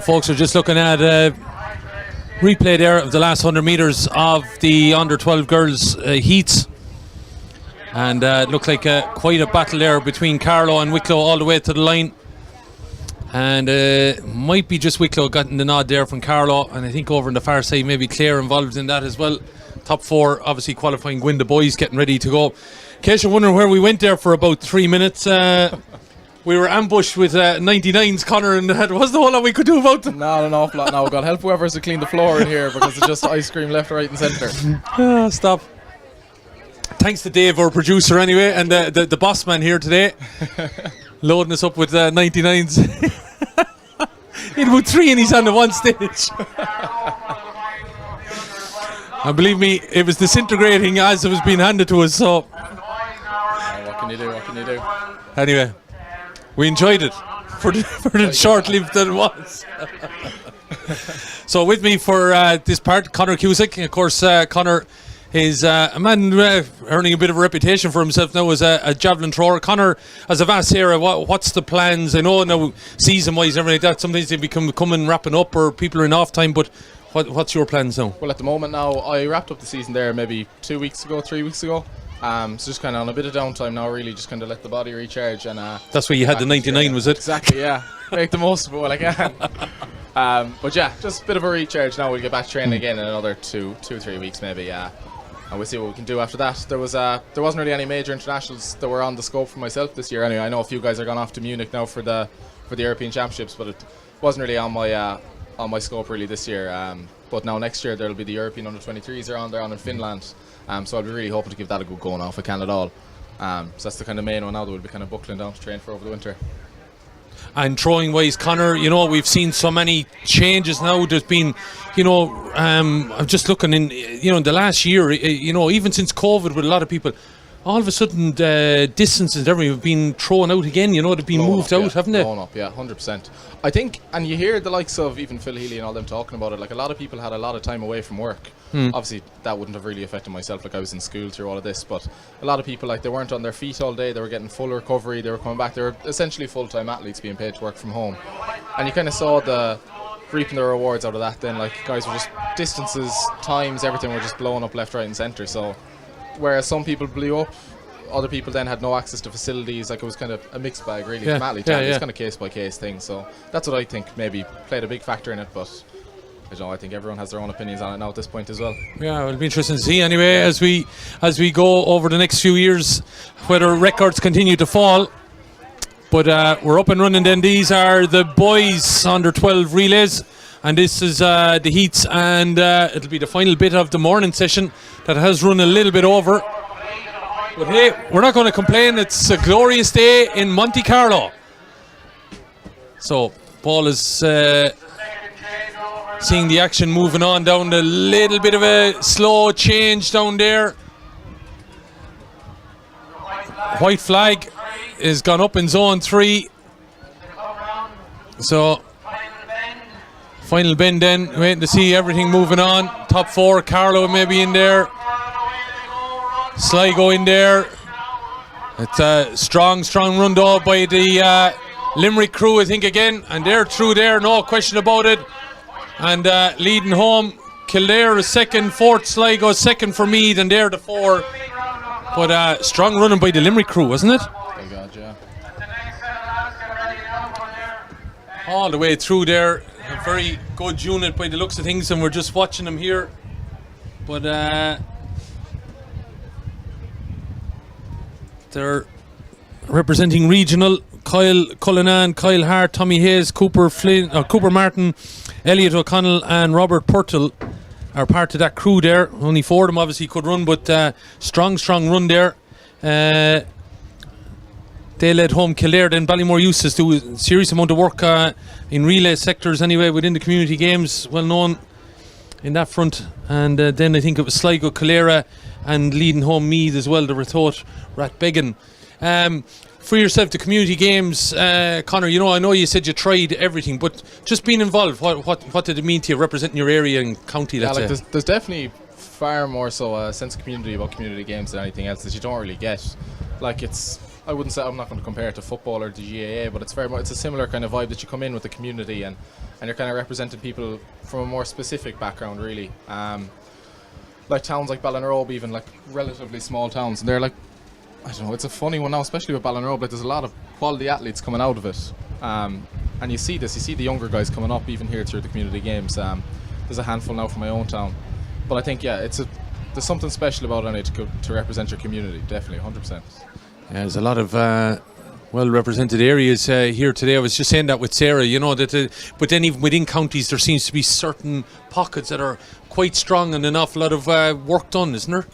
Folks are just looking at replay there of the last 100 metres of the under 12 girls heats, and it looked like quite a battle there between Carlow and Wicklow all the way to the line, and might be just Wicklow gotten the nod there from Carlow, and I think over on the far side maybe Clare involved in that as well. Top four obviously qualifying, win the boys getting ready to go. In case you're wondering where we went there for about 3 minutes, we were ambushed with 99s, Connor, and there wasn't a whole lot we could do about them. Not an awful lot now. God help whoever's to clean the floor in here, because it's just ice cream left, right and centre. Stop. Thanks to Dave, our producer, anyway, and the boss man here today, loading us up with 99s. He had about 3 and he's on the one stage. And believe me, it was disintegrating as it was being handed to us, so... What can you do? What can you do? Anyway, we enjoyed it for the short-lived that it was. So with me for this part, Conor Cusack. Of course, Conor is a man earning a bit of a reputation for himself now as a javelin thrower. Conor, as a vast era, what's the plans? I know now season-wise, everything like that, sometimes they become coming wrapping up or people are in off time, but what's your plans now? Well, at the moment now, I wrapped up the season there maybe 2 weeks ago, 3 weeks ago. So just kind of on a bit of downtime now, really, just kind of let the body recharge. And that's where you had the 99, was it? Exactly, yeah. Make the most of it while I can. But yeah, just a bit of a recharge now. We'll get back training again in another 2 or 3 weeks maybe. And we'll see what we can do after that. There wasn't really any major internationals that were on the scope for myself this year. Anyway, I know a few guys are gone off to Munich now for the European Championships, but it wasn't really on my scope really this year. But now next year there'll be the European under-23s are on there in Finland. So I'll be really hoping to give that a good go now if I can at all. So that's the kind of main one now that we'll be kind of buckling down to train for over the winter. And throwing wise, Conor, you know, we've seen so many changes now. There's been, you know, I'm just looking in, you know, in the last year, you know, even since COVID with a lot of people, all of a sudden distances and everything have been thrown out again, you know, they've been moved out, haven't they? Blown up, yeah, 100%. I think, and you hear the likes of even Phil Healy and all them talking about it, like a lot of people had a lot of time away from work. Obviously, that wouldn't have really affected myself, like I was in school through all of this, but a lot of people, like, they weren't on their feet all day, they were getting full recovery, they were coming back, they were essentially full-time athletes being paid to work from home. And you kind of saw reaping the rewards out of that then, like, guys were just, distances, times, everything were just blowing up left, right and centre, so whereas some people blew up, other people then had no access to facilities. Like, it was kind of a mixed bag really. From athlete to athlete. It's kind of case by case thing, so that's what I think maybe played a big factor in it, but I don't know, I think everyone has their own opinions on it now at this point as well. Yeah, it'll be interesting to see anyway as we go over the next few years whether records continue to fall. But we're up and running then. These are the boys under 12 relays, and this is the heats, and it'll be the final bit of the morning session that has run a little bit over. But hey, we're not going to complain. It's a glorious day in Monte Carlo. So Paul is seeing the action moving on down the little bit of a slow change down there. White flag is gone up in zone 3. So final bend then, waiting to see everything moving on. Top 4, Carlo maybe in there. Sligo in there. It's a strong run though by the Limerick crew, I think, again, and they're through there, no question about it. And leading home, Kildare is second, fourth Sligo, second for Meath, and they're the 4. But strong running by the Limerick crew, wasn't it? Thank God, yeah. All the way through there, a very good unit by the looks of things, and we're just watching them here. But they're representing regional. Kyle Cullinan, Kyle Hart, Tommy Hayes, Cooper Martin, Elliot O'Connell and Robert Purtle are part of that crew there. Only 4 of them obviously could run, but strong run there. They led home Kildare, then Ballymore Eustace do a serious amount of work in relay sectors anyway within the community games, well known in that front. And then I think it was Sligo, Calera and leading home Meath as well, the Rethought Rathbegan. For yourself, the community games, Conor, you know, I know you said you tried everything, but just being involved, what did it mean to you representing your area and county? Yeah, like there's definitely far more so a sense of community about community games than anything else that you don't really get. Like, it's, I wouldn't say, I'm not going to compare it to football or the GAA, but it's very much, it's a similar kind of vibe that you come in with the community, and and you're kind of representing people from a more specific background, really. Like towns like Ballinrobe, even like relatively small towns, and they're like, I don't know, it's a funny one now, especially with Ballinrobe. Like, there's a lot of quality athletes coming out of it, and you see the younger guys coming up even here through the community games. There's a handful now from my own town, but I think there's something special about it to represent your community, definitely, 100%. Yeah, there's a lot of well-represented areas here today. I was just saying that with Sarah, you know, but then even within counties there seems to be certain pockets that are quite strong and an awful lot of work done, isn't there?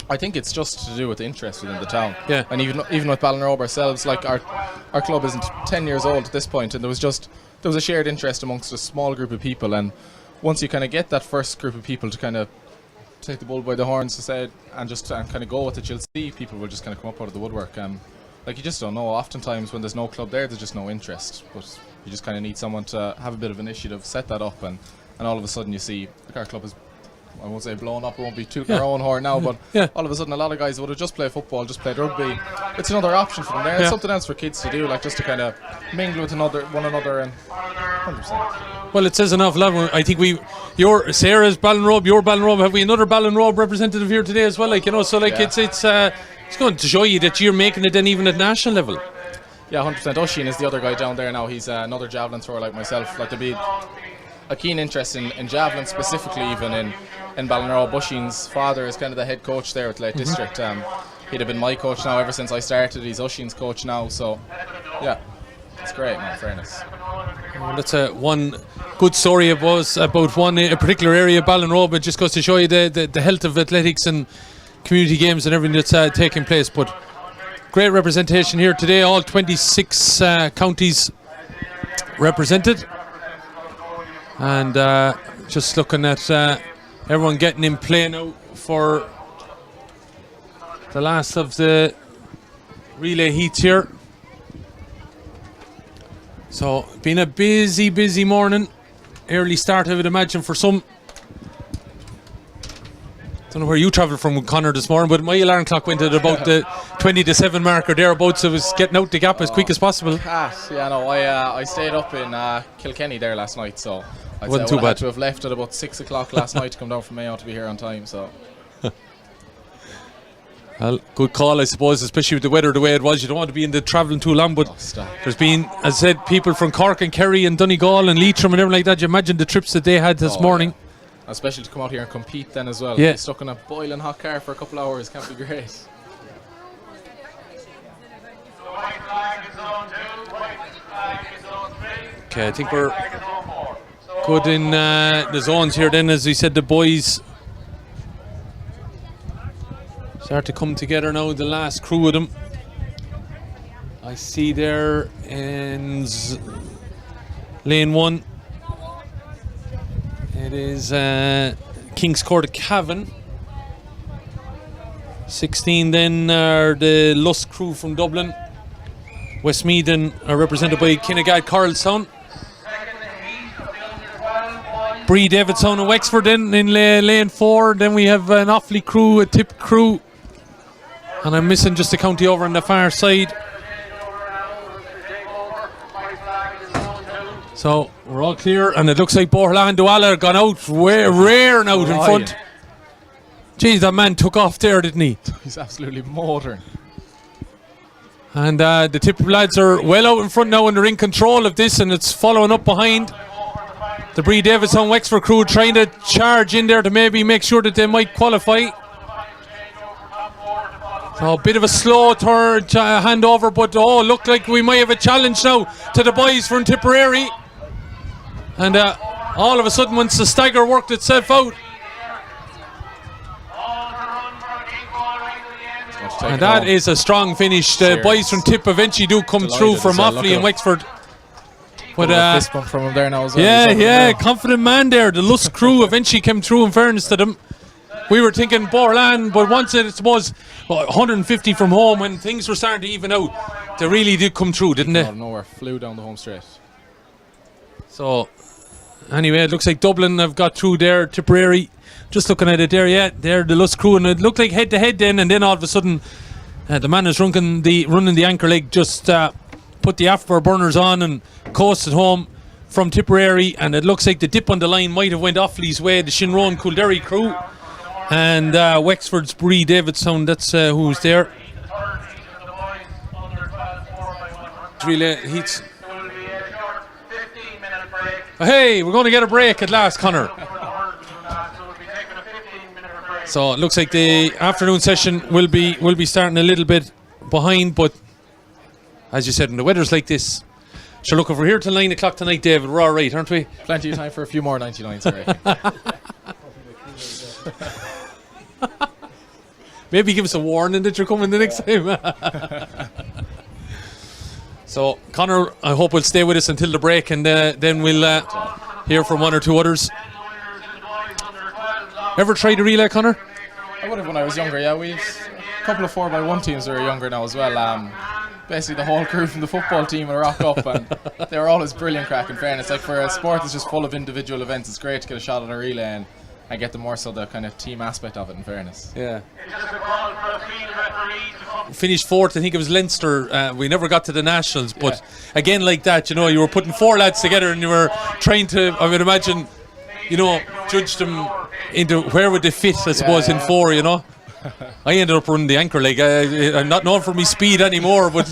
I think it's just to do with the interest within the town. Yeah. And even with Ballinrobe ourselves, like our club isn't 10 years old at this point, and there was a shared interest amongst a small group of people, and once you kind of get that first group of people to kind of take the bull by the horns and kind of go with it, you'll see people will just kind of come up out of the woodwork. Like, you just don't know. Oftentimes when there's no club there's just no interest, but you just kind of need someone to have a bit of initiative, set that up, and all of a sudden you see, like, our club is, I won't say blown up, it won't be tooting our own horn now, but all of a sudden a lot of guys would have just played football, just played rugby. It's another option for them there. It's something else for kids to do, like, just to kind of mingle with one another, and 100%. Well, it says an awful lot. I think Sarah's Ballinrobe, your Ballinrobe. Have we another Ballinrobe representative here today as well? Like, you know, so like it's going to show you that you're making it then even at national level. Yeah, 100%. Oisín is the other guy down there now. He's another javelin thrower like myself. Like, there'd be a keen interest in javelin specifically, even in Ballinrobe. Oisín's father is kind of the head coach there at Lake District. He'd have been my coach now ever since I started. He's Oisín's coach now, so yeah, it's great, man, fairness. Well, that's one good story about a particular area of Ballinrobe. It just goes to show you the health of athletics and community games and everything that's taking place. But great representation here today, all 26 counties represented, and just looking at everyone getting in play now for the last of the relay heats here. So, been a busy morning. Early start, I would imagine, for some. Don't know where you travelled from, Connor, this morning, but my alarm clock went at about the 20 to 7 mark or thereabouts, so I was getting out the gap as quick as possible. I stayed up in Kilkenny there last night, so I'd wasn't say too I bad. had to have left at about 6 o'clock last night to come down from Mayo to be here on time, so. Well, good call, I suppose, especially with the weather the way it was. You don't want to be in the travelling too long, but there's been, as I said, people from Cork and Kerry and Donegal and Leitrim and everything like that. You imagine the trips that they had this morning. Yeah. Especially to come out here and compete then as well. Yeah. Be stuck in a boiling hot car for a couple of hours can't be great. Okay, I think we're good in the zones here then. As we said, the boys start to come together now, the last crew of them. I see there in lane 1. It is King's Court Cavan. 16 then are the Lusk crew from Dublin. Westmeath are represented by Kinnegad Coralstown. Bree Davidson and Wexford in lane 4. Then we have an Offaly crew, a Tip crew. And I'm missing just the county over on the far side. So we're all clear, and it looks like Borland Douala gone out rare now in front. Geez, that man took off there, didn't he? He's absolutely motoring. And the Tip lads are well out in front now, and they're in control of this, and it's following up behind. The Bree Davidson Wexford crew trying to charge in there to maybe make sure that they might qualify. So a bit of a slow turn handover, but look like we might have a challenge now to the boys from Tipperary. And all of a sudden, once the stagger worked itself out, and that is a strong finish. The boys from Tip eventually do come through from Offaly and Wexford. But fist bump from him there now as well. Yeah, confident man there. The Lusk crew eventually came through, in fairness to them. We were thinking Borland, but once it was 150 from home, when things were starting to even out, they really did come through, didn't they? Out of nowhere, flew down the home straight. So, anyway, it looks like Dublin have got through there. Tipperary, just looking at it there, they're the Lusk crew, and it looked like head-to-head then, and then all of a sudden, the man who's running the anchor leg just put the afterburners on and coasted home. from Tipperary, and it looks like the dip on the line might have went Offaly's way, the Shinrone Coolderry crew, and Wexford's Bree Davidson, that's who's there. Relay heats. Hey, we're going to get a break at last, Connor. So it looks like the afternoon session will be starting a little bit behind, but as you said, when the weather's like this, sure, look, if we're here till 9 o'clock tonight, David, we're all right, aren't we? Plenty of time for a few more 99s, right? Maybe give us a warning that you're coming the next time. So, Connor, I hope will stay with us until the break, and then we'll hear from one or two others. Ever tried a relay, Connor? I would have when I was younger, yeah. We've a couple of 4x1 teams that are younger now as well. Basically, the whole crew from the football team will rock up, and they were always brilliant crack, in fairness. Like, for a sport that's just full of individual events, it's great to get a shot at a relay and get the more so the kind of team aspect of it, in fairness. Yeah. Finished fourth, I think it was Leinster. We never got to the Nationals, but again, like that, you were putting four lads together and you were trying to, I would imagine, judge them into where would they fit, I suppose, in four, I ended up running the anchor leg. I'm not known for my speed anymore, but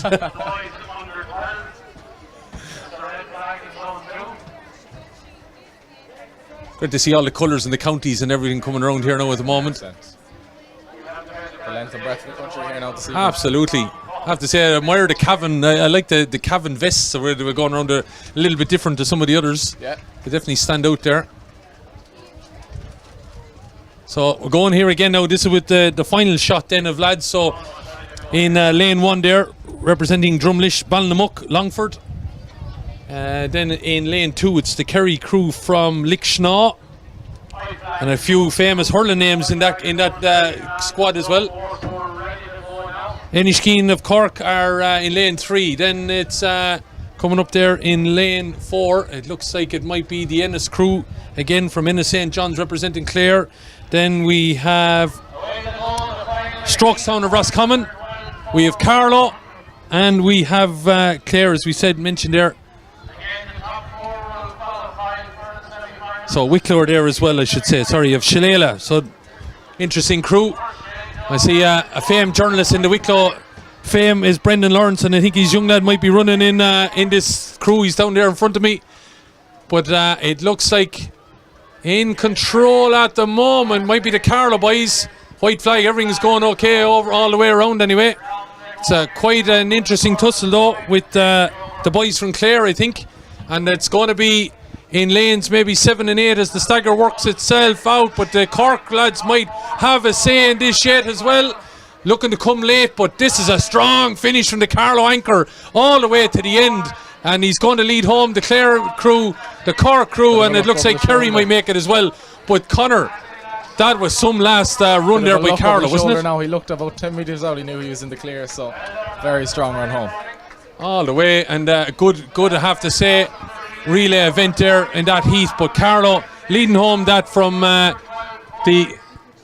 good to see all the colours and the counties and everything coming around here now at the moment. The length and breadth of the country here now to see. Absolutely. I have to say, I admire the Cavan. I like the Cavan vests where they were going around a little bit different to some of the others. Yeah. They definitely stand out there. So we're going here again now. This is with the final shot then of lads. So in lane 1 there, representing Drumlish, Ballinamuk, Longford. Then in lane 2, it's the Kerry crew from Lickshaw, and a few famous hurling names in that squad as well. Enishkeen of Cork are in lane 3. Then it's coming up there in lane 4. It looks like it might be the Ennis crew again from Ennis St. John's representing Clare. Then we have Strokestown of Roscommon. We have Carlow, and we have Clare, as we mentioned there. So Wicklow are there as well, I should say. Sorry, of Shillelagh. So interesting crew. I see a famed journalist in the Wicklow fame is Brendan Lawrence, and I think his young lad might be running in this crew. He's down there in front of me. But it looks like in control at the moment might be the Carlow boys. White flag, everything's going okay over all the way around anyway. It's quite an interesting tussle though with the boys from Clare, I think. And it's going to be in lanes maybe 7 and 8 as the stagger works itself out, but the Cork lads might have a say in this yet as well. Looking to come late, but this is a strong finish from the Carlow anchor all the way to the end, and he's going to lead home the Clare crew, the Cork crew, and it looks like Kerry might make it as well. But Connor, that was some last run there by Carlow, wasn't it? Now he looked about 10 metres out, he knew he was in the clear, so very strong run home. All the way, and good I have to say, relay event there in that heat, but Carlow leading home that from the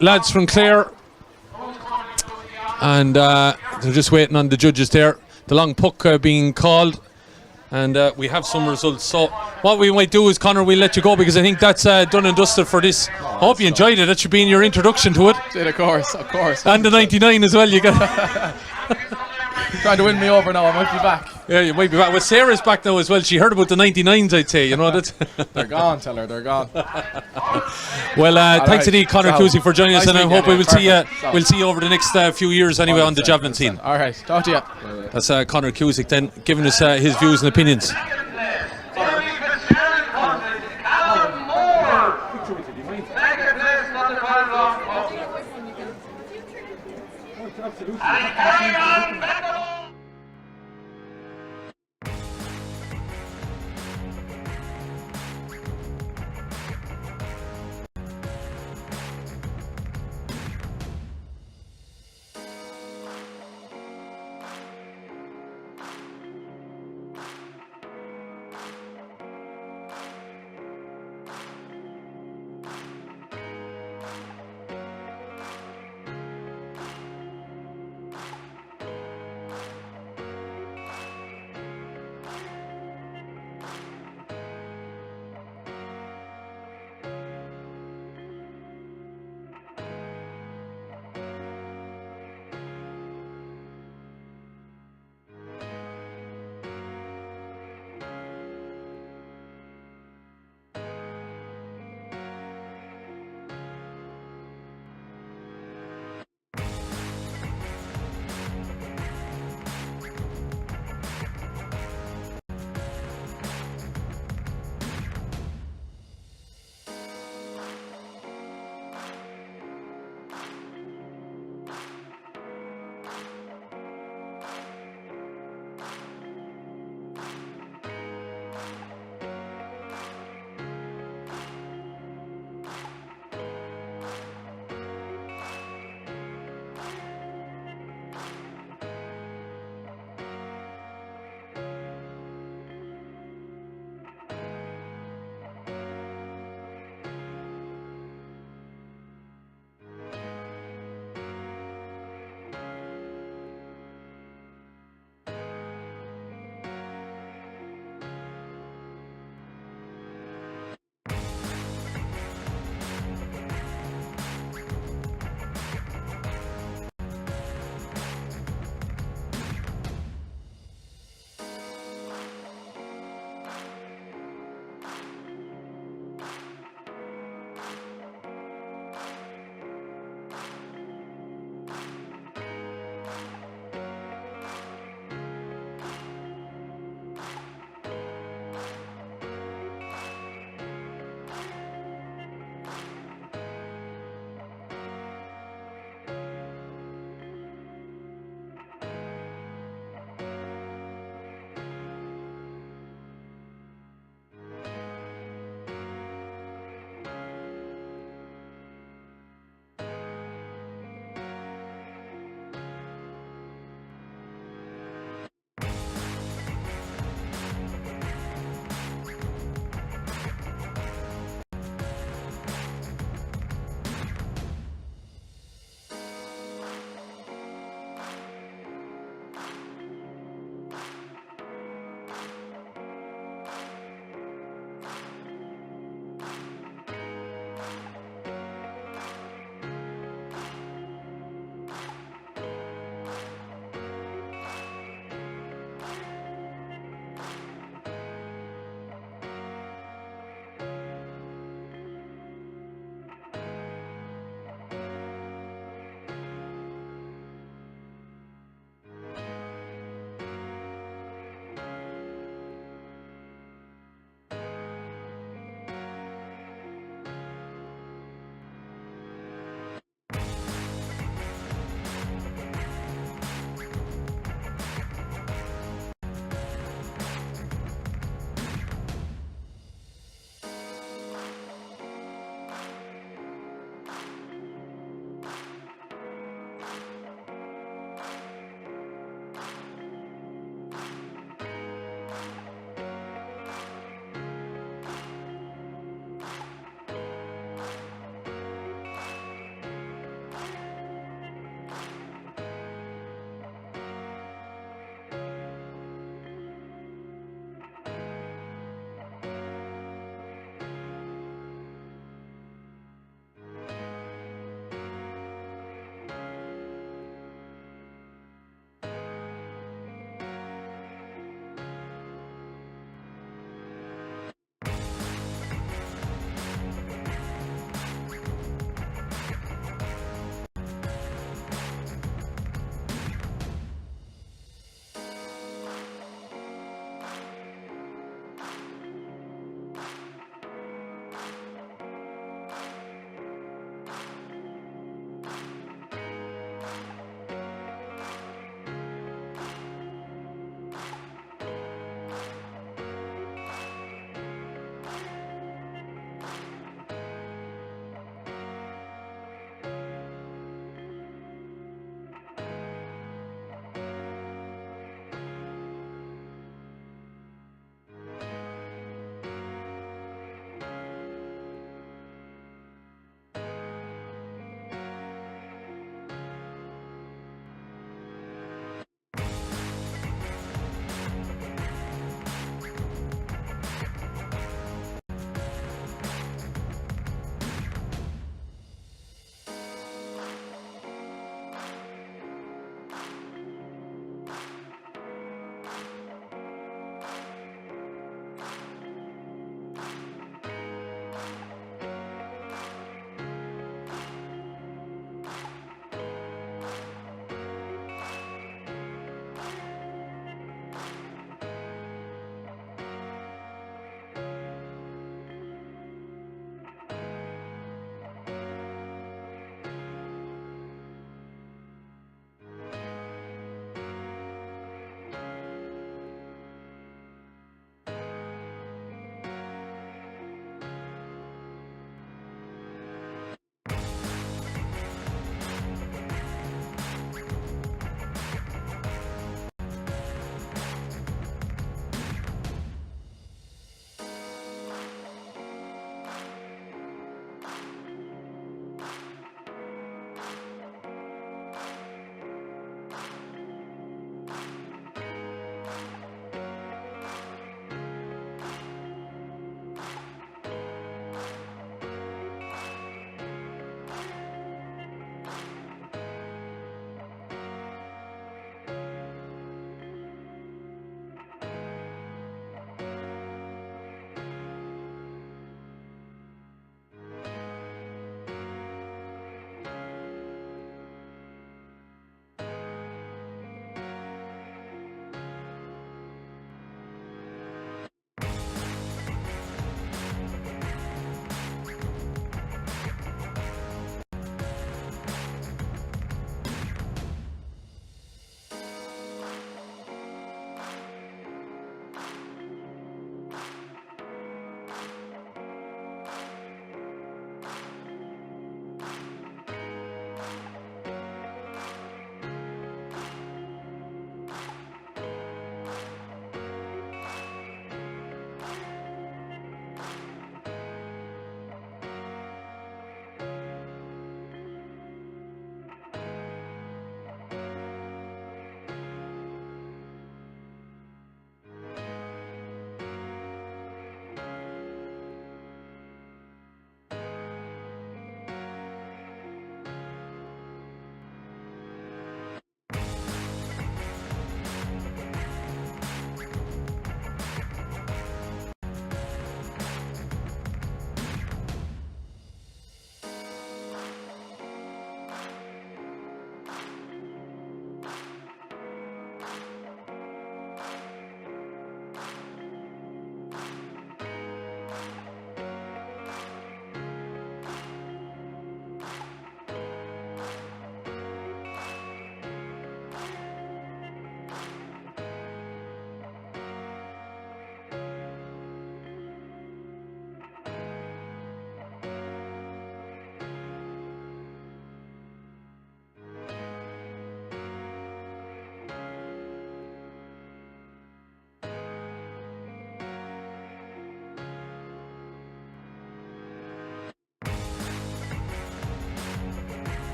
lads from Clare, and they're just waiting on the judges there, the long puck being called, and we have some results. So what we might do is, Connor, we'll let you go because I think that's done and dusted for this. I hope you enjoyed it. That should be in your introduction to it. Did, of course. And the 99 as well, you got. Trying to win me over now, I might be back. Yeah, you might be back. Well, Sarah's back now as well. She heard about the 99s, I'd say. That's they're gone, tell her, they're gone. Well, thanks to Connor Cusick for joining us, and I hope we will see you. Perfect. We'll see you over the next few years anyway on the javelin scene. All right, talk to you. That's Connor Cusick then giving us his views and opinions.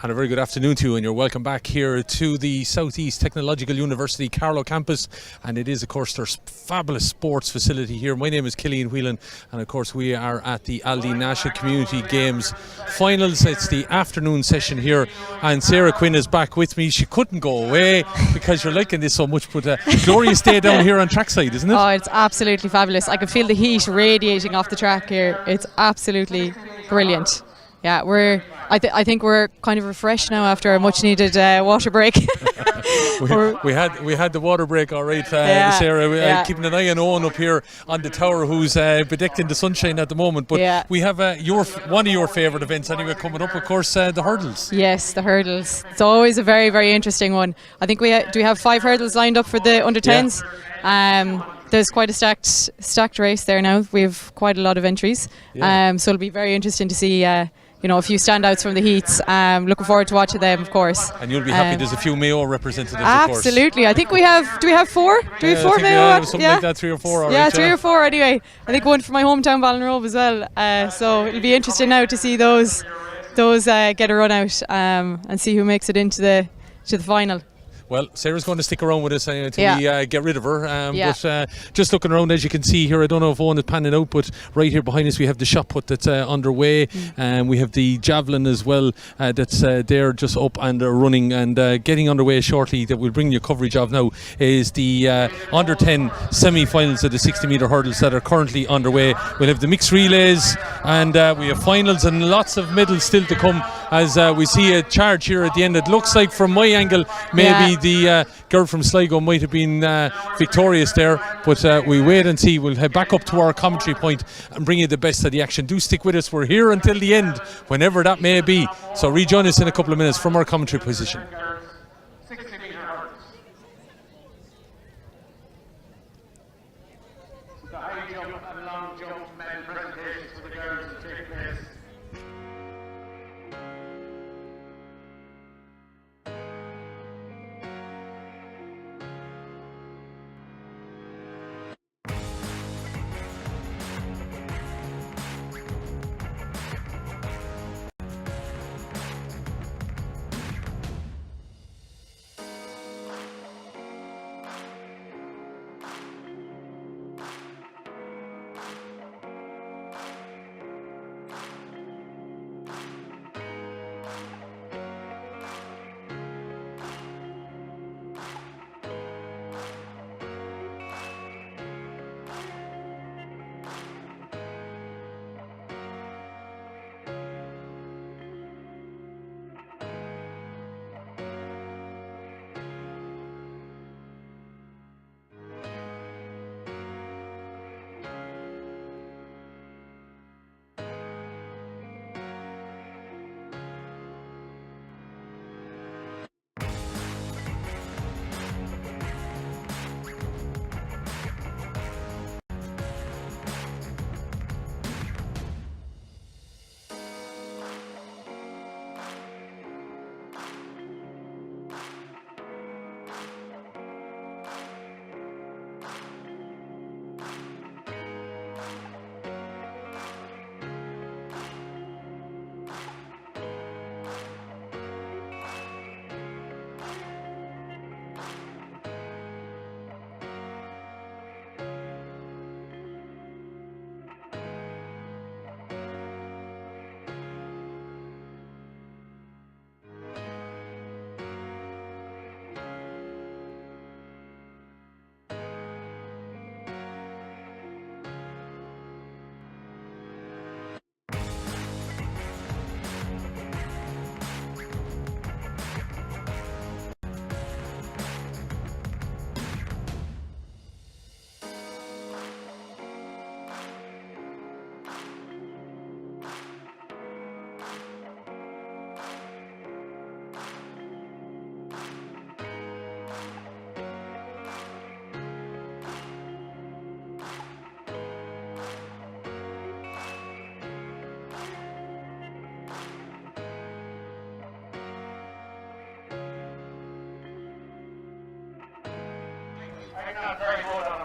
And a very good afternoon to you, and you're welcome back here to the Southeast Technological University Carlow campus. And it is, of course, their fabulous sports facility here. My name is Killian Whelan, and of course we are at the Aldi National Community Games finals. It's the afternoon session here, and Sarah Quinn is back with me. She couldn't go away because you're liking this so much, but glorious day down here on trackside, isn't it? Oh, it's absolutely fabulous. I can feel the heat radiating off the track here. It's absolutely brilliant. Yeah, I think we're kind of refreshed now after a much needed water break. we had the water break, all right, Sarah. Keeping an eye on Owen up here on the tower, who's bedecked in the sunshine at the moment. But we have one of your favourite events anyway coming up, of course, the hurdles. Yes, the hurdles. It's always a very, very interesting one. I think we have 5 hurdles lined up for the under 10s. There's quite a stacked race there now. We have quite a lot of entries. So it'll be very interesting to see a few standouts from the heats. Looking forward to watching them, of course. And you'll be happy there's a few Mayo representatives, absolutely. of course. I think we have. Do we have 4? Do we have 4 Mayo? Something like that, 3 or 4. Yeah, 3 or 4 anyway. I think one for my hometown Ballinrobe as well. So it'll be interesting now to see those get a run out and see who makes it into the final. Well, Sarah's going to stick around with us until we get rid of her. But just looking around, as you can see here, I don't know if Owen is panning out, but right here behind us we have the shot put that's underway. We have the javelin as well that's there just up and running and getting underway shortly, that we'll bring you coverage of now, is the under 10 semi-finals of the 60-metre hurdles that are currently underway. We'll have the mixed relays, and we have finals and lots of medals still to come, as we see a charge here at the end. It looks like, from my angle, maybe the girl from Sligo might have been victorious there, but we wait and see. We'll head back up to our commentary point and bring you the best of the action. Do stick with us. We're here until the end, whenever that may be. So rejoin us in a couple of minutes from our commentary position. The high jump and long jump medal presentations for the girls will take place.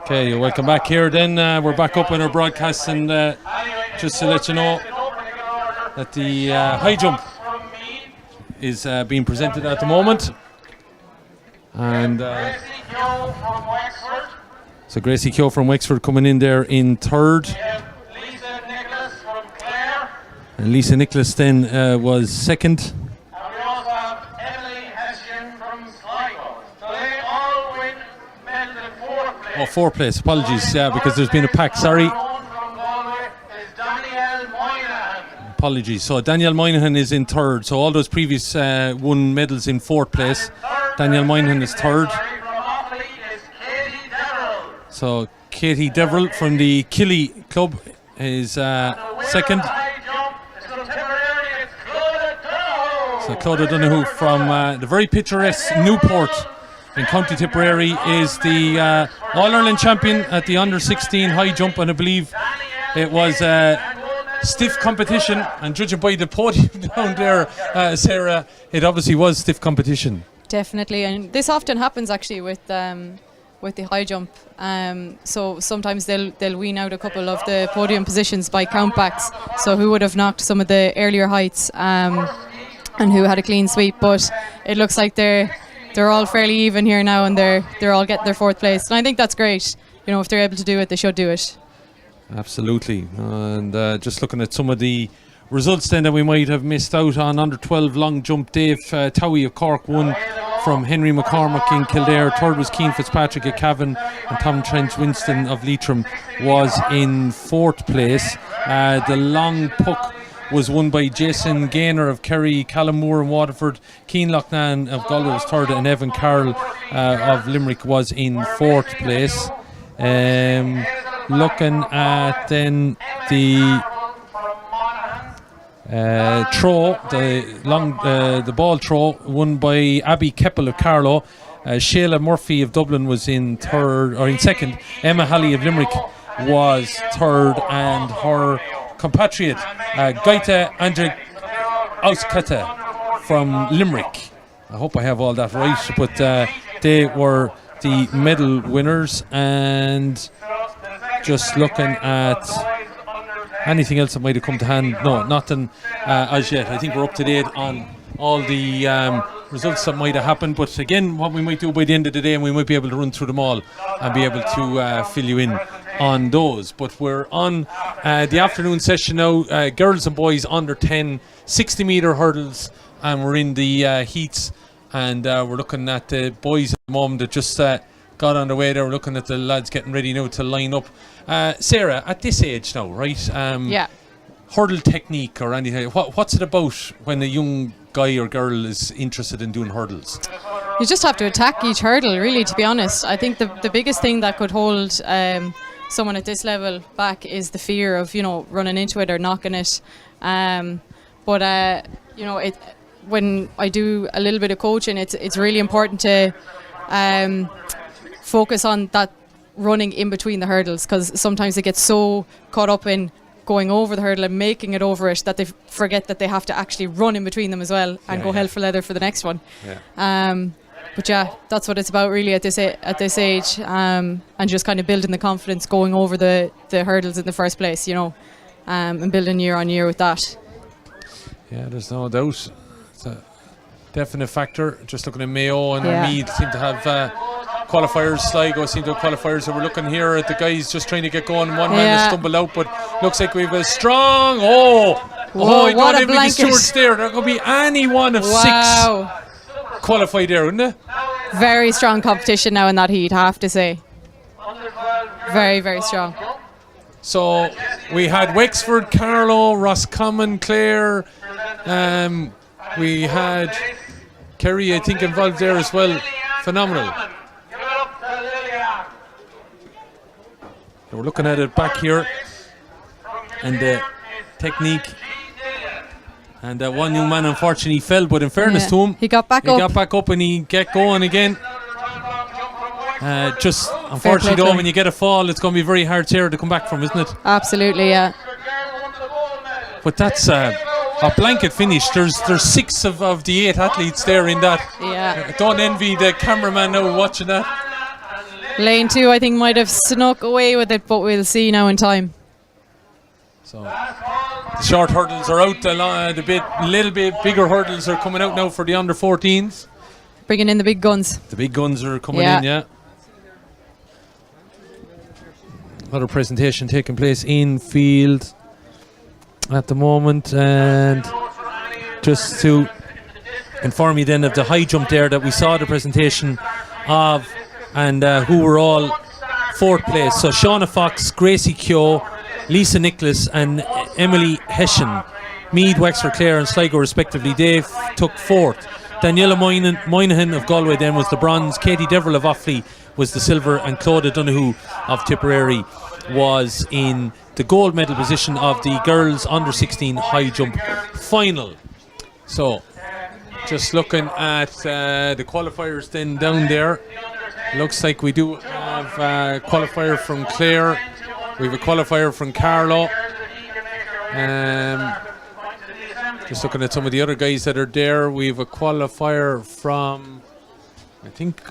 Okay, you're welcome back here then. We're back up in our broadcast, and just to let you know that the high jump is being presented at the moment. And Gracie Keogh from Wexford. so Gracie Keogh from Wexford coming in there in third. We have Lisa Nicholas from Clare. And Lisa Nicholas then was second. And we also have Emily Hessian from Sligo. So they all win medals in fourth place. Oh, fourth place. Apologies, yeah, because there's been a pack. Sorry. From Galway is Danielle Moynihan. Apologies. So Danielle Moynihan is in third. So all those previous won medals in fourth place. Danielle Moynihan is third. From Offaly is Katie Darrell. So Katie Deverell from the Killy Club is second. High jump is from Tipperary, it's Claudia Donoghue. So Claudia Donoghue from the very picturesque Newport in County Tipperary is the All-Ireland champion at the under-16 high jump, and I believe it was stiff competition, and judging by the podium down there, Sarah, it obviously was stiff competition. Definitely, and this often happens actually with the high jump. So sometimes they'll wean out a couple of the podium positions by countbacks. So who would have knocked some of the earlier heights and who had a clean sweep. But it looks like they're all fairly even here now, and they're all getting their fourth place. And I think that's great. You know, if they're able to do it, they should do it. Absolutely. And just looking at some of the results then that we might have missed out on. Under 12 long jump, Dave Towie of Cork won from Henry McCormick in Kildare. Third was Keane Fitzpatrick at Cavan, and Tom Trent Winston of Leitrim was in fourth place. The long puck was won by Jason Gaynor of Kerry, Callum Moore in Waterford, Keane Loughnane of Galway was third, and Evan Carroll of Limerick was in fourth place. Looking at then the throw, the ball throw won by Abby Keppel of Carlow. Shayla Murphy of Dublin was in third, or in second. Emma Halley of Limerick was third, and her compatriot Gaita Andrzejowska from Limerick. I hope I have all that right, but they were the medal winners. And just looking at anything else that might have come to hand, no, nothing as yet. I think we're up to date on all the results that might have happened, but again, what we might do by the end of the day, and we might be able to run through them all and be able to fill you in on those. But we're on the afternoon session now, girls and boys under 10 60 metre hurdles, and we're in the heats, and we're looking at the boys at the moment that just got on the way there. We're looking at the lads getting ready now to line up. Sarah, at this age now, right? Yeah. Hurdle technique or anything, what's it about when a young guy or girl is interested in doing hurdles? You just have to attack each hurdle, really, to be honest. I think the biggest thing that could hold someone at this level back is the fear of, running into it or knocking it. But when I do a little bit of coaching, it's really important to focus on that running in between the hurdles, because sometimes they get so caught up in going over the hurdle and making it over it that they forget that they have to actually run in between them as well and go hell for leather for the next one. But yeah, that's what it's about really at this age, and just kind of building the confidence going over the hurdles in the first place, and building year on year with that. Yeah, there's no doubt. It's a definite factor. Just looking at Mayo and Meath seem to have qualifiers. Sligo seem to have qualifiers. So we're looking here at the guys just trying to get going. One man has stumbled out, but looks like we've a strong. What a blanket! Stewards there. There could be any one of 6 qualified there, wouldn't it? Very strong competition now in that heat, I have to say. Very, very strong. So we had Wexford, Carlow, Roscommon, Clare. We had Kerry, I think, involved there as well. Phenomenal. So we're looking at it back here, and the technique. And one young man unfortunately fell, but in fairness to him, he got back up and he get going again. Just unfortunately though, when you get a fall, it's going to be very hard to come back from, isn't it? Absolutely, yeah. But that's a blanket finish. There's 6 of the 8 athletes there in that. Yeah. Don't envy the cameraman now watching that. Lane 2, I think, might have snuck away with it, but we'll see now in time. So Short hurdles are out. Little bit bigger hurdles are coming out now for the under 14s. Bringing in the big guns. The big guns are coming in, yeah. Another presentation taking place in field at the moment, and just to inform you then of the high jump there that we saw the presentation of, and who were all fourth place. So Shauna Fox, Gracie Keogh, Lisa Nicholas and Emily Hessian, Meath, Wexford, Clare and Sligo respectively, they took fourth. Daniela Moynihan of Galway then was the bronze, Katie Deverell of Offaly was the silver, and Claudia Donoghue of Tipperary was in the gold medal position of the girls under 16 high jump final. So just looking at the qualifiers then down there, looks like we do have a qualifier from Clare, we have a qualifier from Carlow. Just looking at some of the other guys that are there, we have a qualifier from, I think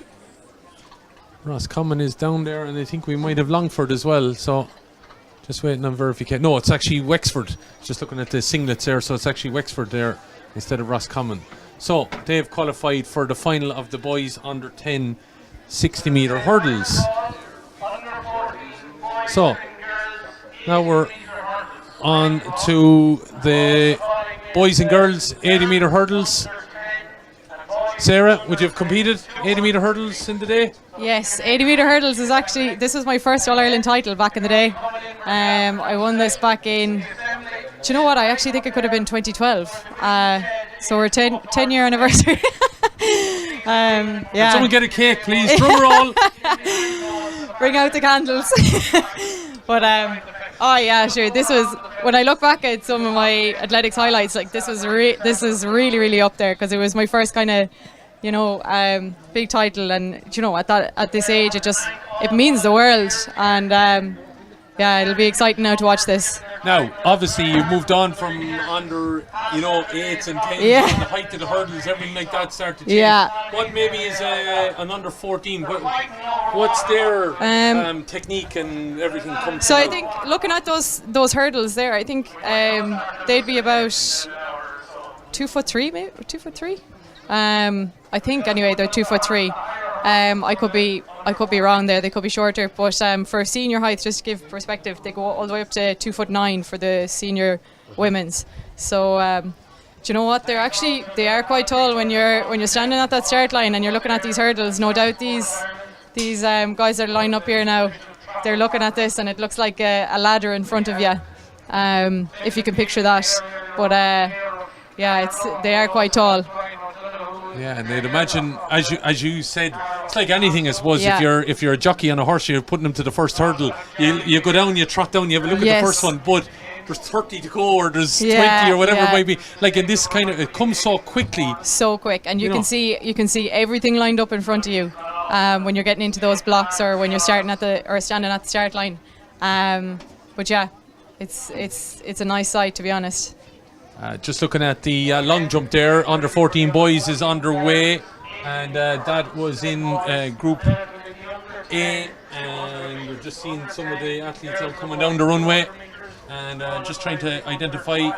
Roscommon is down there, and I think we might have Longford as well, so just waiting on verification. No, it's actually Wexford. Just looking at the singlets there, so it's actually Wexford there instead of Roscommon. So they've qualified for the final of the boys under 10 60 metre hurdles. So now we're on to the boys and girls 80 metre hurdles. Sarah, would you have competed 80 metre hurdles in the day? Yes, 80 metre hurdles is actually, this was my first All-Ireland title back in the day. I won this back in, do you know what, I actually think it could have been 2012. So we're 10 year anniversary. Yeah. Can someone get a cake, please? Drum roll. Bring out the candles. But oh yeah, sure. This was, when I look back at some of my athletics highlights, like this is really up there, because it was my first kind of, you know, big title, and you know, at this age, it means the world, and yeah, it'll be exciting now to watch this. Now, obviously, you've moved on from under, you know, 8s and 10s, Yeah. and the height of the hurdles, everything like that started to change. Yeah. What maybe is an under 14? What's their technique and everything come So out? I think looking at those hurdles there, I think they'd be about 2'3", maybe 2'3". I think anyway they're 2'3". I could be wrong there. They could be shorter, but for senior height, just to give perspective, they go all the way up to 2'9" for the senior women's. So do you know what? They are quite tall when you're standing at that start line and you're looking at these hurdles. No doubt these guys that are lined up here now, they're looking at this and it looks like a ladder in front of you, if you can picture that. But yeah, they are quite tall. Yeah, and they'd imagine, as you said, it's like anything, I suppose. Yeah. If you're a jockey on a horse, you're putting them to the first hurdle. You go down, you trot down, you have a look at the first one, but there's 30 to go, or there's 20 or whatever it might be. Like in this kind of, it comes so quickly. So quick, and you can see everything lined up in front of you when you're getting into those blocks, or when you're standing at the start line. But yeah, it's a nice sight, to be honest. Just looking at the long jump there, under 14 boys is underway, and that was in Group A, and we're just seeing some of the athletes all coming down the runway, and just trying to identify.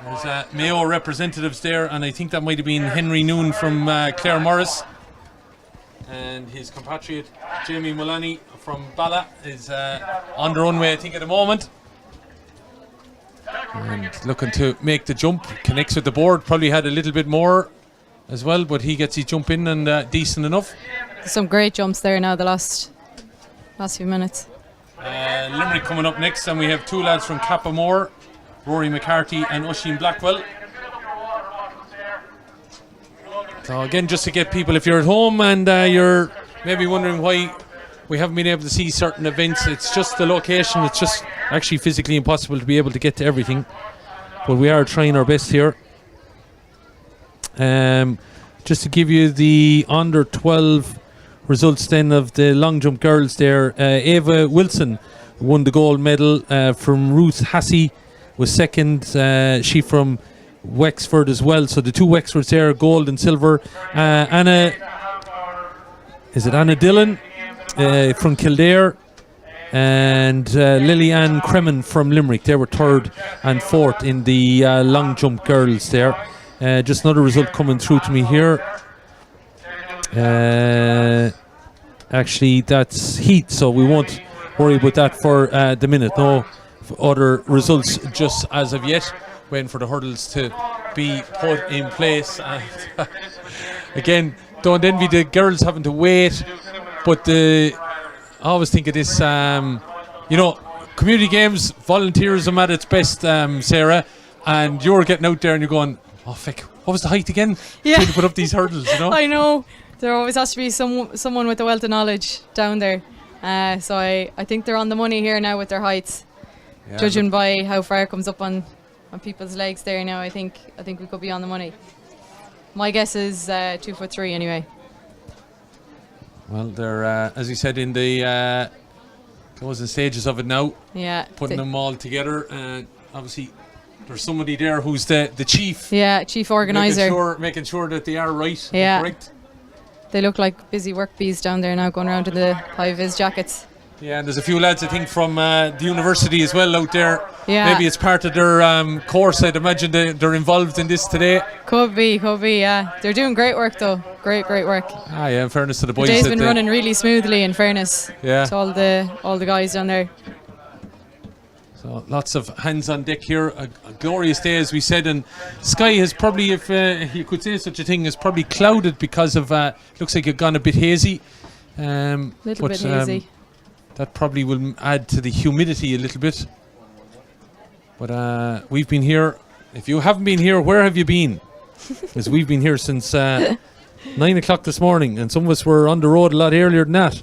There's Mayo representatives there, and I think that might have been Henry Noon from Clare Morris, and his compatriot Jamie Mullaney from Bala is on the runway, I think, at the moment. And looking to make the jump, connects with the board, probably had a little bit more as well, but he gets his jump in, and decent enough. Some great jumps there now the last few minutes. Limerick coming up next, and we have two lads from Cappamore, Rory McCarthy and Oisin Blackwell. So again, just to get people, if you're at home and you're maybe wondering why we haven't been able to see certain events, it's just the location. It's just actually physically impossible to be able to get to everything, but we are trying our best here. Just to give you the under 12 results then of the long jump girls there, Ava Wilson won the gold medal, from Ruth Hassey was second, she from Wexford as well, so the two Wexfords there, gold and silver. Anna Dillon from Kildare and Lillian Cremen from Limerick. They were third and fourth in the long jump girls there. Just another result coming through to me here. Actually, that's heat, so we won't worry about that for the minute. No other results just as of yet. Waiting for the hurdles to be put in place. And again, don't envy the girls having to wait, but I always think of this, community games, volunteerism at its best, Sarah, and you're getting out there and you're going, oh, feck, what was the height again? Yeah. Trying to put up these hurdles, I know. There always has to be someone with a wealth of knowledge down there. So I think they're on the money here now with their heights. Yeah, judging by how far it comes up on people's legs there now, I think we could be on the money. My guess is 2'3" anyway. Well, they're as you said in the closing stages of it now. Yeah. Putting them all together. Obviously, there's somebody there who's the chief. Yeah, chief organizer. Making sure that they are right. Yeah. And correct. They look like busy work bees down there now, going around in the high-vis jackets. Yeah, and there's a few lads, I think, from the university as well out there. Yeah. Maybe it's part of their course. I'd imagine they're involved in this today. Could be, yeah. They're doing great work, though. Great work. Ah, yeah, in fairness to the boys. The day's been running really smoothly, in fairness. Yeah. To all the guys down there. So lots of hands on deck here. A glorious day, as we said, and sky has probably, if you could say such a thing, is probably clouded because of looks like it's gone a bit hazy. Little bit hazy. That probably will add to the humidity a little bit. But we've been here. If you haven't been here, where have you been? Because we've been here since 9 o'clock this morning, and some of us were on the road a lot earlier than that.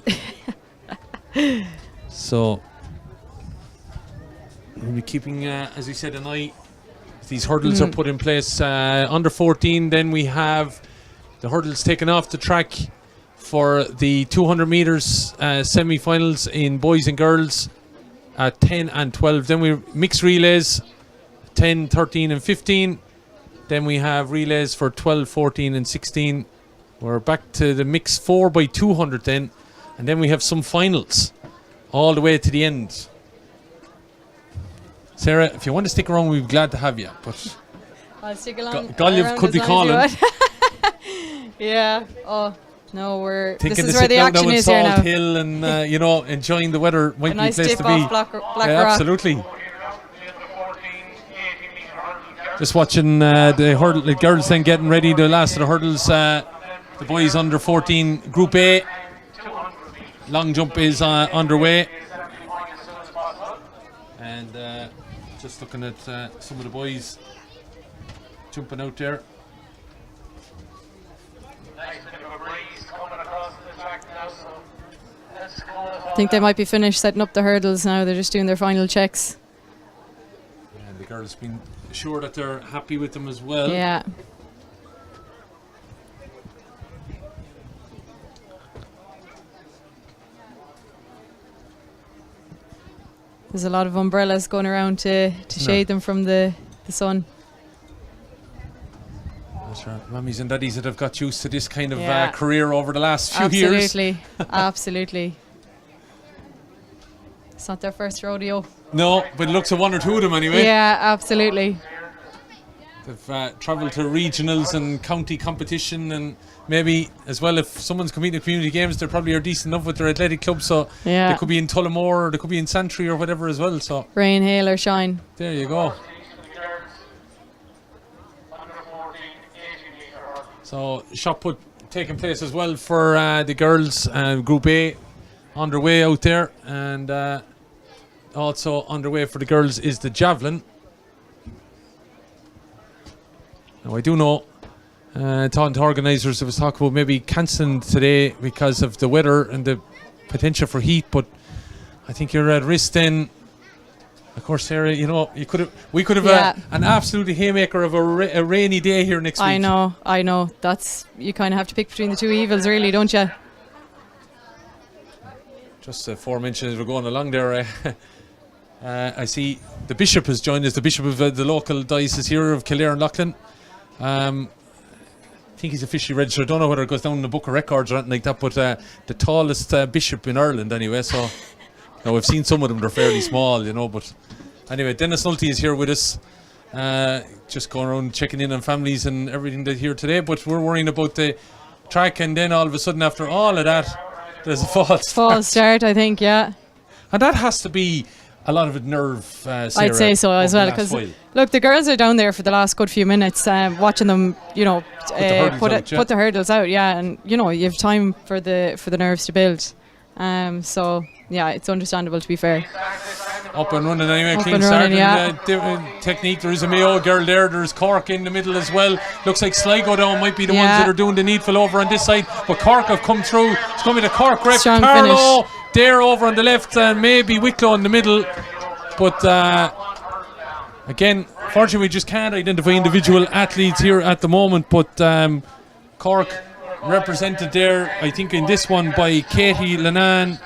So we'll be keeping, as we said, an eye. These hurdles are put in place. Under 14, then we have the hurdles taken off the track for the 200 meters semi-finals in boys and girls at 10 and 12. Then we mixed relays 10, 13 and 15. Then we have relays for 12, 14 and 16. We're back to the mixed 4x200 then. And then we have some finals all the way to the end. Sarah, if you want to stick around, we'd be glad to have you. But I'll stick along. Golliv could be calling. Yeah. Oh no, we're. Thinking this is where the action is here now. Salt Hill and enjoying the weather might a nice be a place dip to be. Off Black Rock. Absolutely. Just watching the girls then getting ready. The last of the hurdles. The boys under 14 Group A. Long jump is underway. And just looking at some of the boys jumping out there. I think they might be finished setting up the hurdles now. They're just doing their final checks. And the girls been sure that they're happy with them as well. Yeah. There's a lot of umbrellas going around to shade them from the sun. That's right. Mummies and daddies that have got used to this kind of career over the last few years. Absolutely. Absolutely. It's not their first rodeo. No, but it looks at one or two of them anyway. Yeah, absolutely. They've travelled to regionals and county competition, and maybe as well, if someone's competing in community games, they probably are decent enough with their athletic club, so they could be in Tullamore or they could be in Santry or whatever as well. So rain, hail or shine. There you go. So shot put taking place as well for the girls, Group A underway out there, and also underway for the girls is the javelin. Now I do know talking to organisers, there was talk about maybe cancelling today because of the weather and the potential for heat, but I think you're at risk then. Of course, Sarah, we could have an absolutely haymaker of a rainy day here next week. I know. That's, you kind of have to pick between the two evils, really, don't you? Just aforementioned as we're going along there, I see the Bishop has joined us, the Bishop of the local diocese here of Kildare and Loughlin. I think he's officially registered. I don't know whether it goes down in the book of records or anything like that, but the tallest bishop in Ireland anyway, so Now, we've seen some of them, they're fairly small, but anyway, Dennis Nolte is here with us. Just going around checking in on families and everything that here today, but we're worrying about the track, and then all of a sudden, after all of that, there's a false start, I think, yeah. And that has to be a lot of it nerve, Sarah, I'd say so as well, because look, the girls are down there for the last good few minutes, watching them, put the hurdles out, yeah, and you have time for the nerves to build. So yeah, it's understandable, to be fair. Up and running anyway, Up clean and start, running, yeah. Technique. There is a Mayo girl there. There's Cork in the middle as well. Looks like Sligo down might be the ones that are doing the needful over on this side, but Cork have come through. It's going to be the Cork rep. Strong Carlo finish. there over on the left, and maybe Wicklow in the middle. But again, fortunately, we just can't identify individual athletes here at the moment. But Cork represented there, I think, in this one by Katie Linehan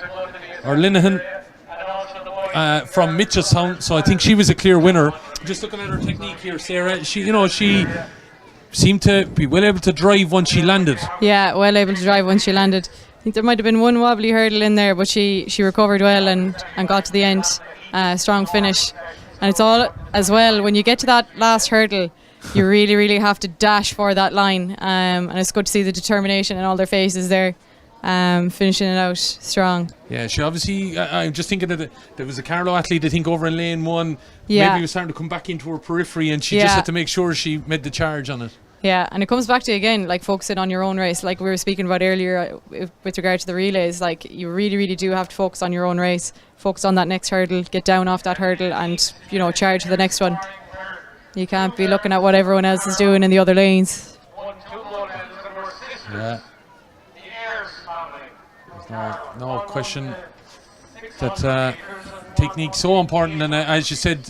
from Mitchelstown. So I think she was a clear winner. Just looking at her technique here, Sarah, she seemed to be well able to drive once she landed. Yeah, well able to drive once she landed. I think there might have been one wobbly hurdle in there, but she recovered well and got to the end. Strong finish. And it's all as well, when you get to that last hurdle, you really, really have to dash for that line. And it's good to see the determination in all their faces there, finishing it out strong. Yeah, she obviously, I'm just thinking that there was a Carlo athlete, I think, over in lane 1. Yeah. Maybe was starting to come back into her periphery, and she just had to make sure she made the charge on it. Yeah, and it comes back to, again, like focusing on your own race, like we were speaking about earlier with regard to the relays. Like, you really, really do have to focus on your own race, focus on that next hurdle, get down off that hurdle, and charge for the next one. You can't be looking at what everyone else is doing in the other lanes. Yeah. No question that technique's so important, and as you said,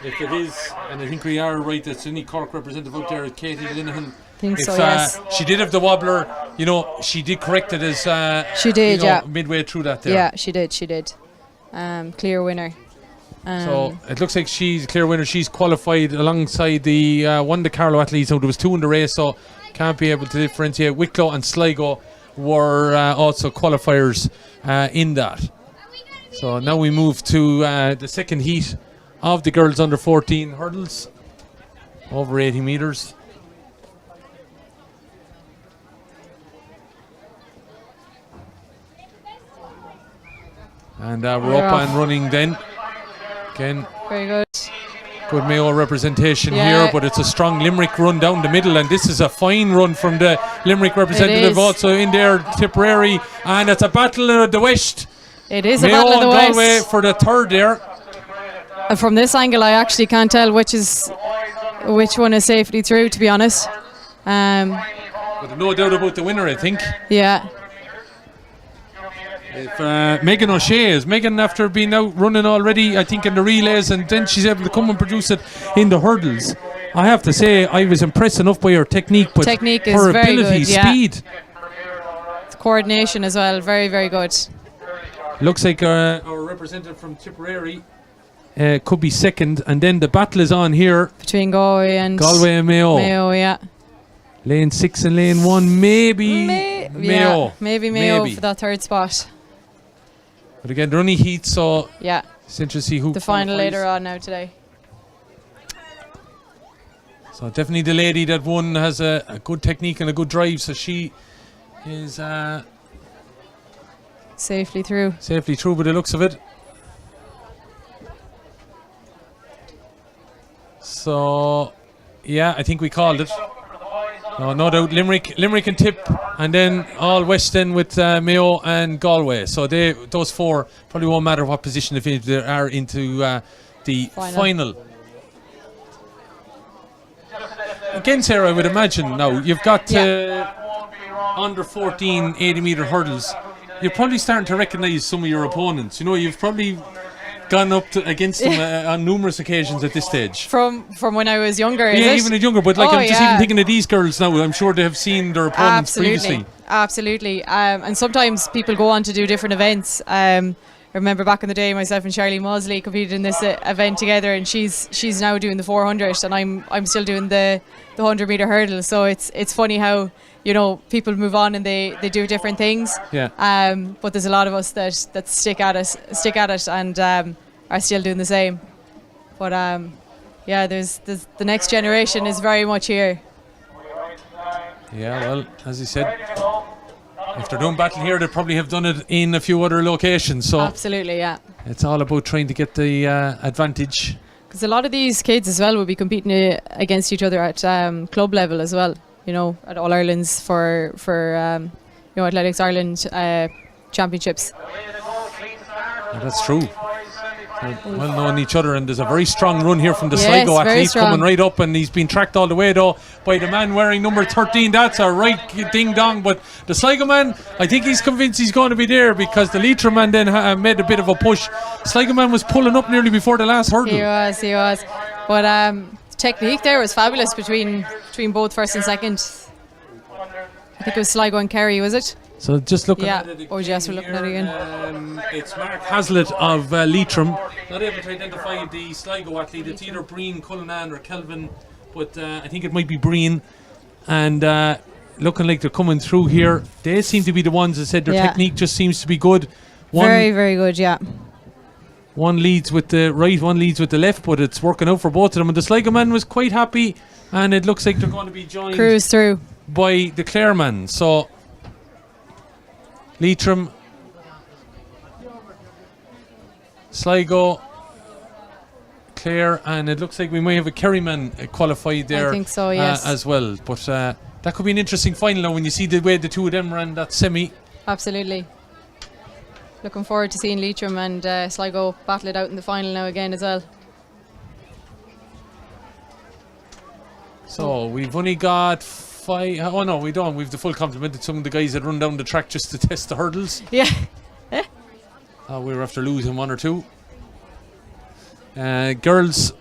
if it is, and I think we are right, that's only Cork representative out there, Katie Linehan. Think so, yes. She did have the wobbler, she did correct it as she did, midway through that there. Yeah, she did. Clear winner. So it looks like she's a clear winner. She's qualified alongside the one of the Carlo athletes. So there was 2 in the race, so can't be able to differentiate. Wicklow and Sligo were also qualifiers in that. So now we move to the second heat of the girls under 14 hurdles, over 80 metres. And we're up and running then. Again, very good. Good Mayo representation here, but it's a strong Limerick run down the middle, and this is a fine run from the Limerick representative also in there, Tipperary, and it's a battle of the West. It is Mayo a battle of the and West. Galway for the third there. From this angle, I actually can't tell which one is safely through, to be honest. But no doubt about the winner, I think. Yeah. If Megan O'Shea is after being out running already, I think, in the relays, and then she's able to come and produce it in the hurdles. I have to say, I was impressed enough by her technique, but technique is her very ability, good, yeah. speed. Coordination as well, very, very good. Looks like our representative from Tipperary could be second, and then the battle is on here between Galway and Mayo. Mayo, yeah. Lane 6 and lane 1, maybe Mayo. Yeah, maybe Mayo for that third spot. But again, they're only heats, so yeah, it's interesting to see who the final later on now today. So definitely the lady that won has a good technique and a good drive, so she is safely through by the looks of it. So yeah, I think we called it. No doubt, Limerick and Tip, and then all West End with Mayo and Galway. So those 4 probably won't matter what position they are into the final. Again, Sarah, I would imagine now you've got under 14 80-metre hurdles. You're probably starting to recognise some of your opponents. You've probably gone up against them on numerous occasions at this stage. From when I was younger, even younger, but I'm just even thinking of these girls now. I'm sure they have seen their opponents previously. Absolutely. And sometimes people go on to do different events. remember back in the day, myself and Charlie Mosley competed in this event together, and she's now doing the 400, and I'm still doing the 100-meter hurdle. So it's funny how, you know, people move on and they do different things. Yeah. But there's a lot of us that stick at it and are still doing the same. But yeah, there's the next generation is very much here. Yeah, well, as you said, if they're doing battle here, they probably have done it in a few other locations. So Absolutely, yeah. it's all about trying to get the advantage. Because a lot of these kids as well will be competing against each other at club level as well. You know, at All Ireland's for you know, Athletics Ireland championships. Yeah, that's true. They're well knowing each other, and there's a very strong run here from the Yes, Sligo very athlete strong. coming right up, and he's been tracked all the way though by the man wearing number 13. That's a right ding dong, but the Sligo man, I think he's convinced he's going to be there, because the Leitrim man then made a bit of a push. Sligo man was pulling up nearly before the last hurdle. He was. But technique there was fabulous between both first and second. I think it was Sligo and Kerry, was it? So just looking Yeah. at it again. Oh, yes, we're looking at it again. It's Mark Hazlitt of Leitrim. Not able to identify the Sligo athlete. It's either Breen, Cullinan or Kelvin, but I think it might be Breen. And looking like they're coming through here. They seem to be the ones that said their Yeah. technique just seems to be good. Very, very good, yeah. One leads with the right, one leads with the left, but it's working out for both of them. And the Sligo man was quite happy, and it looks like they're going to be joined Cruise through. by the Clare man. So Leitrim, Sligo, Clare, and it looks like we may have a Kerry man qualified there. I think so, yes. As well. But that could be an interesting final now when you see the way the two of them ran that semi. Absolutely. Looking forward to seeing Leitrim and Sligo battle it out in the final now again as well. So we've only got 5. Oh no, we don't. We've the full complement of some of the guys that run down the track just to test the hurdles. Yeah. We were after losing 1 or 2. Girls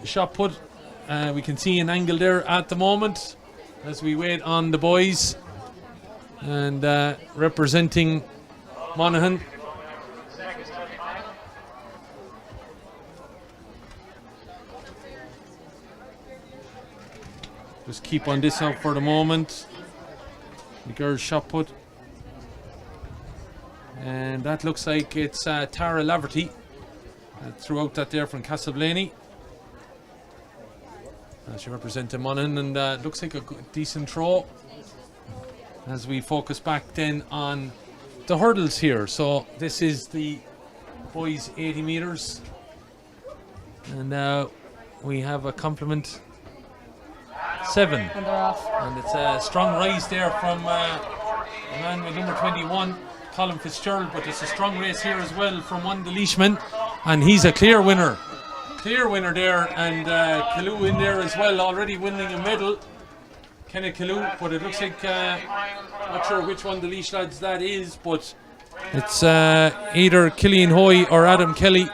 shot put. We can see an angle there at the moment as we wait on the boys. And representing Monaghan. Just keep on this out for the moment. The girls shot put. And that looks like it's Tara Laverty. Throughout that there from Castleblaney. She represented Monaghan, and looks like a decent throw. As we focus back then on the hurdles here. So this is the boys 80 metres. And now we have a complement 7. And they're off. And it's a strong rise there from the man with number 21, Colin Fitzgerald, but it's a strong race here as well from one of the Leishman, and he's a clear winner. Clear winner there, and Kalou in there as well, already winning a medal. Kenneth Kalou, but it looks like, not sure which one of the Laois lads that is, but it's either Killian Hoy or Adam Kelly.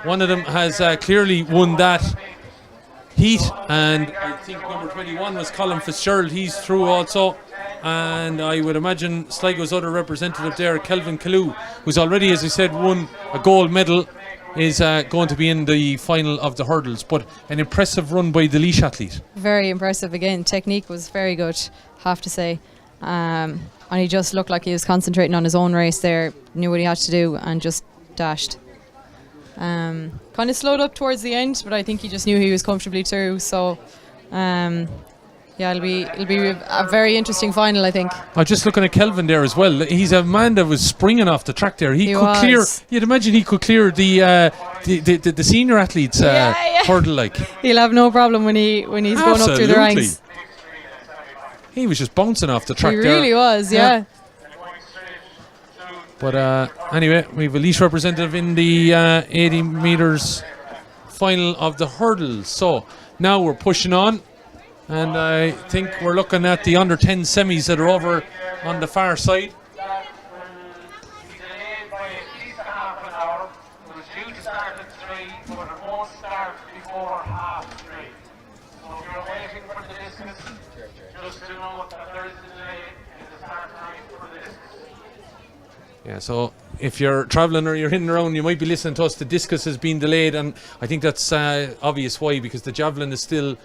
One of them has clearly won that heat, and I think number 21 was Colin Fitzgerald. He's through also, and I would imagine Sligo's other representative there, Kelvin Kalou, who's already, as I said, won a gold medal, is going to be in the final of the hurdles. But an impressive run by the Laois athlete. Very impressive again. Technique was very good, have to say. And he just looked like he was concentrating on his own race there, knew what he had to do, and just dashed. Kind of slowed up towards the end, but I think he just knew he was comfortably through. So, yeah, it'll be a very interesting final, I think. I'm just looking at Kelvin there as well. He's a man that was springing off the track there. He could was. clear. You'd imagine he could clear the senior athletes hurdle like. He'll have no problem when he's going up through the ranks. He was just bouncing off the track He there. really was, yeah. But anyway, we have a Laois representative in the 80 metres final of the hurdles. So now we're pushing on, and I think we're looking at the under 10 semis that are over on the far side. Delayed by at least a half an hour. It was due to start at 3, but it won't start before 3:30. So if you're waiting for the discus, just to know that there is a delay in the start time for the discus. Yeah, so if you're travelling or you're hitting around, you might be listening to us. The discus has been delayed, and I think that's obvious why, because the javelin is still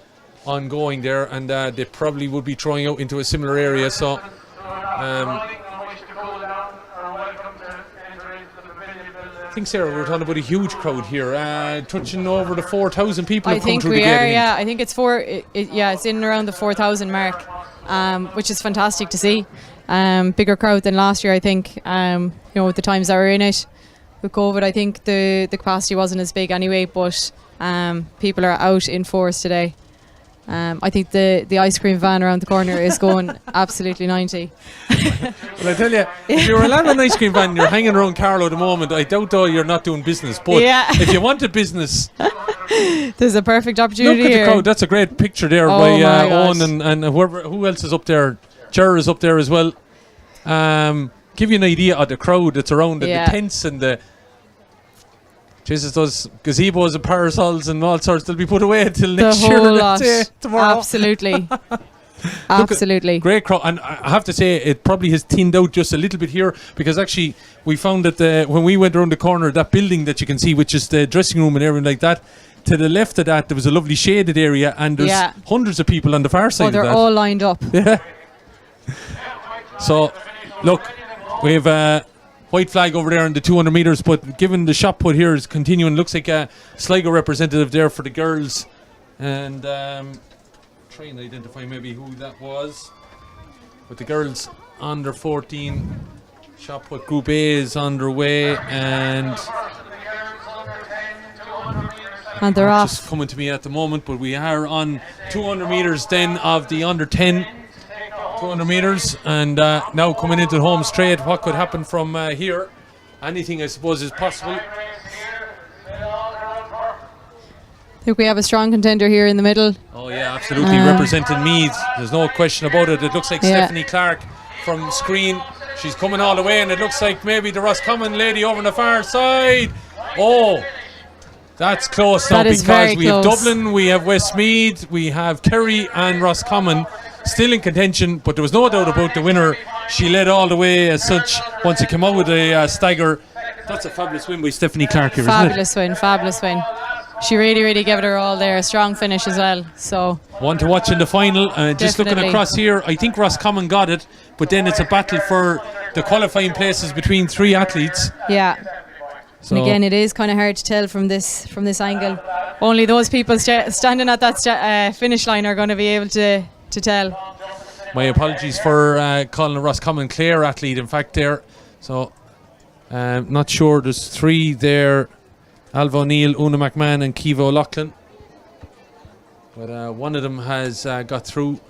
ongoing there, and they probably would be throwing out into a similar area. So I think, Sarah, we're talking about a huge crowd here, touching over the 4,000 people. I think we are. Yeah, I think it's it's in and around the 4,000 mark, which is fantastic to see. Bigger crowd than last year, I think. With the times that we're in it with COVID, I think the capacity wasn't as big anyway, but people are out in force today. I think the ice cream van around the corner is going absolutely 90. Well, I tell you, if you're allowed an ice cream van and you're hanging around Carlow at the moment, I doubt though you're not doing business. But if you want a business, there's a perfect opportunity. Look at here. the crowd. That's a great picture there by Owen and who else is up there. Ger is up there as well. Give you an idea of the crowd that's around and the tents and the Jesus, those gazebos and parasols and all sorts, they'll be put away until next year. Lot. Tomorrow. Absolutely. Absolutely. Great crowd. And I have to say, it probably has thinned out just a little bit here, because actually we found that when we went around the corner, that building that you can see, which is the dressing room and everything like that, to the left of that, there was a lovely shaded area, and there's hundreds of people on the far side of that. They're all lined up. Yeah. So, look, we have a white flag over there in the 200 metres, but given the shot put here is continuing, looks like a Sligo representative there for the girls. And try and identify maybe who that was. But the girls under 14 shot put Group A is underway, and they're off. Just coming to me at the moment, but we are on 200 metres then of the under 10 200 metres, and now coming into the home straight. What could happen from here? Anything, I suppose, is possible. I think we have a strong contender here in the middle. Oh yeah, absolutely, representing Meath. There's no question about it. It looks like Stephanie Clark from screen. She's coming all the way, and it looks like maybe the Roscommon lady over on the far side. Oh, that's close now, because we have Dublin, we have Westmeath, we have Kerry and Roscommon still in contention, but there was no doubt about the winner. She led all the way as such once it came out with a stagger. That's a fabulous win by Stephanie Clark here, fabulous win. She really gave it her all there. A strong finish as well. So one to watch in the final. Just looking across here, I think Roscommon got it, but then it's a battle for the qualifying places between three athletes. Yeah. So and again, it is kind of hard to tell from this angle. Only those people standing at that finish line are going to be able to tell. My apologies for calling a Roscommon Clare athlete, in fact, there. So, not sure. There's three there: Alva O'Neill, Una McMahon, and Kiva O'Loughlin. But one of them has got through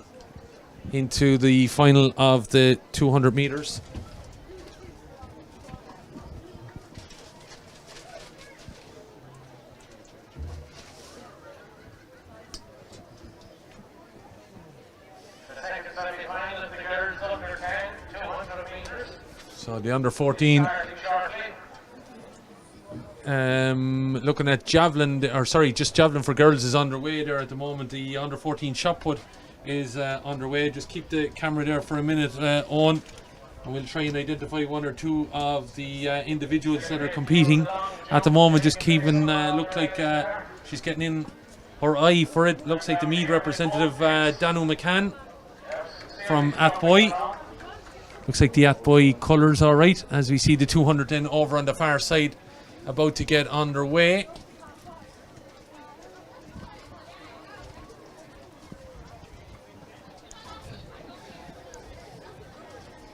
into the final of the 200 metres. So the under 14, looking at javelin, just javelin for girls is underway there at the moment. The under 14 shot put is underway. Just keep the camera there for a minute on, and we'll try and identify one or two of the individuals that are competing at the moment. Just keeping look like she's getting in her eye for it. Looks like the Meath representative Danu McCann from Athboy. Looks like the Athboy colours all right, as we see the 200 then over on the far side about to get underway.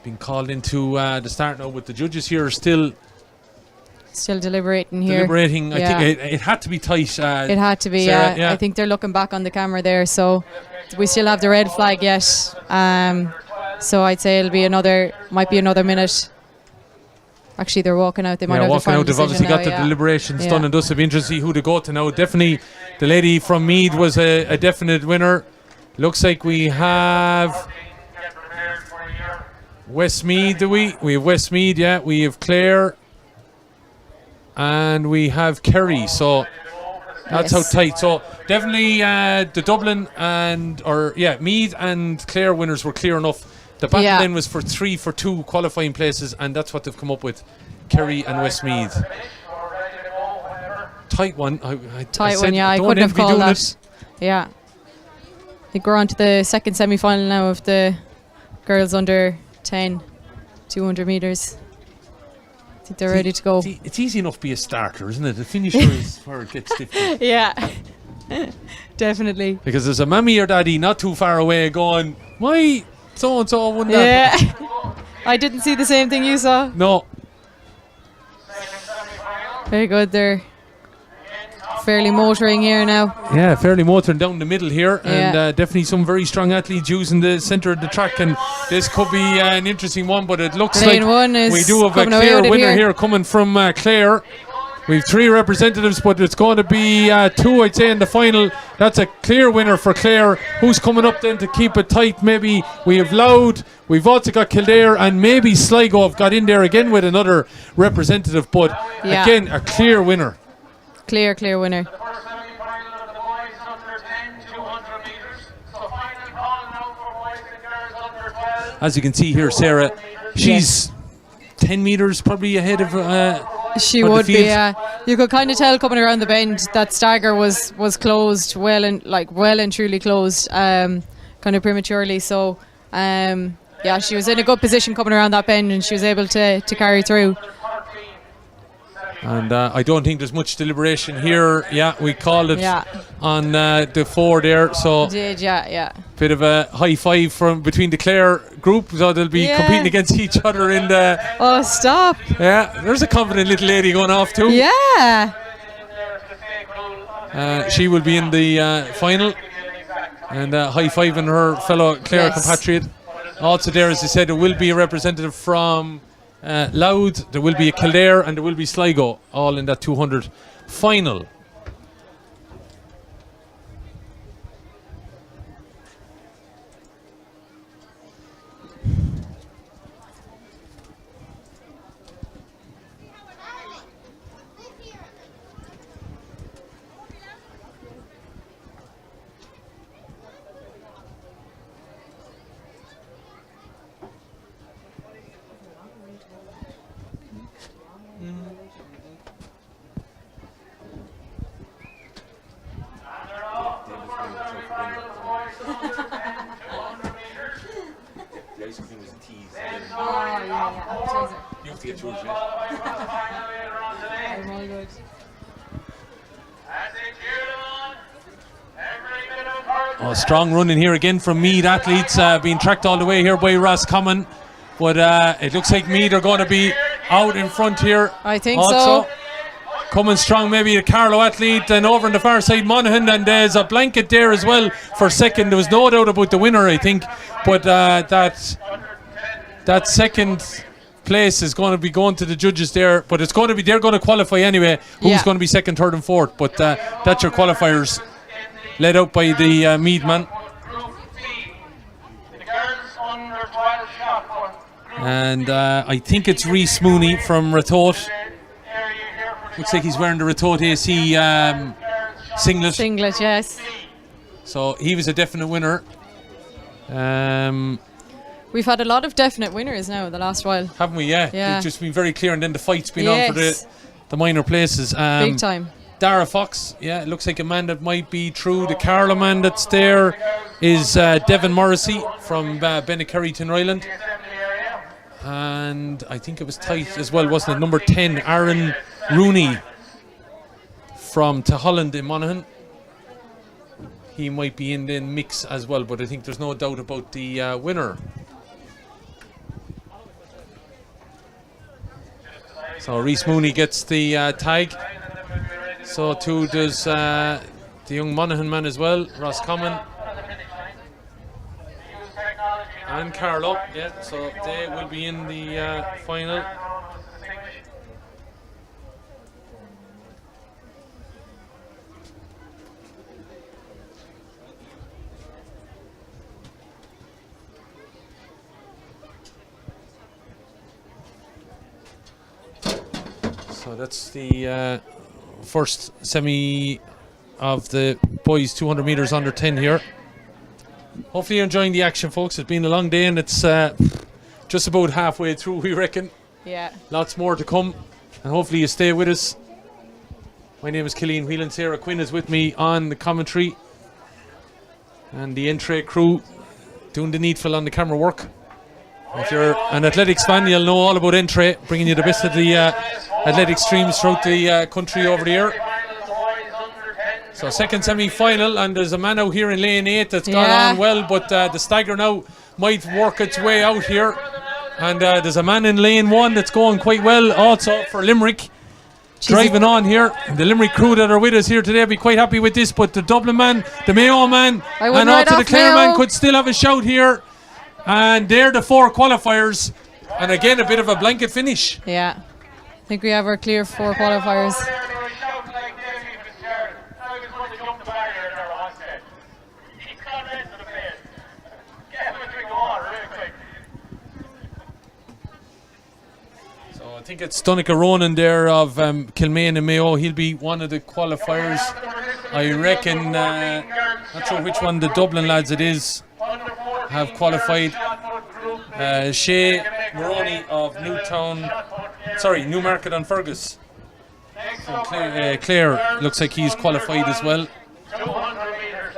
Being called into the start now, with the judges here still deliberating here. I think it had to be tight. It had to be, Sarah, yeah. I think they're looking back on the camera there, so we still have the red flag yet. So I'd say might be another minute. Actually, they're walking out. They might have walking out. They've obviously got the deliberations done, and thus it'll be interesting to see who to go to now. Definitely, the lady from Meath was a definite winner. Looks like we have Westmeath. Do we? We have Westmeath. Yeah, we have Clare, and we have Kerry. So that's how tight. So definitely the Dublin Meath and Clare winners were clear enough. The battle then was for 3 for 2 qualifying places, and that's what they've come up with. Kerry and Westmeath. Tight one. Tight one, yeah. I couldn't have called that. Yeah. I think we're on to the second semi-final now of the girls under 10, 200 metres. I think they're ready to go. It's easy enough to be a starter, isn't it? The finisher is where it gets difficult. Yeah, definitely. Because there's a mammy or daddy not too far away going, why so-and-so won that? Yeah. I didn't see the same thing you saw. No. Very good. They're fairly motoring here now. Yeah, fairly motoring down the middle here. And definitely some very strong athletes using the centre of the track. And this could be an interesting one, but it looks like we do have a clear winner here coming from Clare. We've 3 representatives, but it's going to be 2, I'd say, in the final. That's a clear winner for Clare. Who's coming up then to keep it tight? Maybe we have Louth, we've also got Kildare, and maybe Sligo have got in there again with another representative. But again, a clear winner. Clear winner. The first semi-final of the boys under 10, 200 metres. So final call now for boys and girls under 12. As you can see here, Sarah, she's 10 metres probably ahead of she would be, yeah. You could kind of tell coming around the bend that stagger was closed well and truly closed, kind of prematurely. So, yeah, she was in a good position coming around that bend, and she was able to carry through. And I don't think there's much deliberation here. Yeah, we called it on the 4 there. So did, yeah. Bit of a high five from between the Clare group. So they'll be competing against each other in the... Oh, stop. Yeah, there's a confident little lady going off too. Yeah. She will be in the final. And high fiving her fellow Clare compatriot. Also there, as I said, there will be a representative from... Louth, there will be a Kildare, and there will be Sligo, all in that 200 final. You have to get yours, Oh, strong running here again from Meath athletes, being tracked all the way here by Ross Common. But it looks like Meath are going to be out in front here. I think so. Coming strong, maybe a Carlow athlete, and over on the far side, Monaghan, and there's a blanket there as well for second. There was no doubt about the winner, I think, but that second place is going to be going to the judges there, but it's going to be, they're going to qualify anyway. Who's going to be second, third, and fourth? But that's your qualifiers, led out by the Meath man. And I think it's Rhys Mooney from Ratoath. Looks like he's wearing the Ratoath AC singlet. Singlet, yes. So he was a definite winner. We've had a lot of definite winners now the last while. Haven't we? Yeah. It's just been very clear, and then the fight's been on for the minor places. Big time. Dara Fox, it looks like a man that might be true. The Carlow man that's there is Devon Morrissey from Bennekerry, Tinryland. And I think it was tight as well, wasn't it? Number 10, Aaron Rooney from Taholland in Monaghan. He might be in the mix as well, but I think there's no doubt about the winner. So Rhys Mooney gets the tag. So too does the young Monaghan man as well, Ross Common. And Carlow, so they will be in the final. So that's the first semi of the boys 200 metres under 10 here. Hopefully you're enjoying the action, folks. It's been a long day and it's just about halfway through, we reckon. Yeah. Lots more to come, and hopefully you stay with us. My name is Killian Whelan. Sarah Quinn is with me on the commentary, and the Entray crew doing the needful on the camera work. If you're an athletics fan, you'll know all about Entray, bringing you the best of the athletic streams throughout the country over the year. So second semi-final, and there's a man out here in lane 8 that's gone on well, but the stagger now might work its way out here. And there's a man in lane 1 that's going quite well also for Limerick. Driving on here. The Limerick crew that are with us here today will be quite happy with this, but the Dublin man, the Mayo man, and also the Clare man could still have a shout here. And they're the 4 qualifiers. And again, a bit of a blanket finish. Yeah. I think we have our clear 4 qualifiers. I think it's Donica Ronan there of Kilmaine and Mayo. He'll be one of the qualifiers, I reckon. Not sure which one the Dublin lads it is have qualified. Shea Maroney of Newmarket on Fergus. Clare looks like he's qualified as well.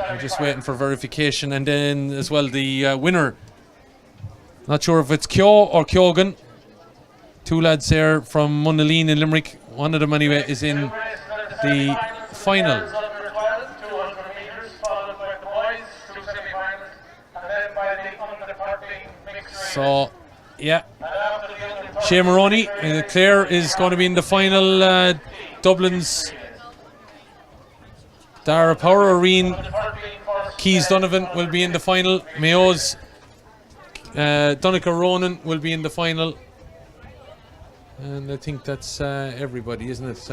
I'm just waiting for verification. And then as well the winner. Not sure if it's Kyo or Kyogan. 2 lads there from Munaleen in Limerick. One of them anyway is in the final. So, yeah. Shea Maroney, Clare is going to be in the final. Dublin's Dara Power, Irene Keys Donovan will be in the final. Mayo's Donica Ronan will be in the final. And I think that's everybody, isn't it?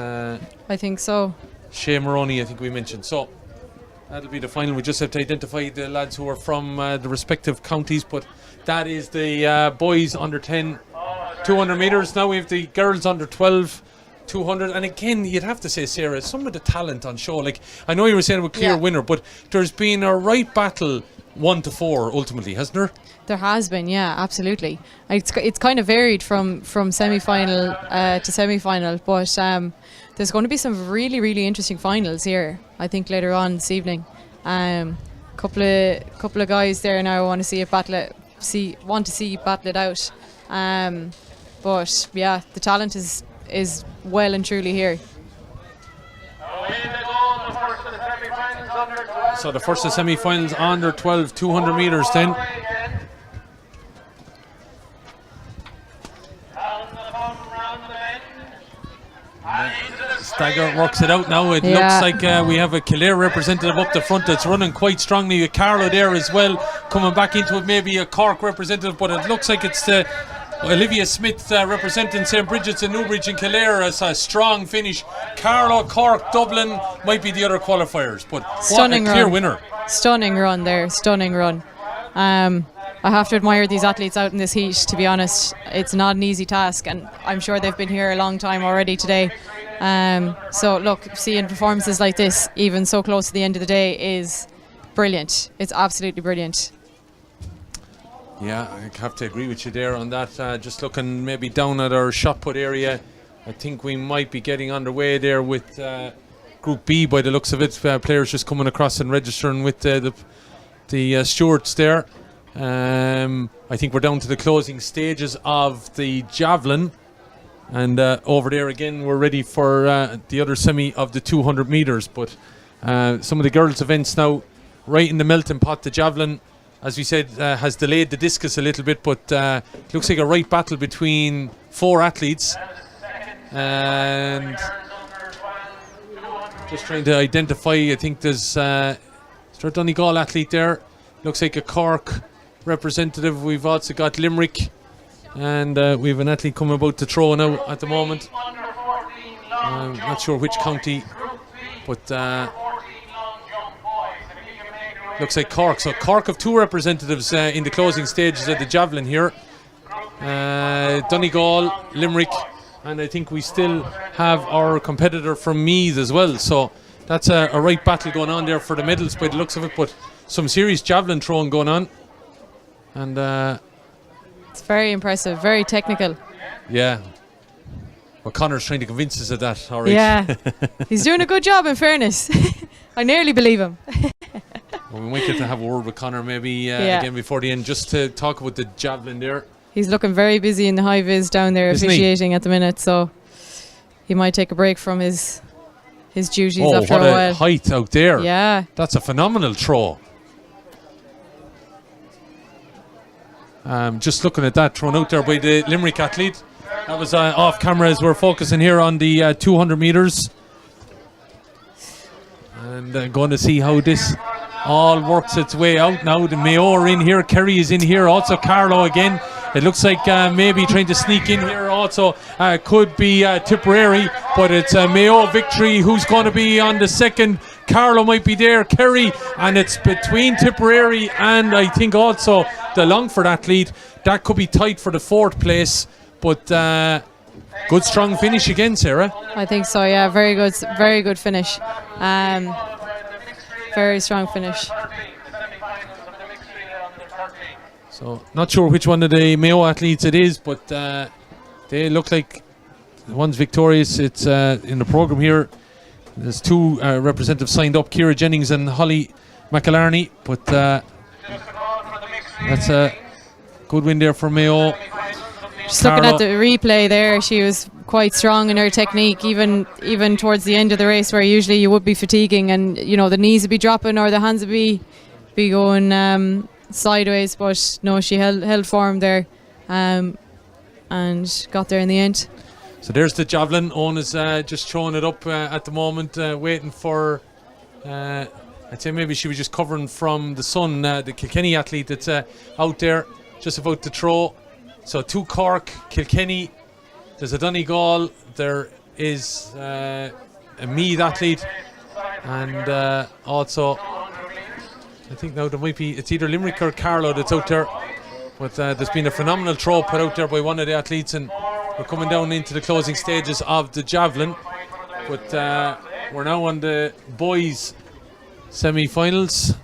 I think so. Shea Maroney, I think we mentioned. So that'll be the final. We just have to identify the lads who are from the respective counties. But that is the boys under 10, 200 metres. Now we have the girls under 12, 200. And again, you'd have to say, Sarah, some of the talent on show. Like, I know you were saying a clear winner, but there's been a right battle 1 to 4 ultimately, hasn't there? There has been, yeah, absolutely. It's kind of varied from semi-final to semi-final, but there's going to be some really, really interesting finals here, I think, later on this evening. Couple of guys there now want to see it battle it out. But yeah, the talent is well and truly here. So the first of semi-finals under 12, 200 metres then. Stagger works it out now. It looks like we have a Kildare representative up the front that's running quite strongly. A Carlow there as well, coming back into it. Maybe a Cork representative, but it looks like it's the Olivia Smith representing St. Bridget's and Newbridge and Kildare as a strong finish. Carlow, Cork, Dublin might be the other qualifiers, but stunning what a clear run. Winner. Stunning run there, stunning run. I have to admire these athletes out in this heat, to be honest. It's not an easy task, and I'm sure they've been here a long time already today. So look, seeing performances like this, even so close to the end of the day, is brilliant. It's absolutely brilliant. Yeah, I have to agree with you there on that. Just looking maybe down at our shot put area, I think we might be getting underway there with Group B by the looks of it. Players just coming across and registering with the stewards there. I think we're down to the closing stages of the javelin, and over there again we're ready for the other semi of the 200 metres. But some of the girls' events now right in the melting pot. The javelin, as we said, has delayed the discus a little bit, but it looks like a right battle between 4 athletes. And just trying to identify, I think there's Donegal athlete there. Looks like a Cork representative. We've also got Limerick, and we have an athlete coming about to throw now at the moment. Not sure which county, but looks like Cork. So Cork have 2 representatives in the closing stages of the javelin here. Donegal, Limerick, and I think we still have our competitor from Meath as well. So that's a right battle going on there for the medals by the looks of it. But some serious javelin throwing going on. And It's very impressive, very technical. yeah. Well, Connor's trying to convince us of that, all right. Yeah, he's doing a good job, in fairness. I nearly believe him. Well, we might get to have a word with Connor maybe again before the end, just to talk about the javelin there. He's looking very busy in the high vis down there, Isn't he? officiating at the minute, so he might take a break from his duties after what a while. height out there. Yeah, That's a phenomenal throw. Just looking at that thrown out there by the Limerick athlete. That was off camera as we're focusing here on the 200 metres. And going to see how this all works its way out now. The Mayo are in here, Kerry is in here, also Carlo again. It looks like maybe trying to sneak in here also could be Tipperary, but it's a Mayo victory. Who's going to be on the second? Carlo might be there, Kerry, and it's between Tipperary and I think also the Longford athlete. That could be tight for the fourth place, but good strong finish again, Sarah. I think so. Yeah, very good finish. Very strong finish. So not sure which one of the Mayo athletes it is, but they look like the one's victorious. It's in the programme here. There's two representatives signed up, Ciara Jennings and Holly McAlarney, but that's a good win there for Mayo. Just looking at the replay there, she was quite strong in her technique, even towards the end of the race, where usually you would be fatiguing and the knees would be dropping or the hands would be going sideways, but no, she held form there and got there in the end. So there's the javelin. Owen is just throwing it up at the moment, waiting for I'd say maybe she was just covering from the sun, the Kilkenny athlete that's out there just about to throw. So to Cork, Kilkenny, there's a Donegal, there is a Meath athlete, and also I think now there might be, it's either Limerick or Carlow that's out there, but there's been a phenomenal throw put out there by one of the athletes, and we're coming down into the closing stages of the javelin, but we're now on the boys semi-finals.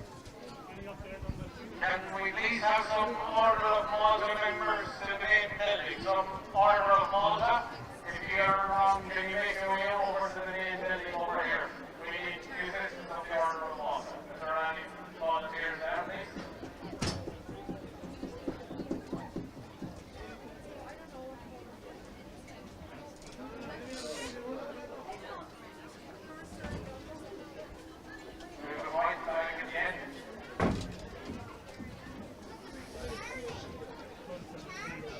Can we please have some order of Malta members to the main building? Some order of Malta. If you are wrong, can you make your way over to the main building over here? We need musicians of the order of Malta. Is there any volunteers there, please? There's a white flag at the end.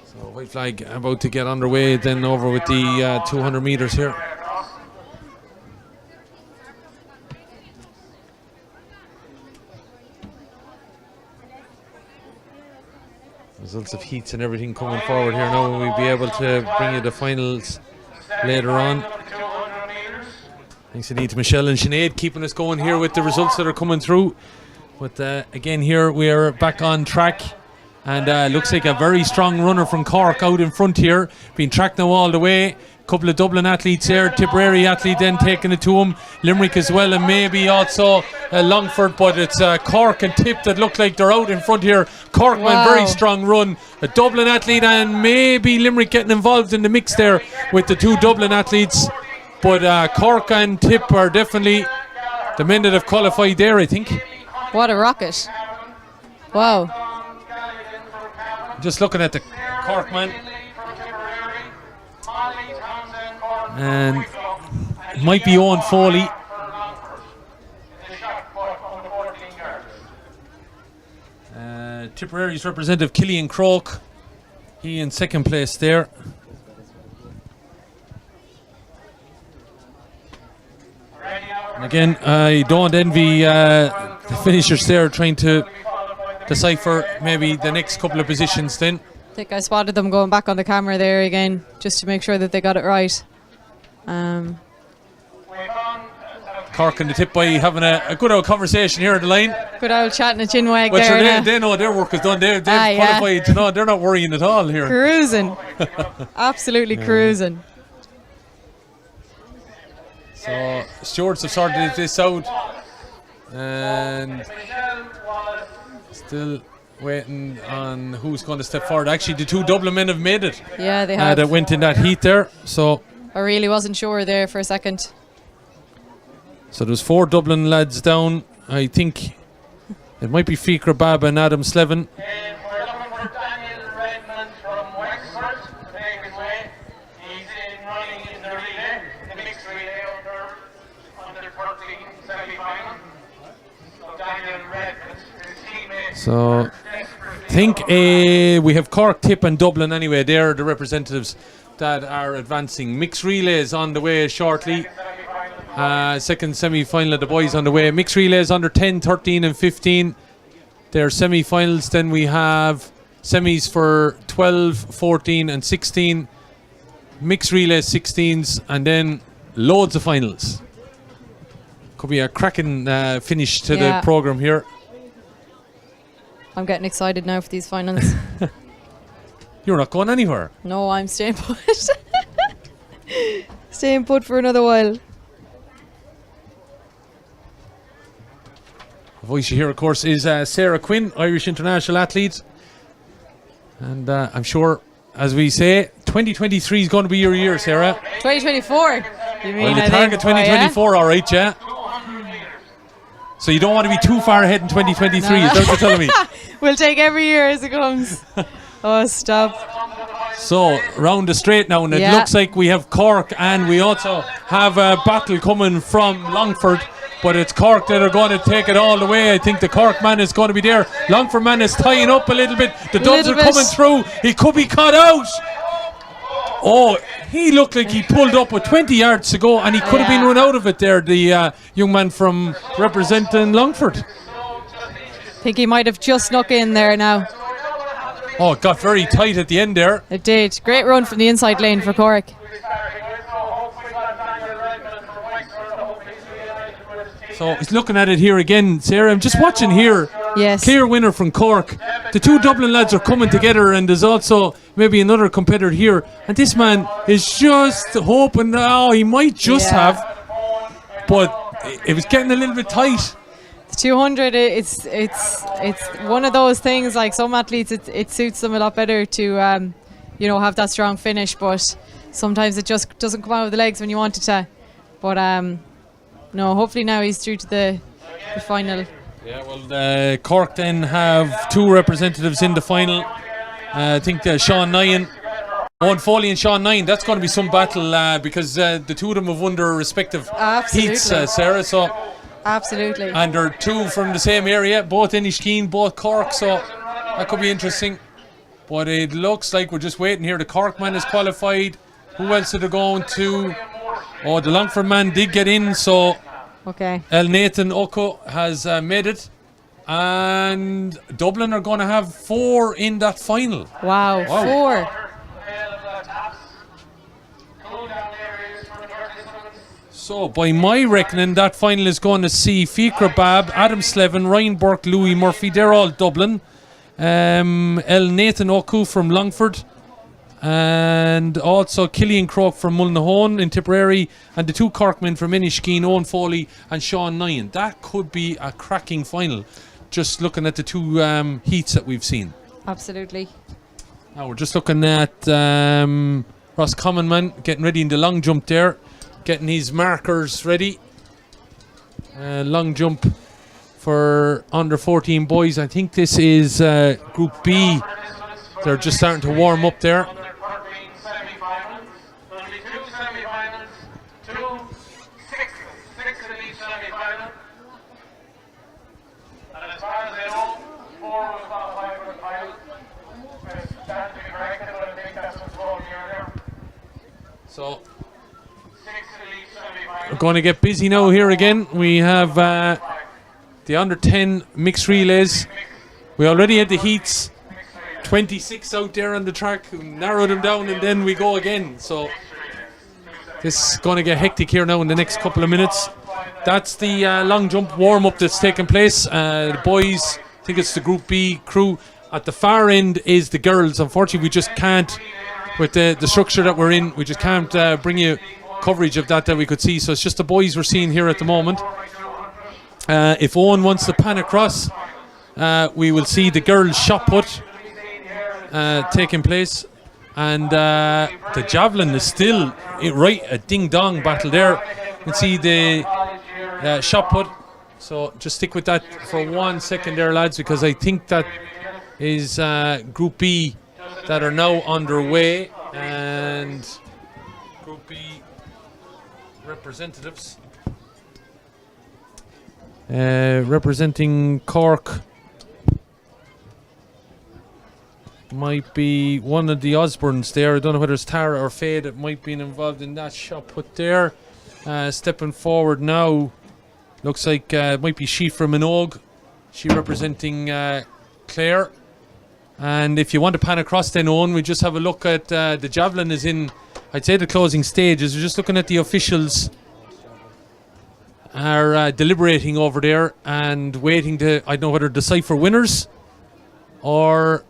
So white flag about to get underway then over with the 200 metres here. Results of heats and everything coming forward here now, and we'll be able to bring you the finals later on. Thanks indeed to Michelle and Sinead keeping us going here with the results that are coming through. But again here we are back on track, and looks like a very strong runner from Cork out in front here, being tracked now all the way. Couple of Dublin athletes there, Tipperary athlete then taking it to him, Limerick as well, and maybe also Longford, but it's Cork and Tip that look like they're out in front here. Cork went very strong run, a Dublin athlete and maybe Limerick getting involved in the mix there with the two Dublin athletes, but Cork and Tip are definitely the men that have qualified there, I think. What a rocket. Wow. Just looking at the Cork man, and it might be Owen Foley. Tipperary's representative Killian Croak, he in second place there. And again, I don't envy the finishers there trying to decipher maybe the next couple of positions then. I think I spotted them going back on the camera there again, just to make sure that they got it right. Cork and the Tip boy having a good old conversation here at the line. Good old chatting a chinwag But there. sure, they know their work is done. They've qualified. You know, they're not worrying at all here. Cruising. Absolutely cruising. So stewards have sorted this out, and Still waiting on who's going to step forward. Actually, the two Dublin men have made it. Yeah, they have. That went in that heat there. So I really wasn't sure there for a second. So there's 4 Dublin lads down. I think it might be Fikra Baba and Adam Slevin. And we're looking for Daniel Redmond from Wexford to make his way. He's in running in the relay, the mixed relay under 13 semi-final. So Daniel Redmond, his teammate. So I think we have Cork, Tip and Dublin anyway. They're the representatives that are advancing. Mixed relays on the way shortly. Second semi-final of the boys on the way. Mixed relays under 10, 13 and 15. They're semi-finals. Then we have semis for 12, 14 and 16. Mixed relays 16s. And then loads of finals. Could be a cracking finish to the programme here. I'm getting excited now for these finals. You're not going anywhere. No, I'm staying put. Staying put for another while. The voice you hear, of course, is Sarah Quinn, Irish international athlete. And I'm sure, as we say, 2023 is going to be your year, Sarah. 2024. You mean? Well, you target 2024, all right, yeah? So you don't want to be too far ahead in 2023, is that what you're telling me? We'll take every year as it comes. Oh, stop. So, round the straight now, and it looks like we have Cork, and we also have a battle coming from Longford. But it's Cork that are going to take it all the way. I think the Cork man is going to be there. Longford man is tying up a little bit. The Dubs are coming through. He could be caught out. Oh, he looked like he pulled up with 20 yards to go, and he could have been run out of it there, the young man from representing Longford. I think he might have just snuck in there now. Oh, it got very tight at the end there. It did. Great run from the inside lane for Cork. So he's looking at it here again, Sarah. I'm just watching here. Yes. Clear winner from Cork. The two Dublin lads are coming together, and there's also maybe another competitor here. And this man is just hoping, he might just have. But it was getting a little bit tight. The 200, it's one of those things, like some athletes, it suits them a lot better to, have that strong finish. But sometimes it just doesn't come out of the legs when you want it to. But no, hopefully now he's through to the final. Yeah, well, Cork then have 2 representatives in the final. I think Sean Nyan, Owen Foley and Sean Nyan. That's going to be some battle because the two of them have won their respective heats, Sarah. So absolutely. And they're 2 from the same area, both Inishkeen, both Cork. So that could be interesting. But it looks like we're just waiting here. The Cork man is qualified. Who else are they going to? Oh, the Longford man did get in, so El Nathan Oko has made it. And Dublin are going to have 4 in that final. Wow. 4. So, by my reckoning, that final is going to see Fikra Bab, Adam Slevin, Ryan Burke, Louis Murphy. They're all Dublin. El Nathan Oko from Longford. And also Killian Croke from Mullinahone in Tipperary, and the 2 Corkmen from Inishkeen, Owen Foley and Sean Nyan. That could be a cracking final, just looking at the 2 heats that we've seen. Absolutely. Now we're just looking at Ross Commonman getting ready in the long jump there, getting his markers ready. Long jump for under 14 boys. I think this is Group B. They're just starting to warm up there. So we're going to get busy now here again. We have the under 10 mixed relays. We already had the heats. 26 out there on the track, narrow them down, and then we go again. So this is going to get hectic here now in the next couple of minutes. That's the long jump warm up that's taking place. The boys, I think it's the Group B crew. At the far end is the girls. Unfortunately, we just can't, with the structure that we're in, we just can't bring you coverage of that we could see. So it's just the boys we're seeing here at the moment. If Owen wants to pan across, we will see the girls' shot put taking place, and the javelin is still right, a ding-dong battle there. You can see the shot put, so just stick with that for 1 second there, lads, because I think that is Group B that are now underway, and Group B representatives representing Cork might be one of the Osbornes there. I don't know whether it's Tara or Faye that might be involved in that shot put there. Stepping forward now, looks like it might be Shifra Minogue. She representing Clare. And if you want to pan across then, Owen, we just have a look at the javelin is in, I'd say, the closing stages. We're just looking at the officials are deliberating over there and waiting to, I don't know whether decipher winners or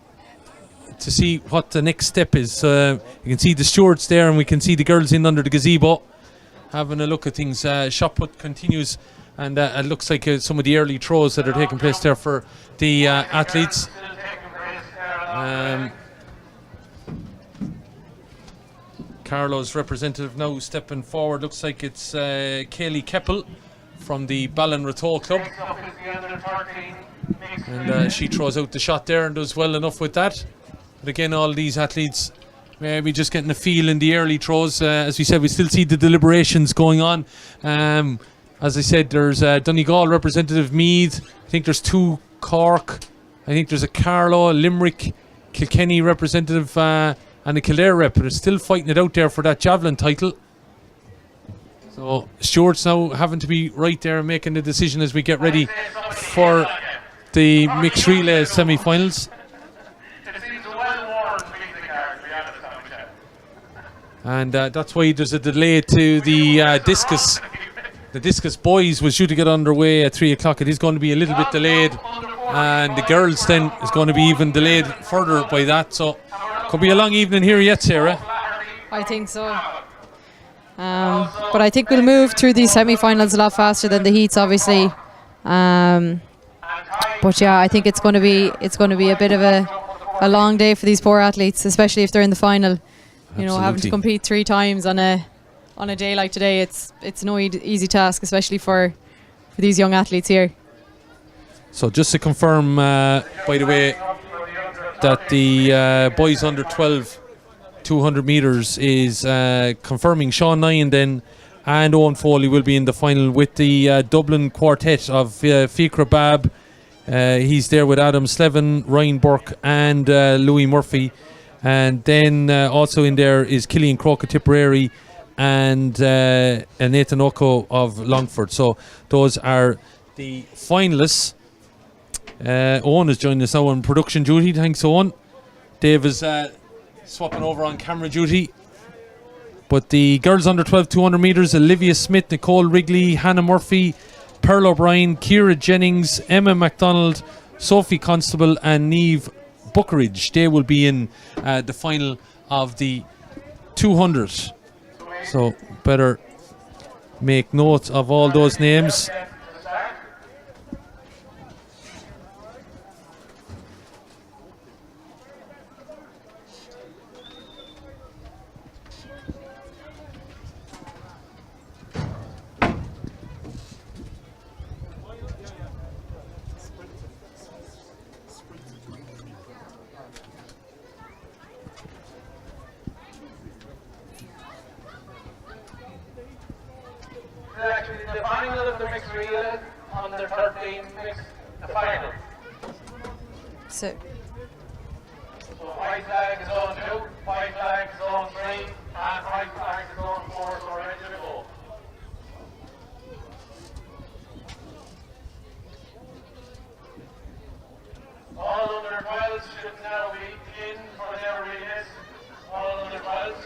to see what the next step is. You can see the stewards there, and we can see the girls in under the gazebo having a look at things. Shot put continues, and it looks like some of the early throws that are taking place there for the athletes. Carlo's representative now stepping forward. Looks like it's Kaylee Keppel from the Ballinrathoe Club, and she throws out the shot there and does well enough with that. But again, all these athletes maybe just getting a feel in the early throws. As we said, we still see the deliberations going on. As I said, there's Donegal representative Meath. I think there's 2 Cork. I think there's a Carlow, a Limerick, Kilkenny representative, and a Kildare rep. They're still fighting it out there for that javelin title. So Stewart's now having to be right there and making the decision as we get ready for the mixed relay semi-finals. And that's why there's a delay to the discus. The discus boys was due to get underway at 3 o'clock. It is going to be a little bit delayed, and the girls then is going to be even delayed further by that. So could be a long evening here yet, Sarah. I think so. But I think we'll move through these semi-finals a lot faster than the heats, obviously. But yeah, I think it's going to be a bit of a long day for these poor athletes, especially if they're in the final. You know, having to compete 3 times on a day like today, it's no easy task, especially for these young athletes here. So just to confirm, by the way, that the boys under 12 200 metres is confirming Sean Nyan then and Owen Foley will be in the final with the Dublin quartet of Fikra Bab. He's there with Adam Slevin, Ryan Burke and Louis Murphy. And then also in there is Killian Croker Tipperary and Nathan Oko of Longford. So those are the finalists. Owen is joining us now on production duty. Thanks, Owen. Dave is swapping over on camera duty. But the girls under 12 200 metres, Olivia Smith, Nicole Wrigley, Hannah Murphy, Pearl O'Brien, Ciara Jennings, Emma MacDonald, Sophie Constable and Neve Buckeridge. They will be in the final of the 200. So better make note of all those names. Actually, the final of the mixed relay under 13 mixed, the final. So white flag is on 2, white flag is on 3, and white flag is on 4, so ready to go. All under 12s should now be in for their relays. All under 12s.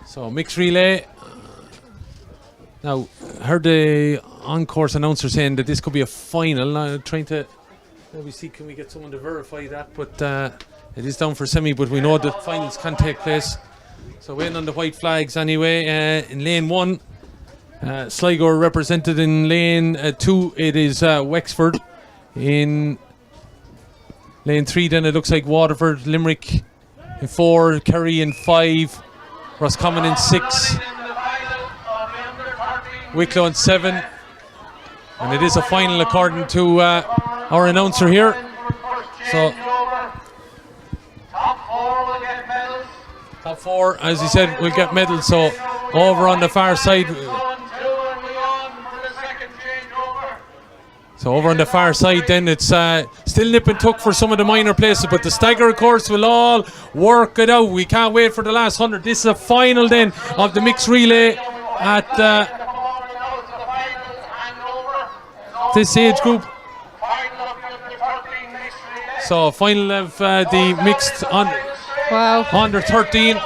So mixed relay. Now, heard the on-course announcer saying that this could be a final. Trying to maybe see, can we get someone to verify that? But it is down for semi, but we know that finals can take place. So waiting on the white flags anyway. In lane 1, Sligo are represented. In lane 2, it is Wexford. In lane 3, then it looks like Waterford, Limerick in 4, Kerry in 5, Roscommon in 6, Wicklow in 7. And it is a final according to our announcer here. So top 4, as he said, will get medals. So over on the far side. So over on the far side then it's still nip and tuck for some of the minor places, but the stagger of course will all work it out. We can't wait for the last 100. This is a final then of the mixed relay at this age group. So final of the mixed under 13,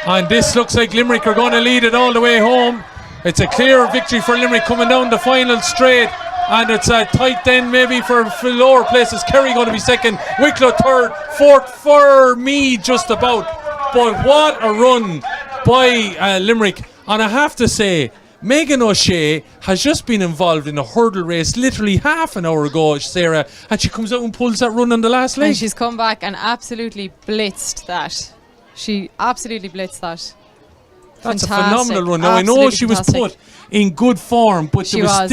and this looks like Limerick are going to lead it all the way home. It's a clear victory for Limerick coming down the final straight. And it's tight then maybe for lower places. Kerry going to be second, Wicklow third, fourth for me just about. But what a run by Limerick. And I have to say, Megan O'Shea has just been involved in a hurdle race literally half an hour ago, Sarah, and she comes out and pulls that run on the last leg. And she's come back and absolutely blitzed that. She absolutely blitzed that. That's fantastic. A phenomenal run. Now I know she was put in good form, but there was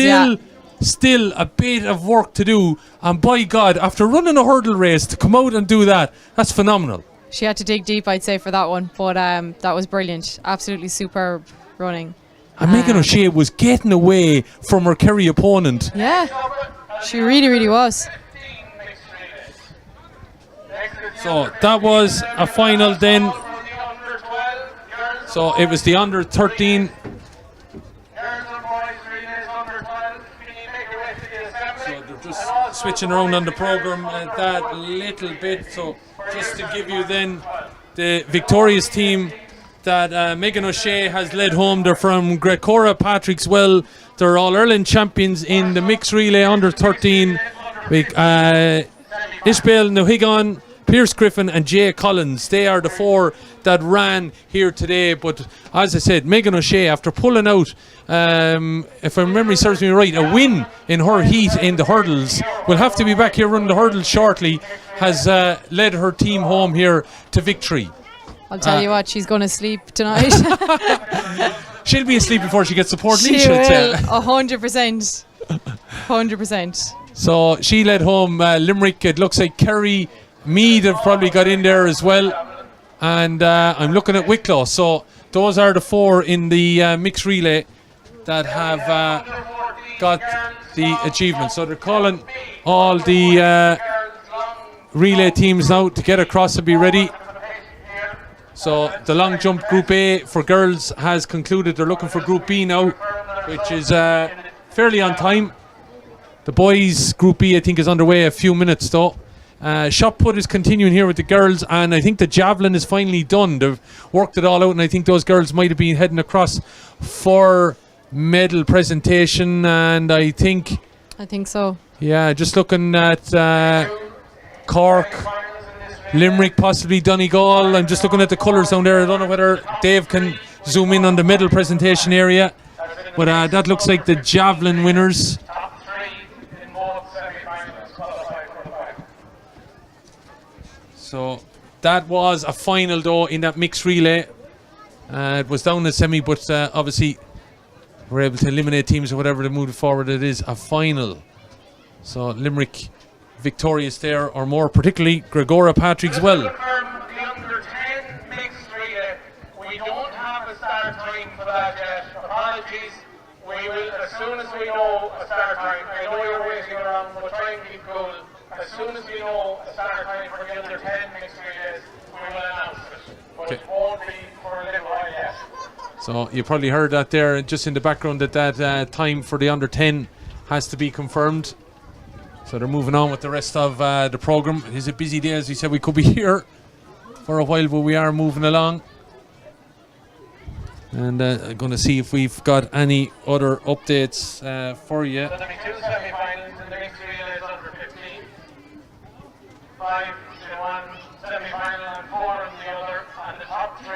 still a bit of work to do, and by God, after running a hurdle race to come out and do that, that's phenomenal. She had to dig deep, I'd say, for that one, but that was brilliant. Absolutely superb running. And Megan O'Shea was getting away from her Kerry opponent. Yeah, she really, really was. So that was a final then. So it was the under 13. Just switching around on the programme that little bit. So just to give you then the victorious team that Megan O'Shea has led home. They're from Grecora Patrickswell. They're All-Ireland champions in the mixed relay under 13. Ishbel Nohigon, Pierce Griffin and Jay Collins. They are the 4 that ran here today. But as I said, Megan O'Shea, after pulling out, if my memory serves me right, a win in her heat in the hurdles, will have to be back here running the hurdles shortly, has led her team home here to victory. I'll tell you what, she's going to sleep tonight. She'll be asleep before she gets support. She will, 100%. 100%. So she led home Limerick. It looks like Kerry, Meath have probably got in there as well. And I'm looking at Wicklow. So those are the 4 in the mixed relay that have got the achievement. So they're calling all the relay teams now to get across and be ready. So the long jump Group A for girls has concluded. They're looking for Group B now, which is fairly on time. The boys Group B I think is underway a few minutes though. Shot put is continuing here with the girls, and I think the javelin is finally done. They've worked it all out, and I think those girls might have been heading across for medal presentation, and I think so. Yeah, just looking at Cork, Limerick, possibly Donegal. I'm just looking at the colours down there. I don't know whether Dave can zoom in on the medal presentation area, but that looks like the javelin winners. So that was a final though in that mixed relay. It was down the semi, but obviously we're able to eliminate teams or whatever to move forward. It is a final. So Limerick victorious there, or more particularly Gregora Patrickswell. The under 10 mixed relay. We don't have a start time for that yet. Apologies. We will, as soon as we know a start time. I know you're waiting around, but try and keep cool. As soon as we know a start time for the under 10 mixed relays, we will announce it. But it won't be for a little while yet. So you probably heard that there just in the background that time for the under 10 has to be confirmed. So they're moving on with the rest of the programme. It is a busy day, as we said. We could be here for a while, but we are moving along. And I'm going to see if we've got any other updates for you. So there'll be 2 semi-finals in the mixed relays under 15. 5 in one semi-final and 4 in the other, and the top 3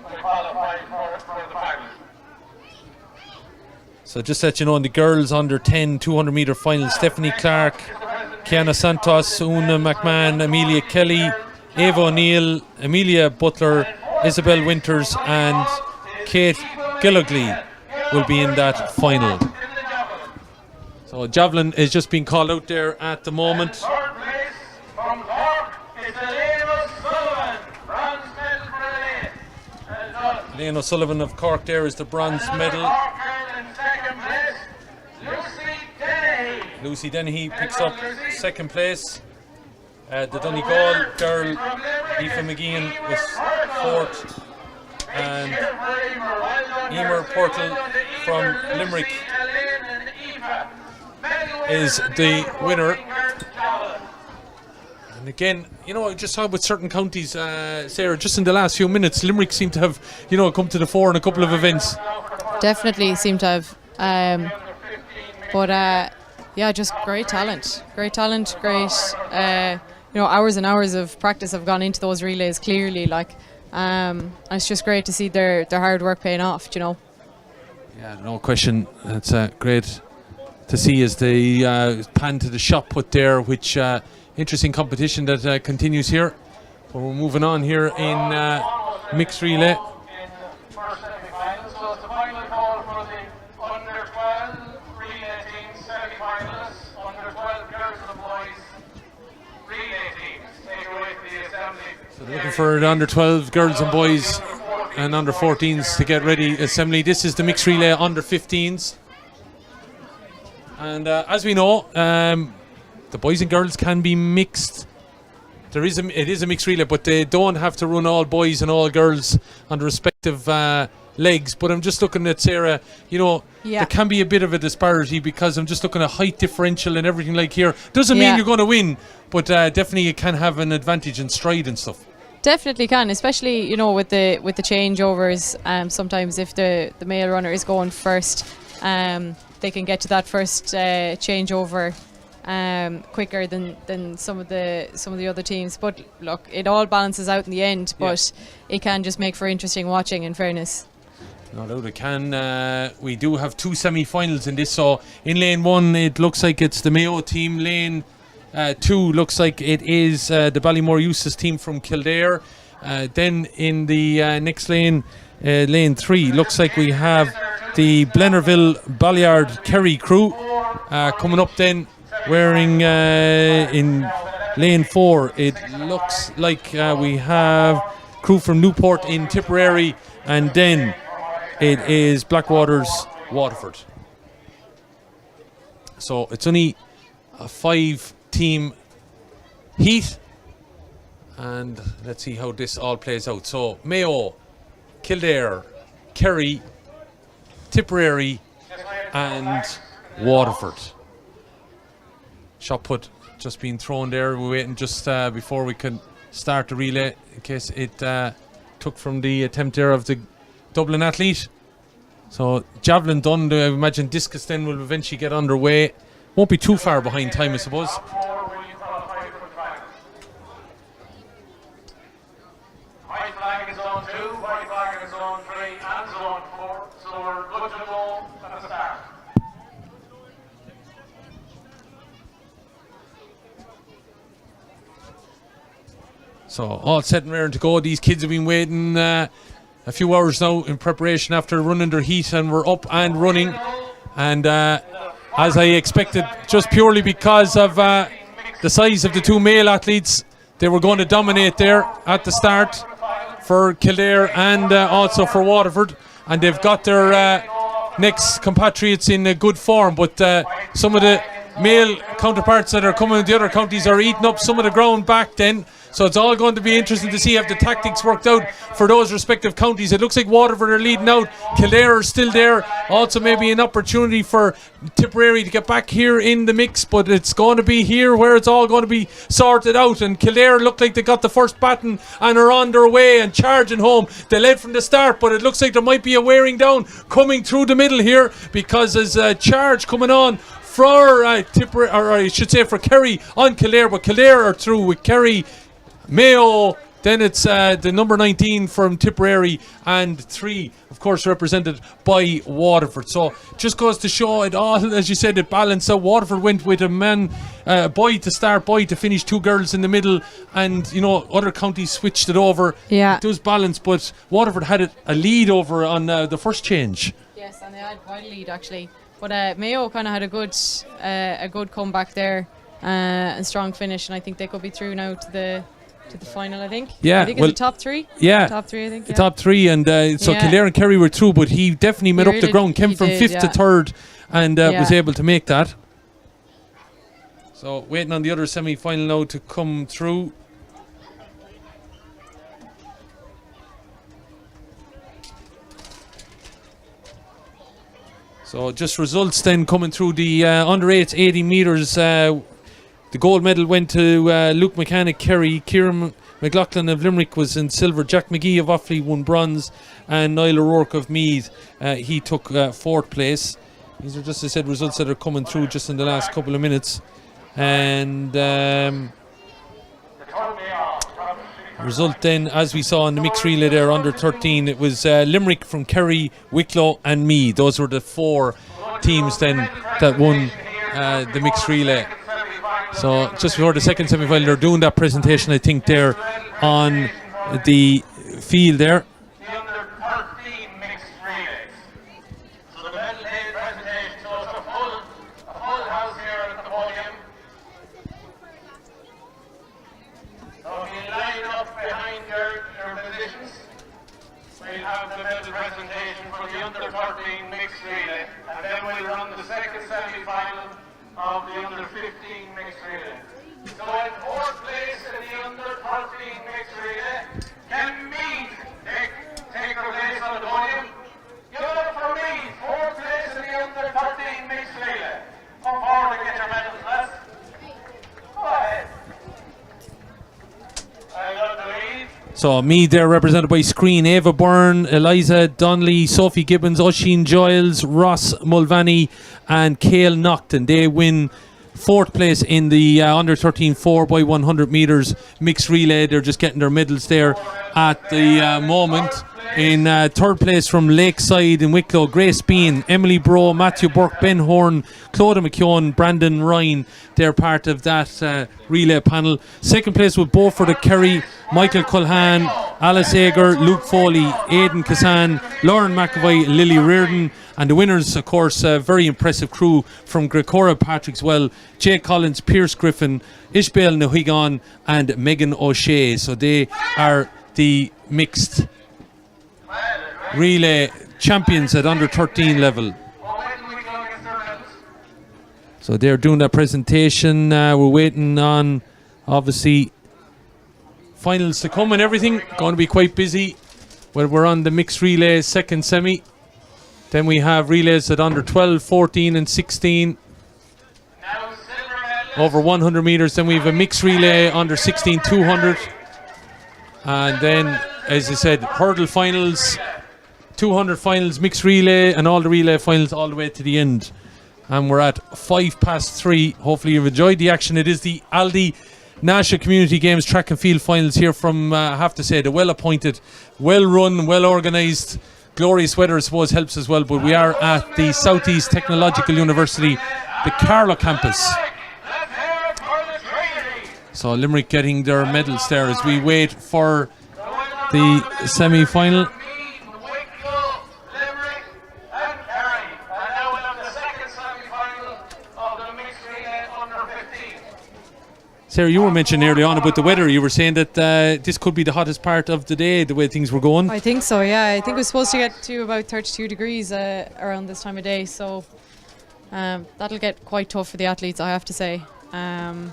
will qualify for the final. So just to let you know, in the girls under 10 200 metre final, Stephanie Clark, Kiana Santos, Una McMahon, Amelia Kelly, Ava O'Neill, Amelia Butler, Isabel Winters and Kate Gilligley will be in that final. So javelin is just being called out there at the moment. Third place from Cork is Elaine O'Sullivan, bronze medal for Elaine. Elaine O'Sullivan of Cork there is the bronze medal. Cork girl in second place, Lucy Dennehy. Lucy Dennehy picks up second place. The Donegal girl, Aoife McGeehan, was fourth. And Emer Portal from Limerick is the winner. And again, you know, I just saw with certain counties, Sarah, just in the last few minutes, Limerick seem to have, you know, come to the fore in a couple of events. Definitely seem to have. Yeah, just great talent. Great, hours and hours of practice have gone into those relays clearly, and it's just great to see their hard work paying off, you know. Yeah, no question. It's great to see as they pan to the shot put there, which interesting competition that continues here. But we're moving on here in mixed relay. First semi-final, so it's the final call for the under 12 relay teams semi-finalists, under 12 girls and boys relay teams. Take away to the assembly. So they're looking for the under 12 girls and boys and under 14s to get ready assembly. This is the mixed relay under 15s. And as we know, the boys and girls can be mixed. It is a mixed relay, but they don't have to run all boys and all girls on the respective legs. But I'm just looking at Sarah, you know, there can be a bit of a disparity because I'm just looking at height differential and everything like here. Doesn't mean you're going to win, but definitely you can have an advantage in stride and stuff. Definitely can, especially, you know, with the changeovers. Sometimes if the male runner is going first, they can get to that first changeover quicker than some of the other teams. But look, it all balances out in the end, but it can just make for interesting watching, in fairness. No doubt it can. We do have 2 semi-finals in this. So in lane 1 it looks like it's the Mayo team. Lane 2 looks like it is the Ballymore Eustace team from Kildare. Then in the next lane, lane 3, looks like we have the Blennerville Balliard Kerry crew coming up then, wearing in lane 4 it looks like we have crew from Newport in Tipperary, and then it is Blackwaters Waterford. So it's only a 5-team heat, and let's see how this all plays out. So Mayo, Kildare, Kerry, Tipperary and Waterford. Shot put just being thrown there. We're waiting just before we can start the relay in case it took from the attempt there of the Dublin athlete. So javelin done. I imagine discus then will eventually get underway. Won't be too far behind time, I suppose. White flag in zone 2, white flag in zone 3 and zone 4, so we're good to go at the start. So all set and raring to go. These kids have been waiting a few hours now in preparation after running their heat, and we're up and running. And as I expected, just purely because of the size of the 2 male athletes, they were going to dominate there at the start for Kildare and also for Waterford. And they've got their next compatriots in a good form, but some of the male counterparts that are coming, the other counties are eating up some of the ground back then. So it's all going to be interesting to see if the tactics worked out for those respective counties. It looks like Waterford are leading out. Kildare are still there. Also maybe an opportunity for Tipperary to get back here in the mix, but it's going to be here where it's all going to be sorted out. And Kildare look like they got the first baton and are on their way and charging home. They led from the start, but it looks like there might be a wearing down coming through the middle here, because there's a charge coming on for Tipperary, or I should say for Kerry on Kildare, but Kildare are through with Kerry, Mayo, then it's the number 19 from Tipperary, and 3, of course, represented by Waterford. So just goes to show it all, as you said, it balanced out. Waterford went with a man, boy to start, boy to finish, 2 girls in the middle, and other counties switched it over. Yeah. It does balance, but Waterford had a lead over on the first change. Yes, and they had quite a lead actually. But Mayo kind of had a good comeback there, and strong finish, and I think they could be through now to the final, I think. Yeah, I think it's the top 3. Yeah, top 3, I think. The top 3, and so Kildare and Kerry were through, but he definitely made up the ground, came from 5th to 3rd, and was able to make that. So waiting on the other semi-final now to come through. So just results then coming through the under 8s 80 metres. The gold medal went to Luke McCann, Kerry. Kieran McLaughlin of Limerick was in silver. Jack McGee of Offaly won bronze, and Niall O'Rourke of Meath, he took 4th place. These are just, I said, results that are coming through just in the last couple of minutes. And result then, as we saw in the mixed relay there, under 13, it was Limerick from Kerry, Wicklow and Meath. Those were the 4 teams then that won the mixed relay. So just before the second semi-final, they're doing that presentation, I think, there on the field there. The under 13 mixed relays. So the medal day presentation, so it's a full house here at the podium. So if you line up behind your positions, we'll have the medal presentation for the under 13 mixed relay, and then we'll run the second semi-final of the under 15 mixed relay. So in 4th place in the under 13 mixed relay, can Meath take her place on the podium? Give it up for Meath, 4th place in the under 13 mixed relay. Come forward to get your medals, lads. Go ahead. I love the lead. So Meath there represented by Screen, Ava Byrne, Eliza Donnelly, Sophie Gibbons, Oisin Giles, Ross Mulvaney and Cale Naughton. They win 4th place in the under 13 4x100 metres mixed relay. They're just getting their medals there at the moment. In 3rd place from Lakeside in Wicklow, Grace Bean, Emily Bro, Matthew Burke, Ben Horn, Claudia McKeown, Brandon Ryan. They're part of that relay panel. 2nd place with Beaufort at Kerry, Michael Culhan, Alice Ager, Luke Foley, Aidan Kassan, Lauren McAvoy, Lily Reardon. And the winners, of course, a very impressive crew from Grecora Patrickswell, Jay Collins, Pierce Griffin, Ishbel Nahigan and Megan O'Shea. So they are the mixed relay champions at under 13 level. So they're doing that presentation. We're waiting on, obviously, finals to come and everything. Going to be quite busy. Well, we're on the mixed relay 2nd semi. Then we have relays at under 12, 14 and 16. Over 100 metres. Then we have a mixed relay under 16, 200. And then, as I said, hurdle finals, 200 finals, mixed relay, and all the relay finals all the way to the end. And we're at 3:05. Hopefully you've enjoyed the action. It is the Aldi National Community Games track and field finals here from, I have to say, the well-appointed, well-run, well-organised, glorious weather, I suppose, helps as well. But we are at the Southeast Technological University, the Carlow campus. So Limerick getting their medals there as we wait for the semi-final. Sarah, you were mentioning early on about the weather. You were saying that this could be the hottest part of the day, the way things were going. I think so, yeah. I think we're supposed to get to about 32 degrees around this time of day. So That'll get quite tough for the athletes, I have to say. I'm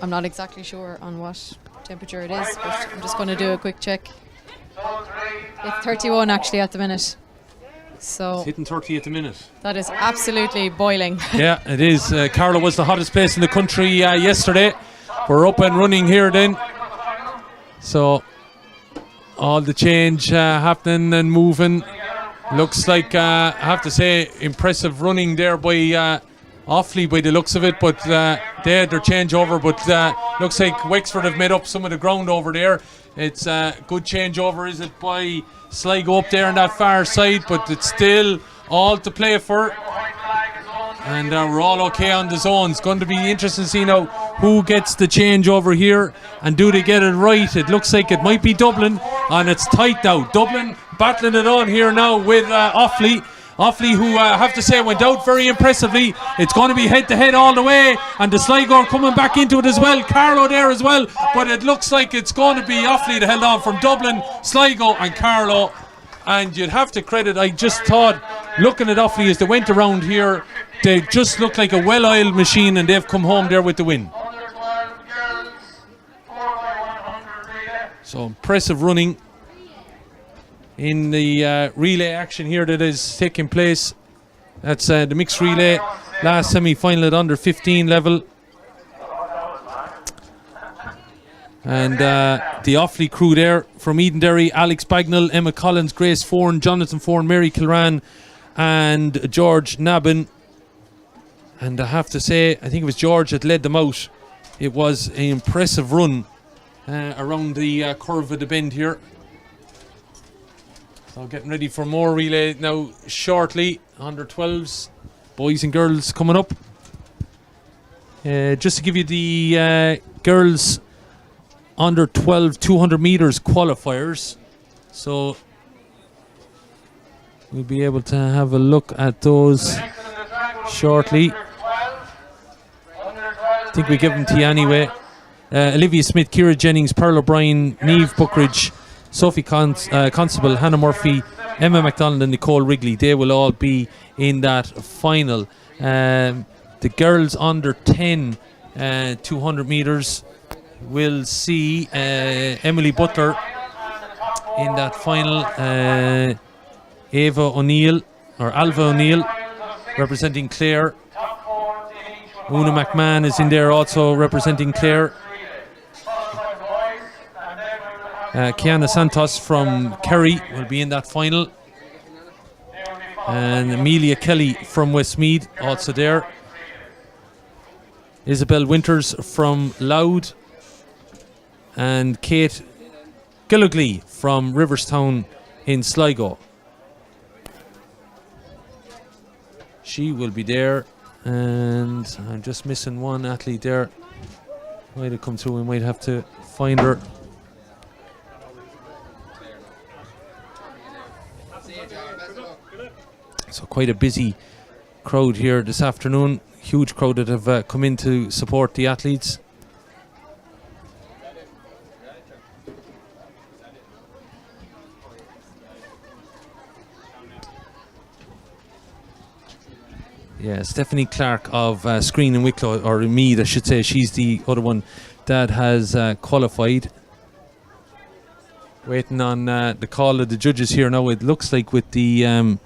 not exactly sure on what temperature it is, but I'm just going to do a quick check. It's 31 actually at the minute. So It's hitting 30 at the minute. that is absolutely boiling. Yeah, it is. Carlow was the hottest place in the country yesterday. We're up and running here then. So all the change happening and moving. Looks like, I have to say, impressive running there by Offaly by the looks of it. But they had their changeover. But looks like Wexford have made up some of the ground over there. It's a good changeover, is it, by Sligo up there on that far side. But it's still all to play for. And we're all okay on the zone. It's going to be interesting to see now who gets the change over here and do they get it right. It looks like it might be Dublin, and it's tight now. Dublin battling it on here now with Offaly. Offaly, who I have to say went out very impressively. It's going to be head to head all the way, and the Sligo are coming back into it as well. Carlow there as well, but it looks like it's going to be Offaly that held on from Dublin, Sligo and Carlow. And you'd have to credit, I just thought, looking at Offaly as they went around here, they just look like a well-oiled machine, and they've come home there with the win. So impressive running in the relay action here that is taking place. That's the mixed relay, last semi-final at under 15 level. And the Offaly crew there from Edenderry: Alex Bagnall, Emma Collins, Grace Foran, Jonathan Foran, Mary Kilran and George Nabin. And I have to say, I think it was George that led them out. It was an impressive run around the curve of the bend here. So getting ready for more relay now shortly. Under 12s, boys and girls coming up. Just to give you the girls under 12 200 meters qualifiers. So we'll be able to have a look at those shortly. I think we give them to you anyway. Olivia Smith, Ciara Jennings, Pearl O'Brien, Niamh Buckridge, Sophie Constable, Hannah Murphy, Emma MacDonald and Nicole Wrigley. They will all be in that final. The girls under 10 200 meters will see Emily Butler in that final. Ava O'Neill or Alva O'Neill representing Clare. Una McMahon is in there also representing Clare. Kiana Santos from Kerry will be in that final. And Amelia Kelly from Westmeath also there. Isabel Winters from Louth. And Kate Gilligley from Riverstown in Sligo. She will be there. And I'm just missing one athlete there. Might have come through, we might have to find her. So quite a busy crowd here this afternoon. Huge crowd that have come in to support the athletes. Yeah, Stephanie Clark of Screen and Wicklow, or Meath, I should say. She's the other one that has qualified. Waiting on the call of the judges here now. It looks like with the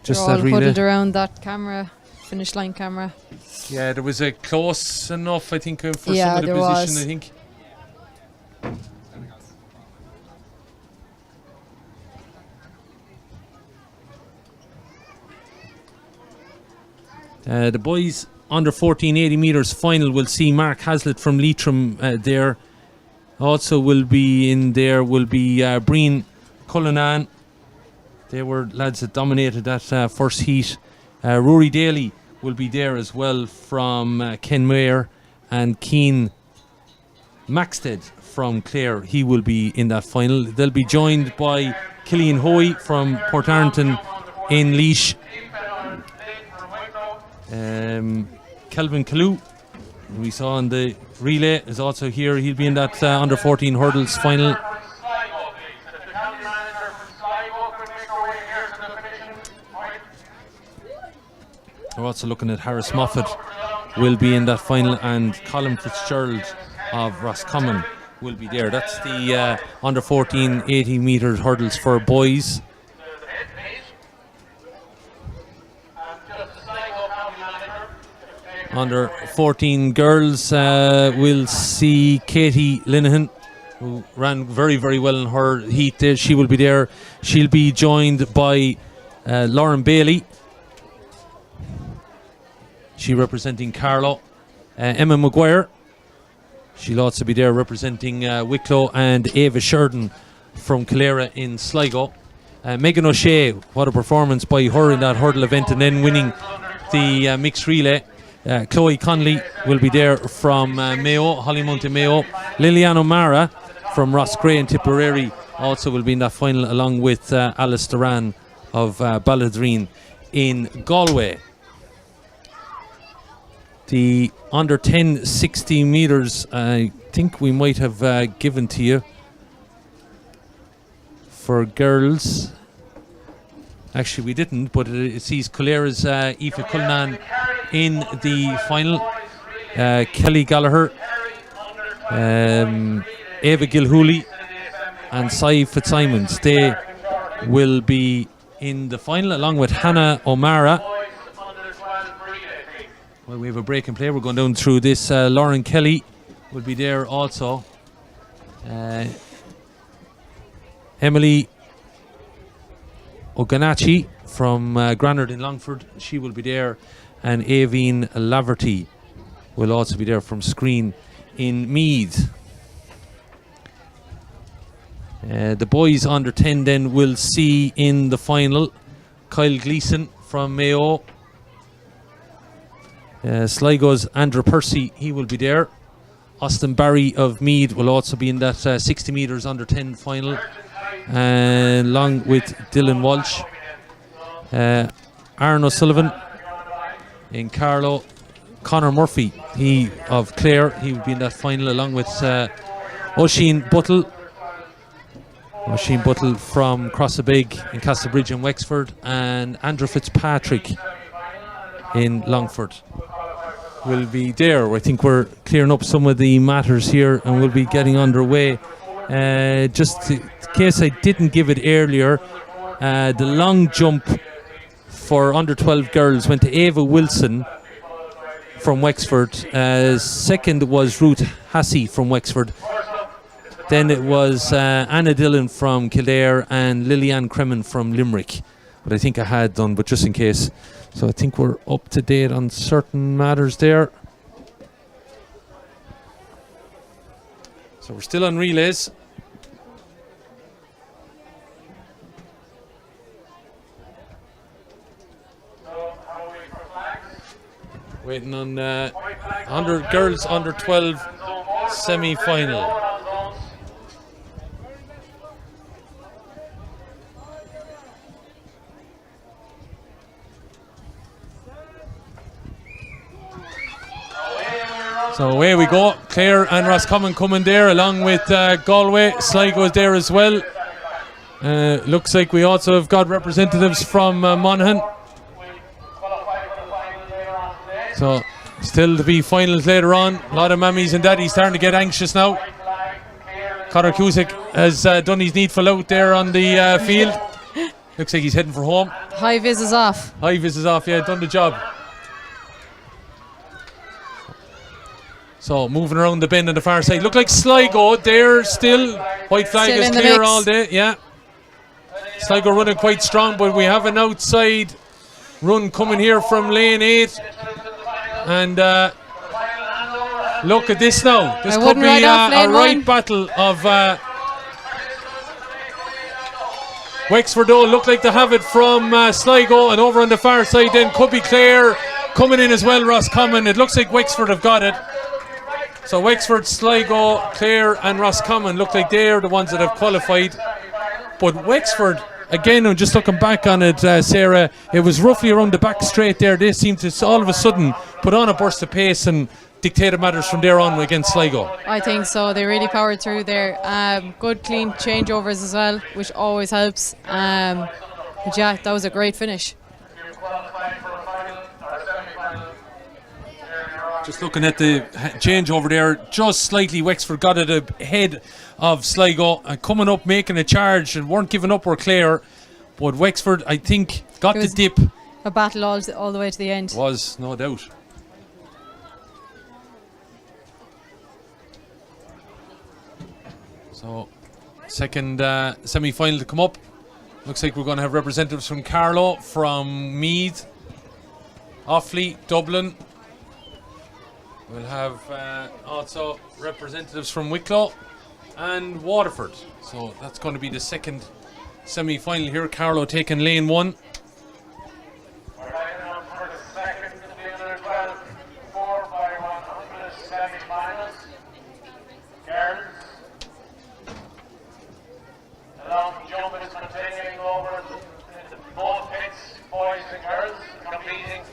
just They're that all relay huddled around that camera, finish line camera. Yeah, there was a close enough, I think, for Yeah, some of the there position. was. I think. The boys under 14 80 metres final will see Mark Hazlitt from Leitrim there. Also will be in there will be Breen Cullinan. They were lads that dominated that first heat. Rory Daly will be there as well from Kenmare, and Keane Maxted from Clare. He will be in that final. They'll be joined by Killian Hoy from Port Arlington in Laois. Kelvin Kalou, we saw in the relay, is also here. He'll be in that under 14 hurdles final. We're also looking at Harris Moffat will be in that final, and Colin Fitzgerald of Roscommon will be there. That's the under 14 80 metre hurdles for boys. Under 14 girls, we'll see Katie Linehan, who ran very, very well in her heat there. She will be there. She'll be joined by Lauren Bailey. She representing Carlow. Emma Maguire. She'll also be there representing Wicklow, and Ava Sheridan from Calera in Sligo. Megan O'Shea, what a performance by her in that hurdle event, and then winning the mixed relay. Chloe Conley will be there from Mayo, Hollymonte Mayo. Liliane O'Mara from Ross Gray and Tipperary also will be in that final, along with Alice Duran of Balladreen in Galway. The under 10 60 metres, I think we might have given to you for girls. Actually, we didn't, but it sees Calera's Aoife Cullinan in the final. Kelly Gallagher, Ava Gilhooly and Sai Fitzsimons, they will be in the final, along with Hannah O'Mara. Well, we have a break and play. We're going down through this. Lauren Kelly will be there also. Emily Oganachi from Granard in Longford, she will be there, and Aveen Laverty will also be there from Screen in Meath. The boys under 10 then will see in the final Kyle Gleeson from Mayo. Sligo's Andrew Percy, he will be there. Austin Barry of Meath will also be in that 60 metres under 10 final, along with Dylan Walsh. Aaron O'Sullivan in Carlow. Conor Murphy, he of Clare, he will be in that final, along with Oisin Buttle. Oisin Buttle from Crossabeg in Castlebridge and Wexford, and Andrew Fitzpatrick in Longford will be there. I think we're clearing up some of the matters here, and we'll be getting underway. Just in case I didn't give it earlier, the long jump for under 12 girls went to Ava Wilson from Wexford. Second was Ruth Hassey from Wexford. Then it was Anna Dillon from Kildare and Lillian Cremin from Limerick. But I think I had done, but just in case. So I think we're up to date on certain matters there. So we're still on relays. Waiting on girls under 12 semi-final. So away we go. Clare and Roscommon coming there, along with Galway. Sligo is there as well. Looks like we also have got representatives from Monaghan. So still to be finals later on. A lot of mammies and daddies starting to get anxious now. Conor Cusick has done his needful out there on the field. Looks like he's heading for home. High vis is off. High vis is off, yeah, done the job. So moving around the bend on the far side. Look like Sligo, they're still, white flag Still is in the clear mix. all day, yeah. Sligo running quite strong, but we have an outside run coming here from lane 8. And look at this now. This I could wouldn't be write off a lane right one. battle of Wexford. Though look like they have it from Sligo, and over on the far side then could be Clare coming in as well. Roscommon. It looks like Wexford have got it. So Wexford, Sligo, Clare and Roscommon look like they're the ones that have qualified. But Wexford, again, I'm just looking back on it, Sarah, it was roughly around the back straight there. They seemed to all of a sudden put on a burst of pace and dictated matters from there on against Sligo. I think so. They really powered through there. Good clean changeovers as well, which always helps. But yeah, that was a great finish. Qualifying for the final are Just looking at the change over there, just slightly Wexford got it ahead of Sligo and coming up making a charge and weren't giving up or clear. But Wexford, I think, got the dip. A battle all the way to the end. Was, no doubt. So, second semi-final to come up. Looks like we're going to have representatives from Carlow, from Meath, Offaly, Dublin. We'll have also representatives from Wicklow and Waterford. So that's going to be the second semi-final here. Carlow taking lane 1. We're lining up for the second of the under 12 4x100 semi-finals. Girls. The long jump is continuing over in both pits, boys and girls, competing.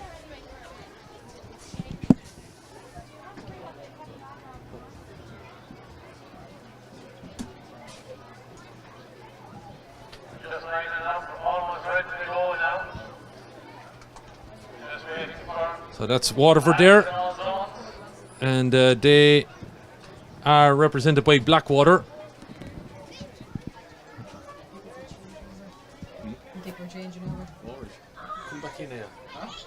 Just lining up, almost ready to go now. Just waiting for So that's Waterford there. all zones. And they are represented by Blackwater. I think we're changing over. Come back in here.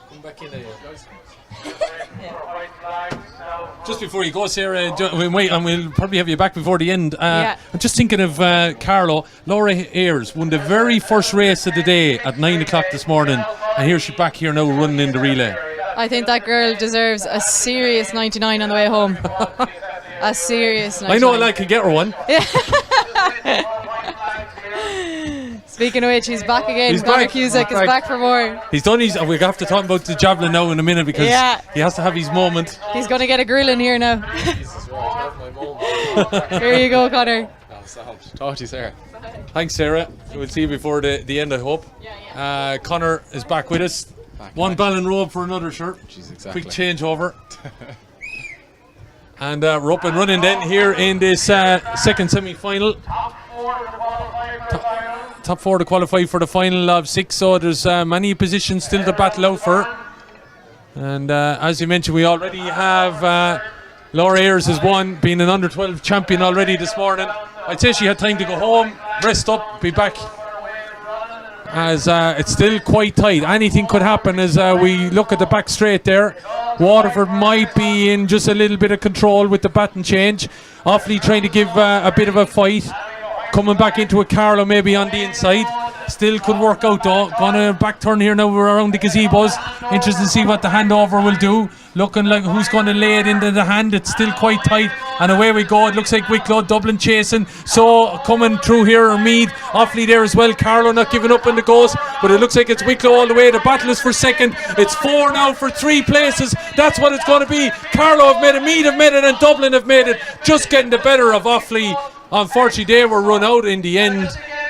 Come back in here. White flags now. Just before you go, Sarah, we'll wait, and we'll probably have you back before the end. Yeah. I'm just thinking of Carlow. Laura Ayres won the very first race of the day at 9 o'clock this morning, and here she's back here now running in the relay. I think that girl deserves a serious 99 on the way home. A serious 99. I know a lad can get her one. Speaking of which, he's back again. He's Connor back. Cusack is back for more. He's done his. We have to talk about the javelin now in a minute because Yeah. he has to have his moment. He's going to get a grilling here now. Jesus, right, have my moment. Here you go, Connor. Talk to you, Sarah. Thanks, Sarah. We'll see you before the end, I hope. Connor is back with us. One ballon robe for another shirt. Jeez, exactly. Quick changeover. And we're up and running then here in this second semi-final. Top 4 to qualify for the final of 6, so there's many positions still to battle out for. And as you mentioned, we already have Laura Ayres has won, being an under 12 champion already this morning. I'd say she had time to go home, rest up, be back, as it's still quite tight. Anything could happen as we look at the back straight there. Waterford might be in just a little bit of control with the baton change. Offaly trying to give a bit of a fight. Coming back into a Carlow maybe on the inside. Still could work out though. Gonna back turn here now, we're around the gazebos. Interested to see what the handover will do. Looking like who's going to lay it into the hand. It's still quite tight. And away we go. It looks like Wicklow, Dublin chasing. So coming through here are Meath. Awfully there as well. Carlow not giving up in the goals. But it looks like it's Wicklow all the way. The battle is for second. It's 4 now for 3 places. That's what it's going to be. Carlow have made it. Meath have made it. And Dublin have made it. Just getting the better of Offaly. Unfortunately, they were run out in the end.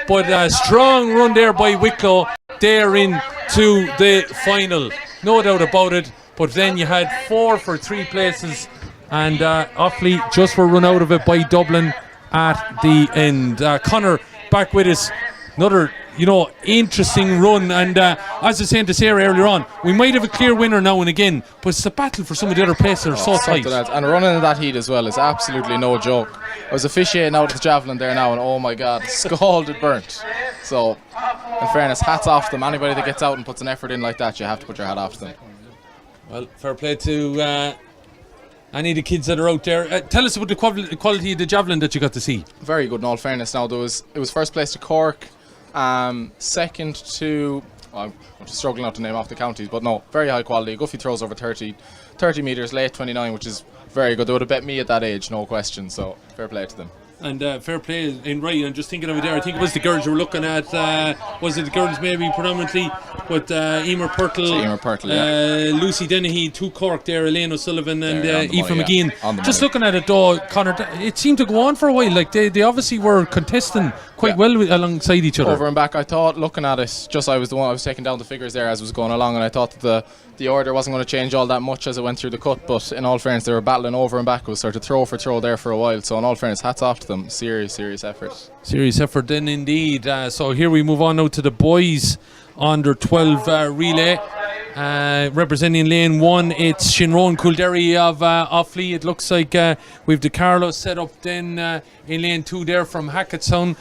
But a strong run there by Wicklow. They're in to the final. No doubt about it. But then you had 4 for 3 places. And Offaly just were run out of it by Dublin at the end. Connor back with us. Another, interesting run. And as I was saying to Sarah earlier on, we might have a clear winner now and again. But it's a battle for some of the other places that are so tight. And running in that heat as well is absolutely no joke. I was officiating out of the javelin there now, and oh my god, scalded burnt. So, in fairness, hats off to them. Anybody that gets out and puts an effort in like that, you have to put your hat off to them. Well, fair play to any of the kids that are out there. Tell us about the quality of the javelin that you got to see. Very good in all fairness. Now, it was first place to Cork, second to... I'm just struggling out to name off the counties, but no, very high quality. Guffey throws over 30 metres, late 29, which is very good. They would have bet me at that age, no question, so fair play to them. And fair play in right. I'm just thinking of it there. I think it was the girls you were looking at. Was it the girls maybe predominantly? But Emer Purtle, Lucy Dennehy, 2 Cork there, Elaine O'Sullivan and Aoife McGeehan. Just looking at it though, Connor, it seemed to go on for a while. Like they obviously were contesting quite well alongside each other. Over and back, I thought, looking at it, I was taking down the figures there as it was going along, and I thought that the order wasn't going to change all that much as it went through the cut, but in all fairness, they were battling over and back. It was sort of throw for throw there for a while, so in all fairness, hats off to them. Serious effort. Serious effort then indeed. So here we move on now to the boys under 12 relay. Representing lane 1, it's Shinrone Coolderry of Offaly. It looks like we've the Carlos set up then in lane 2 there from Hackettstown.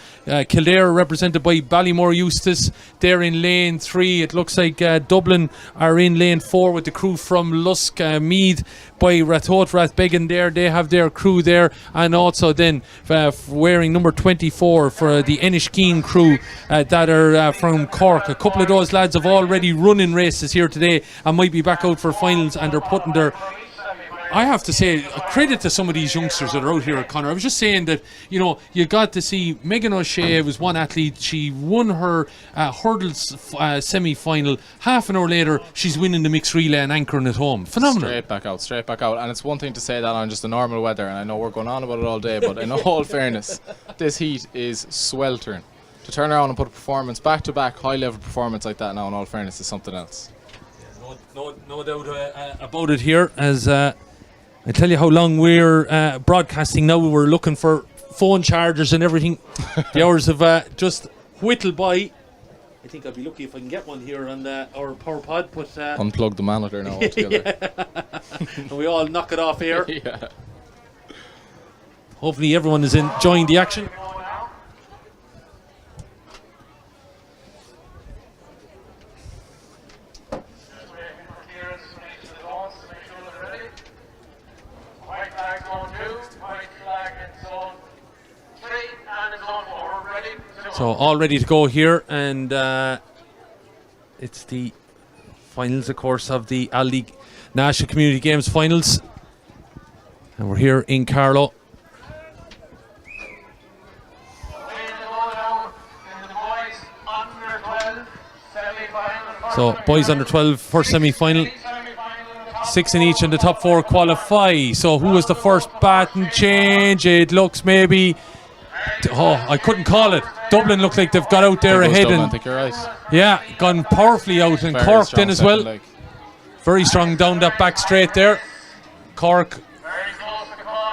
Kildare represented by Ballymore Eustace. They're in lane 3. It looks like Dublin are in lane 4 with the crew from Lusk. Meath by Rathot Rathbeggan there. They have their crew there. And also then wearing number 24 for the Enniskeane crew that are from Cork. A couple of those lads have already run in races here today and might be back out for finals, and they're putting their, I have to say, a credit to some of these youngsters that are out here at Connor. I was just saying that, you know, you got to see Megan O'Shea was one athlete. She won her hurdles semi-final. Half an hour later, she's winning the mixed relay and anchoring at home. Phenomenal. Straight back out. And it's one thing to say that on just the normal weather, and I know we're going on about it all day, but in all fairness, this heat is sweltering. To turn around and put a performance, back-to-back, high-level performance like that now, in all fairness, is something else. No doubt about it here. As I tell you how long we're broadcasting now, we're looking for phone chargers and everything. The hours have just whittled by. I think I'll be lucky if I can get one here on our power pod. But unplug the monitor now altogether. And we all knock it off here. Yeah. Hopefully everyone is enjoying the action. So all ready to go here, and it's the finals, of course, of the Aldi National Community Games finals, and we're here in Carlow. So boys under 12 first semi-final, 6 in each, and the top 4 qualify. So who was the first baton change? It looks maybe, I couldn't call it. Dublin look like they've got out there ahead. Dublin, and I think you're right. Yeah, gone powerfully out, and Very Cork strong then as well. second leg. Very strong down that back straight there. Cork.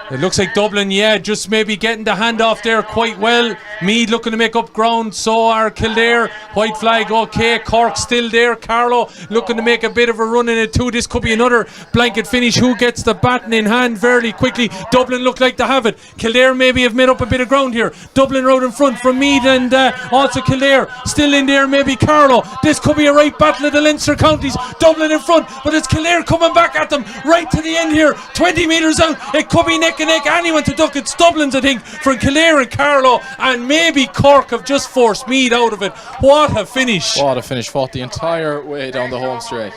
It looks like Dublin, yeah, just maybe getting the handoff there quite well. Meath looking to make up ground, so are Kildare. White flag, okay. Cork still there. Carlow looking to make a bit of a run in it too. This could be another blanket finish. Who gets the baton in hand very quickly? Dublin look like they have it. Kildare maybe have made up a bit of ground here. Dublin out in front from Meath, and also Kildare still in there, maybe Carlow. This could be a right battle of the Leinster counties. Dublin in front, but it's Kildare coming back at them right to the end here. 20 metres out. It could be neck and neck. Anyone to duck. It's Dublin's, I think, from Kildare and Carlow, and maybe Cork have just forced Meath out of it. What a finish. What a finish. Fought the entire way down the home straight.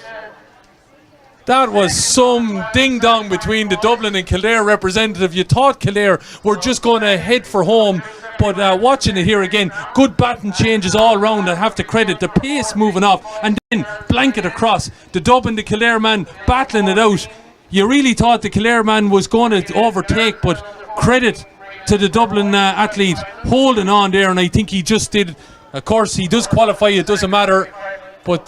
That was some ding-dong between the Dublin and Kildare representative. You thought Kildare were just going to head for home, but watching it here again, good baton changes all round. I have to credit the pace moving off, and then blanket across. The Dublin, the Kildare man battling it out. You really thought the Kildare man was going to overtake, but credit to the Dublin athlete holding on there, and I think he just did. Of course, he does qualify, it doesn't matter, but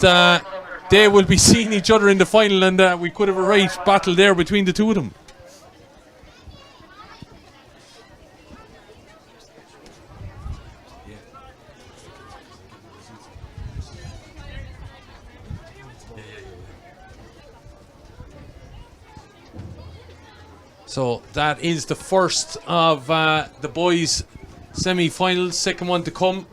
they will be seeing each other in the final, and we could have a right battle there between the two of them. So that is the first of the boys' semi-finals, second one to come.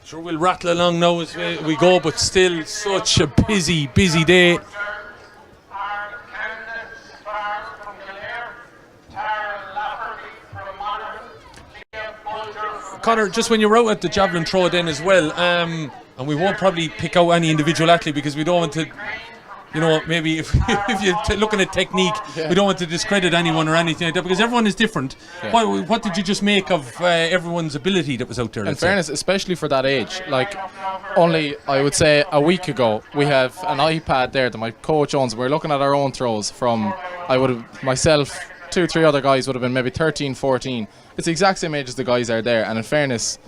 Sure, we'll rattle along now as we go, but still such a busy day. Connor, just when you're out at the javelin throw then as well, and we won't probably pick out any individual athlete because we don't want to, you know, maybe if you're looking at technique, we don't want to discredit anyone or anything like that because everyone is different. Yeah. What did you just make of everyone's ability that was out there? In fairness, especially for that age, like only I would say a week ago, we have an iPad there that my coach owns. We're looking at our own throws from, I would have, myself, 2-3 other guys would have been maybe 13, 14. It's the exact same age as the guys are there, and in fairness,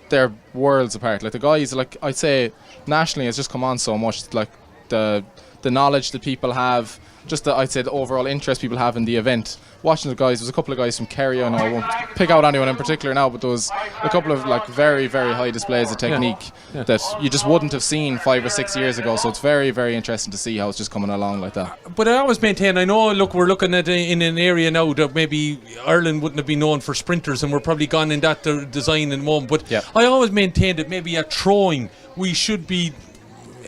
they're worlds apart. Like the guys, like I'd say nationally, it's just come on so much. Like the knowledge that people have, just I'd say the overall interest people have in the event. Watching the guys, there's a couple of guys from Kerry, I know I won't pick out anyone in particular now, but there was a couple of like very, very high displays of technique that you just wouldn't have seen 5 or 6 years ago. So it's very, very interesting to see how it's just coming along like that. But I always maintain, I know, look, we're looking at in an area now that maybe Ireland wouldn't have been known for sprinters, and we're probably gone in that design in the moment. But I always maintain that maybe at throwing we should be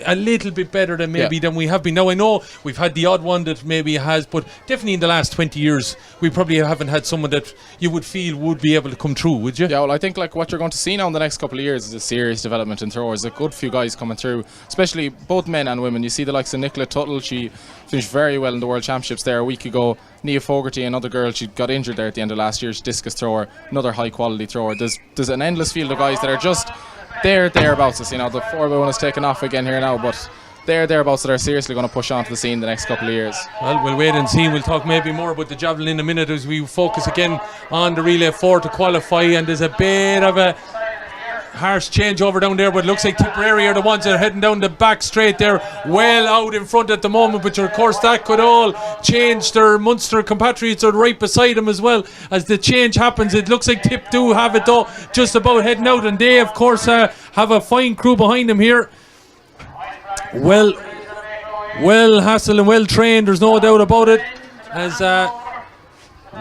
a little bit better than than we have been. Now I know we've had the odd one that maybe has, but definitely in the last 20 years we probably haven't had someone that you would feel would be able to come through, would you? Yeah, well, I think like what you're going to see now in the next couple of years is a serious development in throwers. A good few guys coming through, especially both men and women. You see the likes of Nicola Tuttle, she finished very well in the World Championships there a week ago. Nia Fogarty, another girl, she got injured there at the end of last year. She's discus thrower, another high quality thrower. There's an endless field of guys that are just thereabouts. Us, you know, the 4x1 is taking off again here now, but thereabouts that are seriously going to push onto the scene the next couple of years. Well, we'll wait and see. We'll talk maybe more about the javelin in a minute as we focus again on the relay 4 to qualify, and there's a bit of a harsh changeover down there, but it looks like Tipperary are the ones that are heading down the back straight there, well out in front at the moment, but of course that could all change. Their Munster compatriots are right beside them as well as the change happens. It looks like Tip do have it though, just about heading out, and they of course have a fine crew behind them here. Well hassled and well trained, there's no doubt about it, as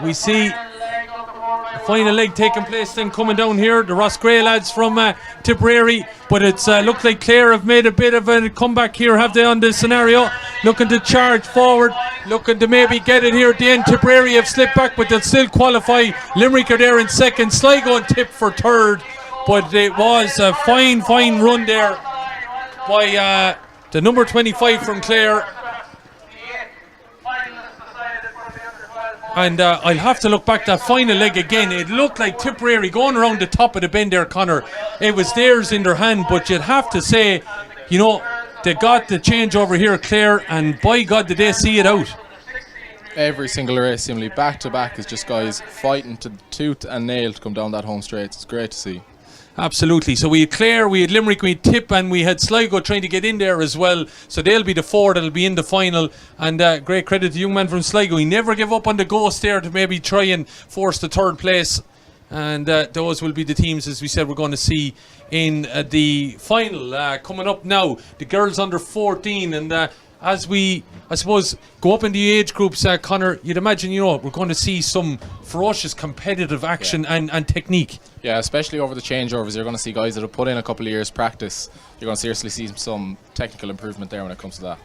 we see the final leg taking place then coming down here. The Ross Gray lads from Tipperary, but it's looked like Clare have made a bit of a comeback here, have they, on this scenario, looking to charge forward, looking to maybe get it here at the end. Tipperary have slipped back, but they'll still qualify. Limerick are there in second, Sligo and Tip for third, but it was a fine run there by the number 25 from Clare. And I'll have to look back that final leg again. It looked like Tipperary going around the top of the bend there, Conor. It was theirs in their hand, but you'd have to say, you know, they got the change over here, Clare, and by God did they see it out. Every single race, seemingly back to back, is just guys fighting to tooth and nail to come down that home straight. It's great to see. Absolutely. So we had Clare, we had Limerick, we had Tip, and we had Sligo trying to get in there as well. So they'll be the 4 that'll be in the final. And great credit to the young man from Sligo. He never gave up on the ghost there to maybe try and force the third place. And those will be the teams, as we said, we're going to see in the final. Coming up now, the girls under 14. And as we, I suppose, go up in the age groups, Conor, you'd imagine, you know, we're going to see some ferocious competitive action and technique. Yeah, especially over the changeovers, you're going to see guys that have put in a couple of years practice. You're going to seriously see some technical improvement there when it comes to that.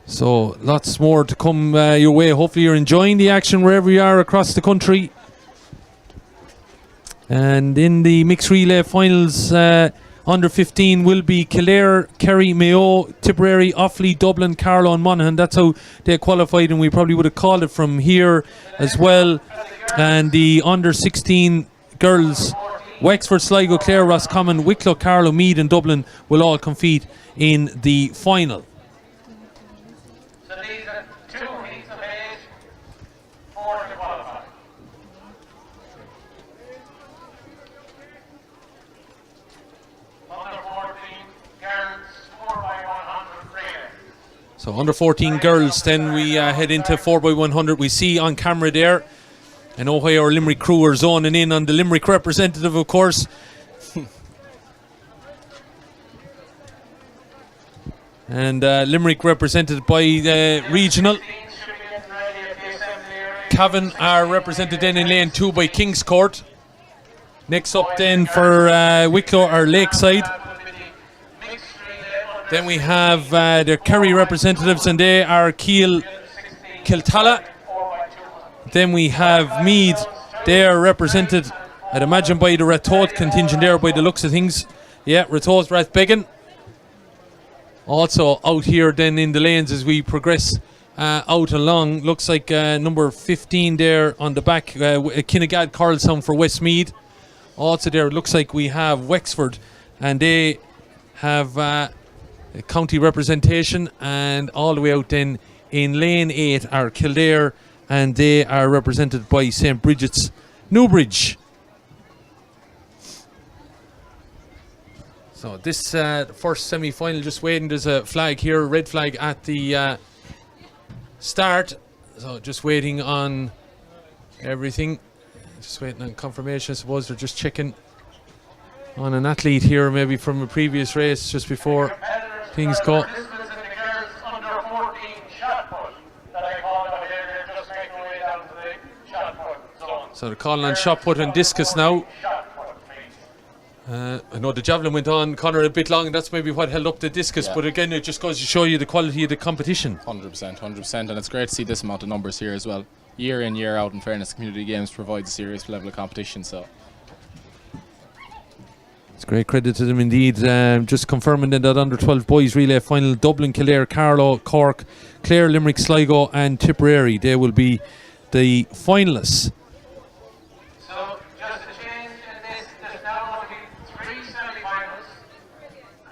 So lots more to come your way. Hopefully you're enjoying the action wherever you are across the country. And in the mixed relay finals, under 15 will be Kildare, Kerry, Mayo, Tipperary, Offaly, Dublin, Carlow and Monaghan. That's how they qualified, and we probably would have called it from here as well. And the under 16 girls, Wexford, Sligo, Clare, Roscommon, Wicklow, Carlow, Meath and Dublin will all compete in the final. So these are 2 heats of age, 4 to qualify. Under 14 girls, 4x100 relay. So under 14 girls, then we head into 4x100. We see on camera there an Ohio or Limerick crew are zoning in on the Limerick representative, of course. And Limerick represented by the regional. Cavan are represented then in lane 2 by Kingscourt. Next up then for Wicklow are Lakeside. Then we have the Kerry representatives, and they are Kiltala. Then we have Meath. They are represented, I'd imagine, by the Ratoath contingent there by the looks of things. Yeah, Ratoath, Rathbegan. Also out here then in the lanes as we progress out along. Looks like number 15 there on the back, Kinnegad Carlstown for Westmeath. Also there it looks like we have Wexford, and they have a county representation. And all the way out then in lane 8 are Kildare, and they are represented by St. Bridget's Newbridge. So this first semi-final, just waiting. There's a flag here, red flag at the start. So just waiting on everything. Just waiting on confirmation. I suppose they're just checking on an athlete here, maybe from a previous race, just before things go. So they're calling on shot put and discus now. I know the javelin went on, Conor, a bit long, and that's maybe what held up the discus, but again, it just goes to show you the quality of the competition. 100%, and it's great to see this amount of numbers here as well. Year in, year out, in fairness, community games provides a serious level of competition, so. It's great credit to them indeed. Just confirming then that under 12 boys relay final, Dublin, Kildare, Carlow, Cork, Clare, Limerick, Sligo and Tipperary. They will be the finalists. So just a change in this, there's now only 3 semi-finals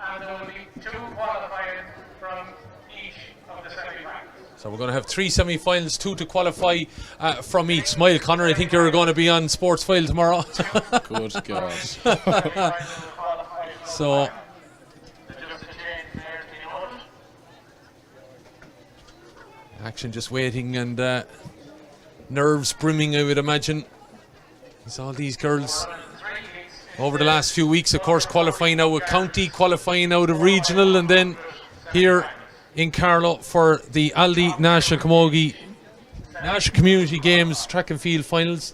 and there will be 2 qualifying from each of the semi-finals. So we're going to have 3 semi-finals, 2 to qualify from each. Smile, Conor, I think you're going to be on Sports File tomorrow. Good God. So action just waiting and nerves brimming, I would imagine. It's all these girls over the last few weeks, of course, qualifying out of county, qualifying out of regional, and then here in Carlow for the Aldi National Camogie National Community Games track and field finals.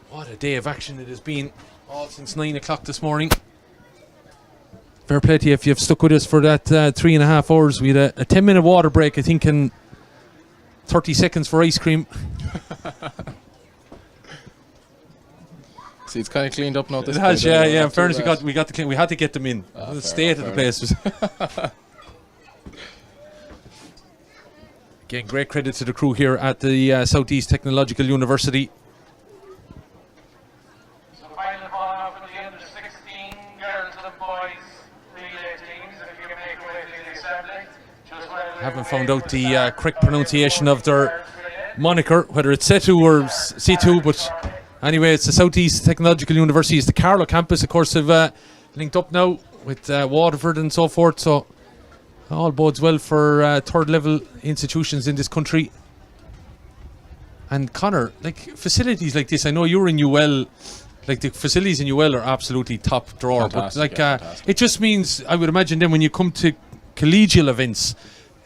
What a day of action it has been, all since 9 o'clock this morning. Fair play to you if you've stuck with us for that 3.5 hours. We had a 10-minute water break, I think, and 30 seconds for ice cream. See, it's kind of cleaned up now. It has, yeah. In fairness, we had to get them in. The state of the place was. Again, great credit to the crew here at the Southeast Technological University. So final ball off at the end of 16 girls and boys relay teams, and if you can make way to the assembly. Haven't found out the correct pronunciation of their moniker, whether it's Setu or C2, but anyway, it's the Southeast Technological University. It's the Carlow campus, of course, have linked up now with Waterford and so forth, so all bodes well for third level institutions in this country. And Conor, like facilities like this, I know you're in UL, like the facilities in UL are absolutely top drawer, Fantastic, but like it just means, I would imagine then when you come to collegial events,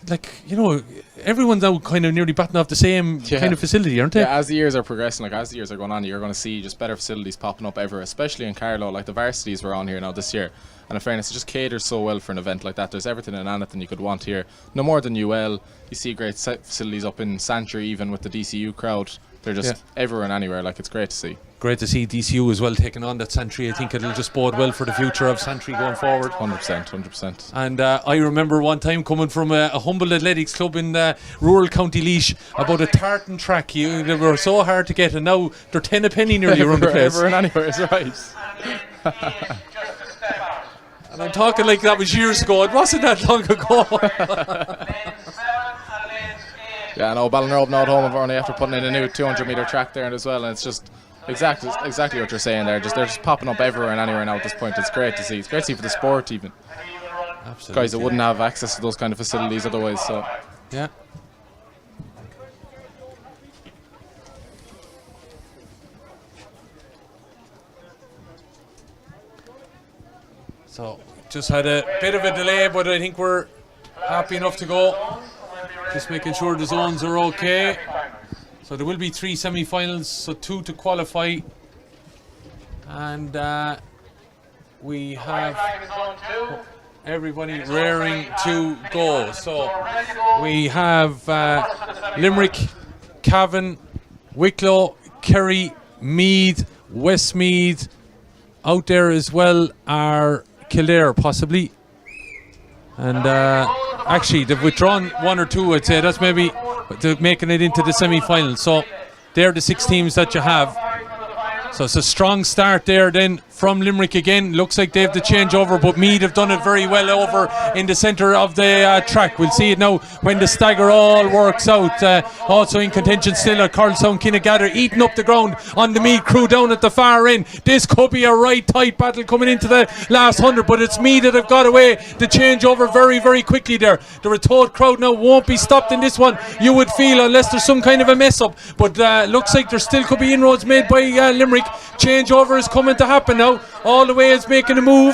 like, you know, everyone's now kind of nearly batting off the same kind of facility, aren't they? Yeah, as the years are progressing, like as the years are going on, you're going to see just better facilities popping up ever, especially in Carlow. Like the varsities were on here now this year, and in fairness, it just caters so well for an event like that. There's everything and anything you could want here. No more than UL. You see great facilities up in Santry, even with the DCU crowd. They're just everywhere and anywhere. Like, it's great to see. Great to see DCU as well taking on that Santry. I think it'll just bode well for the future of Santry going forward. 100%. And I remember one time coming from a humble athletics club in rural County Laois about a tartan track. They were so hard to get, and now they're 10 a penny nearly around the place. Everywhere and anywhere is right. And I'm talking like that was years ago. It wasn't that long ago. Yeah, no, Ballinrobe now at home are only after putting in a new 200-metre track there as well, and it's just exactly what you're saying there. They're just popping up everywhere and anywhere now at this point. It's great to see. It's great to see for the sport even. Absolutely. Guys that wouldn't have access to those kind of facilities otherwise. So yeah. So just had a bit of a delay, but I think we're happy enough to go. Just making sure the zones are okay. So there will be 3 semi-finals, so 2 to qualify. And we have everybody raring to go. So we have Limerick, Cavan, Wicklow, Kerry, Meath, Westmeath. Out there as well are Kildare, possibly. And actually, they've withdrawn 1 or 2, I'd say. That's maybe making it into the semi-final. So they're the 6 teams that you have. So it's a strong start there then from Limerick again. Looks like they have the changeover, but Meath have done it very well over in the centre of the track. We'll see it now when the stagger all works out. Also in contention still are Carlstown Kinnegad eating up the ground on the Meath crew down at the far end. This could be a right tight battle coming into the last 100, but it's Meath that have got away the changeover very, very quickly there. The Ratoath crowd now won't be stopped in this one, you would feel, unless there's some kind of a mess up, but looks like there still could be inroads made by Limerick. Changeover is coming to happen now. All the way is making a move.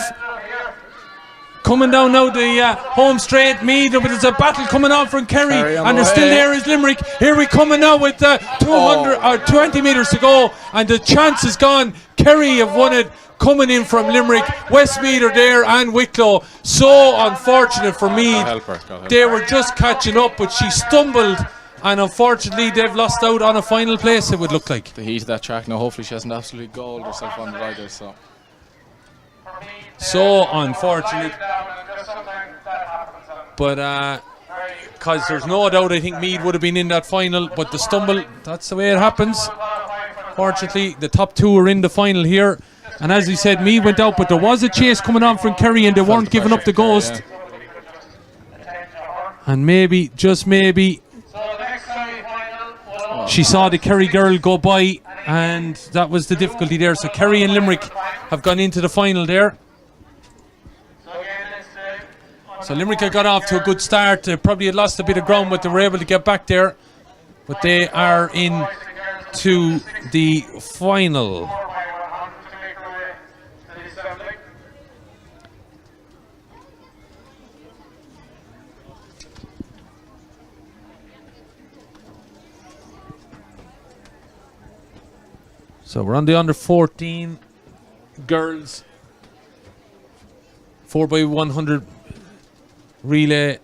Coming down now the home straight, Meath, but there's a battle coming on from Kerry, and there's still there is Limerick. Here we coming now with 200 or 20 metres to go, and the chance is gone. Kerry have won it. Coming in from Limerick, Westmeath are there, and Wicklow. So unfortunate for Meath. They were just catching up, but she stumbled, and unfortunately they've lost out on a final place, it would look like. The heat of that track now, hopefully she hasn't absolutely goaled herself on the rider. So unfortunate. But because there's no doubt I think Meath would have been in that final, but the stumble, that's the way it happens. Fortunately, the top two are in the final here. And as we said, Meath went out, but there was a chase coming on from Kerry, and they weren't giving up the ghost. And maybe, just maybe, she saw the Kerry girl go by, and that was the difficulty there. So Kerry and Limerick have gone into the final there. So Limerick have got off to a good start. They probably had lost a bit of ground, but they were able to get back there. But they are in to the final. So we're on the under 14 girls 4x100 relay,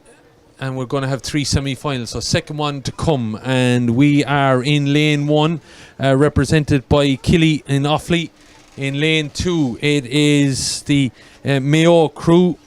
and we're going to have 3 semi-finals. So second one to come, and we are in lane 1, represented by Killy in Offaly. In lane 2, it is the Mayo crew,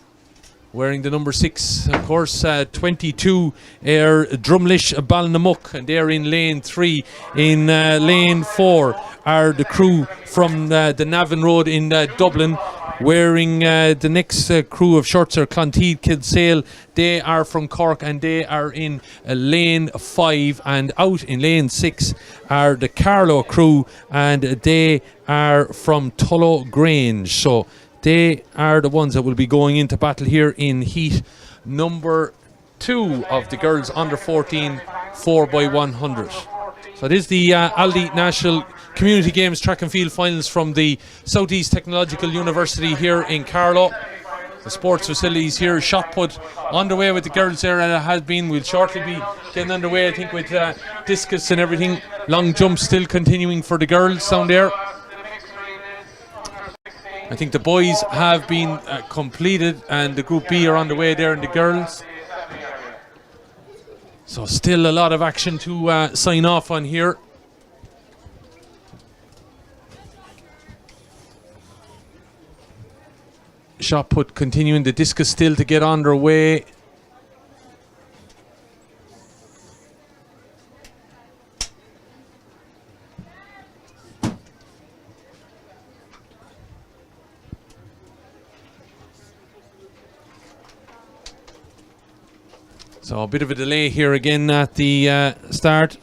wearing the number 6, of course. 22 are Drumlish Balnamuck, and they're in lane 3. In lane 4 are the crew from the Navan Road in Dublin, wearing the next crew of shorts are Clonteed Kilsale. They are from Cork, and they are in lane 5. And out in lane 6 are the Carlow crew, and they are from Tullow Grange. So they are the ones that will be going into battle here in heat number 2 of the girls under 14 4x100. So it is the Aldi National Community Games Track and Field Finals from the Southeast Technological University here in Carlow. The sports facilities here, shot put underway with the girls there, and it has been. We'll shortly be getting underway, I think, with discus and everything. Long jump still continuing for the girls down there. I think the boys have been completed, and the Group B are on the way there, and the girls. So still a lot of action to sign off on here. Shot put continuing, the discus still to get underway. So a bit of a delay here again at the start.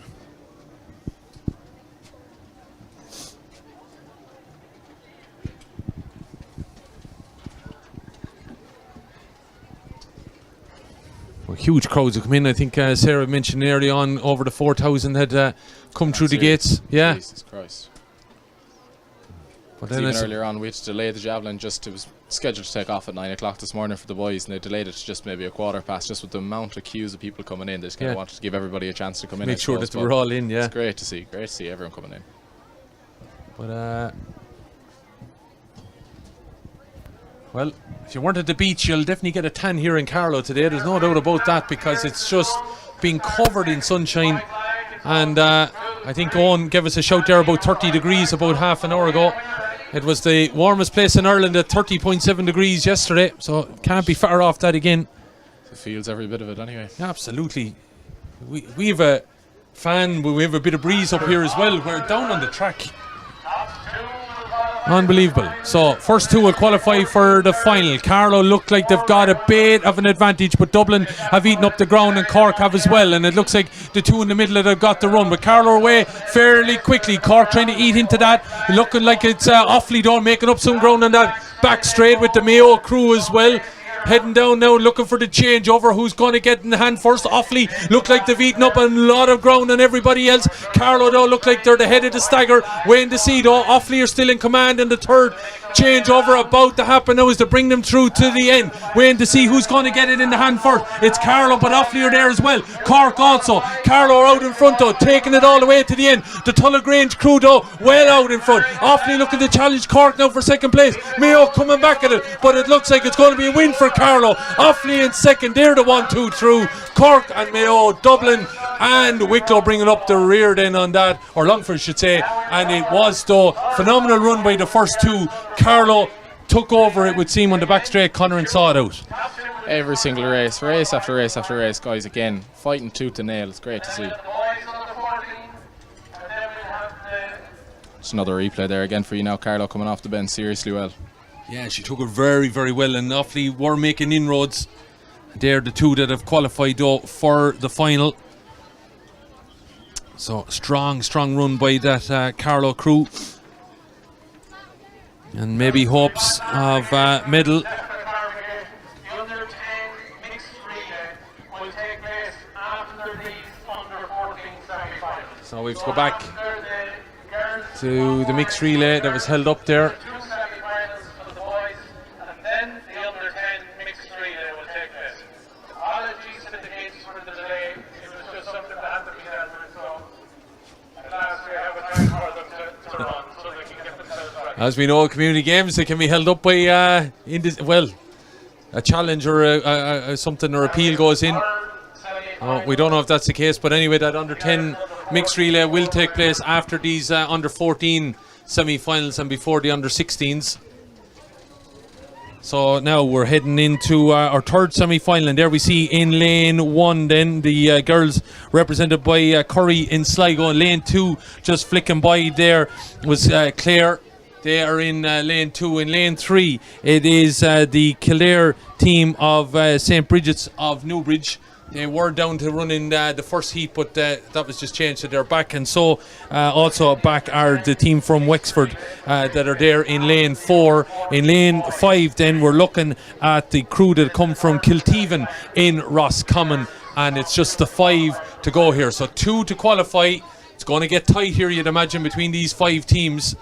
Well, huge crowds have come in. I think Sarah mentioned early on over the 4,000 had come through the gates. Yeah. Jesus Christ. But then even earlier on, we had to delay the javelin. It was scheduled to take off at 9 o'clock this morning for the boys, and they delayed it to just maybe a quarter past, just with the amount of queues of people coming in. They just kind of wanted to give everybody a chance to come in. Make sure that we're all in, yeah. It's great to see everyone coming in. But well, if you weren't at the beach, you'll definitely get a tan here in Carlow today. There's no doubt about that, because it's just been covered in sunshine. And I think Owen gave us a shout there about 30 degrees about half an hour ago. It was the warmest place in Ireland at 30.7 degrees yesterday, so can't be far off that again. It feels every bit of it anyway. Absolutely. We have a fan, we have a bit of breeze up here as well. We're down on the track. Unbelievable. So first two will qualify for the final. Carlow look like they've got a bit of an advantage, but Dublin have eaten up the ground and Cork have as well, and it looks like the two in the middle that have got the run, but Carlow away fairly quickly. Cork trying to eat into that, looking like it's Offaly down, making up some ground on that back straight with the Mayo crew as well. Heading down now, looking for the change over. Who's going to get in the hand first? Offaly look like they've eaten up a lot of ground on everybody else. Carlow though look like they're the head of the stagger. Waiting to see though. Offaly are still in command, and the third change over about to happen now is to bring them through to the end. Waiting to see who's going to get it in the hand first. It's Carlow, but Offaly are there as well. Cork also. Carlow are out in front though, taking it all the way to the end. The Tullagrange crew though well out in front. Offaly looking to challenge Cork now for second place. Mayo coming back at it, but it looks like it's going to be a win for Carlow. Offaly in second, they're the 1-2 through. Cork and Mayo, Dublin and Wicklow bringing up the rear then on that, or Longford should say, and it was though phenomenal run by the first two. Carlow took over, it would seem, on the back straight. Connor and saw it out. Every single race after race after race, guys, again fighting tooth and nail. It's great to see. Just another replay there again for you now. Carlow coming off the bench seriously well. Yeah, she took it very, very well, and Offaly were making inroads. They're the two that have qualified though for the final. So strong run by that Carlow crew, and maybe hopes of medal. So we have to go back to the mixed relay that was held up there. As we know, community games, they can be held up by a challenge or something, or appeal goes in. We don't know if that's the case, but anyway, that under 10 mixed relay will take place after these under 14 semi-finals and before the under 16s. So now we're heading into our third semi-final, and there we see in lane 1 then the girls represented by Curry in Sligo. In lane 2, just flicking by there was Clare. They are in lane 2. In lane 3, it is the Kildare team of St. Bridget's of Newbridge. They were down to running the first heat, but that was just changed, so they're back. And so also back are the team from Wexford that are there in lane 4. In lane 5 then we're looking at the crew that come from Kilteven in Roscommon, and it's just the 5 to go here. So 2 to qualify. It's going to get tight here, you'd imagine, between these 5 teams.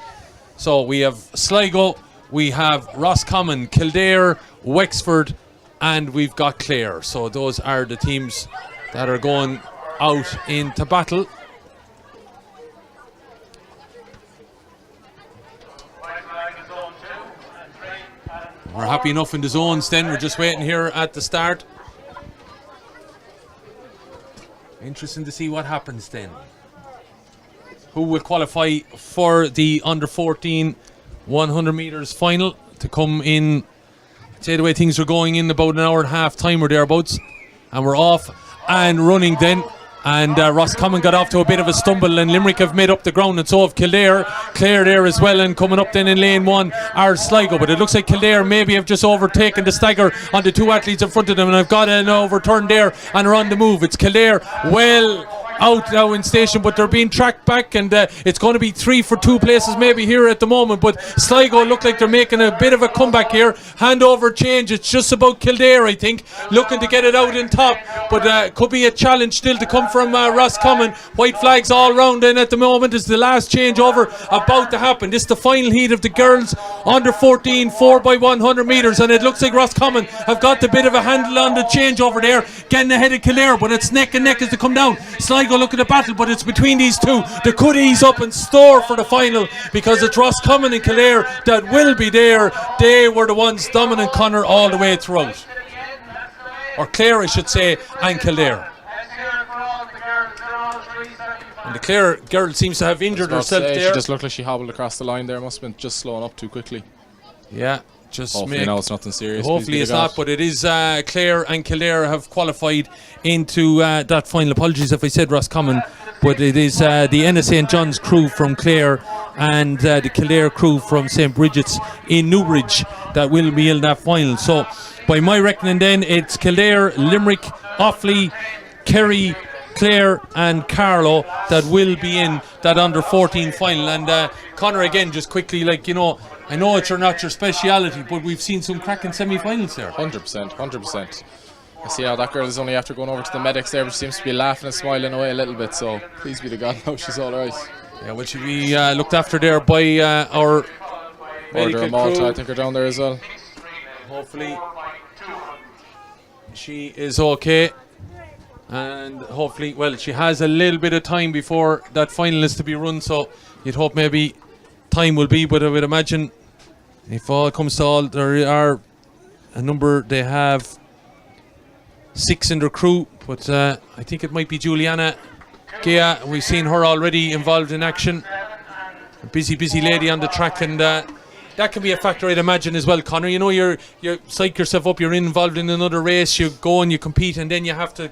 So we have Sligo, we have Roscommon, Kildare, Wexford, and we've got Clare. So those are the teams that are going out into battle. We're happy enough in the zones then. We're just waiting here at the start. Interesting to see what happens then. Who will qualify for the under 14 100 metres final to come in, say the way things are going, in about an hour and a half time or thereabouts. And we're off and running then. And Roscommon got off to a bit of a stumble, and Limerick have made up the ground, and so have Kildare. Clare there as well, and coming up then in lane 1 are Sligo. But it looks like Kildare maybe have just overtaken the stagger on the 2 athletes in front of them, and I've got an overturn there and are on the move. It's Kildare well out now in station, but they're being tracked back, and it's going to be 3 for 2 places maybe here at the moment. But Sligo look like they're making a bit of a comeback here. Handover change, it's just about Kildare, I think, looking to get it out in top, but could be a challenge still to come from Roscommon. White flags all round, and at the moment is the last changeover about to happen. This is the final heat of the girls under 14 4x100 metres, and it looks like Roscommon have got a bit of a handle on the changeover there, getting ahead of Kildare, but it's neck and neck as they come down. Sligo look at the battle, but it's between these two. They could ease up and store for the final, because it's Roscommon and Kildare that will be there. They were the ones dominant Connor all the way throughout, or Clare I should say, and Kildare. And the Clare girl seems to have injured herself there. She just looked like she hobbled across the line there. Must have been just slowing up too quickly. Yeah, just hopefully now it's nothing serious. Hopefully it's not, but it is Clare and Kildare have qualified into that final. Apologies if I said Roscommon, but it is the Enna St. John's crew from Clare and the Kildare crew from St. Bridget's in Newbridge that will be in that final. So by my reckoning then, it's Kildare, Limerick, Offaly, Kerry, Clare and Carlow that will be in that under-14 final. And Conor, again, just quickly, like, you know, I know it's not your speciality, but we've seen some cracking semi-finals there. 100%. I see how that girl is only after going over to the medics there, but she seems to be laughing and smiling away a little bit, so please be to God now she's all right. Yeah, well, she'll be looked after there by our medical Malta, crew. I think, are down there as well. Hopefully she is okay. And hopefully, well, she has a little bit of time before that final is to be run, so you'd hope maybe time will be, but I would imagine if all comes to all, there are a number, they have 6 in their crew, but I think it might be Juliana Gea. We've seen her already involved in action. A busy lady on the track, and that can be a factor, I'd imagine, as well, Conor. You know, you psych yourself up, you're involved in another race, you go and you compete, and then you have to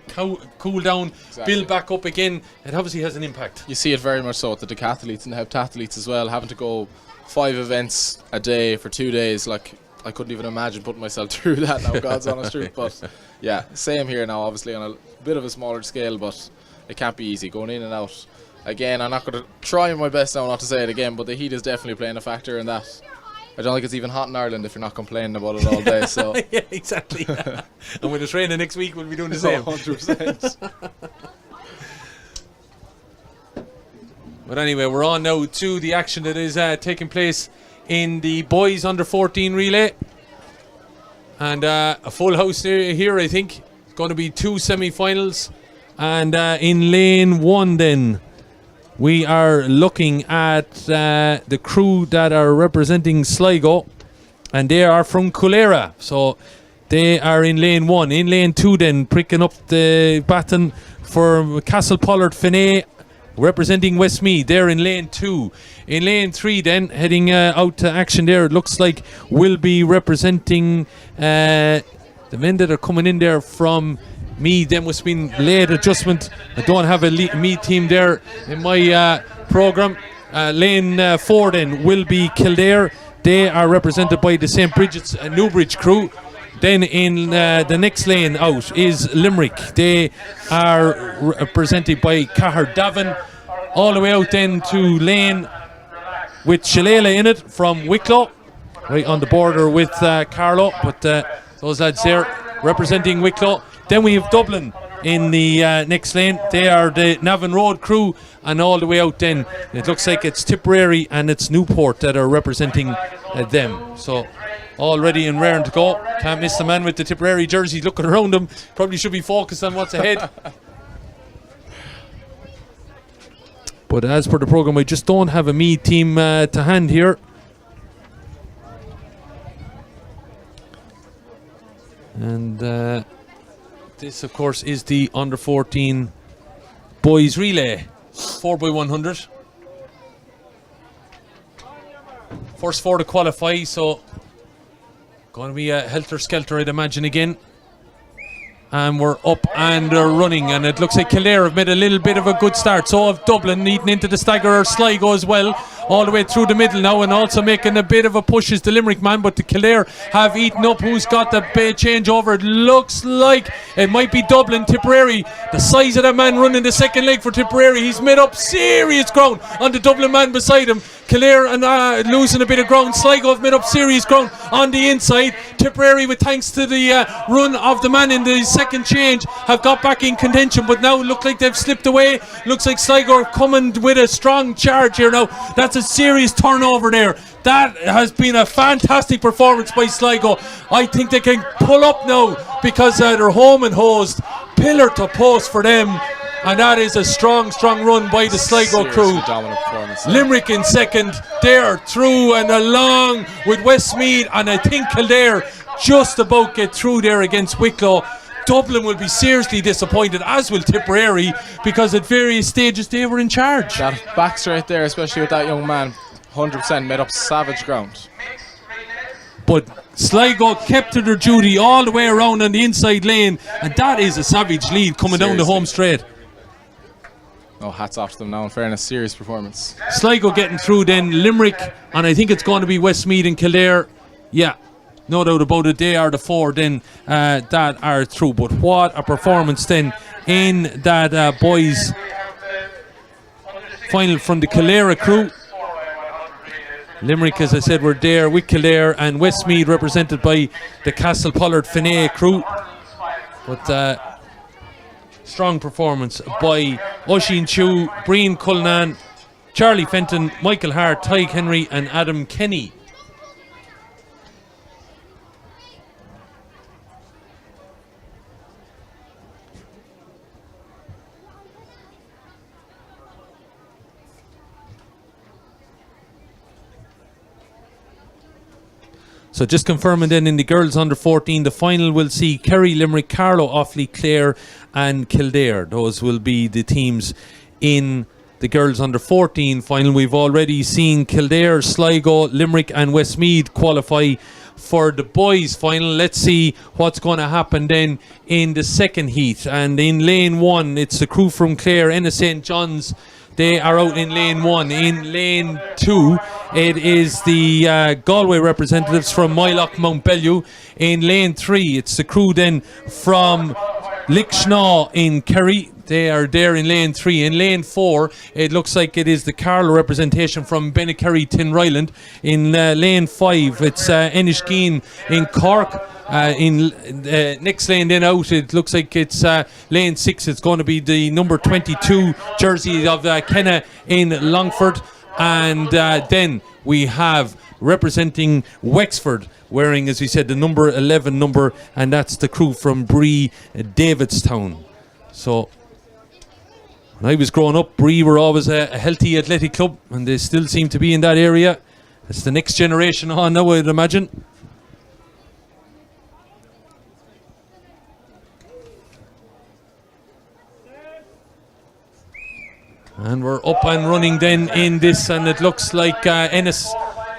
cool down, exactly. Build back up again. It obviously has an impact. You see it very much so with the decathletes and the heptathletes as well, having to go 5 events a day for 2 days. Like, I couldn't even imagine putting myself through that now, God's honest truth. But yeah, same here now, obviously on a bit of a smaller scale, but it can't be easy going in and out. Again, I'm not going to try my best now not to say it again, but the heat is definitely playing a factor in that. I don't think it's even hot in Ireland if you're not complaining about it all day. So yeah, exactly. And with it's raining next week, we'll be doing the same. 100%. But anyway, we're on now to the action that is taking place in the boys under 14 relay, and a full house here. I think it's going to be 2 semi-finals, and in lane 1 then we are looking at the crew that are representing Sligo, and they are from Coolera, so they are in lane 1. In lane 2 then, pricking up the baton for Castle Pollard Finney, representing Westmeath. They're in lane 2. In lane 3 then, heading out to action there, it looks like will be representing the men that are coming in there from Meath. Then was been late adjustment. I don't have a Meath team there in my programme. Lane 4 then will be Kildare. They are represented by the St. Bridget's Newbridge crew. Then in the next lane out is Limerick. They are represented by Cahir Davin. All the way out then to lane with Shalala in it from Wicklow, right on the border with Carlow. But those lads there representing Wicklow. Then we have Dublin in the next lane. They are the Navan Road crew, and all the way out then it looks like it's Tipperary and it's Newport that are representing them. So all ready and raring to go. Can't miss the man with the Tipperary jersey looking around him. Probably should be focused on what's ahead. But as per the programme, I just don't have a Meath team to hand here. And this, of course, is the under 14 boys relay 4x100. First 4 to qualify, so going to be a helter-skelter, I'd imagine, again. And we're up and running, and it looks like Kildare have made a little bit of a good start. So have Dublin, eating into the staggerer Sligo as well, all the way through the middle now, and also making a bit of a push is the Limerick man, but the Kildare have eaten up who's got the changeover. It looks like it might be Dublin. Tipperary, the size of that man running the second leg for Tipperary, he's made up serious ground on the Dublin man beside him. Kildare and losing a bit of ground. Sligo have made up serious ground on the inside. Tipperary, with thanks to the run of the man in the second change, have got back in contention, but now look like they've slipped away. Looks like Sligo are coming with a strong charge here now. That's a serious turnover there. That has been a fantastic performance by Sligo. I think they can pull up now because they're home and hosed, pillar to post for them. And that is a strong run by the Sligo crew. Limerick in second. They're through and along with Westmeath, and I think Kildare just about get through there against Wicklow. Dublin will be seriously disappointed, as will Tipperary, because at various stages they were in charge. That back straight there, especially with that young man, 100% made up savage ground. But Sligo kept to their duty all the way around on the inside lane, and that is a savage lead coming down the home straight. No, hats off to them now, in fairness. Serious performance. Sligo getting through then, Limerick, and I think it's going to be Westmeath and Kildare. Yeah, no doubt about it. They are the 4 then that are through. But what a performance then in that boys final from the Kildare crew. Limerick, as I said, were there with Kildare, and Westmeath represented by the Castle Pollard Finney crew. But strong performance by Oisin Chu, Brian Cullinan, Charlie Fenton, Michael Hart, Tyke Henry and Adam Kenny. So just confirming then in the girls under 14, the final will see Kerry, Limerick, Carlow, Offaly, Clare and Kildare. Those will be the teams in the girls under 14 final. We've already seen Kildare, Sligo, Limerick and Westmeath qualify for the boys final. Let's see what's going to happen then in the second heat. And in lane 1, it's the crew from Clare, Ennis St. John's. They are out in lane 1. In lane 2, it is the Galway representatives from Mylock, Mount Bellew. In lane 3, it's the crew then from Lickshaw in Kerry. They are there in lane 3. In lane 4, it looks like it is the Carlow representation from Bennekerry, Tinryland. In lane 5, it's Enniskeane in Cork. In next lane then out, it looks like it's lane 6. It's going to be the number 22 jersey of Kenna in Longford. And then we have representing Wexford, wearing, as we said, the number 11 number, and that's the crew from Bree, Davidstown. So when I was growing up, Bree were always a healthy athletic club, and they still seem to be in that area. It's the next generation on now, I'd imagine. And we're up and running then in this, and it looks like Ennis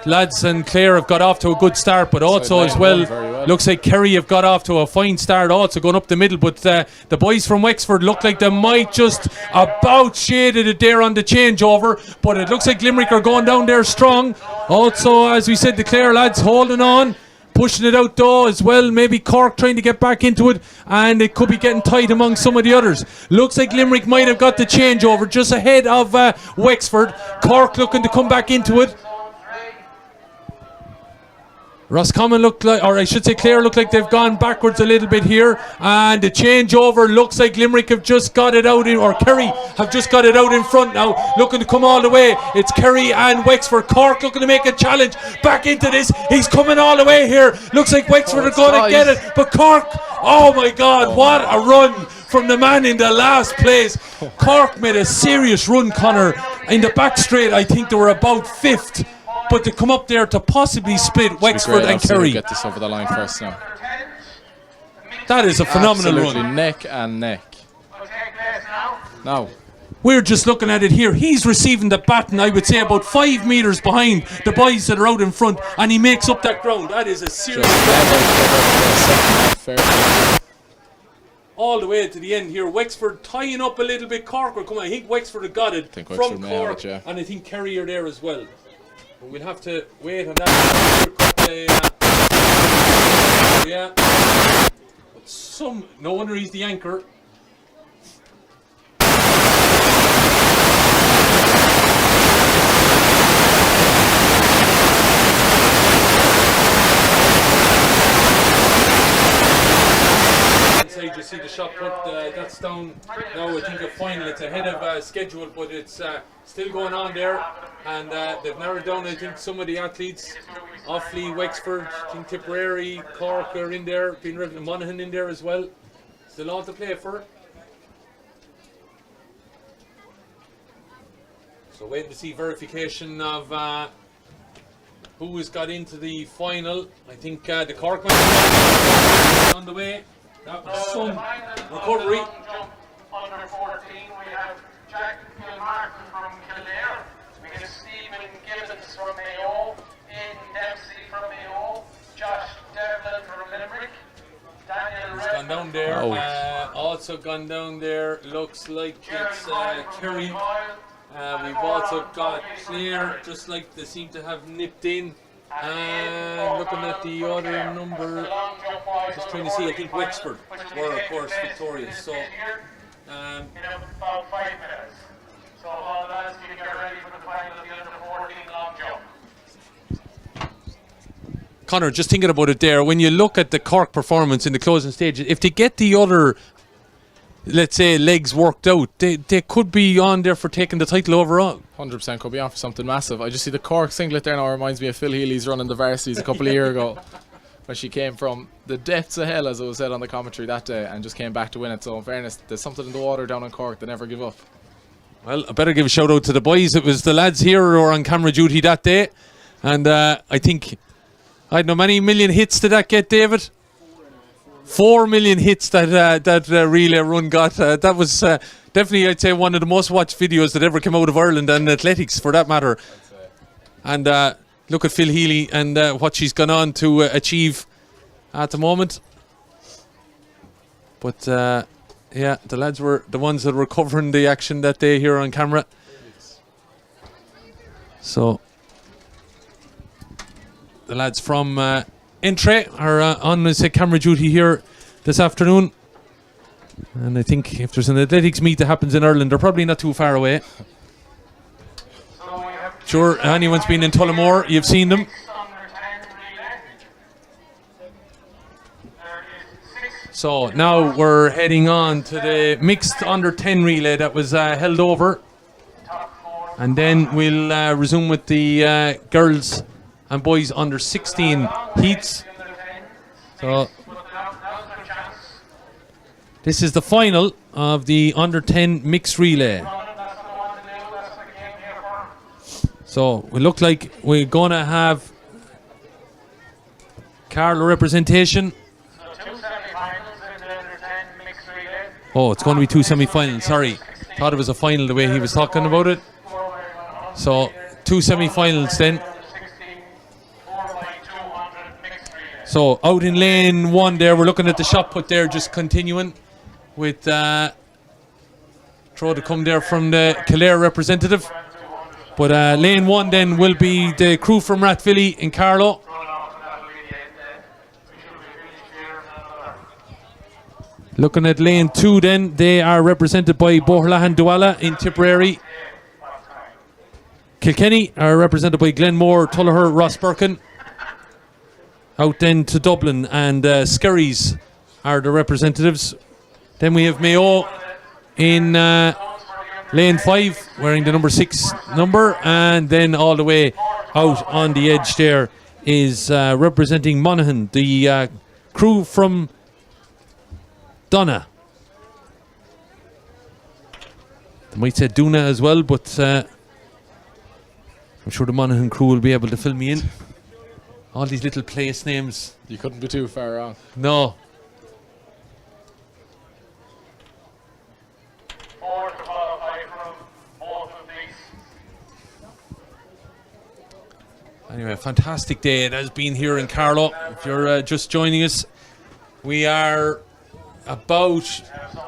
lads and Clare have got off to a good start, but also as well, looks like Kerry have got off to a fine start, also going up the middle. But the boys from Wexford look like they might just about shaded it there on the changeover, but it looks like Limerick are going down there strong. Also, as we said, the Clare lads holding on, pushing it out though as well. Maybe Cork trying to get back into it, and it could be getting tight among some of the others. Looks like Limerick might have got the changeover just ahead of Wexford. Cork looking to come back into it. Roscommon look like, or I should say Clare look like they've gone backwards a little bit here, and the changeover looks like Limerick have just got it out in, or Kerry have just got it out in front now, looking to come all the way. It's Kerry and Wexford. Cork looking to make a challenge back into this. He's coming all the way here. Looks like Wexford are going to get it, but Cork, oh my God, what a run from the man in the last place. Cork made a serious run, Connor. In the back straight, I think they were about 5th. But to come up there to possibly split Wexford and Kerry. Get this over the line first now. That is a phenomenal Absolutely run. Neck and neck. Now. We're just looking at it here. He's receiving the baton, I would say, about 5 metres behind the boys that are out in front, and he makes up that ground. That is a serious all the way to the end here. Wexford tying up a little bit. Cork will come. I think Wexford have got it from Cork, and I think Kerry are there as well. We'll have to wait on that. Yeah. But no wonder he's the anchor. Inside you see the shot put, that's down now. I think a final. It's ahead of schedule, but it's still going on there. And they've narrowed down, I think, some of the athletes. Offaly, Wexford, I think Tipperary, Cork are in there, Monaghan in there as well. Still all to play for. So waiting to see verification of who has got into the final. I think the Cork man on the way. That was some recovery. Under 14, we have Jack Martin from Kildare. We have Stephen Gibbons from Mayo, Ian Dempsey from Mayo, Josh Devlin from Limerick, Daniel Redmond. Gone down there. also gone down there. Looks like it's Kerry. We've also got Clare, just like they seem to have nipped in. And looking at the other number, just trying to see, I think Wexford were, of course, victorious. So, in about 5 minutes. So all the lads can get ready for the final of the under 14 long jump. Conor, just thinking about it there, when you look at the Cork performance in the closing stages, if they get the other, let's say, legs worked out, they could be on there for taking the title overall. 100% could be on for something massive. I just see the Cork singlet there now, reminds me of Phil Healy's running the varsities a couple of years ago, when she came from the depths of hell, as it was said on the commentary that day, and just came back to win it. So in fairness, there's something in the water down in Cork. They never give up. Well, I better give a shout out to the boys. It was the lads here who were on camera duty that day, and I think, I don't know, many million hits did that get, David? 4 million hits that relay run got. That was definitely, I'd say, one of the most watched videos that ever came out of Ireland and athletics, for that matter. And look at Phil Healy and what she's gone on to achieve at the moment. But yeah, the lads were the ones that were covering the action that day here on camera. So the lads from Entry are on camera duty here this afternoon. And I think if there's an athletics meet that happens in Ireland, they're probably not too far away. Sure, anyone's been in Tullamore, you've seen them. So now we're heading on to the mixed under 10 relay that was held over. And then we'll resume with the girls and boys under 16 heats. So this is the final of the under 10 mixed relay. So we look like we're gonna have Carlow representation. Oh, it's going to be 2 semi-finals. Sorry, thought it was a final the way he was talking about it. So 2 semi-finals then. So out in lane 1 there, we're looking at the shot put there, just continuing with throw to come there from the Kildare representative. But lane 1 then will be the crew from Rathvilly in Carlow. Looking at lane 2 then, they are represented by Boherlahan Douala in Tipperary. Kilkenny are represented by Glenmore, Tullogher, Ross Birkin. Out then to Dublin, and Skerries are the representatives. Then we have Mayo in lane 5, wearing the number 6 number, and then all the way out on the edge there is representing Monaghan, the crew from Donna. They might say Duna as well, but I'm sure the Monaghan crew will be able to fill me in. All these little place names. You couldn't be too far wrong. No. Anyway, fantastic day it has been here in Carlow. If you're just joining us, we are about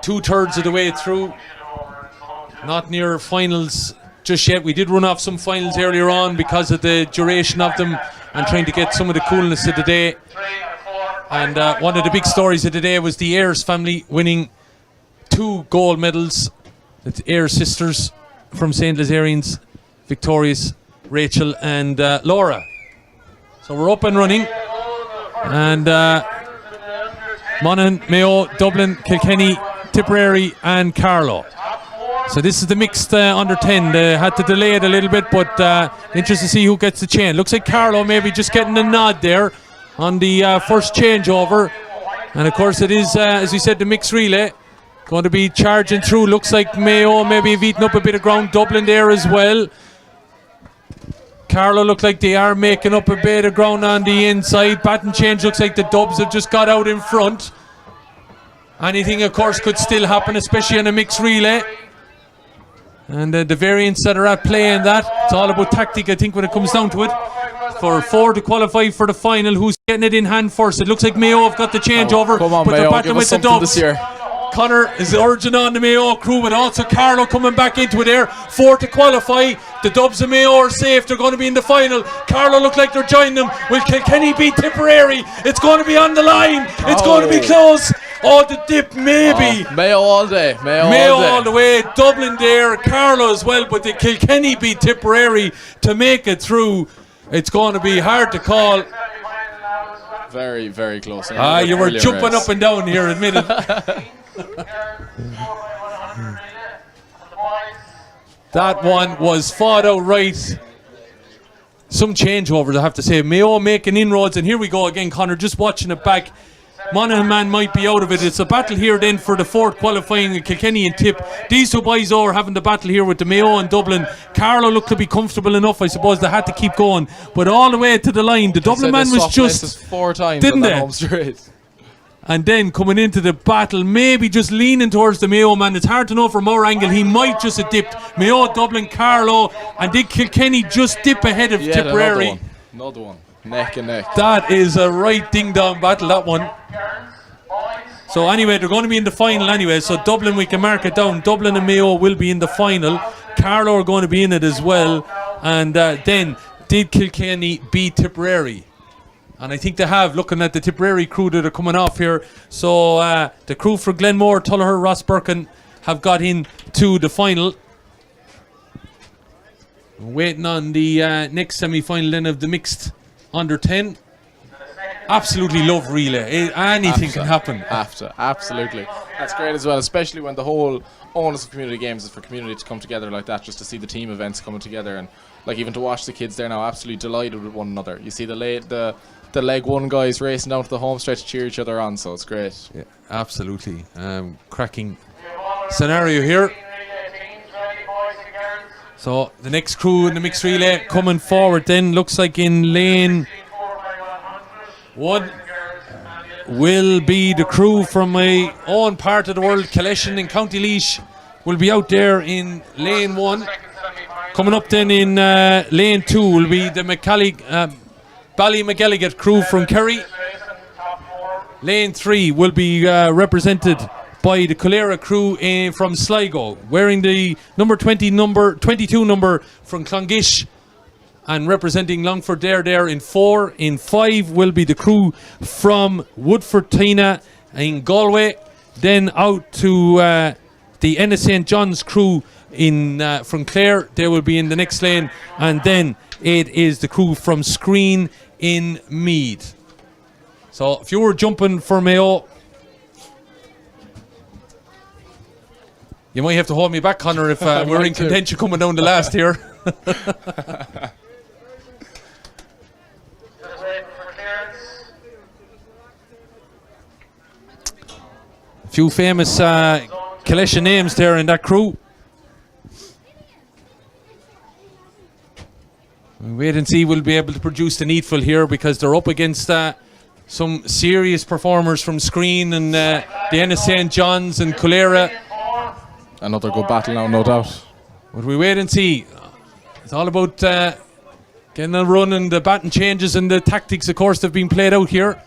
2/3 of the way through. Not near finals just yet. We did run off some finals earlier on because of the duration of them and trying to get some of the coolness of the day. And one of the big stories of the day was the Ayres family winning 2 gold medals. The Ayres sisters from St. Lazarians, victorious, Rachel and Laura. So we're up and running. And Monaghan, Mayo, Dublin, Kilkenny, Tipperary and Carlow. So this is the mixed under 10. They had to delay it a little bit, but interested to see who gets the chain. Looks like Carlow maybe just getting a nod there on the first changeover. And of course it is, as we said, the mixed relay. Going to be charging through. Looks like Mayo maybe have eaten up a bit of ground. Dublin there as well. Carlow look like they are making up a bit of ground on the inside. Baton change looks like the Dubs have just got out in front. Anything of course could still happen, especially in a mixed relay. And the variants that are at play in that, it's all about tactic, I think, when it comes down to it. For 4 to qualify for the final, who's getting it in hand first? It looks like Mayo have got the changeover, Come on, but Mayo, they're battling with the Dubs. This year. Connor is urging on the Mayo crew, but also Carlo coming back into it there. 4 to qualify. The Dubs and Mayo are safe. They're going to be in the final. Carlo look like they're joining them. Will Kilkenny beat Tipperary? It's going to be on the line. It's going to be close. Oh, the dip, maybe. Mayo all day. Mayo all the way. Dublin there. Carlo as well. But the Kilkenny beat Tipperary to make it through. It's going to be hard to call. Very, very close. You were jumping up and down here, admit it. That one was fought out right. Some changeovers, I have to say. Mayo making inroads, and here we go again, Connor, just watching it back. Monaghan might be out of it. It's a battle here then for the fourth qualifying, Kilkenny and Tip. These two boys are having the battle here with the Mayo and Dublin. Carlo looked to be comfortable enough, I suppose they had to keep going, but all the way to the line, the Dublin man was just 4 times, didn't they? Home straight. And then coming into the battle, maybe just leaning towards the Mayo man. It's hard to know from our angle. He might just have dipped. Mayo, Dublin, Carlo, and did Kilkenny just dip ahead of Tipperary? Another one. Neck and neck. That is a right ding-dong battle, that one. So anyway, they're going to be in the final anyway. So Dublin, we can mark it down. Dublin and Mayo will be in the final. Carlo are going to be in it as well. And then, did Kilkenny beat Tipperary? And I think they have, looking at the Tipperary crew that are coming off here. So the crew for Glenmore, Tullaher, Ross Birkin have got into the final. Waiting on the next semi-final then of the mixed under 10. Absolutely love relay. Anything can happen. Absolutely. That's great as well, especially when the whole onus of community games is for community to come together like that, just to see the team events coming together, and like even to watch the kids there now absolutely delighted with one another. You see the leg one guys racing down to the home stretch to cheer each other on, so it's great. Yeah, absolutely. Cracking scenario here. So the next crew in the mixed relay coming forward then, looks like in lane 1 will be the crew from my own part of the world, Kaleshin in County Laois, will be out there in lane 1. Coming up then in lane 2 will be the Ballymcgelliget crew from Kerry. Lane 3 will be represented by the Colera crew from Sligo, wearing the number 22 number from Clongish, and representing Longford there in 4. In 5 will be the crew from Woodford Tina in Galway. Then out to the Ennis St. John's crew from Clare. They will be in the next lane. And then it is the crew from Screen in Meath. So if you were jumping for Mayo, you might have to hold me back, Connor, if we're in contention coming down the last here. A few famous Kalesha names there in that crew. We'll wait and see. We'll be able to produce the needful here, because they're up against some serious performers from Screen and the Ennis St. John's and Colera. Another good battle now, no doubt. But we wait and see. It's all about getting a run, and the baton changes and the tactics, of course, that have been played out here.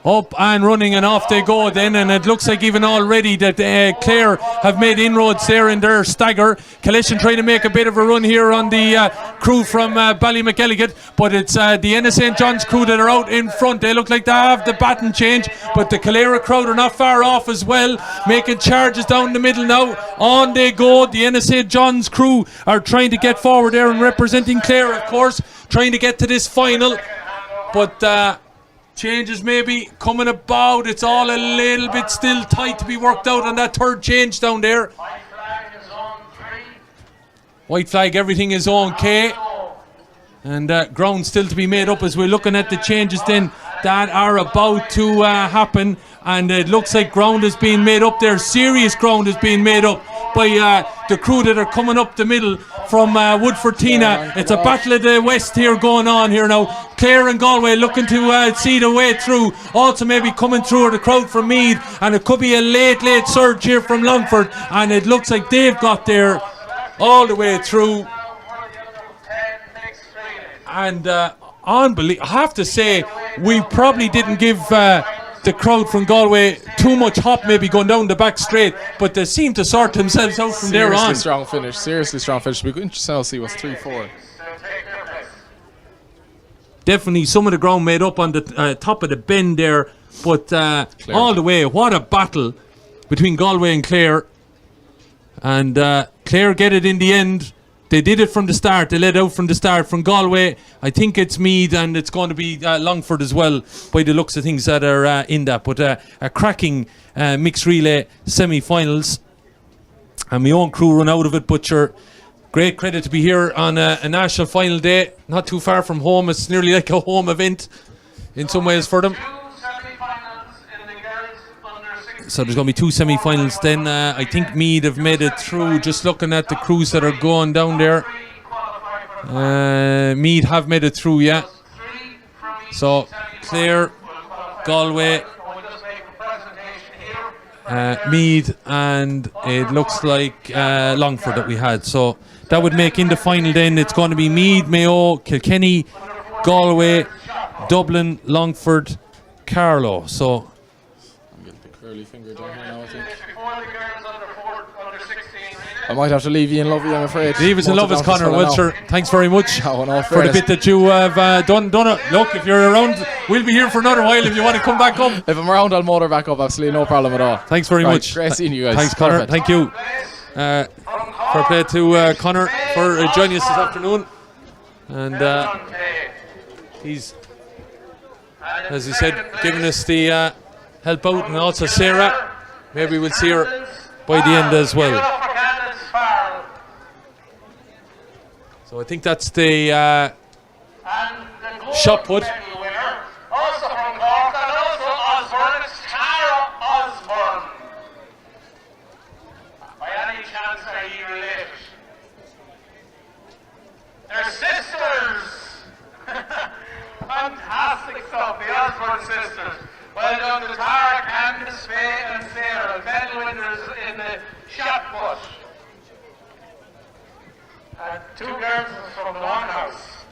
Up and running, and off they go then, and it looks like even already that Clare have made inroads there in their stagger. Kaleshin trying to make a bit of a run here on the crew from Ballymcgelliget, but it's the Ennis St. John's crew that are out in front. They look like they have the baton change, but the Colera crowd are not far off as well, making charges down the middle now. On they go. The Ennis St. John's crew are trying to get forward there, and representing Clare, of course, trying to get to this final, but changes maybe coming about. It's all a little bit still tight to be worked out on that third change down there. White flag, everything is okay. And ground still to be made up as we're looking at the changes then that are about to happen. And it looks like ground is being made up there. Serious ground is being made up by the crew that are coming up the middle from Woodford Tina. It's a battle of the west here going on here now. Clare and Galway looking to see the way through. Also maybe coming through the crowd from Meath. And it could be a late surge here from Longford. And it looks like they've got there all the way through. And unbelievable. I have to say, we probably didn't give the crowd from Galway too much hop, maybe going down the back straight, but they seem to sort themselves out from there on. Seriously strong finish. It'll be interesting to see what's 3-4. Definitely some of the ground made up on the top of the bend there, but all the way, what a battle between Galway and Clare. And Clare get it in the end. They did it from the start. They led out from the start. From Galway, I think it's Meath, and it's going to be Longford as well, by the looks of things that are in that. But a cracking mixed relay semi-finals. And my own crew run out of it, but sure, great credit to be here on a national final day. Not too far from home. It's nearly like a home event in some ways for them. So there's going to be 2 semi-finals then. I think Meath have made it through, just looking at the crews that are going down there. Meath have made it through, yeah. So Clare, Galway, Meath, and it looks like Longford that we had. So that would make in the final then, it's going to be Meath, Mayo, Kilkenny, Galway, Dublin, Longford, Carlow. So finger down here now, I think. I might have to leave you in love, I'm afraid. Leave us in love, Conor. Well, sure. Thanks very much for the bit that you have done. Look, if you're around, we'll be here for another while if you want to come back up. If I'm around, I'll motor back up. Absolutely no problem at all. Thanks very much. Great seeing you guys. Thanks, Conor. Thank you. Fair play to Conor for joining us this afternoon. And he's, as he said, giving us the help out, and also Sarah. Maybe we'll see her by the end as well. So I think that's the shot put. Also from Cork, and also Osborne, it's Tara Osborne. By any chance are you related? They're sisters. Fantastic stuff, the Osborne sisters. Well done to Tara, Candice, Faye and Sarah, medal winners in the shot put. And 2 girls from the one house.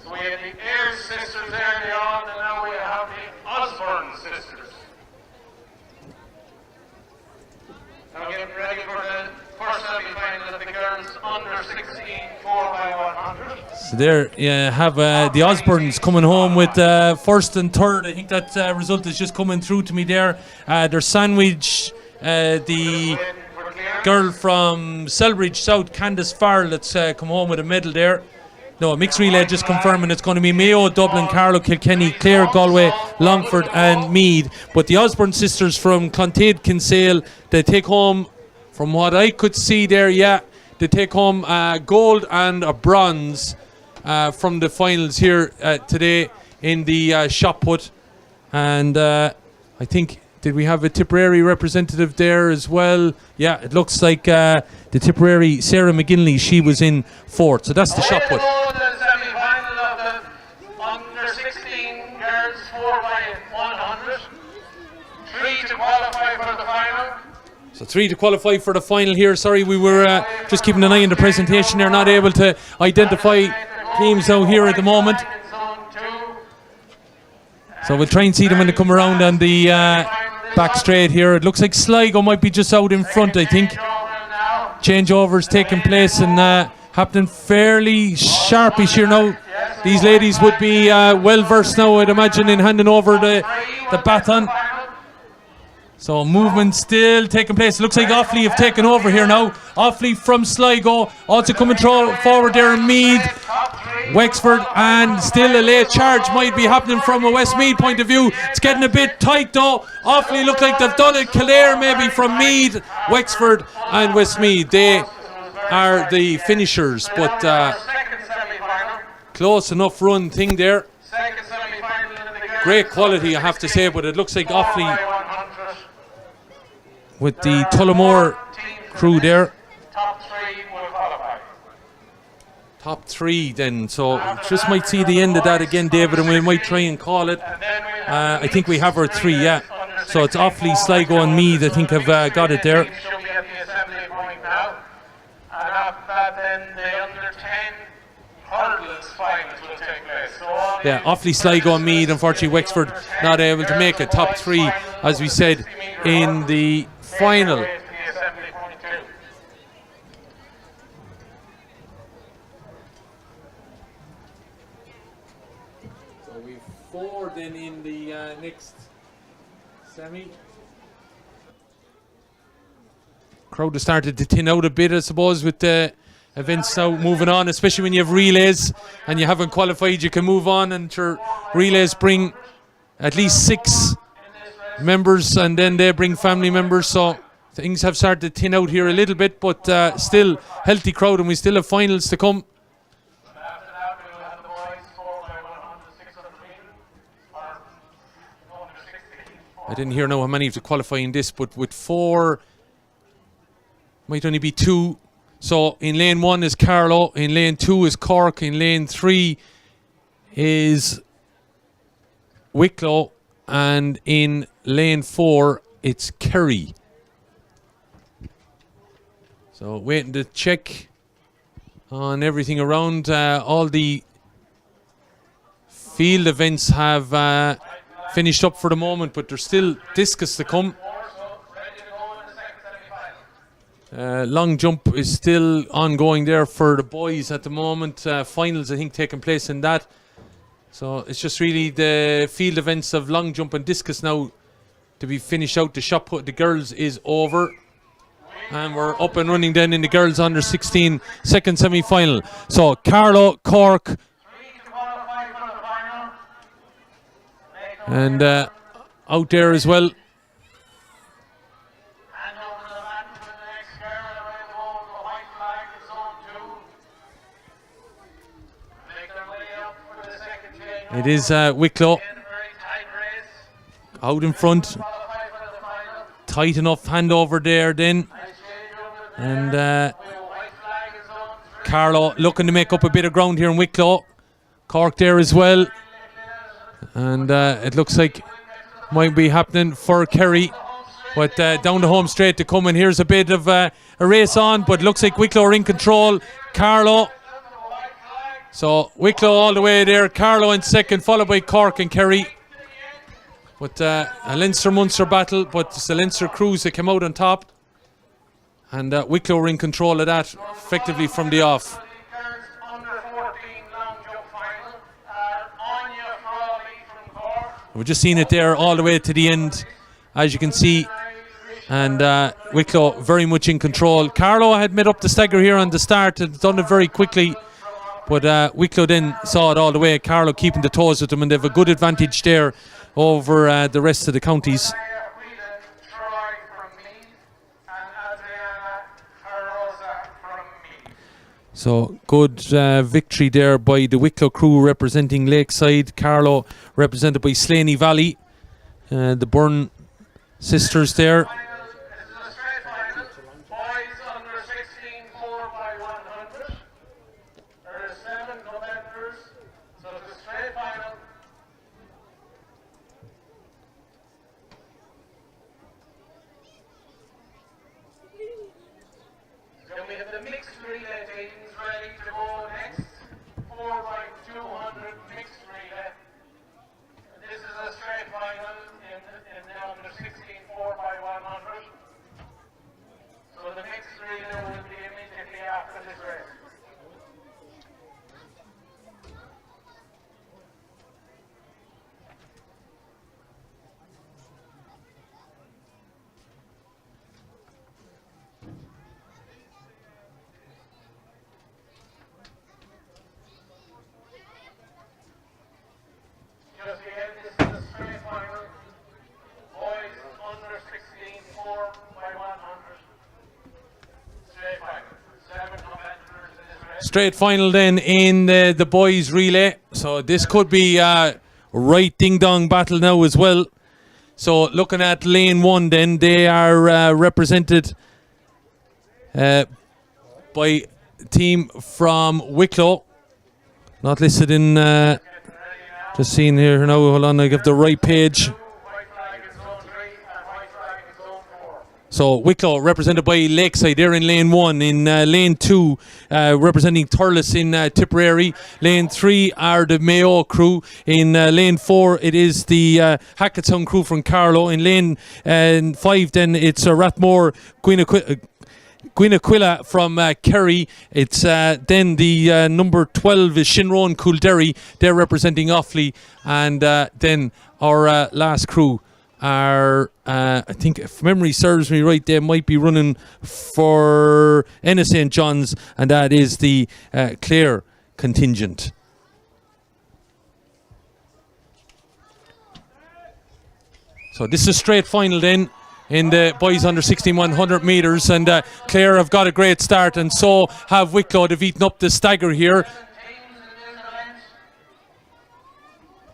So we have the Ayres sisters early on, and now we have the Osborne sisters. Now getting ready for the first semi-final of the girls under 16 4x100. So there you have the Osbornes coming home with first and third. I think that result is just coming through to me there. Their sandwich, the girl from Selbridge South, Candice Farrell, that's come home with a medal there. No, a mixed relay just confirming it's going to be Mayo, Dublin, Carlow, Kilkenny, Clare, Galway, Longford and Meath. But the Osborne sisters from Clontaid, Kinsale, they take home, from what I could see there, they take home gold and a bronze from the finals here today in the shot put. And I think, did we have a Tipperary representative there as well? Yeah, it looks like the Tipperary Sarah McGinley, she was in 4th. So that's the shot put. The semi-final of the under 16 girls 4x100. 3 to qualify for the final. So 3 to qualify for the final here. Sorry, we were just keeping an eye on the presentation there, not able to identify teams out here at the moment. So we'll try and see them when they come around on the back straight here. It looks like Sligo might be just out in front, I think. Changeovers taking place and happening fairly sharpish here now. These ladies would be well versed now, I'd imagine, in handing over the baton. So movement still taking place. Looks like Offaly have taken over here now. Offaly from Sligo, also coming forward there in Meath, Wexford, and still a late charge might be happening from a Westmeath point of view. It's getting a bit tight though. Offaly look like they've done it. Kildare maybe from Meath, Wexford and Westmeath. They are the finishers, but close enough run thing there. Great quality, I have to say, but it looks like Offaly with the Tullamore crew there. Top 3 then, so just might see the end of that again, David, and we might try and call it. I think we have our 3, yeah. So it's Offaly, Sligo and Meath, I think have got it there. And after that then the under 10 hurdle women's finals will take place. So all Yeah, awfully Sligo and Meath. Unfortunately, Wexford not able to make a top three, as we said, in the final. the assembly point two. So we've 4 then in the next semi. Crowd has started to thin out a bit, I suppose, with the events now moving on, especially when you have relays and you haven't qualified. You can move on, and your relays bring at least 6 members, and then they bring family members. So things have started to thin out here a little bit, but still healthy crowd, and we still have finals to come. After that, we will have the boys 4 by 100, 600 meters, or under 16. I didn't hear now how many have to qualify in this, but with 4, might only be 2. So in lane 1 is Carlow, in lane 2 is Cork, in lane 3 is Wicklow, and in lane 4 it's Kerry. So waiting to check on everything around. All the field events have finished up for the moment, but there's still discus to come. Long jump is still ongoing there for the boys at the moment. Finals, I think, taking place in that. So it's just really the field events of long jump and discus now to be finished out. The shot put, the girls is over. And we're up and running then in the girls under 16 second semi-final. So Carlow, Cork, and out there as well. It is Wicklow out in front. Tight enough handover there then. And Carlow looking to make up a bit of ground here in Wicklow. Cork there as well. And it looks like might be happening for Kerry. But down the home straight to come. And here's a bit of a race on. But looks like Wicklow are in control. Carlow. So Wicklow all the way there, Carlow in second, followed by Cork and Kerry. But a Leinster-Munster battle, but it's the Leinster crews that came out on top. And Wicklow were in control of that effectively from the off. We're just seeing it there all the way to the end, as you can see. And Wicklow very much in control. Carlow had made up the stagger here on the start and done it very quickly. But Wicklow then saw it all the way. Carlow keeping the toes with them, and they have a good advantage there over the rest of the counties. So good victory there by the Wicklow crew representing Lakeside. Carlow represented by Slaney Valley. The Byrne sisters there. Straight final then in the boys relay. So this could be a right ding-dong battle now as well. So looking at lane 1 then, they are represented by a team from Wicklow. Not listed in, just seeing here now, hold on, I give the right page. So Wicklow represented by Lakeside there in lane 1. In lane 2 representing Thurles in Tipperary. Lane 3 are the Mayo crew. In lane 4 it is the Hackettstown crew from Carlow. In lane 5 then it's Rathmore Gwinaquilla from Kerry. It's then the number 12 is Shinrone Coolderry. They're representing Offaly. And then our last crew are, I think if memory serves me right, they might be running for Ennis St. John's, and that is the Clare contingent. So this is a straight final then in the boys under 16 100 metres, and Clare have got a great start, and so have Wicklow. They've eaten up the stagger here.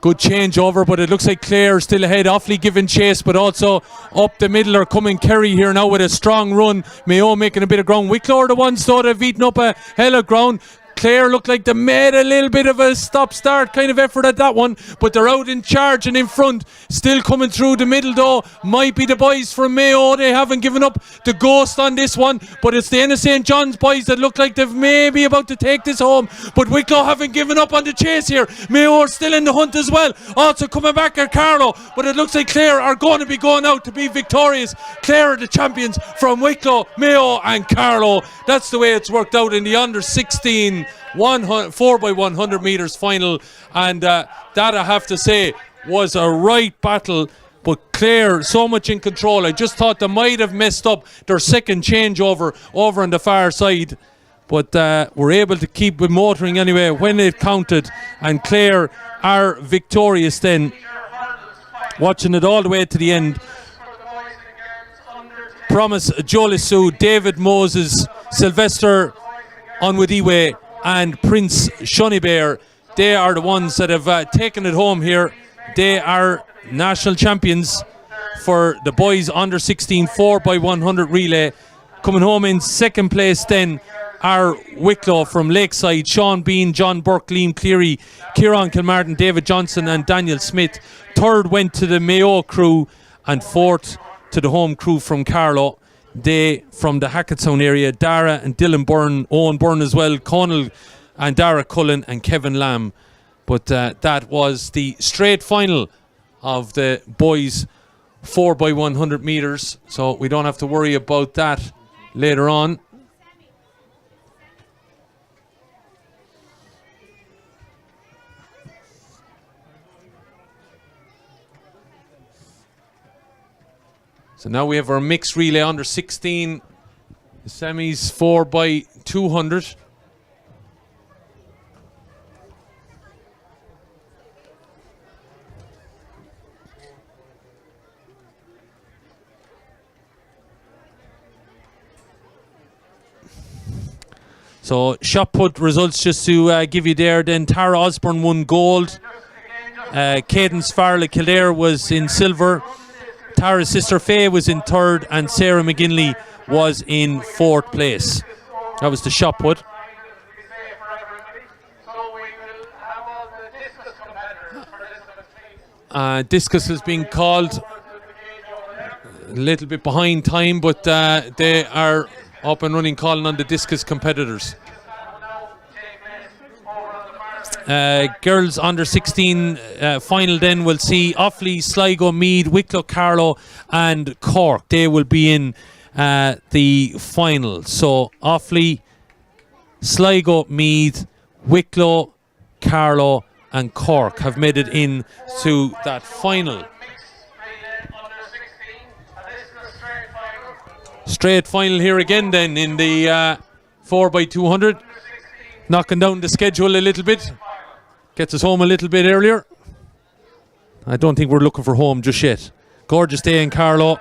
Good changeover, but it looks like Clare still ahead. Offaly giving chase, but also up the middle are coming Kerry here now with a strong run. Mayo making a bit of ground. Wicklow are the ones though that have eaten up a hell of ground. Clare look like they made a little bit of a stop-start kind of effort at that one, but they're out in charge and in front. Still coming through the middle though might be the boys from Mayo. They haven't given up the ghost on this one, but it's the Ennis St. John's boys that look like they've maybe about to take this home. But Wicklow haven't given up on the chase here. Mayo are still in the hunt as well. Also coming back at Carlow, but it looks like Clare are going to be going out to be victorious. Clare are the champions from Wicklow, Mayo and Carlow. That's the way it's worked out in the under 16 4x100 metres final, and that I have to say was a right battle, but Clare so much in control. I just thought they might have messed up their second changeover over on the far side, but were able to keep it motoring anyway when it counted, and Clare are victorious then, watching it all the way to the end. Promise Jolie Sue, David Moses, Sylvester Onwudiwe and Prince Shoneybear, they are the ones that have taken it home here. They are national champions for the boys under 16 4x100 relay. Coming home in second place then are Wicklow from Lakeside, Sean Bean, John Burke, Liam Cleary, Kieran Kilmartin, David Johnson and Daniel Smith. Third went to the Mayo crew, and fourth to the home crew from Carlow. They from the Hackettstown area, Dara and Dylan Byrne, Owen Byrne as well, Connell and Dara Cullen and Kevin Lamb. But that was the straight final of the boys 4x100 metres, so we don't have to worry about that later on. So now we have our mixed relay under 16, the semis 4x200. So shot put results just to give you there. Then Tara Osborne won gold. Cadence Farley Kildare was in silver. Tara's sister Faye was in third, and Sarah McGinley was in fourth place. That was the shot put. Discus has been called a little bit behind time, but they are up and running, calling on the discus competitors. Girls under 16 final then will see Offaly, Sligo, Meath, Wicklow, Carlow and Cork. They will be in the final. So Offaly, Sligo, Meath, Wicklow, Carlow and Cork have made it in to that final. Straight final here again then in the 4x200. Knocking down the schedule a little bit. Gets us home a little bit earlier. I don't think we're looking for home just yet. Gorgeous day in Carlow,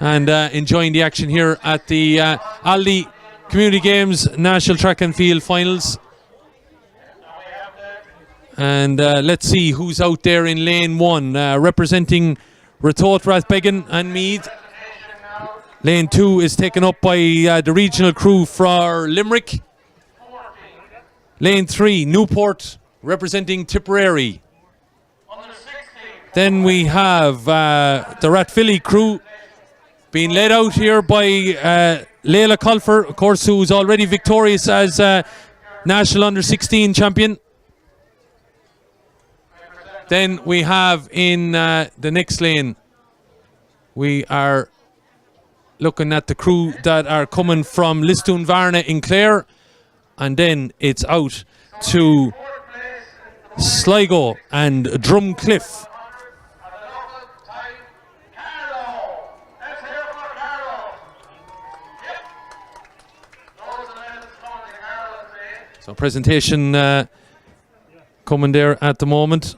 and enjoying the action here at the Aldi Community Games National Track and Field Finals. And let's see who's out there in lane 1, representing Ratoath, Rathbegan and Meath. Lane 2 is taken up by the regional crew for Limerick. Lane 3, Newport, representing Tipperary. Then we have the Rathvilly crew Being led out here by Leila Colfer, of course, who's already victorious as National Under-16 champion. Then we have in the next lane, we are looking at the crew that are coming from Listowel Varna in Clare. And then it's out to Sligo and Drumcliff. So presentation coming there at the moment.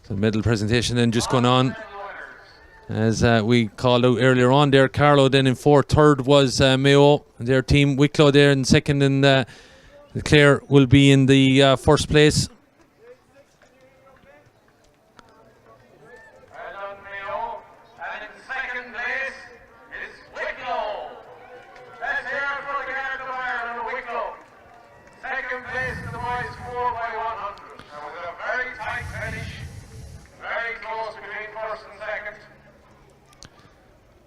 So medal presentation then just going on. As we called out earlier on there, Carlow then in fourth, third was Mayo, their team. Wicklow there in second, and Clare will be in the first place.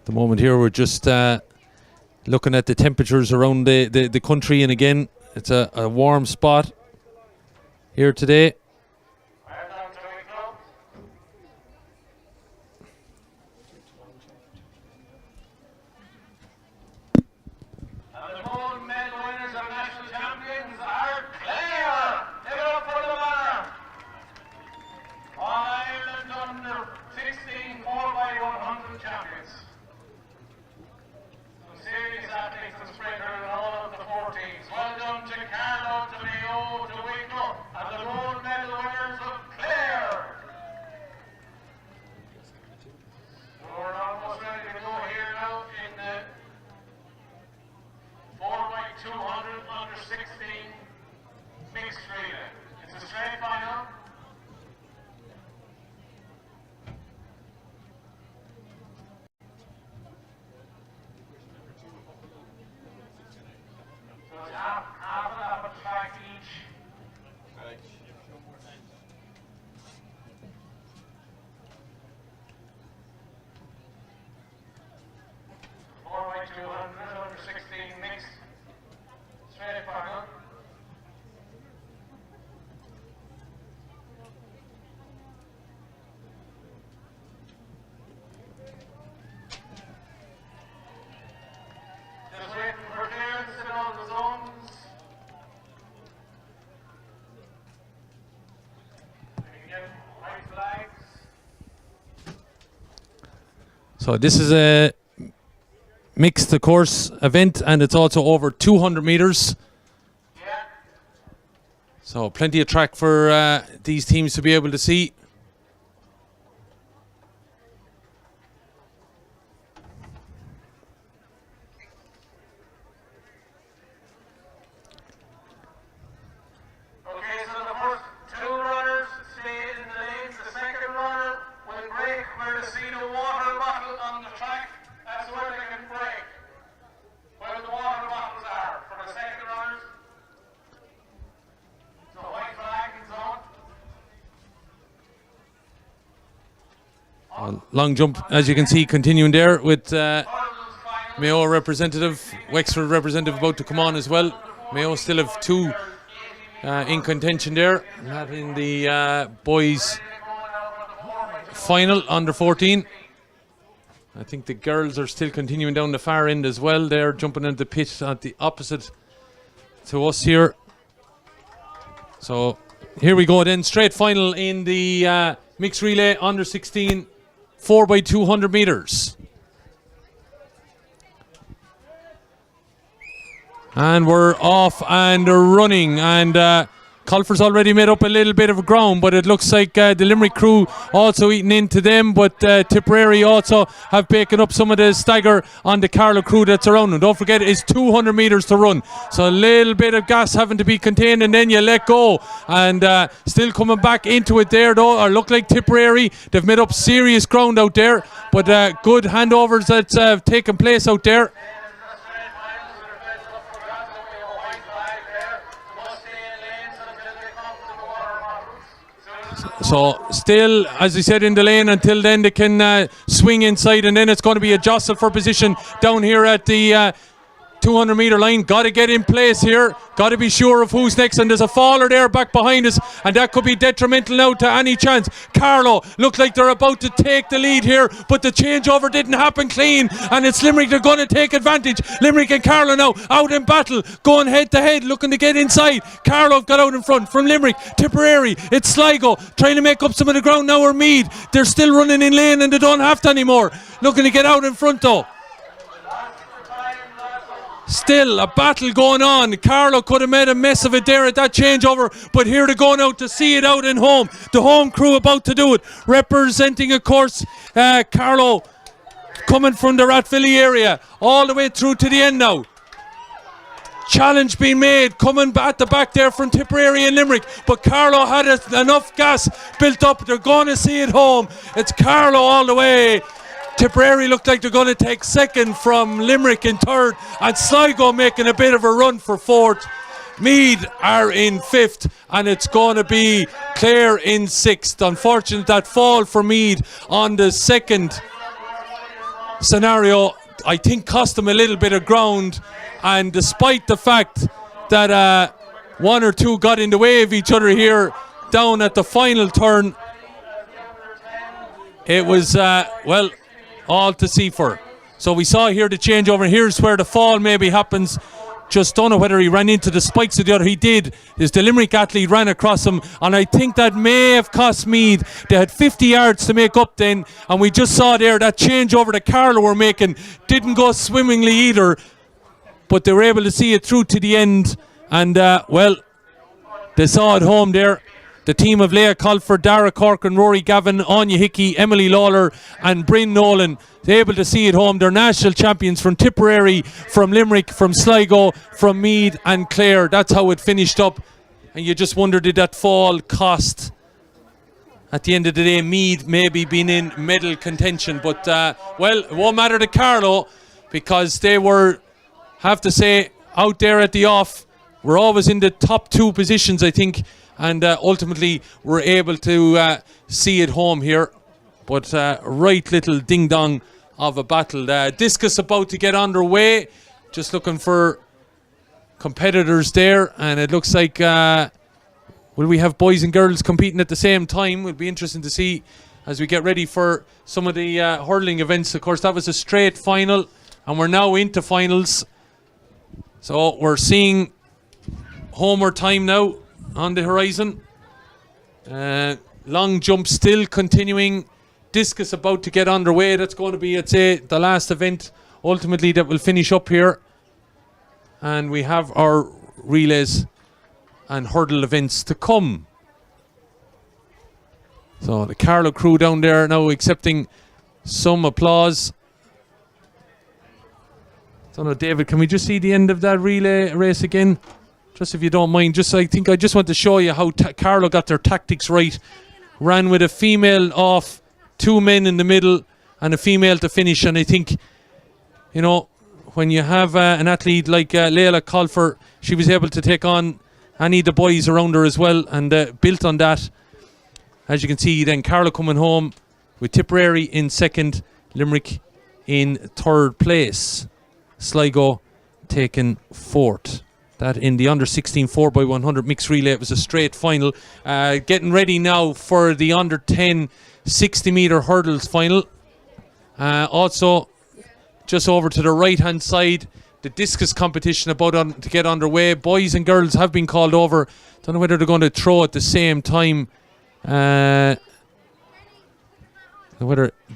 The moment here, we're just looking at the temperatures around the country, and again, it's a warm spot here today. So this is a mixed, of course, event, and it's also over 200 meters. So plenty of track for these teams to be able to see. Long jump, as you can see, continuing there with Mayo representative, Wexford representative about to come on as well. Mayo still have two in contention there. Not in the boys' final, under 14. I think the girls are still continuing down the far end as well. They're jumping into the pit at the opposite to us here. So here we go then, straight final in the mixed relay under 16. 4x200 meters. And we're off and running, and Culfer's already made up a little bit of ground, but it looks like the Limerick crew also eating into them, but Tipperary also have taken up some of the stagger on the Carlow crew that's around them. Don't forget, it's 200 metres to run, so a little bit of gas having to be contained, and then you let go. And still coming back into it there, though, or look like Tipperary, they've made up serious ground out there, but good handovers that's taken place out there. So still, as I said, in the lane until then they can swing inside, and then it's going to be a jostle for position down here at the 200 metre line. Got to get in place here, got to be sure of who's next, and there's a faller there back behind us, and that could be detrimental now to any chance. Carlow look like they're about to take the lead here, but the changeover didn't happen clean, and it's Limerick. They're going to take advantage. Limerick and Carlow now out in battle, going head to head, looking to get inside. Carlow got out in front from Limerick. Tipperary, it's Sligo trying to make up some of the ground now, or Meath. They're still running in lane and they don't have to anymore, looking to get out in front though. Still a battle going on. Carlow could have made a mess of it there at that changeover, but here they go now to see it out in home. The home crew about to do it, representing of course Carlow, coming from the Rathvilly area all the way through to the end now. Challenge being made, coming at the back there from Tipperary and Limerick, but Carlow had enough gas built up. They're going to see it home. It's Carlow all the way. Tipperary look like they're going to take second from Limerick in third, and Sligo making a bit of a run for fourth. Meath are in fifth, and it's going to be Clare in sixth. Unfortunate that fall for Meath on the second scenario, I think, cost them a little bit of ground, and despite the fact that one or two got in the way of each other here down at the final turn, it was well, all to see for. So we saw here the changeover. Here's where the fall maybe happens. Just don't know whether he ran into the spikes of the other. He did. Is the Limerick athlete ran across him, and I think that may have cost Meath. They had 50 yards to make up then, and we just saw there that changeover that Carlow were making didn't go swimmingly either, but they were able to see it through to the end, and well, they saw it home there. The team of Leah Colfer, Dara Corcoran, Rory Gavin, Anya Hickey, Emily Lawler and Bryn Nolan, they're able to see it home. They're national champions from Tipperary, from Limerick, from Sligo, from Meath and Clare. That's how it finished up. And you just wonder, did that fall cost, at the end of the day, Meath maybe been in medal contention? But well, it won't matter to Carlow, because they were, have to say, out there at the off, we're always in the top two positions, I think, and ultimately we're able to see it home here. But right little ding dong of a battle. Discus about to get underway, just looking for competitors there, and it looks like will we have boys and girls competing at the same time? Will be interesting to see as we get ready for some of the hurling events. Of course, that was a straight final, and we're now into finals, so we're seeing homer time now on the horizon. Long jump still continuing. Discus about to get underway. That's going to be, I'd say, the last event ultimately that will finish up here. And we have our relays and hurdle events to come. So the Carlow crew down there now accepting some applause. I don't know, David, can we just see the end of that relay race again? Just if you don't mind. Just, I think I just want to show you how Carlow got their tactics right. Ran with a female off, two men in the middle, and a female to finish. And I think, you know, when you have an athlete like Leila Colfer, she was able to take on any of the boys around her as well, and built on that. As you can see, then Carlow coming home with Tipperary in second, Limerick in third place, Sligo taken fourth. That in the under 16 4x100 mixed relay, it was a straight final. Getting ready now for the under 10 60 metre hurdles final. Also, just over to the right hand side, the discus competition about to get underway. Boys and girls have been called over. Don't know whether they're going to throw at the same time. Whether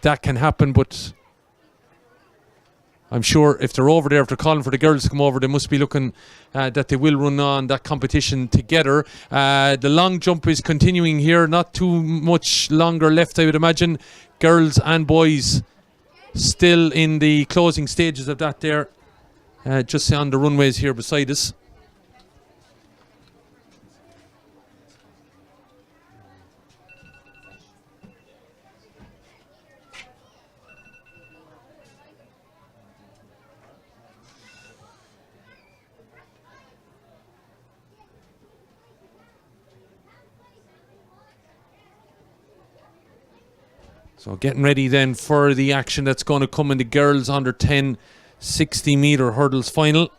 that can happen, but I'm sure if they're over there, if they're calling for the girls to come over, they must be looking that they will run on that competition together. The long jump is continuing here. Not too much longer left, I would imagine. Girls and boys still in the closing stages of that there. Just on the runways here beside us. So getting ready then for the action that's going to come in the girls under 10 60 metre hurdles final.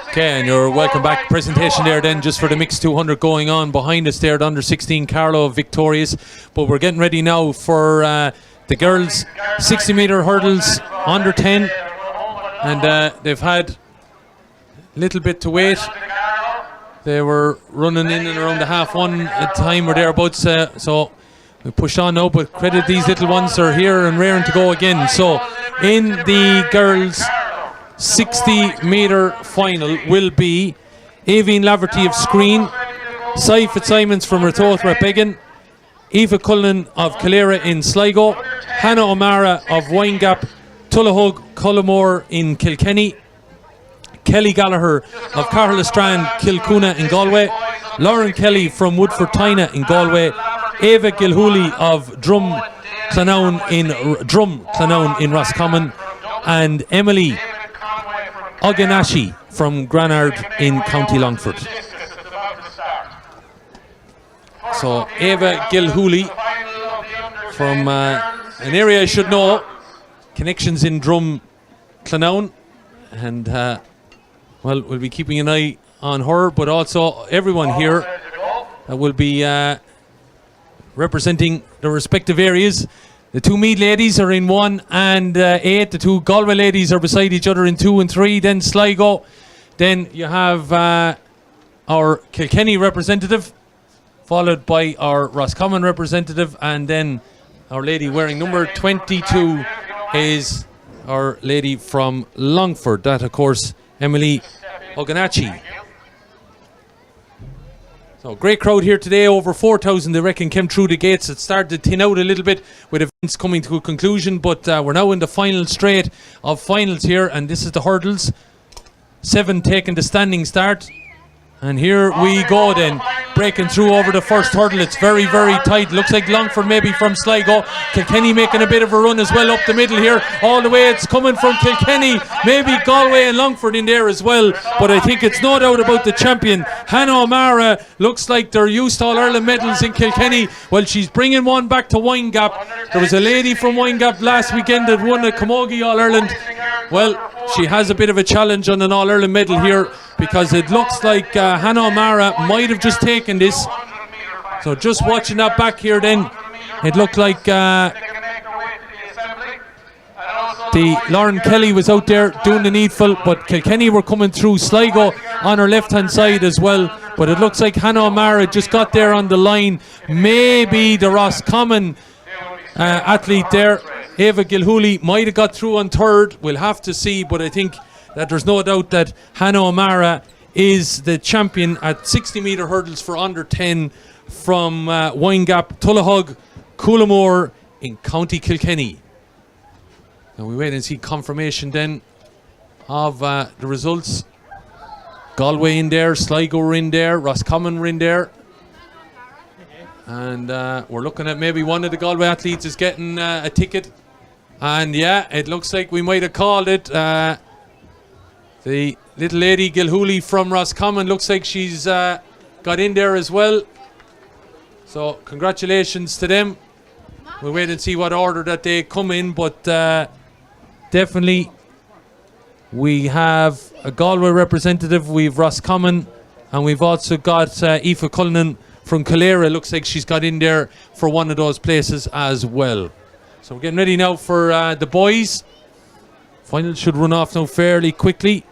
Okay, and you're welcome back. Presentation there then just for the mixed 200 going on behind us there, the under 16 Carlo victorious. But we're getting ready now for the girls 60 metre hurdles under 10, and they've had a little bit to wait. They were running in and around the half one at time or thereabouts, so we push on now, but credit these little ones are here and raring to go again. So in the girls 60 metre final will be Aveen Laverty of Screen, Cy Fitzsimons from Ratoath Began, Eva Cullen of Calera in Sligo, Hannah O'Mara of Winegap, Tullahug Cullimore in Kilkenny, Kelly Gallagher of Carlastrand Kilcoona in Galway, Lauren Kelly from Woodford Tyna in Galway, Eva Gilhooly of Drum Clonown in Roscommon, and Emily Oganashi from Granard in County Longford. So Eva Gilhooly from an area I should know. Connections in Drum Clonown, and well, we'll be keeping an eye on her, but also everyone here will be representing the respective areas. The two Meath ladies are in 1 and 8. The two Galway ladies are beside each other in 2 and 3. Then Sligo. Then you have our Kilkenny representative, followed by our Roscommon representative, and then our lady wearing number 22 is our lady from Longford. That, of course, Emily Oganachi. So great crowd here today, over 4,000 they reckon came through the gates. It started to thin out a little bit with events coming to a conclusion, but we're now in the final straight of finals here, and this is the hurdles. 7 taking the standing start. And here we go then, breaking through over the first hurdle. It's very, very tight. Looks like Longford maybe from Sligo. Kilkenny making a bit of a run as well up the middle here. All the way it's coming from Kilkenny. Maybe Galway and Longford in there as well. But I think it's no doubt about the champion. Hannah O'Mara looks like they're used to All-Ireland medals in Kilkenny. Well, she's bringing one back to Windgap. There was a lady from Windgap last weekend that won a Camogie All-Ireland. Well, she has a bit of a challenge on an All-Ireland medal here, because it looks like Hannah O'Mara might have just taken this. So just watching that back here then, it looked like the Lauren Kelly was out there doing the needful, but Kilkenny were coming through. Sligo on her left hand side as well, but it looks like Hannah O'Mara just got there on the line. Maybe the Roscommon athlete there, Ava Gilhooly, might have got through on third. We'll have to see, but I think that there's no doubt that Hannah O'Mara is the champion at 60-metre hurdles for under 10 from Windgap, Tullahug, Coolamore in County Kilkenny. And we wait and see confirmation then of the results. Galway in there, Sligo were in there, Roscommon were in there. And we're looking at maybe one of the Galway athletes is getting a ticket. And yeah, it looks like we might have called it. The little lady Gilhooly from Roscommon looks like she's got in there as well. So congratulations to them. We'll wait and see what order that they come in, but definitely we have a Galway representative, we've Roscommon, and we've also got Aoife Cullinan from Calera. Looks like she's got in there for one of those places as well. So we're getting ready now for the boys. Final should run off now fairly quickly.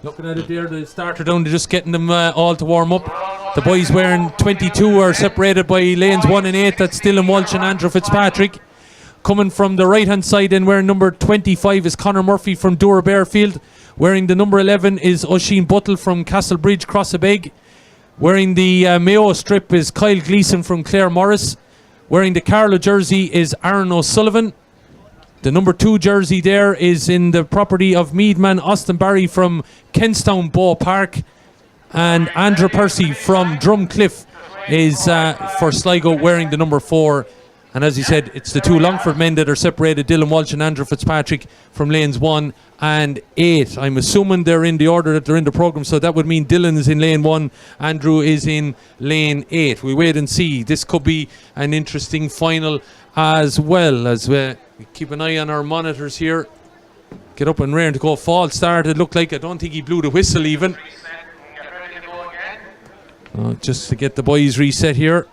Looking at it there, the starter down, they're just getting them all to warm up. The boys wearing 22 are separated by lanes 1 and 8. That's Dylan Walsh and Andrew Fitzpatrick. Coming from the right hand side and wearing number 25 is Conor Murphy from Doura Bearfield. Wearing the number 11 is Oisin Buttle from Castlebridge Crossabeg. Wearing the Mayo strip is Kyle Gleeson from Clare Morris. Wearing the Carlow jersey is Aaron O'Sullivan. The number 2 jersey there is in the property of Meadman Austin Barry from Kenstown Bow Park. And Andrew Percy from Drumcliff is for Sligo wearing the number 4. And as he said, it's the two Longford men that are separated, Dylan Walsh and Andrew Fitzpatrick from lanes 1 and 8. I'm assuming they're in the order that they're in the programme, so that would mean Dylan is in lane 1, Andrew is in lane 8. We wait and see. This could be an interesting final as well, as we keep an eye on our monitors here. Get up and rearing to go. Fall start, it looked like. I don't think he blew the whistle even. Just to get the boys reset here.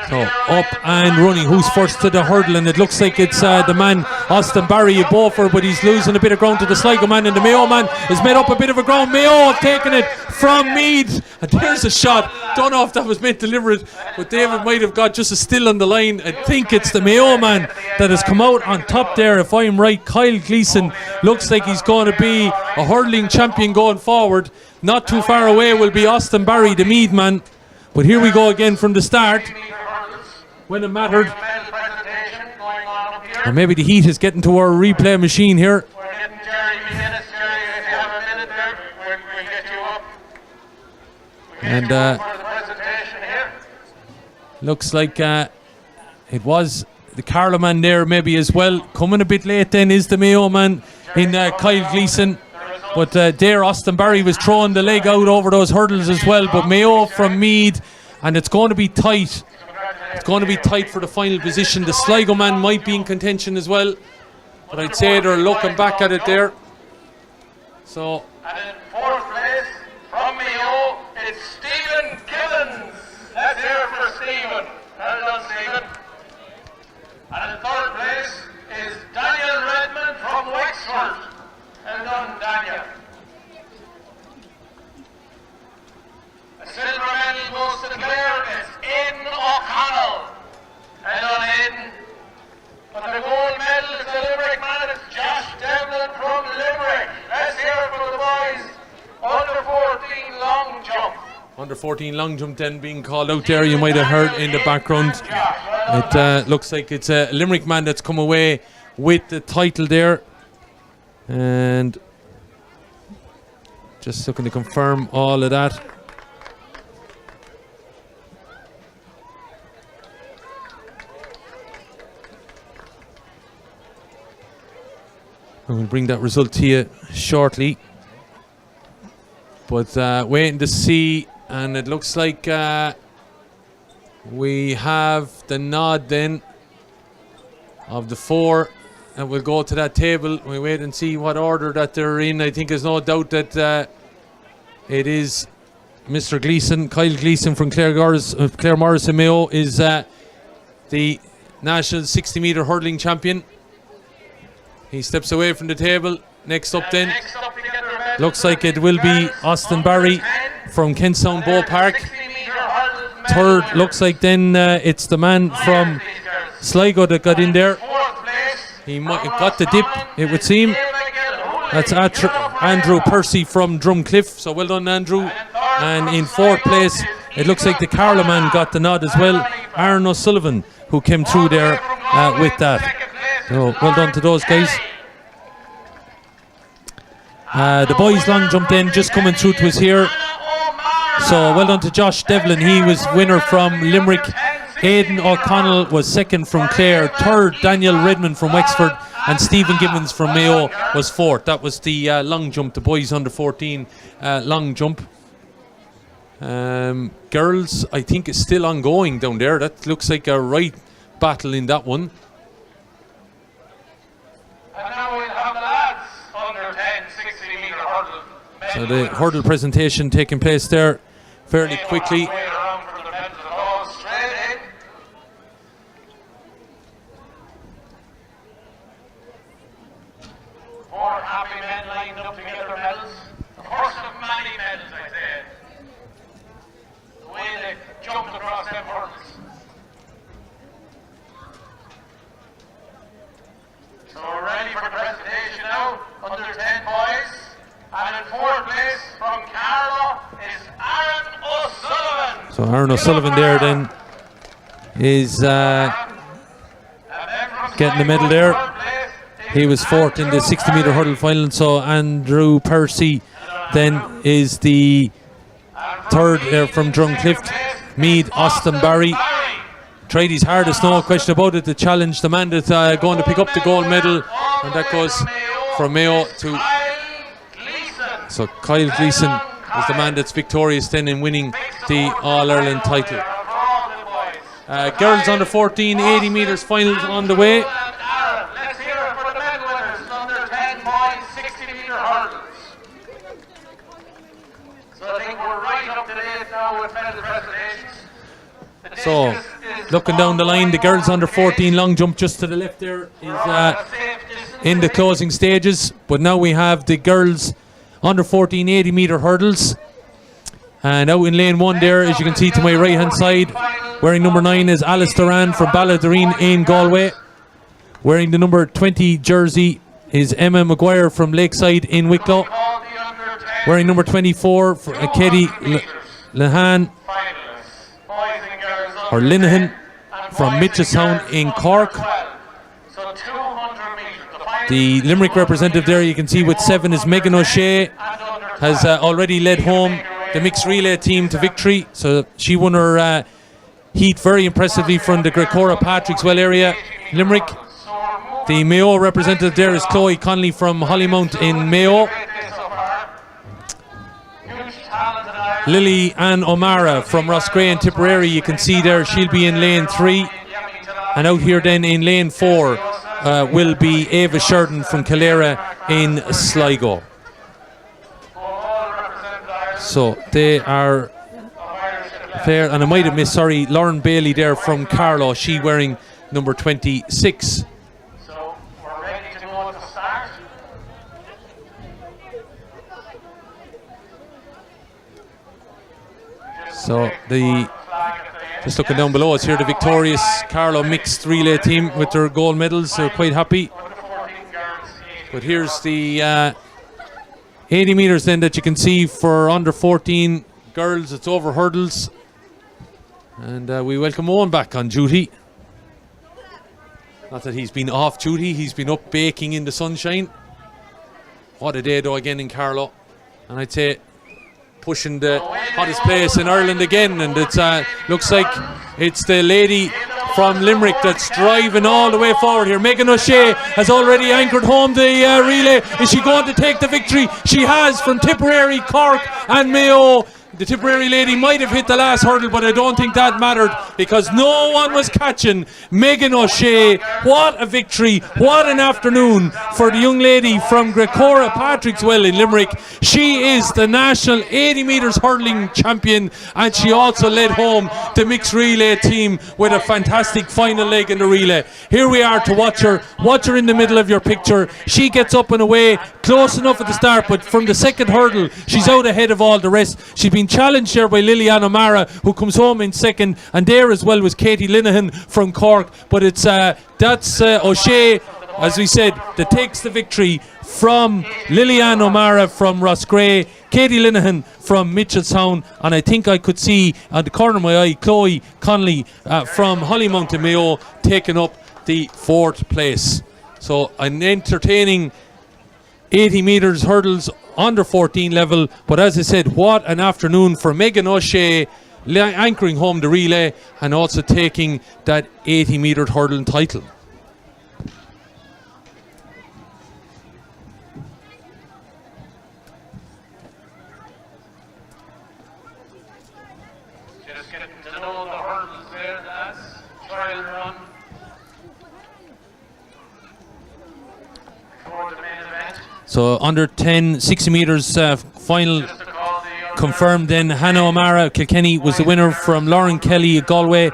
So up and running. Who's first to the hurdle? And it looks like it's the man Austin Barry, a Beaufort, but he's losing a bit of ground to the Sligo man, and the Mayo man has made up a bit of a ground. Mayo have taken it from Meath, and there's a shot. Don't know if that was meant deliberate, but David might have got just a still on the line. I think it's the Mayo man that has come out on top there, if I'm right. Kyle Gleeson looks like he's going to be a hurling champion going forward. Not too far away will be Austin Barry, the Meath man. But here we go again from the start, when it mattered. Or maybe the heat is getting to our replay machine here. And looks like it was the Carlow man there maybe as well. Coming a bit late then is the Mayo man in Kyle Gleeson. But there Austin Barry was throwing the leg out over those hurdles as well. But Mayo from Meath and it's going to be tight. It's going to be tight for the final position. The Sligo man might be in contention as well, but I'd say they're looking back at it there. So, And in fourth place, from Mayo, it's Stephen Gibbons. Let's hear it for Stephen. Well done, Stephen. And in third place is Daniel Redmond from Wexford. Well done, Daniel. A silver medal goes to Clare. It's Aidan O'Connell. Well done, Aidan. But the gold medal is the Limerick man. It's Josh Devlin from Limerick. Let's hear it for the boys. Under 14 long jump. under 14 long jump then being called out there. You might have heard in the background. It looks like it's a Limerick man that's come away with the title there. And just looking to confirm all of that. I'm going to bring that result to you shortly. But waiting to see, and it looks like we have the nod then of the four, and we'll go to that table. We wait and see what order that they're in. I think there's no doubt that it is Mr. Gleeson, Kyle Gleeson from Clare Morrison Mayo is the national 60-metre hurling champion. He steps away from the table. Next up then, looks like it will be Austin Barry from Kentstown Bow Park. Third, looks like then it's the man from Sligo that got in there. He might have got the dip, it would seem. That's Andrew Percy from Drumcliff. So well done, Andrew. And in fourth place, it looks like the Carlow man got the nod as well. Aaron O'Sullivan, who came through there with that. So well done to those guys. The boys long jump then just coming through to us here. So well done to Josh Devlin. He was winner from Limerick. Aidan O'Connell was second from Clare. Third, Daniel Redmond from Wexford. And Stephen Gibbons from Mayo was fourth. That was the long jump, the boys under 14 long jump. Girls, I think, is still ongoing down there. That looks like a right battle in that one. And now we'll have the lads under 10 60-metre hurdle. So the hurdle presentation taking place there fairly quickly. Four happy men lined up to get their medals. The first of many medals, I say. The way they jumped across them hurdles. So we're ready for the presentation now. Under 10 boys. And in fourth place from Carlow is Aaron O'Sullivan. So Aaron O'Sullivan there then is getting the medal there. He was fourth in the 60-metre hurdle final. So Andrew Percy then is the third there from Drumcliff. Mead, Austin Barry. Tried his hardest, no question about it, to challenge the man that's going to pick up the gold medal. And that goes from Mayo to... So Kyle Gleeson is the man that's victorious then in winning the All-Ireland title. Girls under 14, 80 metres final on the way. Let's hear it for the medal winners, under 10 boys, 60-metre hurdles. So I think we're right up to date now with medal presentations. So looking down the line, the girls under 14 long jump just to the left there is in the closing stages. But now we have the girls under 14 80-metre hurdles. And out in lane one there, as you can see to my right hand side, wearing number 9 is Alice Duran from Balladureen in Galway. Wearing the number 20 jersey is Emma Maguire from Lakeside in Wicklow. Wearing number 24 for Katie Linehan or Linehan from Mitchelstown in Cork. The Limerick representative there, you can see with 7 is Megan O'Shea, has already led home the mixed relay team to victory. So she won her heat very impressively from the Grecora Patrickswell area, Limerick. The Mayo representative there is Chloe Connolly from Hollymount in Mayo. Lily Ann O'Mara from Roscrea and Tipperary, you can see there, she'll be in lane 3. And out here then in lane 4 will be Ava Sheridan from Calera in Sligo. So they are there, and I might have missed, sorry, Lauren Bailey there from Carlow, she wearing number 26. So we're ready to go to start. So just looking down below us here, the victorious Carlow mixed relay team with their gold medals, they're quite happy. But here's the 80 metres then that you can see for under 14 girls. It's over hurdles, and we welcome Owen back on duty. Not that he's been off duty, he's been up baking in the sunshine. What a day though again in Carlow, and I'd say pushing the hottest place in Ireland again, and it's looks like it's the lady from Limerick that's driving all the way forward here. Megan O'Shea has already anchored home the relay. Is she going to take the victory? She has, from Tipperary, Cork and Mayo. The Tipperary lady might have hit the last hurdle, but I don't think that mattered because no one was catching Megan O'Shea. What a victory, what an afternoon for the young lady from Grecora Patrickswell in Limerick. She is the national 80 metres hurling champion, and she also led home the mixed relay team with a fantastic final leg in the relay. Here we are to watch her in the middle of your picture. She gets up and away close enough at the start, but from the second hurdle she's out ahead of all the rest. She's been challenged there by Liliane O'Mara, who comes home in second, and there as well was Katie Linehan from Cork. But it's that's O'Shea, as we said, that takes the victory from Liliane O'Mara from Roscrea, Katie Linehan from Mitchelstown, and I think I could see on the corner of my eye Chloe Connolly from Hollymount in Mayo taking up the 4th place. So an entertaining 80 metres hurdles under 14 level, but as I said, what an afternoon for Megan O'Shea, anchoring home the relay and also taking that 80 metre hurdling title. Just getting to know the hurdles there, that's trial run for the main event. So under 10, 60 metres final confirmed then. Hannah O'Mara, Kilkenny, was the winner from Lauren Kelly of Galway.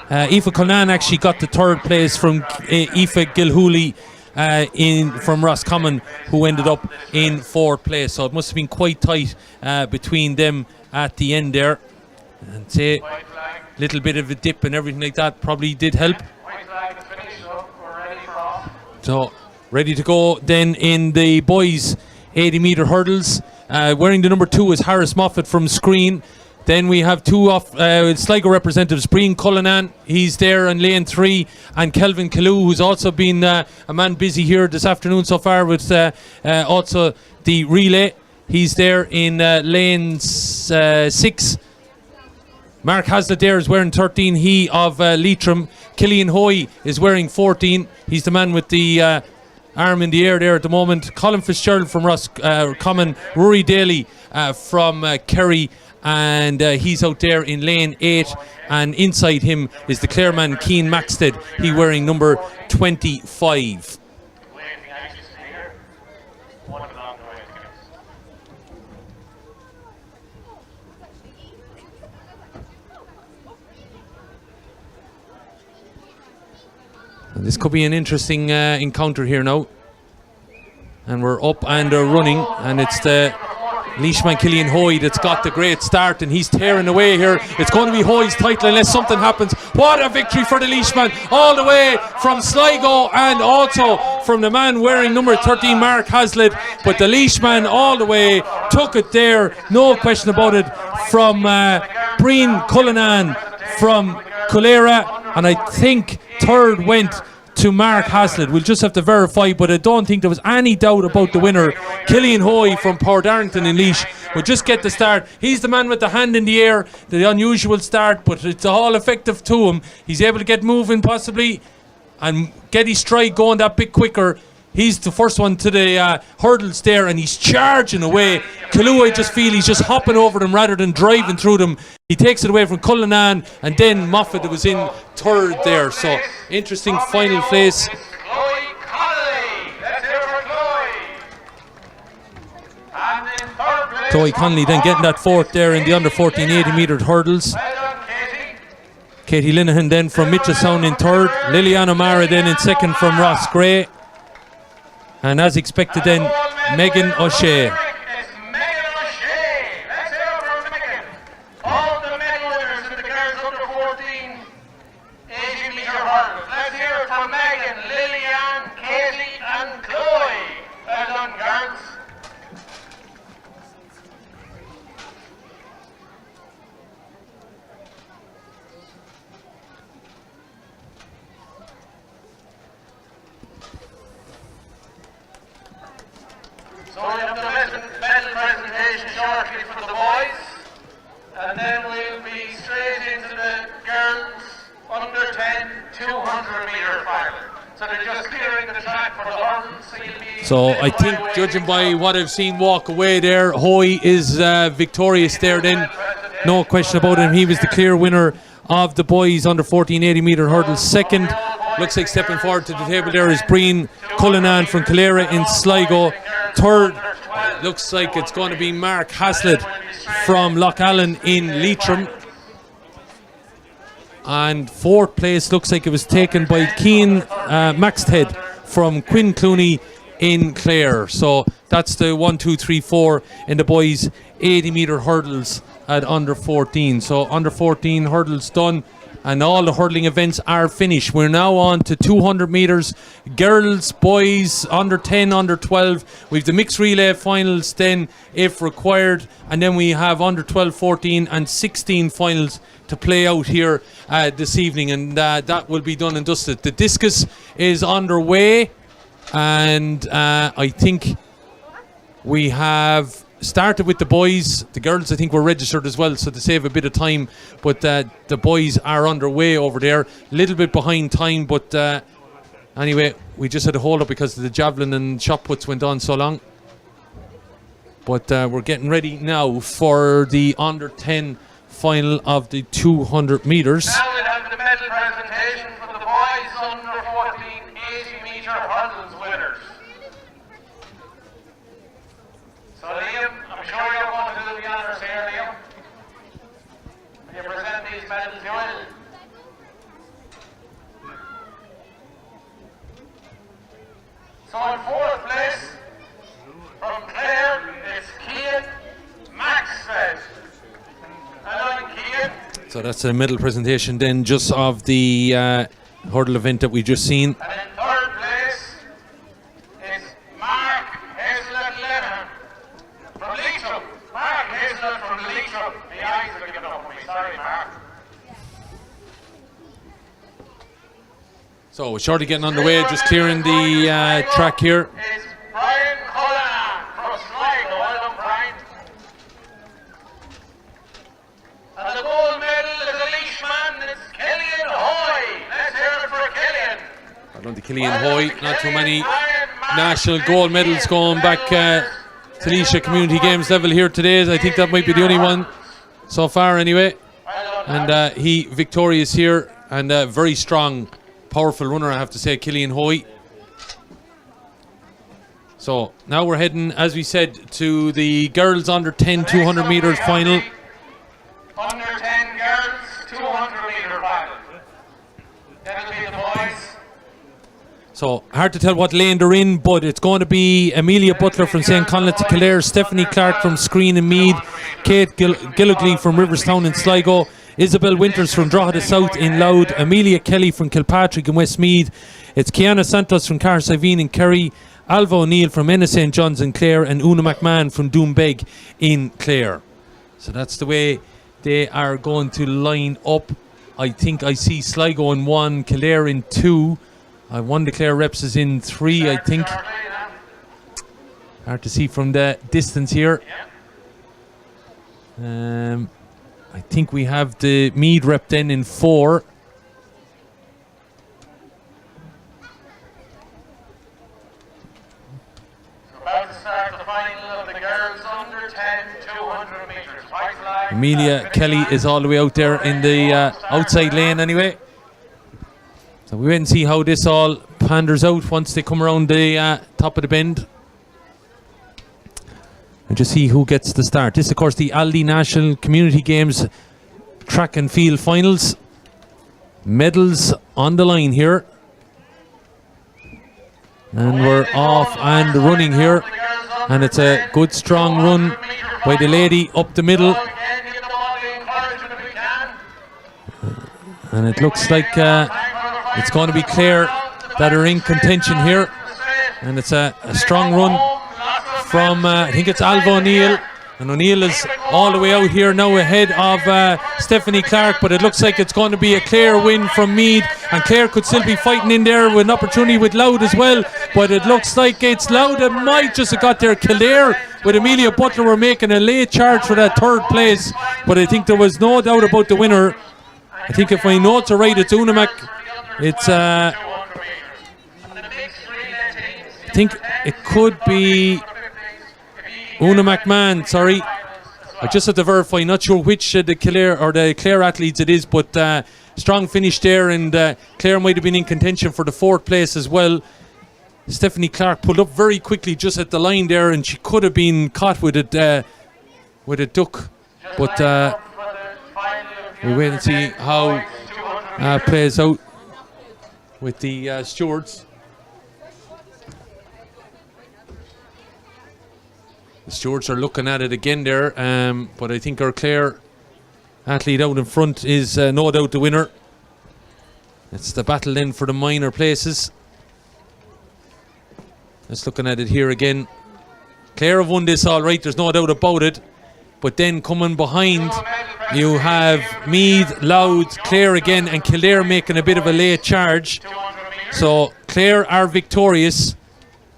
Aoife Culnan actually got the 3rd place from Aoife Gilhooly from Roscommon, who ended up in 4th place. So it must have been quite tight between them at the end there. And say a little bit of a dip and everything like that probably did help. So ready to go then in the boys 80 metre hurdles. Wearing the number 2 is Harris Moffat from Screen. Then we have two off Sligo representatives, Brian Cullinan, he's there in lane 3, and Kelvin Kalou, who's also been a man busy here this afternoon so far with also the relay. He's there in lane 6. Mark Hazlitt there is wearing 13, he of Leitrim. Killian Hoy is wearing 14, he's the man with the arm in the air there at the moment. Colin Fitzgerald from Roscommon, Rory Daly from Kerry, and he's out there in lane 8, and inside him is the Clareman Keane Maxted, he wearing number 25. And this could be an interesting encounter here now. And we're up and running, and it's the Leishman Killian Hoy that's got the great start, and he's tearing away here. It's going to be Hoy's title unless something happens. What a victory for the Leishman, all the way from Sligo and also from the man wearing number 13, Mark Hazlitt. But the Leishman all the way took it there, no question about it, from Brian Cullinan from Culera, and I think third went to Mark Hazlitt. We'll just have to verify, but I don't think there was any doubt about the winner. Killian Hoy from Port Darrington in Laois will just get the start. He's the man with the hand in the air, the unusual start, but it's all effective to him. He's able to get moving possibly and get his stride going that bit quicker. He's the first one to the hurdles there, and he's charging away. Kalu, I just feel he's just hopping over them rather than driving through them. He takes it away from Cullinan, and then Moffat was in third there. So interesting final place. Chloe Connolly then getting that fourth there in the under 14 80 metre hurdles. Katie Linehan then from Mitchelstown in third. Liliana Mara then in second from Ross Gray. And as expected then, Megan O'Shea. All the medal winners in the girls under 14 80 metre hurdles. Let's hear it from Megan, Lillian, Katie and Chloe. Well done, girls. So we have the medal presentation shortly for the boys, and then we'll be straight into the girls under 10 200 metre final. So they're just clearing the track for the hurdles. So I think, judging by what I've seen walk away there, Hoy is victorious there then. No question about him. He was the clear winner of the boys under 14 80 metre hurdles. Second, looks like stepping forward to the table there is Breen Cullinan from Calera in Sligo. Third, looks like it's going to be Mark Haslett from Loughallen in Leitrim. And fourth place looks like it was taken by Cian Maxted from Quinn Clooney in Clare. So that's the 1, 2, 3, 4 in the boys 80 metre hurdles at under 14. So under 14 hurdles done, and all the hurdling events are finished. We're now on to 200 metres, girls, boys, under 10, under 12. We've the mixed relay finals then, if required, and then we have under 12, 14 and 16 finals to play out here this evening, and that will be done and dusted. The discus is underway, and I think we have started with the boys. The girls, I think, were registered as well, so to save a bit of time, but the boys are underway over there, a little bit behind time, but anyway, we just had a hold up because the javelin and shot puts went on so long. But we're getting ready now for the under 10 final of the 200 metres. Now we'll have the medal presentation for the boys under 14 80 metre hurdles winners. So Liam, I'm sure you're going to do the honours here, Liam. When you present these medals, you will. So in fourth place, from Clare, it's Cian Maxted. Hello, Cian. So that's the medal presentation then, just of the hurdle event that we just seen. And in third place is Mark Haslett-Lennon from Leitrim. Mark Haslett from Leitrim. The eyes are giving up on me. Sorry, Mark. So shortly getting underway, just clearing the track here. Is Brian Cullinan from Sligo. Well done, Brian. And the gold medal is a Leishman. It's Killian Hoy. Let's hear it for Killian. I don't think Killian Hoy, not too many national gold medals going back to Laois Community Games level here today. I think that might be the only one so far anyway. And he victorious here, and very strong, powerful runner, I have to say, Killian Hoy. So now we're heading, as we said, to the girls under 10 200 metres final. Under 10 girls, 200 metre final. That'll be the boys. So hard to tell what lane they're in, but it's going to be Amelia Butler from St. Conleth to Kildare, Stephanie Clark from Screen and Mead, Kate Gilligley from Riverstown in Sligo, Isabel Winters from Drogheda South in Louth, Amelia Kelly from Kilpatrick in Westmeath. It's Kiana Santos from Carsiveen in Kerry, Alva O'Neill from Ennis St. John's in Clare, and Una McMahon from Doombeg in Clare. So that's the way they are going to line up. I think I see Sligo in 1, Kildare in 2. One the Clare reps is in 3, I think. Hard to see from the distance here. I think we have the Mead rep then in 4. Amelia Kelly is all the way out there in the outside lane anyway. So we wait and see how this all panders out once they come around the top of the bend. And just see who gets the start. This, of course, the Aldi National Community Games track and field finals. Medals on the line here. And we're off and running here. And it's a good strong run by the lady up the middle. And it looks like it's going to be Claire that are in contention here. And it's a strong run from, I think it's Alva O'Neill. And O'Neill is all the way out here now ahead of Stephanie Clark, but it looks like it's going to be a Clare win from Meath, and Clare could still be fighting in there with an opportunity with Loud as well, but it looks like it's Loud that might just have got there. Kildare with Amelia Butler were making a late charge for that third place, but I think there was no doubt about the winner. I think if my notes are right, it's Unamak. It's I think it could be Una McMahon, sorry. I just have to verify, not sure which the Clare or the Clare athletes it is, but strong finish there, and Clare might have been in contention for the fourth place as well. Stephanie Clark pulled up very quickly just at the line there, and she could have been caught with it with a duck, but we'll wait and see how plays out with the stewards. The stewards are looking at it again there, but I think our Clare athlete out in front is no doubt the winner. It's the battle then for the minor places. Just looking at it here again. Clare have won this all right, there's no doubt about it. But then coming behind, you have Meath, Louth, Clare again, and Kildare making a bit of a late charge. So Clare are victorious,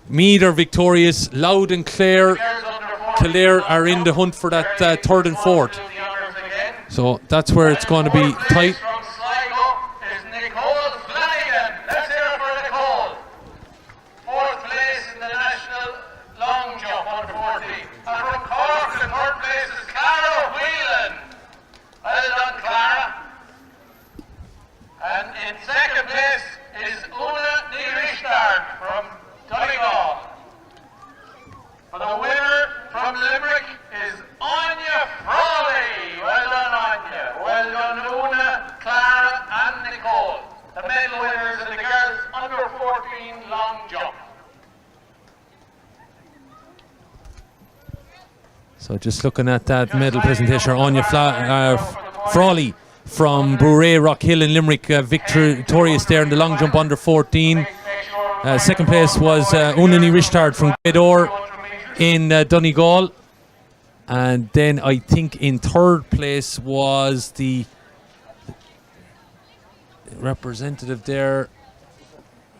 Meath are victorious, Louth and Kildare are in the hunt for that third and fourth. So that's where it's going to be tight. So just looking at that medal presentation, Anya Frawley from Bruree, Rock Hill and Limerick, victorious there in the long jump under 14. Second place was Unani Rishtard from Gweedore in Donegal. And then I think in third place was the representative there,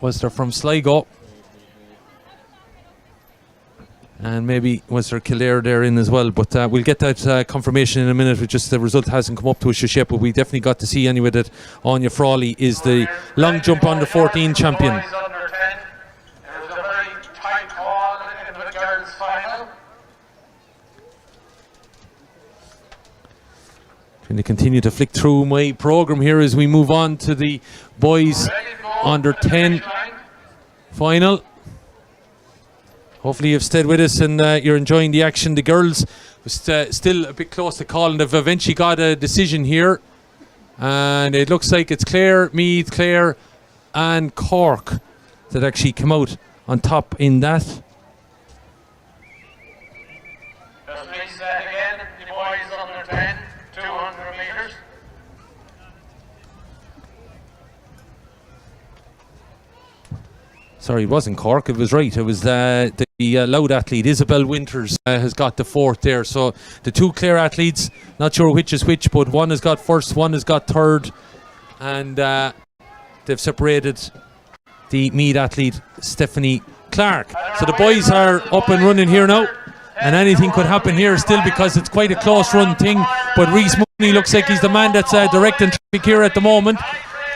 was there from Sligo. And maybe was there Kildare there in as well, but we'll get that confirmation in a minute. Just the result hasn't come up to us just yet, but we definitely got to see anyway that Anya Frawley is the long jump under 14 champion. Trying to continue to flick through my program here as we move on to the boys under 10 final. Hopefully you've stayed with us and you're enjoying the action. The girls was still a bit close to call, and they've eventually got a decision here. And it looks like it's Clare, Meath, Clare and Cork that actually come out on top in that. Just reset again, the boys under 10, 200 metres. Sorry, it wasn't Cork, it was right. It was the Louth athlete, Isabel Winters, has got the fourth there. So the two Clare athletes, not sure which is which, but one has got first, one has got third. And they've separated the Meath athlete, Stephanie Clark. So the boys are up and running here now. And anything could happen here still because it's quite a close run thing. But Reese Mooney looks like he's the man that's directing traffic here at the moment.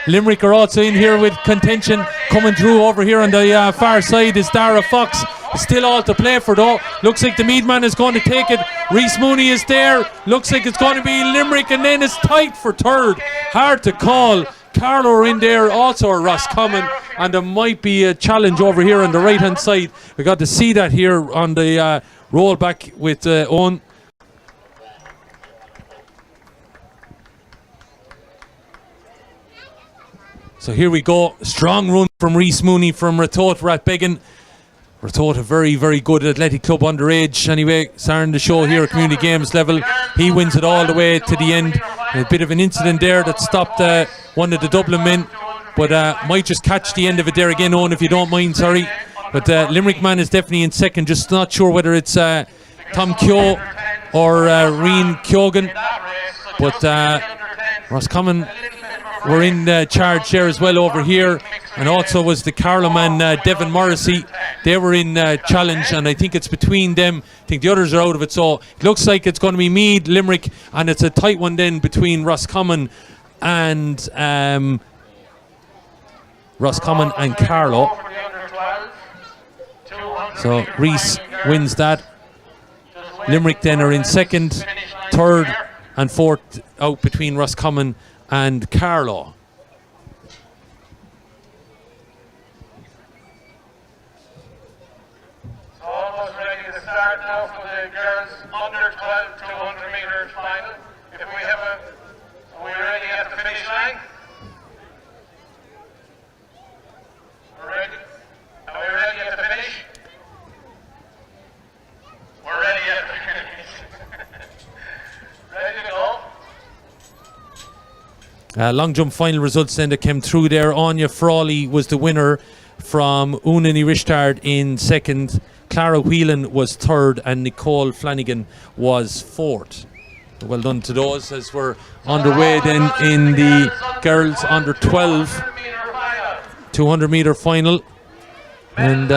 Limerick are also in here with contention. Coming through over here on the far side is Dara Fox It's still all to play for though. Looks like the Mead man is going to take it. Reese Mooney is there. Looks like it's going to be Limerick, and then it's tight for third. Hard to call. Carlo are in there, also Roscommon, and there might be a challenge over here on the right hand side. We got to see that here on the roll back with Owen. So here we go. Strong run from Reese Mooney from Ratoath Rathbegan. Ratoath, a very, very good athletic club underage. Anyway, starting the show here at community games level. He wins it all the way to the end. A bit of an incident there that stopped one of the Dublin men, but might just catch the end of it there again, Owen, if you don't mind, sorry. But Limerick man is definitely in second. Just not sure whether it's Tom Keogh or Rian Keoghan. But Roscommon were in charge there as well over here, and also was the Carlow man Devon Morrissey. They were in challenge, and I think it's between them. I think the others are out of it, so it looks like it's going to be Meath, Limerick, and it's a tight one then between Roscommon and Carlow. So Reese wins that. Limerick then are in second, third and fourth out between Roscommon and Carlow. So almost ready to start now for the girls under 12 200 metres final. If we have are we ready at the finish line? We're ready? Are we ready at the finish? We're ready at the finish. Ready to go? Long jump final results then that came through there. Anya Frawley was the winner from Unani Rishtard in second. Clara Whelan was third, and Nicole Flanagan was fourth. Well done to those as we're underway then in the girls under 12 200 metre final. And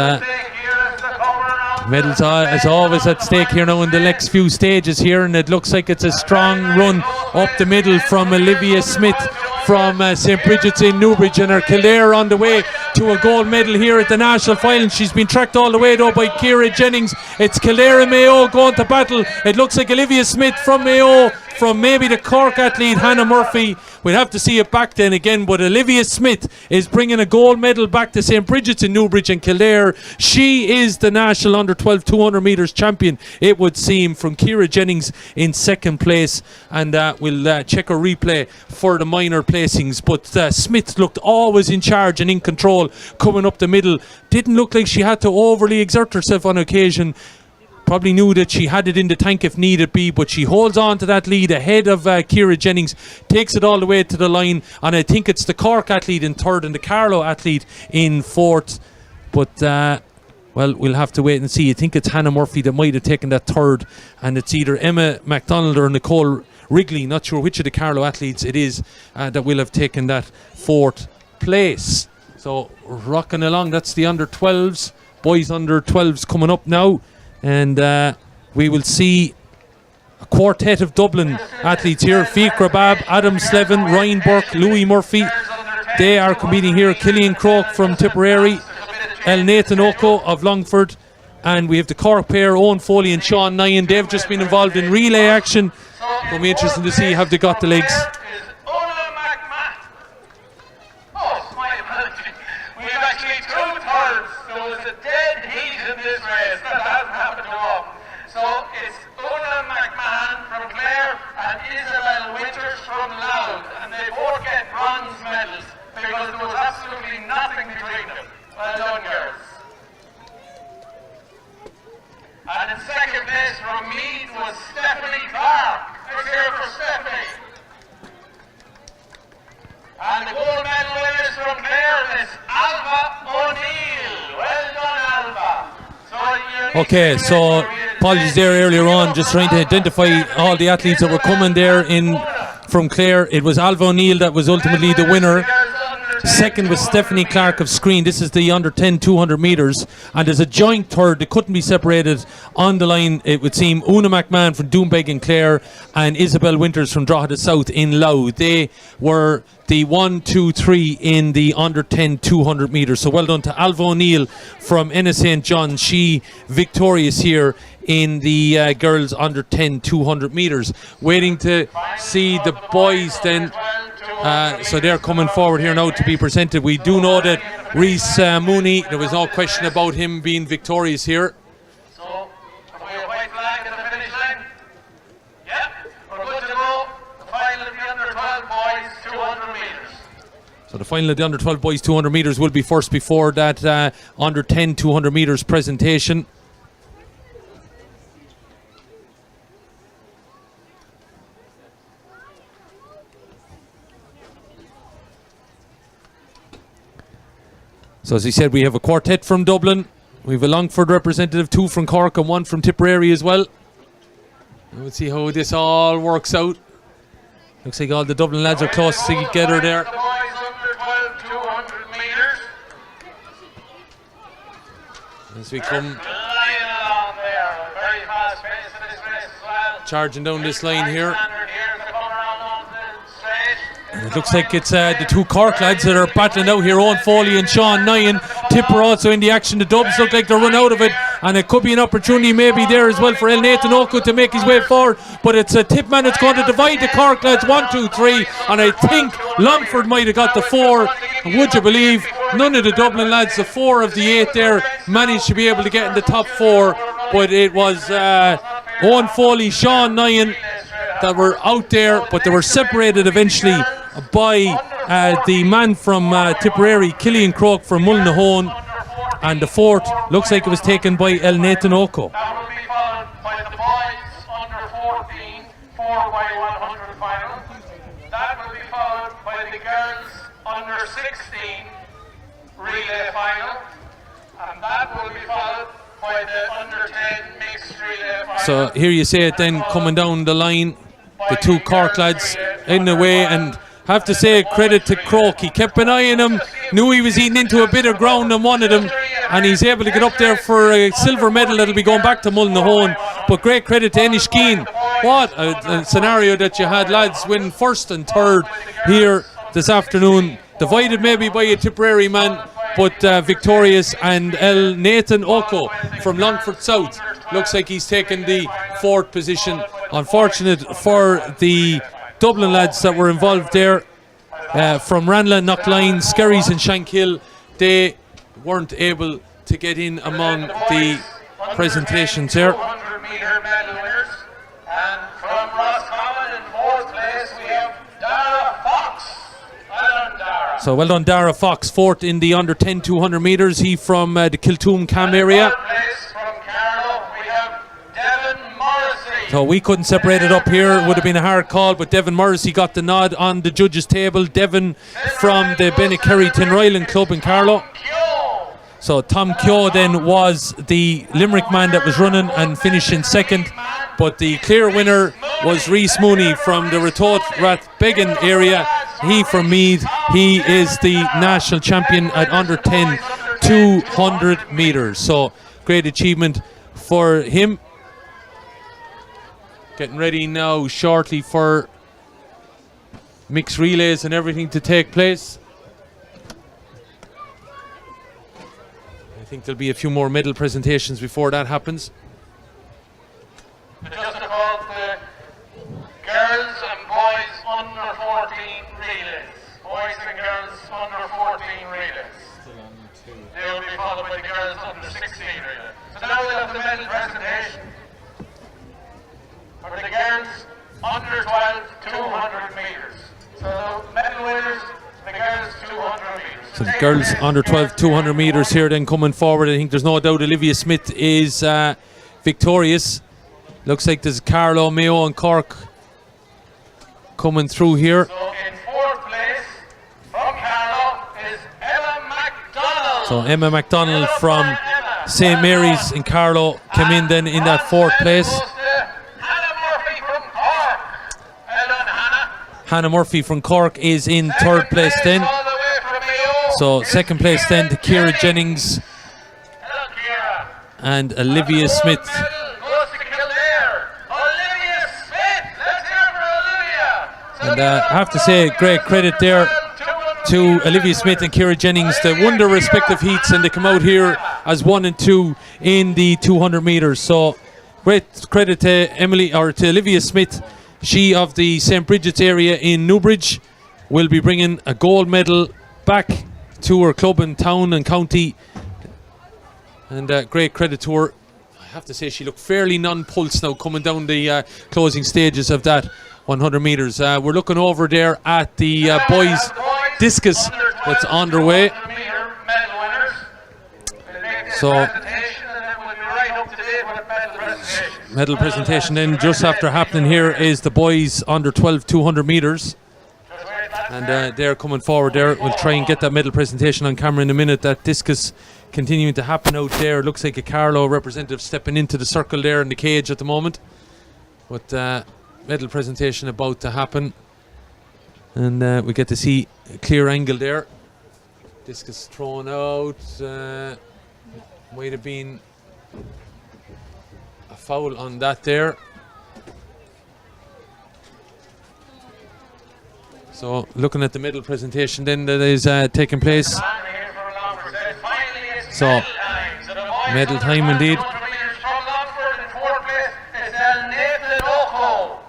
medals are as always at stake here now in the next few stages here, and it looks like it's a strong run up the middle from Olivia Smith from St. Bridget's in Newbridge, and her Kildare on the way to a gold medal here at the national final. She's been tracked all the way though by Ciara Jennings. It's Kildare and Mayo going to battle. It looks like Olivia Smith from Mayo, from maybe the Cork athlete Hannah Murphy. We'll have to see it back then again, but Olivia Smith is bringing a gold medal back to St. Bridget's in Newbridge and Kildare. She is the national under 12 200 metres champion, it would seem, from Ciara Jennings in second place. And we'll check her replay for the minor placings. But Smith looked always in charge and in control coming up the middle. Didn't look like she had to overly exert herself on occasion. Probably knew that she had it in the tank if needed be, but she holds on to that lead ahead of Ciara Jennings, takes it all the way to the line, and I think it's the Cork athlete in third and the Carlow athlete in fourth. But well, we'll have to wait and see. I think it's Hannah Murphy that might have taken that third, and it's either Emma MacDonald or Nicole Wrigley, not sure which of the Carlow athletes it is, that will have taken that fourth place. So rocking along, that's the under 12s, boys under 12s coming up now. And we will see a quartet of Dublin athletes here. Fiacre Bab, Adam Slevin, Ryan Burke, Louis Murphy. They are competing here. Killian Croke from Tipperary, El Nathan Oko of Longford, and we have the Cork pair, Owen Foley and Sean Nyan. They've just been involved in relay action. It'll be interesting to see have they got the legs. We've actually 2/3. There was a dead heat in this race. That hasn't happened too often. So it's Una McMahon from Clare and Isabel Winters from Louth, and they both get bronze medals because there was absolutely nothing between them. Well done, girls. And in second place from Meath was Stephanie Clark. Let's hear it for Stephanie. And the gold medal winners from Clare is Alva O'Neill. Well done, Alva. Okay, so apologies there earlier on, just trying to identify all the athletes that were coming there in from Clare. It was Alva O'Neill that was ultimately the winner. Second was Stephanie Clark of Screen. This is the under 10 200 metres. And there's a joint third. They couldn't be separated on the line, it would seem. Una McMahon from Doombeg and Clare and Isabel Winters from Drogheda South in Lough. They were the 1, 2, 3 in the under 10 200 metres. So well done to Alva O'Neill from Ennis St. John. She victorious here in the girls under 10 200 metres. Waiting to see the boys then. So they're coming forward here now to be presented. We do know that Rhys Mooney, there was no question about him being victorious here. So, have we a white flag at the finish line? Yeah, we're good to go. The final of the under 12 boys, 200 metres. So the final of the under 12 boys 200 metres will be first before that under 10 200 metres presentation. So as he said, we have a quartet from Dublin. We have a Longford representative, 2 from Cork and 1 from Tipperary as well. And we'll see how this all works out. Looks like all the Dublin lads are close together there. The boys under 12, 200 metres. As we come Flying along there, very fast pace in this race as well. charging down this line here. Standard here to come around on the straight. And it looks like it's the 2 Cork lads that are battling out here, Owen Foley and Sean Nyan. Tipper also in the action. The Dubs look like they're run out of it, and it could be an opportunity maybe there as well for El Nathan Oko to make his way forward, but it's a Tipman that's going to divide the Cork lads 1, 2, 3, and I think Longford might have got the 4. Would you believe none of the Dublin lads, the 4 of the 8 there, managed to be able to get in the top 4, but it was Owen Foley, Sean Nyan that were out there, but they were separated eventually by the man from Tipperary, Killian Croke from Mullinahone, and the 4th looks like it was taken by El Nathan Oko. That will be followed by the boys under 14, 4x100 final. That will be followed by the girls under 16 relay final. And that will be followed by the under 10 mixed relay final. So here you see it then coming down the line, the 2 Cork lads in the way, and have to say credit to Croke. He kept an eye on him, knew he was eating into a bit of ground on one of them, and he's able to get up there for a silver medal that'll be going back to Mullinahone. But great credit to Enniskeane. What a scenario that you had lads win 1st and 3rd here this afternoon, divided maybe by a Tipperary man, but victorious. And El Nathan Oko from Longford South looks like he's taken the 4th position. Unfortunate for the Dublin lads that were involved there from Ranelagh, Knockline, Skerries and Shankill. They weren't able to get in among the presentations there. 200-metre medal winners. And from Roscommon in 4th place we have Dara Fox. Well done, Dara. So well done Dara Fox, 4th in the under 10 200 metres. He from the Kiltoom Cam area. 3rd place from Carlow we have Devin Morrissey. So we couldn't separate it up here. It would have been a hard call, but Devin Morrissey got the nod on the judges' table. Devin from the Bennekerry Tinryland Club in Carlow. So Tom Keogh then was the Limerick man that was running and finishing 2nd. But the clear winner was Rhys Mooney from the Ratoath Rathbegan area. He from Meath. He is the national champion at under 10 200 metres. So great achievement for him. Getting ready now shortly for mixed relays and everything to take place. I think there'll be a few more medal presentations before that happens. Just about the girls and boys under 14 relays. Boys and girls under 14 relays. They will be followed by the girls under 16 relays. So now we'll have the medal presentation. For the girls under 12, 200 metres. So medal winners, the girls 200 metres. So the girls under 12 200 metres here then coming forward. I think there's no doubt Olivia Smith is victorious. Looks like there's Carlow, Mayo and Cork coming through here. So in 4th place from Carlow is Emma MacDonald. So Emma MacDonald from St Mary's in Carlow came in then in that 4th place. Hannah Murphy from Cork is in 3rd place then. All the way from So second place then to Ciara Jennings and Olivia Smith. And I have to say, great credit there to Olivia Smith and Ciara Jennings. They won their respective heats and they come out here as 1 and 2 in the 200 metres. So great credit to Olivia Smith. She of the St. Bridget's area in Newbridge will be bringing a gold medal back to her club in town and county. And great credit to her. I have to say she looked fairly non-pulse now coming down the closing stages of that 100 metres. We're looking over there at the boys discus that's underway. So medal presentation then just after happening here is the boys under 12 200 metres. And they're coming forward there. We'll try and get that medal presentation on camera in a minute. That discus continuing to happen out there. Looks like a Carlow representative stepping into the circle there in the cage at the moment. But medal presentation about to happen. And we get to see a clear angle there. Discus thrown out. Might have been a foul on that there. So looking at the medal presentation then that is taking place. So medal time indeed.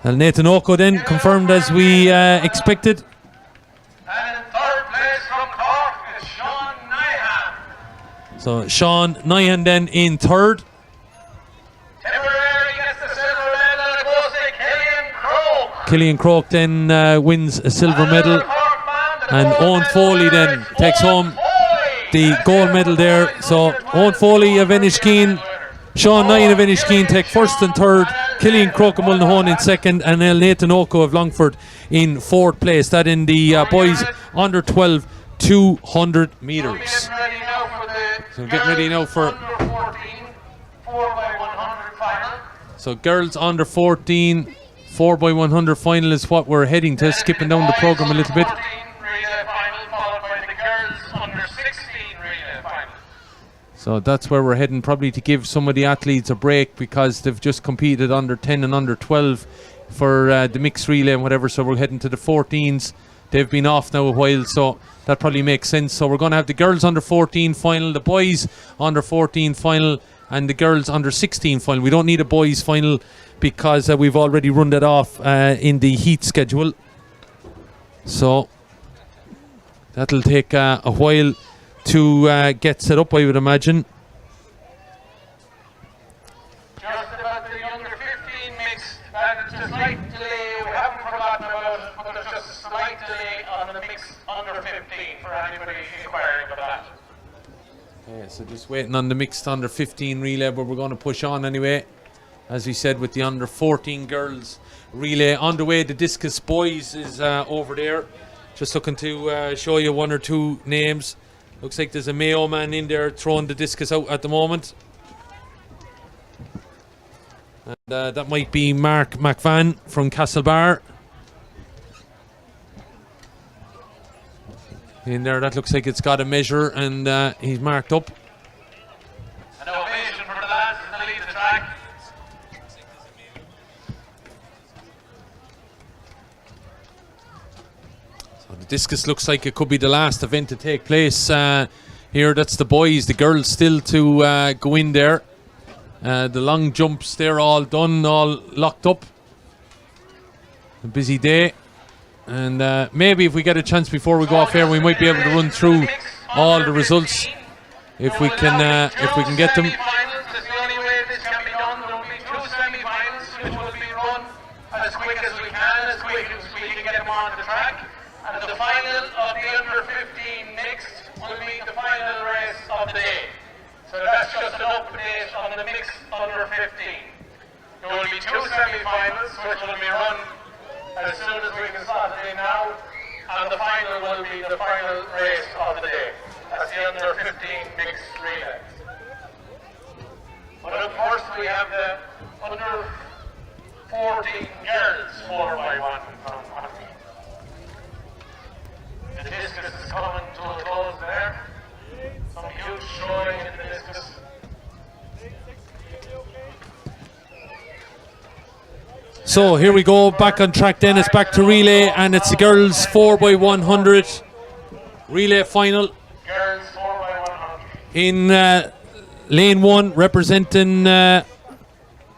And Nathan Oko then confirmed as we expected. And in third place from Cork is Sean Nyhan. So Sean Nyhan then in third. Tipperary gets the silver medal. It goes to Killian Croke. Killian Croke then wins a silver medal. And Owen Foley then takes home the gold medal there. So Owen Foley of Enniskeane, Sean Nyhan of Enniskeane take first and third. Killian Croke of Mullinahone in second, and Nathan Oko of Longford in fourth place. That in the boys under 12 200 metres. So getting ready now for 4x100 final. So girls under 14 4x100 final is what we're heading to. Skipping down the programme a little bit. Relay final followed by the girls under 16 relay final. So that's where we're heading, probably to give some of the athletes a break because they've just competed under 10 and under 12 for the mixed relay and whatever. So we're heading to the 14s. They've been off now a while, so that probably makes sense. So we're going to have the girls under 14 final, the boys under 14 final, and the girls under 16 final. We don't need a boys final because we've already run that off in the heat schedule. So that'll take a while to get set up, I would imagine. Just about the under 15 mix, there's a slight delay. We haven't forgotten about it, but there's just a slight delay on the mix under 15 for anybody inquiring about that. Yeah, so just waiting on the mixed under 15 relay, but we're going to push on anyway. As we said, with the under 14 girls relay underway. The discus boys is over there. Just looking to show you one or two names. Looks like there's a Mayo man in there throwing the discus out at the moment. And that might be Mark McVan from Castlebar. In there, that looks like it's got a measure and he's marked up. An ovation for the lads in the lead of the track. The discus looks like it could be the last event to take place here. That's the boys. The girls still to go in there. The long jumps, they're all done, all locked up. A busy day. And maybe if we get a chance before we go off air, we might be able to run through all the results if we can get them. That's the only way this can be done. There will be 2 semi-finals which will be run as quick as we can get them on the track. And the final of the under 15 mixed will be the final race of the day. So that's just an update on the mixed under 15. There will be 2 semi-finals which will be run as soon as we can start it now, and the final will be the final race of the day. That's the under 15 mixed relay. But of course we have the under 14 girls 4x1 from hockey. The discus is coming to a close there. So here we go, back on track then. It's back to relay, and it's the girls 4x100 relay final. Girls 4x100. In lane 1, representing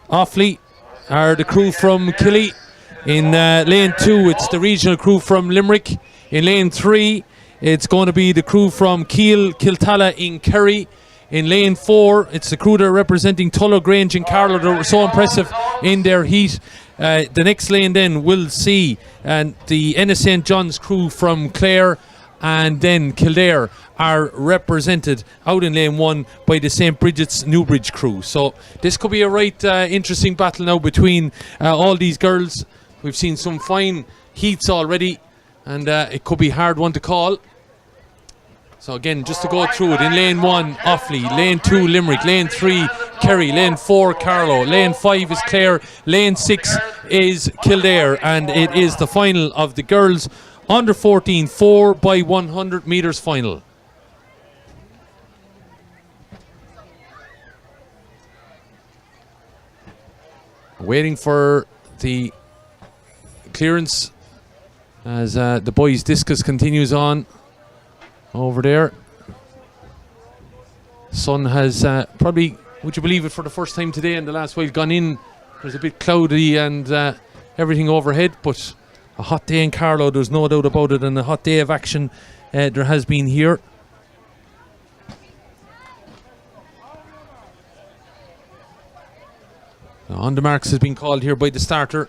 Offaly, are the crew from Killy. In lane 2, it's the regional crew from Limerick. In lane 3, it's going to be the crew from Kiltala in Kerry. In lane 4, it's the crew that are representing Tullow Grange and Carlow. They're so impressive in their heat. The next lane then will see the Ennis St. John's crew from Clare, and then Kildare are represented out in lane 1 by the St. Bridget's Newbridge crew. So this could be a right interesting battle now between all these girls. We've seen some fine heats already, and it could be a hard one to call. So again, just to go through it, in lane 1, Offaly, lane 2, Limerick, lane 3, Kerry, lane 4, Carlow, lane 5 is Clare, lane 6 is Kildare, and it is the final of the girls under 14 4x100 metres final. Waiting for the clearance as the boys' discus continues on over there. Sun has probably, would you believe it, for the first time today in the last while gone in. There's a bit cloudy and everything overhead, but a hot day in Carlow, there's no doubt about it, and a hot day of action there has been here. On the marks has been called here by the starter.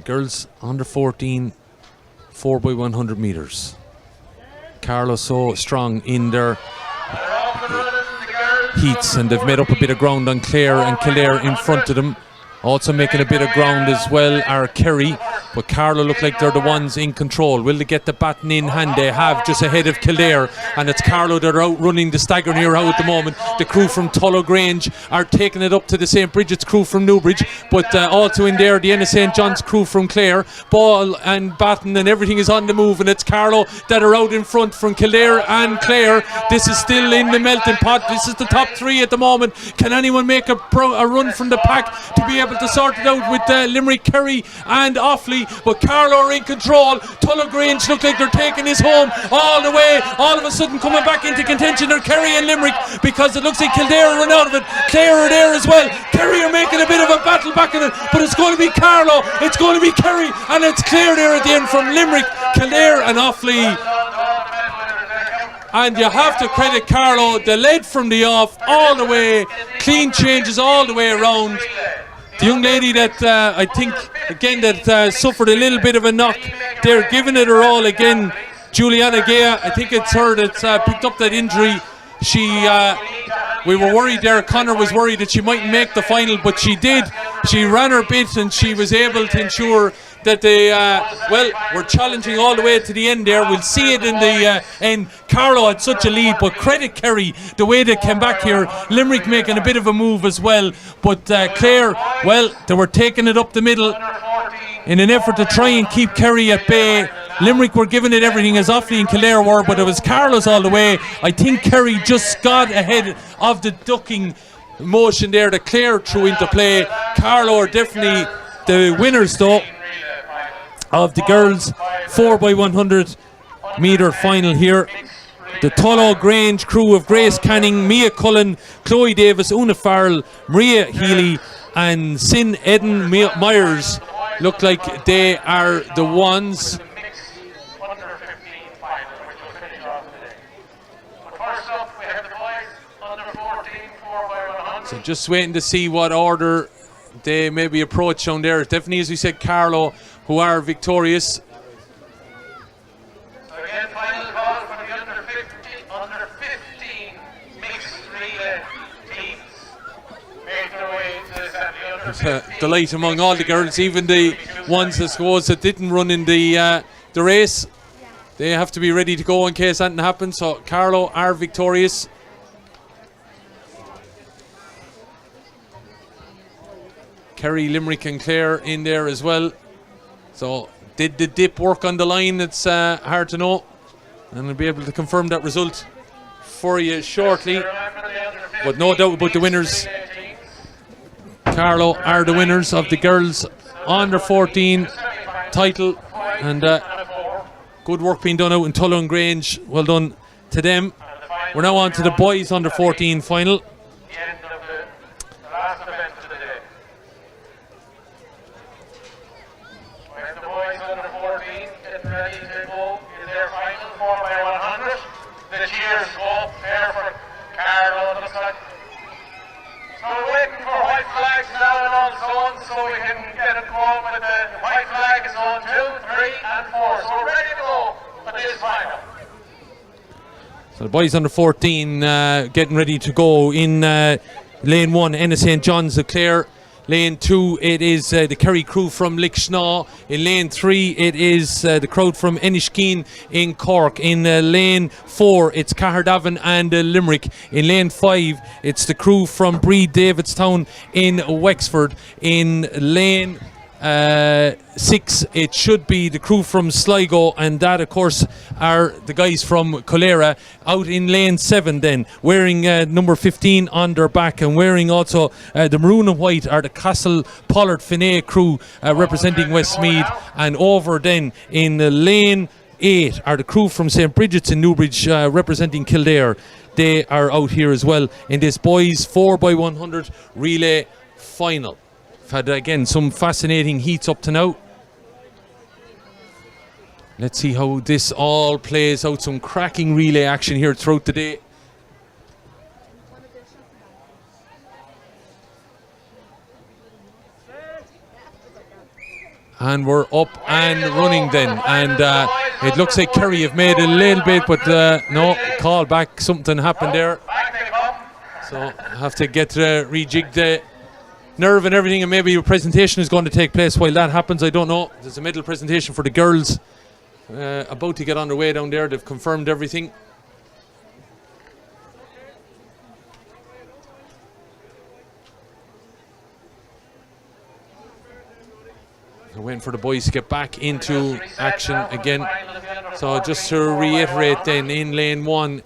Girls under 14 4x100 metres. Carlow so strong in their heats, and they've made up a bit of ground on Clare and Kildare in front of them. Also making a bit of ground as well are Kerry, but Carlow look like they're the ones in control. Will they get the baton in hand? They have, just ahead of Kildare, and it's Carlow that are outrunning the Staggering Hero at the moment. The crew from Tullow Grange are taking it up to the St. Bridget's crew from Newbridge, but also in there the Ennis St. John's crew from Clare. Ball and baton and everything is on the move, and it's Carlow that are out in front from Kildare and Clare. This is still in the melting pot. This is the top 3 at the moment. Can anyone make a run from the pack to be able to sort it out with Limerick, Kerry and Offaly? But Carlow are in control. Tullow Grange look like they're taking this home all the way. All of a sudden coming back into contention are Kerry and Limerick, because it looks like Kildare run out of it. Clare are there as well. Kerry are making a bit of a battle back in it, but it's going to be Carlow, it's going to be Kerry, and it's Clare there at the end from Limerick, Kildare and Offaly. And you have to credit Carlow, they led from the off all the way, clean changes all the way around. The young lady that I think again that suffered a little bit of a knock, they're giving it her all again. Juliana Gea, I think it's her that picked up that injury. We were worried there, Connor was worried that she mightn't make the final, but she did. She ran her bit and she was able to ensure that they were challenging all the way to the end there. We'll see it in the end. Carlow had such a lead, but credit Kerry the way they came back here. Limerick making a bit of a move as well, but Clare, well, they were taking it up the middle in an effort to try and keep Kerry at bay. Limerick were giving it everything, as Offaly and Kildare were, but it was Carlow's all the way. I think Kerry just got ahead of the ducking motion there that Clare threw into play. Carlow are definitely the winners though of the girls 4x100 metre final here. The Tullow Grange crew of Grace Canning, Mia Cullen, Chloe Davis, Una Farrell, Maria Healy and Sin Eden Myers look like they are the ones. So just waiting to see what order they maybe approach down there. Definitely, as we said, Carlow, who are victorious. So again, final call for the under 15 mixed relay teams. Make their way to the under 15. Delight among all the girls, even the ones I suppose that didn't run in the race. They have to be ready to go in case anything happens. So Carlow are victorious. Kerry, Limerick and Clare in there as well. So did the dip work on the line? It's hard to know, and I'll be able to confirm that result for you shortly. But no doubt about the winners. Carlow are the winners of the girls under 14 title, and good work being done out in Tullow Grange. Well done to them. We're now on to the boys under 14 final. The cheers go up there for Carlo. Looks like. So we're waiting for white flags now and on zones so we can get it going with the white flag is on 2, 3 and 4. So we're ready to go for this final. So the boys under 14 getting ready to go in lane 1, Enna St. John's, Clare. Lane 2, it is the Kerry crew from Lickshaw. In lane 3, it is the crowd from Enniskeane in Cork. In lane 4, it's Caherdavin and Limerick. In lane 5, it's the crew from Breed Davidstown in Wexford. In lane 6, it should be the crew from Sligo, and that of course are the guys from Colera. Out in lane 7 then, wearing number 15 on their back, and wearing also the maroon and white are the Castle Pollard Finney crew representing Westmeath. And over then in lane 8 are the crew from St. Bridget's in Newbridge representing Kildare. They are out here as well in this boys 4x100 relay final. We've had again some fascinating heats up to now. Let's see how this all plays out. Some cracking relay action here throughout the day. And we're up and running then, and it looks like Kerry have made a little bit, but no, call back, something happened there. So I have to get rejig the nerve and everything, and maybe your presentation is going to take place while that happens. I don't know. There's a medal presentation for the girls about to get underway down there. They've confirmed everything. We're waiting for the boys to get back into action again. So just to reiterate then, in lane 1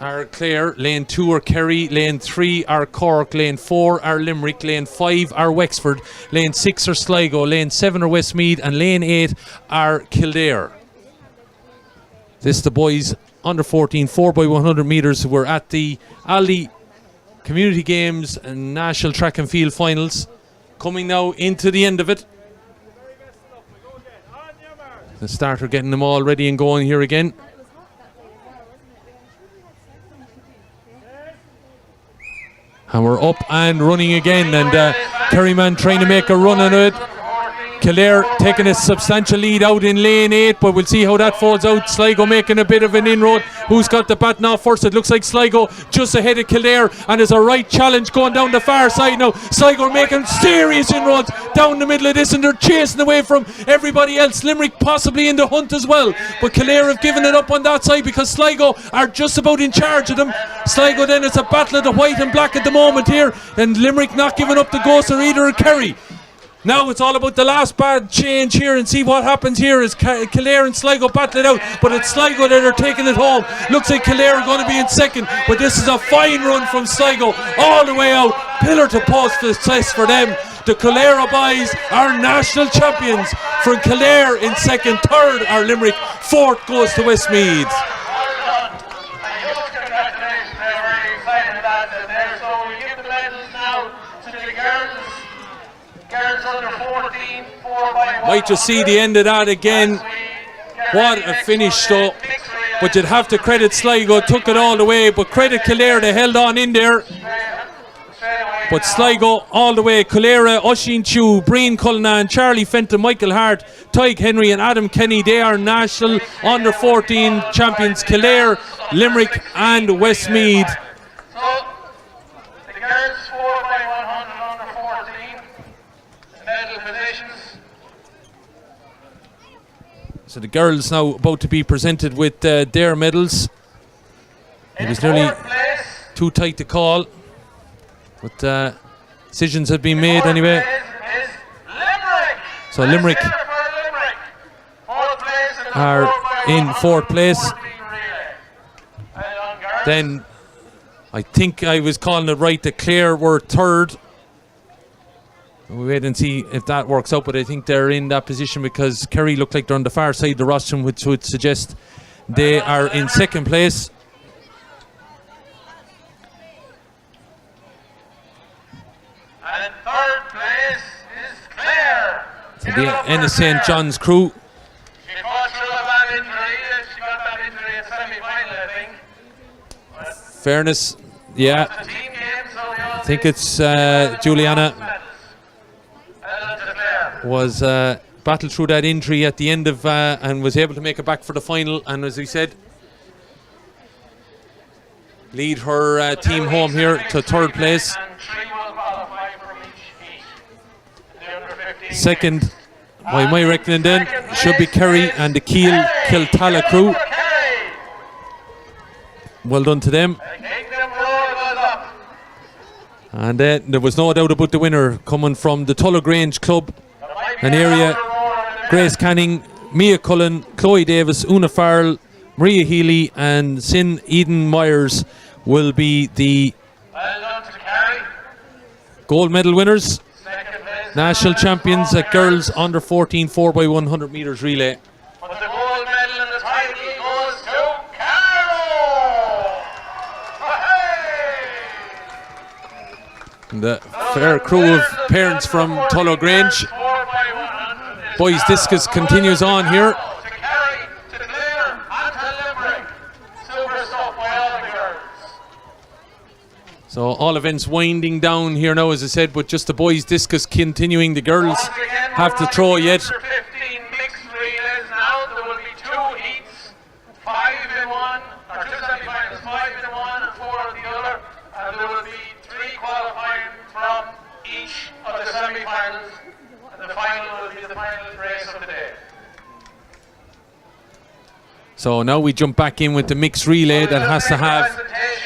are Clare, lane 2 are Kerry, lane 3 are Cork, lane 4 are Limerick, lane 5 are Wexford, lane 6 are Sligo, lane 7 are Westmeath, and lane 8 are Kildare. This is the boys under 14 4x100 metres. We're at the Aldi Community Games and National Track and Field Finals, coming now into the end of it. The starter getting them all ready and going here again. And we're up and running again, and Kerryman trying to make a run on it. Kildare taking a substantial lead out in lane 8, but we'll see how that folds out. Sligo making a bit of an inroad. Who's got the bat now first? It looks like Sligo just ahead of Kildare, and there's a right challenge going down the far side now. Sligo making serious inroads down the middle of this, and they're chasing away from everybody else. Limerick possibly in the hunt as well, but Kildare have given it up on that side because Sligo are just about in charge of them. Sligo then, it's a battle of the white and black at the moment here, and Limerick not giving up the ghost, or either Kerry. Now it's all about the last bad change here, and see what happens here as Kildare and Sligo battle it out, but it's Sligo that are taking it home. Looks like Kildare are going to be in second, but this is a fine run from Sligo all the way out, pillar to post success for them. The Kildare boys are national champions. From Kildare in second, third are Limerick, fourth goes to Westmeath. Might just see the end of that again. What a finish though. But you'd have to credit Sligo, took it all the way, but credit Kildare, they held on in there. But Sligo all the way. Colera, Oisin Chew, Brian Cullinan, Charlie Fenton, Michael Hart, Tyke Henry and Adam Kenny, they are national under 14 champions. Kildare, Limerick and Westmeath. So, the girls 4x100 under 14, medal positions. So the girls now about to be presented with their medals. It was nearly too tight to call, but decisions have been made anyway. So Limerick are in fourth place. Then I think I was calling it right that Clare were third. We wait and see if that works out, but I think they're in that position because Kerry look like they're on the far side of the rostrum, which would suggest they are in second place. And in third place is Claire. The Ennis St. John's crew. She fought through a bad injury. She got that injury in semi-final, I think. Fairness, yeah. It's a team game, so we all I think it's Juliana was battled through that injury at the end of and was able to make it back for the final, and as we said, lead her team home here to third place. Second, by my reckoning then, should be Kerry and the Kiltala crew. Well done to them. And there was no doubt about the winner coming from the Tullagrange Club, an area. Grace Canning, Mia Cullen, Chloe Davis, Una Farrell, Maria Healy and Sin Eden Myers will be the gold medal winners. National champions at girls under 14 4x100 metres relay. But the gold medal and the title goes to Carol! And the fair crew of parents from Tullagrange. Boys discus continues on here. To Kerry, to Clare, and to Limerick. Silver stuff by all the girls. So all events winding down here now, as I said, but just the boys discus continuing. The girls have to throw yet. 15 mixed relays now. There will be 2 heats, 5 in one, or 2 semi-finals, 5 in one and 4 in the other, and there will be 3 qualifying from each of the semi-finals, and the final will be the final race of the day. So now we jump back in with the mixed relay that has to have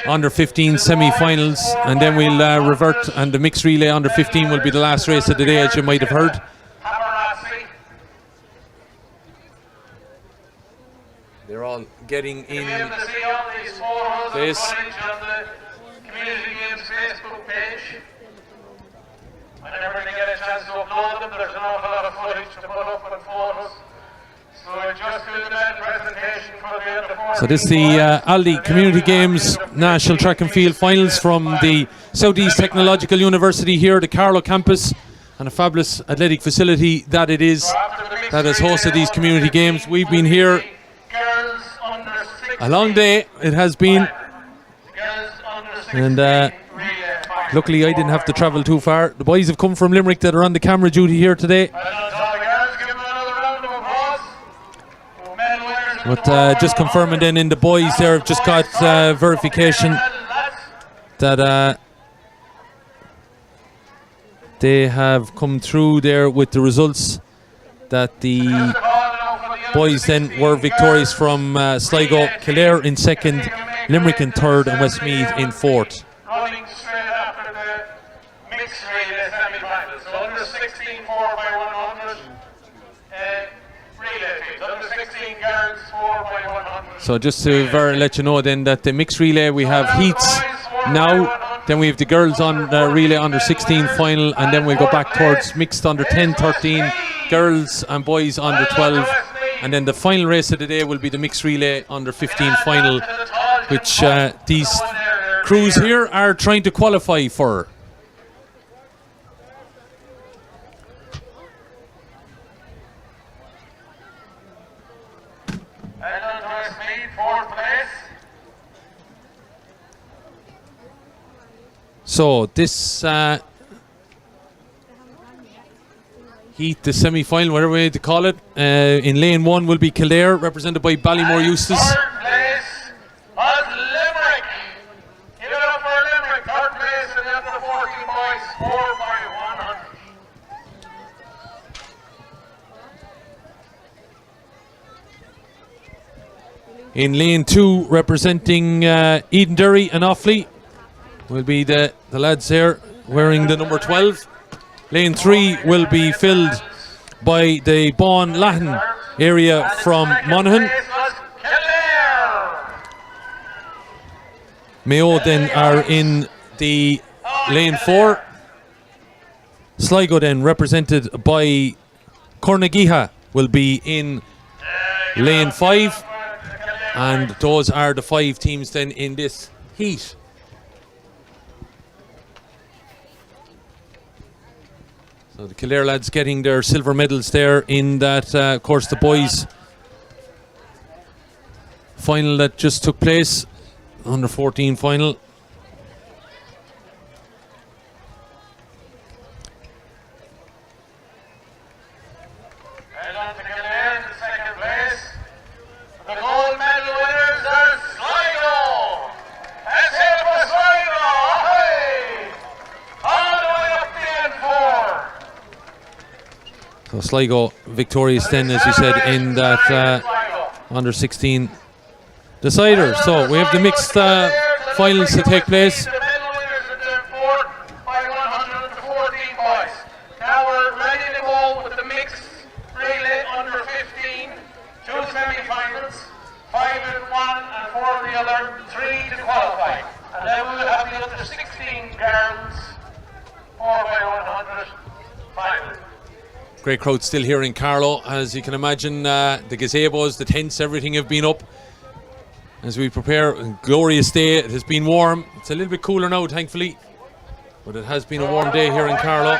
under 15 semi-finals, and then we'll revert, and the mixed relay under 15 will be the last race of the day, as you might have heard. They're all getting in place. Community Games Facebook page. Whenever they get a chance to upload them, there's an awful lot of footage to put up and photos. So I just do the best presentation for the under 14. So this is the Aldi Community Games National Track and Field Finals from the Southeast Technological University here at the Carlow campus, and a fabulous athletic facility that it is that has hosted these community games. We've been here a long day, it has been, and luckily I didn't have to travel too far. The boys have come from Limerick that are on the camera duty here today. But just confirming then in the boys there, have just got verification that they have come through there with the results, that the boys then were victorious from Sligo, Kildare in second, Limerick in third and Westmeath in fourth. Running straight after the mixed relay semi-finals. So under 16 4x100 relay teams. Under 16 girls 4x100. So just to let you know then that the mixed relay, we have heats now, then we have the girls on the relay under 16 final, and then we'll go back towards mixed under 10, 13, girls and boys under 12, and then the final race of the day will be the mixed relay under 15 final, which these crews here are trying to qualify for. So this heat, the semi-final, whatever way to call it, in lane 1 will be Kildare, represented by Ballymore Eustace. Third place was Limerick. Give it up for Limerick. Third place in the under 14 boys, 4x100. In lane 2, representing Edenderry and Offaly, will be the lads there wearing the number 12. Lane 3 will be filled by the Bawn Latin area from Monaghan. Mayo then are in the lane 4. Sligo then, represented by Cornagiha, will be in lane 5. And those are the 5 teams then in this heat. So the Kildare lads getting their silver medals there in that, of course, the boys' final that just took place, under 14 final. Well done to Kildare in second place. The gold medal winners are Sligo. Let's hear it for Sligo. Hey! All the way up the N4. So Sligo victorious then, as you said, in that under 16 decider. So we have the mixed finals to take place. The medal winners in turn 4 by 114 points. Now we're ready to go with the mixed relay under 15. 2 semi-finals, 5 in one and 4 in the other, 3 to qualify. And then we'll have the under 16 girls 4 by 100 final. Great crowd still here in Carlow, as you can imagine. The gazebos, the tents, everything have been up as we prepare. A glorious day. It has been warm. It's a little bit cooler now, thankfully, but it has been a warm day here in Carlow.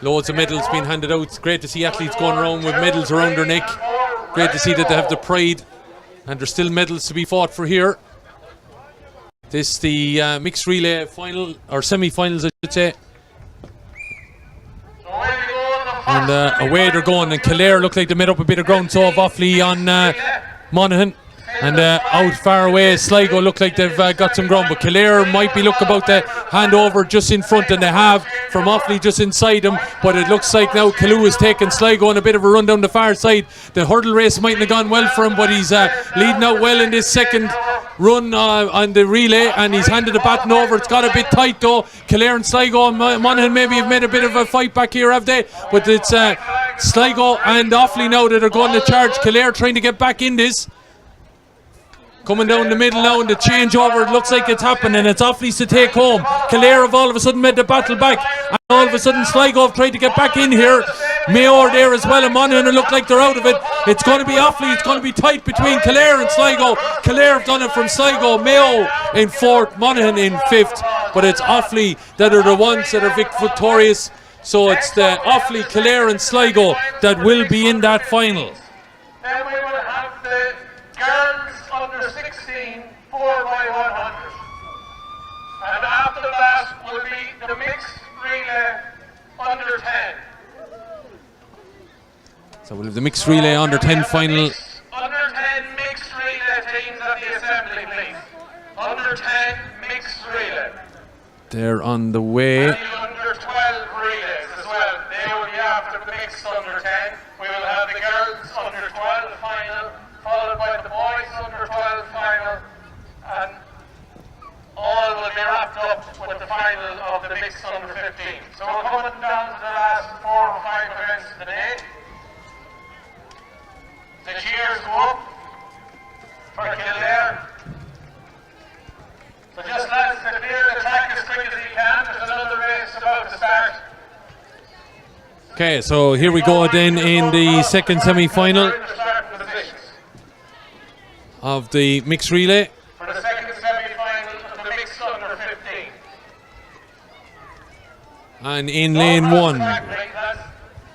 Loads of medals being handed out. It's great to see athletes going around with medals around their neck. Great to see that they have the pride, and there's still medals to be fought for here. This the mixed relay final, or semi-finals I should say. And away they're going, and Kildare look like they made up a bit of ground, so Offaly on Monaghan. And out far away, Sligo look like they've got some ground, but Kildare might be looking about to hand over just in front, and they have from Offaly just inside them. But it looks like now Kalou is taking Sligo on a bit of a run down the far side. The hurdle race mightn't have gone well for him, but he's leading out well in this second run on the relay, and he's handed the baton over. It's got a bit tight though. Kildare and Sligo and Monaghan maybe have made a bit of a fight back here, have they? But it's Sligo and Offaly now that are going to charge. Kildare trying to get back in this. Coming down the middle now, and the changeover, it looks like it's happening. It's Offaly's to take home. Kildare have all of a sudden made the battle back, and all of a sudden Sligo have tried to get back in here. Mayo are there as well, and Monaghan look like they're out of it. It's going to be Offaly. It's going to be tight between Kildare and Sligo. Kildare have done it from Sligo. Mayo in 4th, Monaghan in 5th, but it's Offaly that are the ones that are victorious. So it's the Offaly, Kildare and Sligo that will be in that final. Then we will have the girls under 16, 4 by 100. And after that will be the mixed relay under 10. So we'll have the mixed relay under 10 final. Under 10 mixed relay teams at the assembly, please. Under 10 mixed relay. They're on the way. And the under 12 relays as well. They will be after the mixed under 10. We will have the girls under 12 final, followed by the boys under 12 final, and all will be wrapped up with the final of the mixed under 15. So we're coming down to the last 4 or 5 events of the day. The cheers go up for Kildare. So just lads, to clear the track as quick as you can. There's another race about to start. Okay, so here we go then in the second semi-final of the mixed relay. For the second semi-final of the mixed under 15. And in lane 1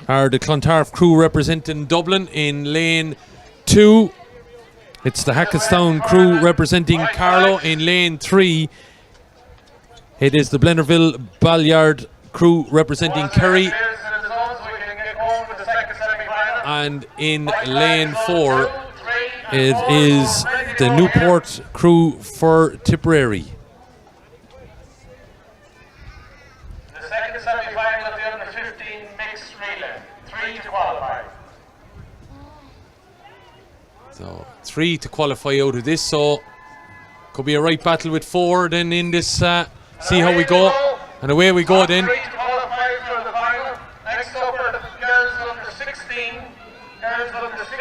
are the Clontarf crew representing Dublin. In lane 2, it's the Hackettstown crew representing Carlow. In lane 3, it is the Blennerville Balliard crew representing Kerry. And in lane 4, it is the Newport crew for Tipperary. The second semi-final of the under 15 mixed relay, 3 to qualify. So 3 to qualify out of this, so could be a right battle with 4 then in this, see how we go. And away we go then. 3 to qualify for the final. Next up are the girls under 16, girls under 16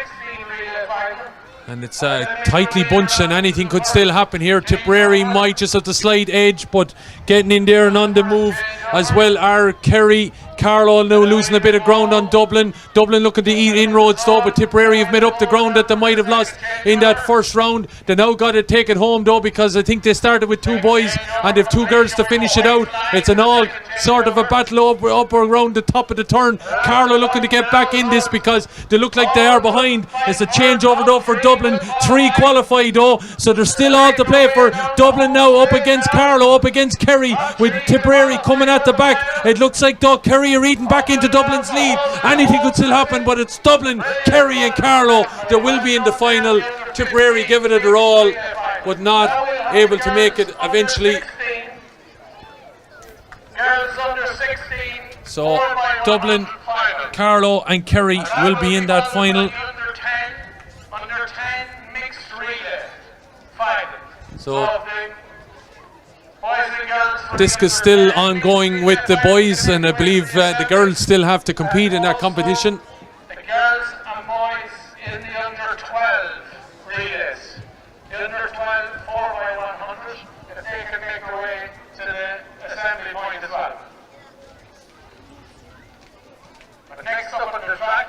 relay final. And it's tightly bunched and anything could still happen here. Tipperary might just have the slight edge, but getting in there and on the move as well are Kerry. Carlow now losing a bit of ground on Dublin. Dublin looking to eat inroads though, but Tipperary have made up the ground that they might have lost in that first round. They now got to take it home though, because I think they started with 2 boys and they've 2 girls to finish it out. It's an all sort of a battle up around the top of the turn. Carlow looking to get back in this because they look like they are behind. It's a changeover though for Dublin. 3 qualified though, so there's still all to play for. Dublin now up against Carlow, up against Kerry, with Tipperary coming at the back. It looks like though Kerry are eating back into Dublin's lead. Anything could still happen, but it's Dublin, Kerry and Carlow that will be in the final. Tipperary giving it their all, but not able to make it eventually. So Dublin, Carlow and Kerry will be in that final. Under 10 mixed relay final. So this is still ongoing with the boys, and I believe the girls still have to compete in that competition. The girls and boys in the under 12 relays. The under 12 4x100, if they can make their way to the assembly point as well. But next up on the track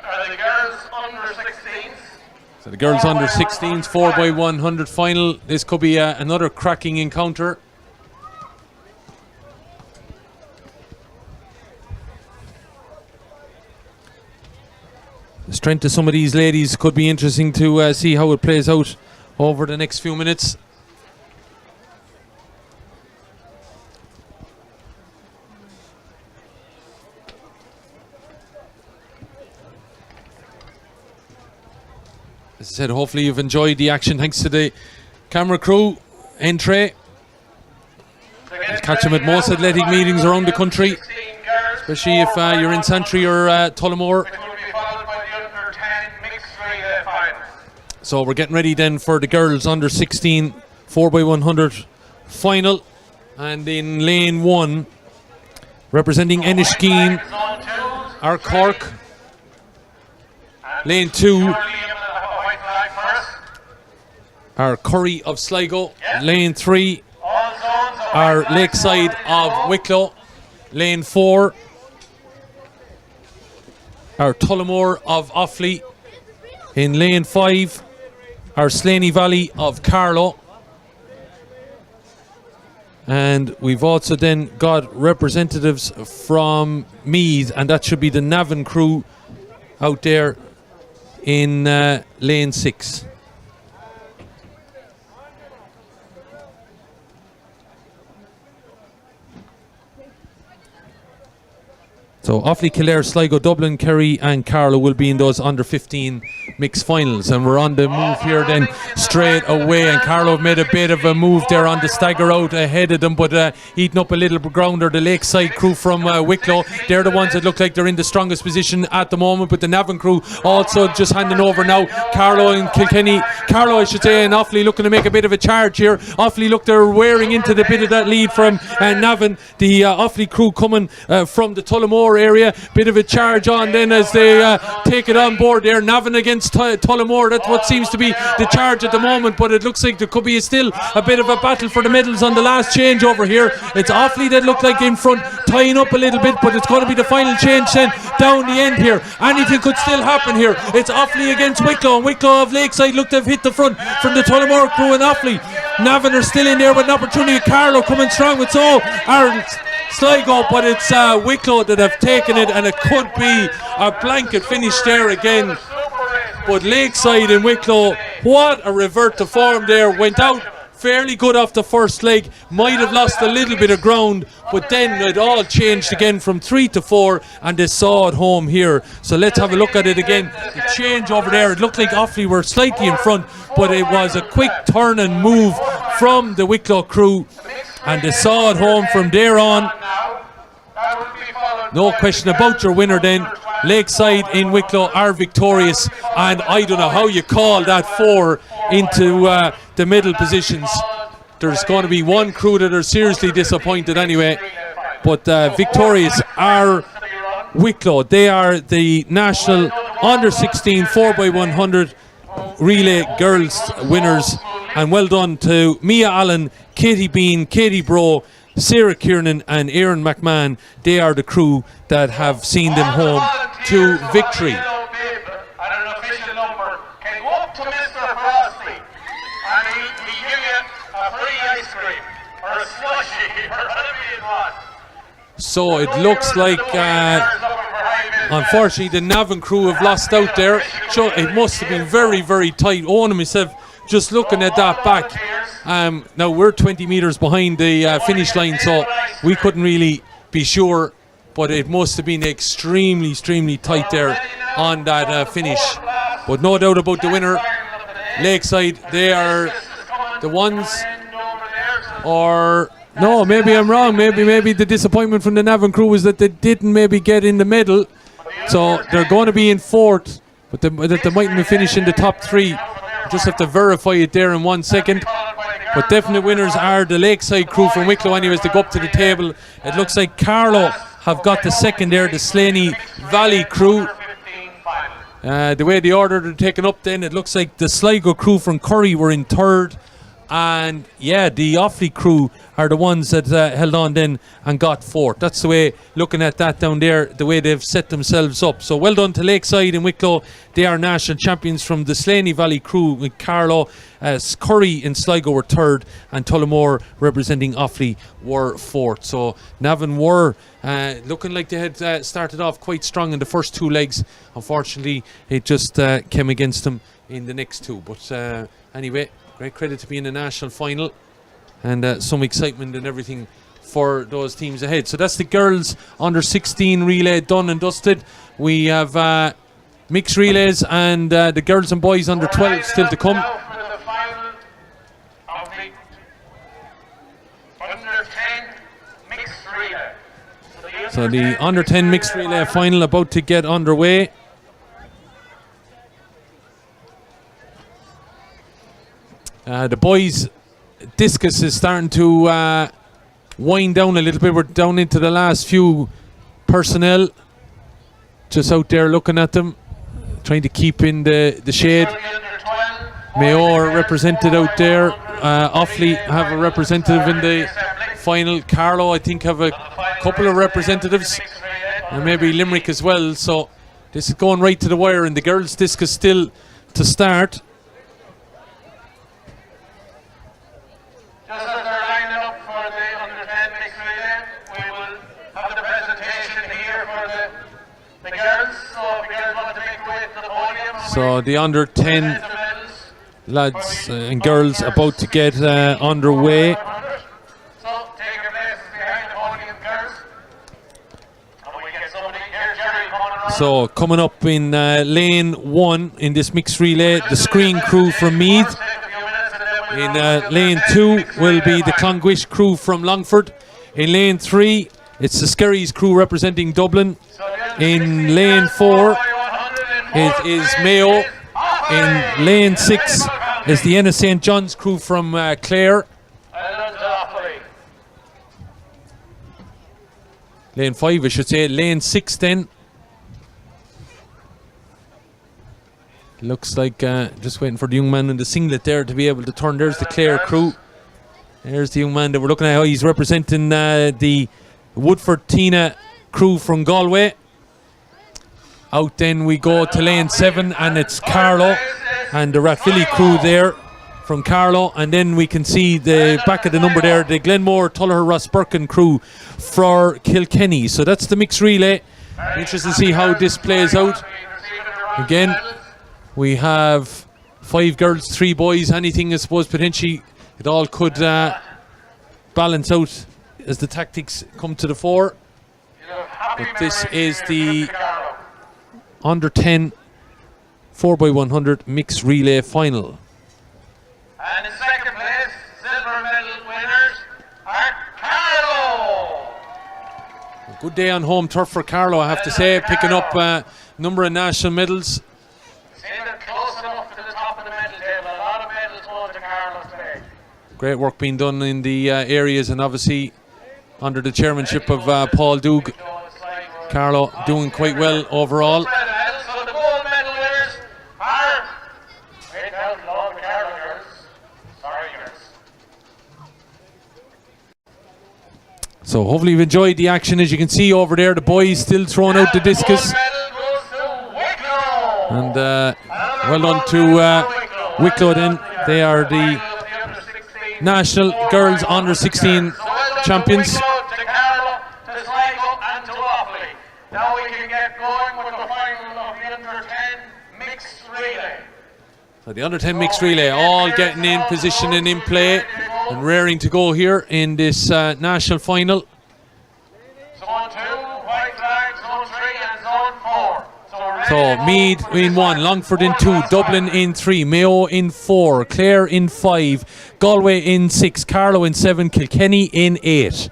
are the girls under 16s. So the girls under 16s 4x100 final. This could be another cracking encounter. The strength of some of these ladies could be interesting to see how it plays out over the next few minutes. As I said, hopefully you've enjoyed the action. Thanks to the camera crew, Entray. You'll catch them at most athletic meetings around the country, especially if you're in Santry or Tullamore. So we're getting ready then for the girls under 16 4x100 final. And in lane 1, representing Enniskeane, are Cork. Lane 2 are Curry of Sligo. Lane 3 are Lakeside of Wicklow. Lane 4 are Tullamore of Offaly. In lane 5 are Slaney Valley of Carlow. And we've also then got representatives from Meath, and that should be the Navan crew out there in lane 6. So Offaly, Kildare, Sligo, Dublin, Kerry and Carlow will be in those under 15 mixed finals, and we're on the move here then straight away, and Carlow made a bit of a move there on the stagger out ahead of them, but eating up a little grounder. The Lakeside crew from Wicklow, they're the ones that look like they're in the strongest position at the moment, but the Navan crew also just handing over now. Carlow and Carlow I should say, and Offaly looking to make a bit of a charge here. Offaly look, they're wearing into the bit of that lead from Navan. The Offaly crew coming from the Tullamore area, bit of a charge on then as they take it on board there. Navan against Tullamore, that's what seems to be the charge at the moment, but it looks like there could be still a bit of a battle for the medals on the last change over here. It's Offaly that look like in front, tying up a little bit, but it's going to be the final change then down the end here. Anything could still happen here. It's Offaly against Wicklow, and Wicklow of Lakeside look to have hit the front from the Tullamore crew, and Offaly. Navan are still in there with an opportunity. Carlow coming strong with Sligo, but it's Wicklow that have taken it, and it could be a blanket finish there again. But Lakeside and Wicklow, what a revert to form there. Went out fairly good off the first leg, might have lost a little bit of ground, but then it all changed again from 3 to 4, and they saw it home here. So let's have a look at it again. The change over there, it looked like Offaly were slightly in front, but it was a quick turn and move from the Wicklow crew, and they saw it home from there on. No question about your winner then. Lakeside in Wicklow are victorious, and I don't know how you call that 4 into the middle positions. There's going to be one crew that are seriously disappointed anyway, but victorious are Wicklow. They are the national under 16 4x100 relay girls winners, and well done to Mia Allen, Katie Bean, Katie Bro, Sarah Kiernan and Aaron McMahon. They are the crew that have seen them home to victory. So it looks like, unfortunately, the Navan crew have lost out there. It must have been very, very tight. Owen and myself just looking at that back. Now we're 20 metres behind the finish line, so we couldn't really be sure, but it must have been extremely, extremely tight there on that finish. But no doubt about the winner, Lakeside. They are the ones, or no, maybe I'm wrong. Maybe the disappointment from the Navan crew was that they didn't maybe get in the medal, so they're going to be in fourth, but they mightn't be finishing the top three. Just have to verify it there in 1 second. But definite winners are the Lakeside crew from Wicklow anyways. They go up to the table. It looks like Carlow have got the second there, the Slaney Valley crew. The way the order are taken up then, it looks like the Sligo crew from Curry were in third. And yeah, the Offaly crew are the ones that held on then and got fourth. That's the way, looking at that down there, the way they've set themselves up. So well done to Lakeside and Wicklow. They are national champions from the Slaney Valley crew with Carlow. Curry and Sligo were third, and Tullamore representing Offaly were fourth. So Navan were looking like they had started off quite strong in the first two legs. Unfortunately, it just came against them in the next two. But anyway, great credit to be in the national final, and some excitement and everything for those teams ahead. So that's the girls under 16 relay done and dusted. We have mixed relays and the girls and boys under 12 still to come. So the under 10 mixed relay final about to get underway. The boys' discus is starting to wind down a little bit. We're down into the last few personnel. Just out there looking at them, trying to keep in the shade. Mayo are represented out there. Offaly have a representative in the final. Carlow, I think, have a couple of representatives. And maybe Limerick as well. So this is going right to the wire, and the girls' discus still to start. Just as they're lining up for the under 10 mixed relay, we will have the presentation here for the girls. So if the girls want to make their way to the podium. So the under 10 lads and girls about to get underway. So take your places behind the podium, girls. And we get somebody here, Jerry, coming around. So coming up in lane 1 in this mixed relay, the screen crew from Meath. In lane 2 will be the Clongwish crew from Longford. In lane 3, it's the Skerries crew representing Dublin. In lane 4, it is Mayo. In lane 6 is the Ennis St. John's crew from Clare. Lane 5, I should say. Lane 6 then. Looks like just waiting for the young man in the singlet there to be able to turn. There's the Clare crew. There's the young man that we're looking at. He's representing the Woodford Tina crew from Galway. Out then we go to lane 7, and it's Carlow and the Rathvilly crew there from Carlow. And then we can see the back of the number there, the Glenmore Tullaher Rossburkin crew for Kilkenny. So that's the mixed relay. Interesting to see how this plays out. Again, we have 5 girls, 3 boys. Anything, I suppose, potentially it all could balance out as the tactics come to the fore. But this is the under 10 4x100 mixed relay final. And in second place, silver medal winners are Carlow. A good day on home turf for Carlow, I have to say, picking up a number of national medals. Close enough to the top of the medal table. A lot of medals going to Carlow today. Great work being done in the areas, and obviously under the chairmanship of Paul Doug. Carlow doing quite well overall. So the gold medal winners are So hopefully you've enjoyed the action. As you can see over there, the boys still throwing out the discus. And well done to Wicklow then. They are the National Girls Under 16 champions. Now we can get going with the final of the Under 10 mixed relay. So the Under 10 mixed relay all getting in position and in play and raring to go here in this national final. Zone 2, white flag, zone 3 and zone 4. So Meath in 1, Longford in 2, Dublin in 3, Mayo in 4, Clare in 5, Galway in 6, Carlow in 7, Kilkenny in 8.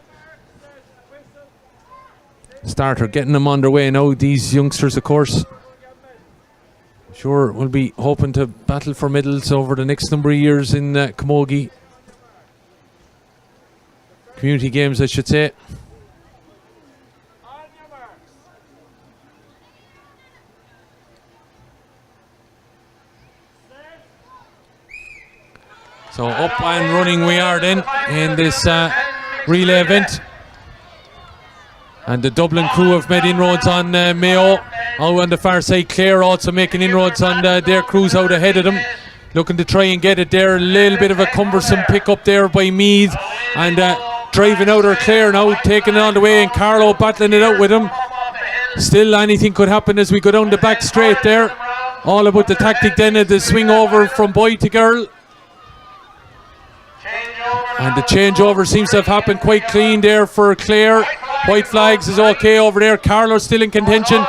Starter getting them underway now, these youngsters of course. Sure, we'll be hoping to battle for medals over the next number of years in Camogie. Community games, I should say. So up and running we are then in this relay event. And the Dublin crew have made inroads on Mayo. Out on the far side, Clare also making inroads on their crews out ahead of them. Looking to try and get it there. A little bit of a cumbersome pick up there by Meath. And driving out our Clare now, taking it on the way. And Carlow battling it out with him. Still anything could happen as we go down the back straight there. All about the tactic then of the swing over from boy to girl. And the changeover seems to have happened quite clean there for Clare. White flags is okay over there. Carlow still in contention.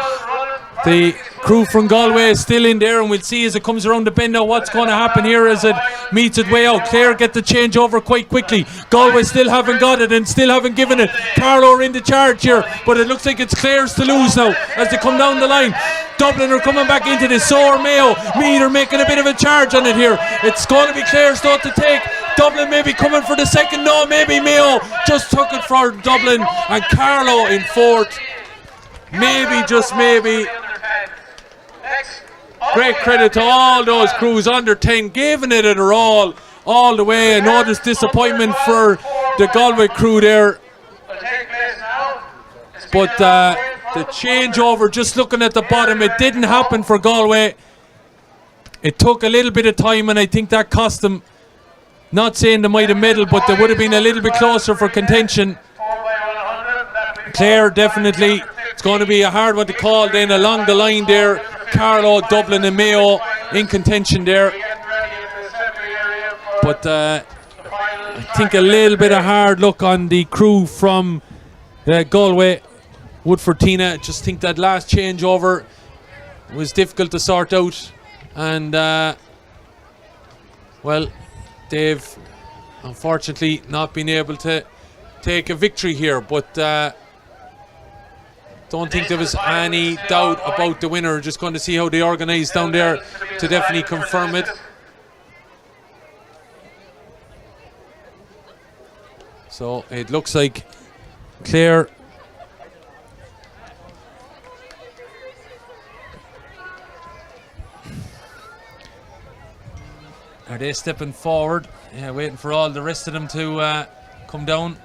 The crew from Galway is still in there, and we'll see as it comes around the bend now what's going to happen here as it meets its way out. Clare get the change over quite quickly. Galway still haven't got it and still haven't given it. Carlow are in the charge here, but it looks like it's Clare's to lose now as they come down the line. Dublin are coming back into this, so are Mayo. Meath are making a bit of a charge on it here. It's going to be Clare's though to take. Dublin maybe coming for the second. No, maybe Mayo just took it for Dublin, and Carlow in fourth. Maybe, just maybe. Great credit to all those crews under 10 giving it their all the way. I know there's disappointment for the Galway crew there, but the changeover, just looking at the bottom, it didn't happen for Galway. It took a little bit of time, and I think that cost them. Not saying they might have medalled, but they would have been a little bit closer for contention. Clare definitely, it's going to be a hard one to call then along the line there. Carlow, Dublin and Mayo in contention there. But I think a little bit of hard luck on the crew from Galway. Woodford Tina, just think that last changeover was difficult to sort out. And well, they've unfortunately not been able to take a victory here, but don't think there was any doubt about the winner. Just going to see how they organise down there to definitely confirm it. So it looks like Clare are they stepping forward? Yeah, waiting for all the rest of them to come down.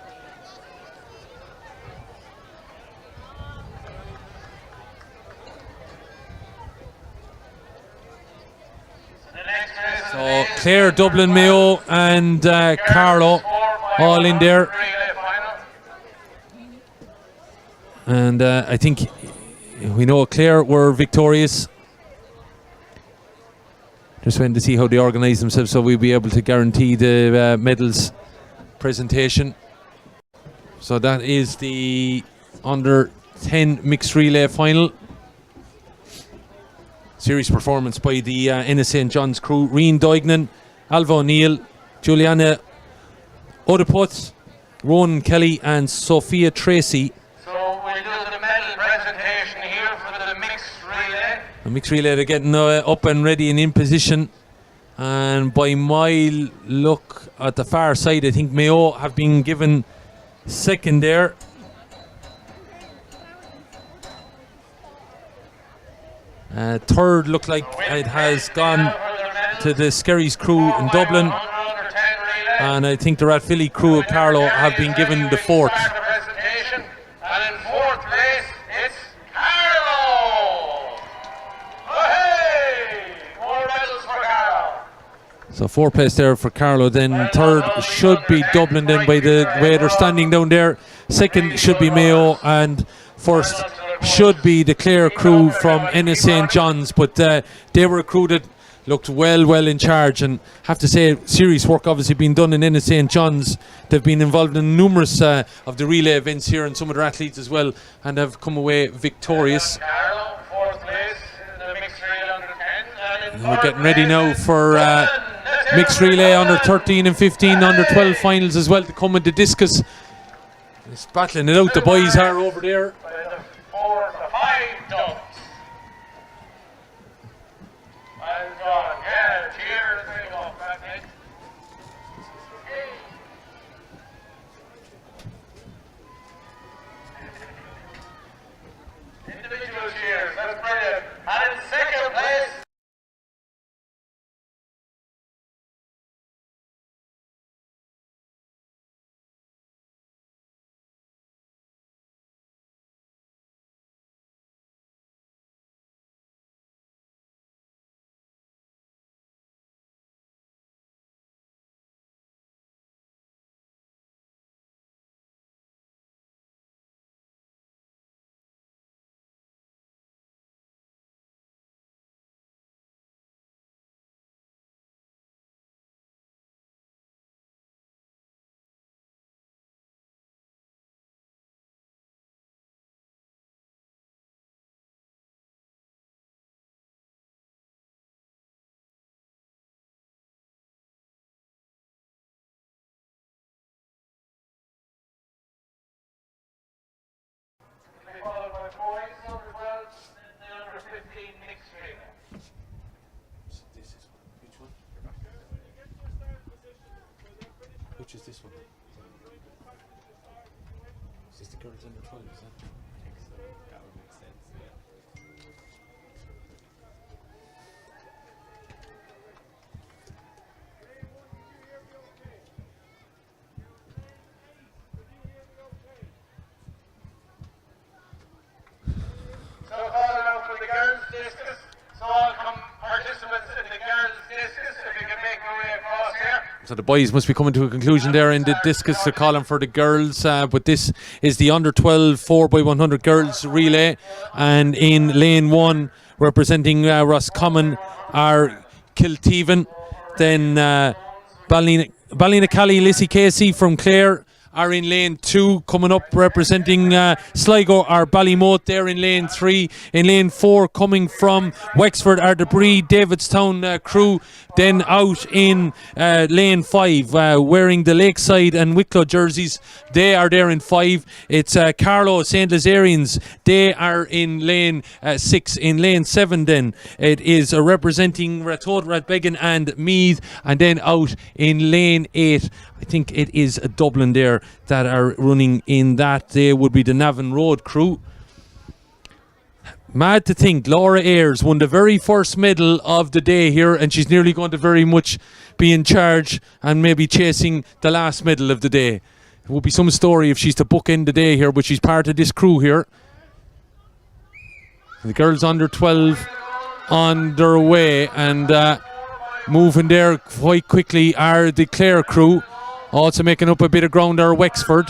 So Clare, Dublin, Mayo and Carlow all in there. And I think we know Clare were victorious. Just waiting to see how they organise themselves so we'll be able to guarantee the medals presentation. So that is the under 10 mixed relay final. Series performance by the Ennis St. John's crew. Rian Duignan, Alva O'Neill, Juliana Odeput, Ronan Kelly and Sophia Tracy. So we'll do the medal presentation here for the mixed relay. The mixed relay, they're getting up and ready and in position. And by my look at the far side, I think Mayo have been given second there. Third looked like it has gone to the Skerries crew in Dublin, and I think the Rathvilly crew of Carlow have been given the fourth. So 4 place there for Carlow. Then third should be Dublin then by the way they're standing down there. Second should be Mayo, and first should be the Clare crew from Ennis St. John's. But they were recruited, looked well in charge, and have to say serious work obviously being done in Ennis St. John's. They've been involved in numerous of the relay events here, and some of their athletes as well, and have come away victorious. Carlow, 4th place in the mixed relay under 10. And we're getting ready now for mixed relay under 13 and 15, under 12 finals as well to come with the discus. It's battling it out, the boys are over there. 4 to 5 dumps. Well done. Yeah, cheers. There you go. Back in. Individual cheers. That's brilliant. And in 2nd place. Followed by boys under 12 and the under 15 mixed relay. Which one? Which is this one? Is this the girls under 12, is that? That would make sense, yeah. So calling out for the girls' discus. So all participants in the girls' discus, if you can make your way across here. So the boys must be coming to a conclusion there in the discus. They're calling for the girls, but this is the under 12 4x100 girls relay, and in lane 1 representing Roscommon are Kilteven, then Ballinacally, Lissy Casey from Clare are in lane 2. Coming up representing Sligo are Ballymote there in lane 3. In lane 4 coming from Wexford are the Bree Davidstown crew. Then out in lane 5 wearing the Lakeside and Wicklow jerseys, they are there in 5. It's Carlow St. Lazarians, they are in lane 6. In lane 7 then it is representing Ratode, Ratbegan and Meath, and then out in lane 8 I think it is Dublin there that are running in that. They would be the Navan Road crew. Mad to think Laura Ayres won the very first medal of the day here, and she's nearly going to very much be in charge and maybe chasing the last medal of the day. It would be some story if she's to bookend the day here, but she's part of this crew here. The girls under 12 on their way, and moving there quite quickly are the Clare crew. Also making up a bit of ground are Wexford.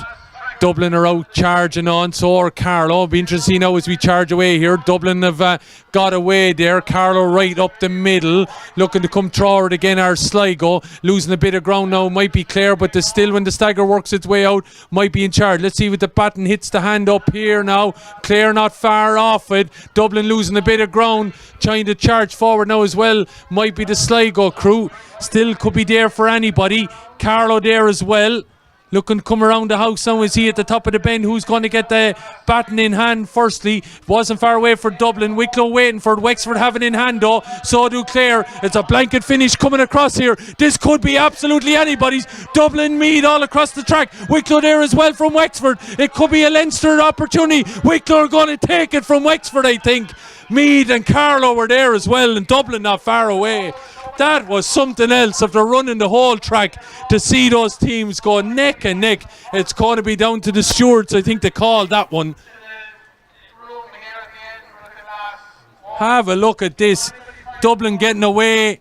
Dublin are out charging on, so are Carlow. It'll be interesting to see now as we charge away here. Dublin have got away there. Carlow right up the middle, looking to come forward again are Sligo. Losing a bit of ground now might be Clare, but still when the stagger works its way out, might be in charge. Let's see what the baton hits the hand up here now. Clare not far off it. Dublin losing a bit of ground, trying to charge forward now as well. Might be the Sligo crew. Still could be there for anybody. Carlow there as well. Looking to come around the house now. Is he at the top of the bend? Who's going to get the baton in hand firstly? Wasn't far away for Dublin. Wicklow waiting for it. Wexford having in hand though. So do Clare. It's a blanket finish coming across here. This could be absolutely anybody's. Dublin, Meath all across the track. Wicklow there as well from Wexford. It could be a Leinster opportunity. Wicklow are going to take it from Wexford, I think. Meath and Carlow were there as well, and Dublin not far away. That was something else after running the whole track to see those teams go neck and neck. It's going to be down to the stewards, I think they called that one. Have a look at this. Dublin getting away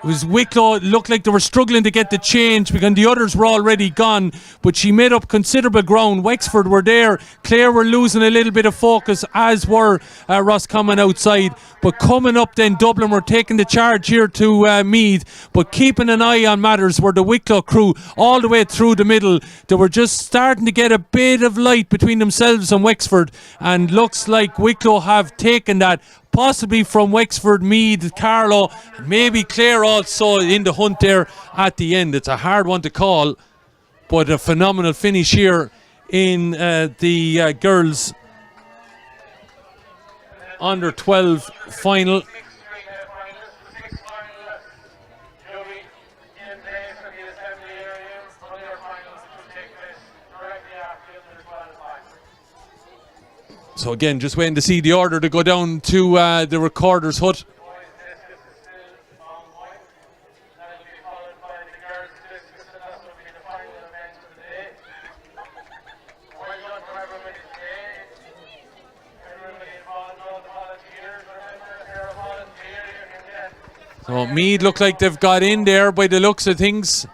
It was Wicklow. It looked like they were struggling to get the change because the others were already gone. But she made up considerable ground. Wexford were there. Clare were losing a little bit of focus, as were Roscommon outside. But coming up then, Dublin were taking the charge here to Meath. But keeping an eye on matters were the Wicklow crew all the way through the middle. They were just starting to get a bit of light between themselves and Wexford. And looks like Wicklow have taken that. Possibly from Wexford, Meath, Carlow, maybe Clare also in the hunt there at the end. It's a hard one to call, but a phenomenal finish here in the girls under 12 final. So again, just waiting to see the order to go down to the recorder's hut. So Meath look like they've got in there by the looks of things.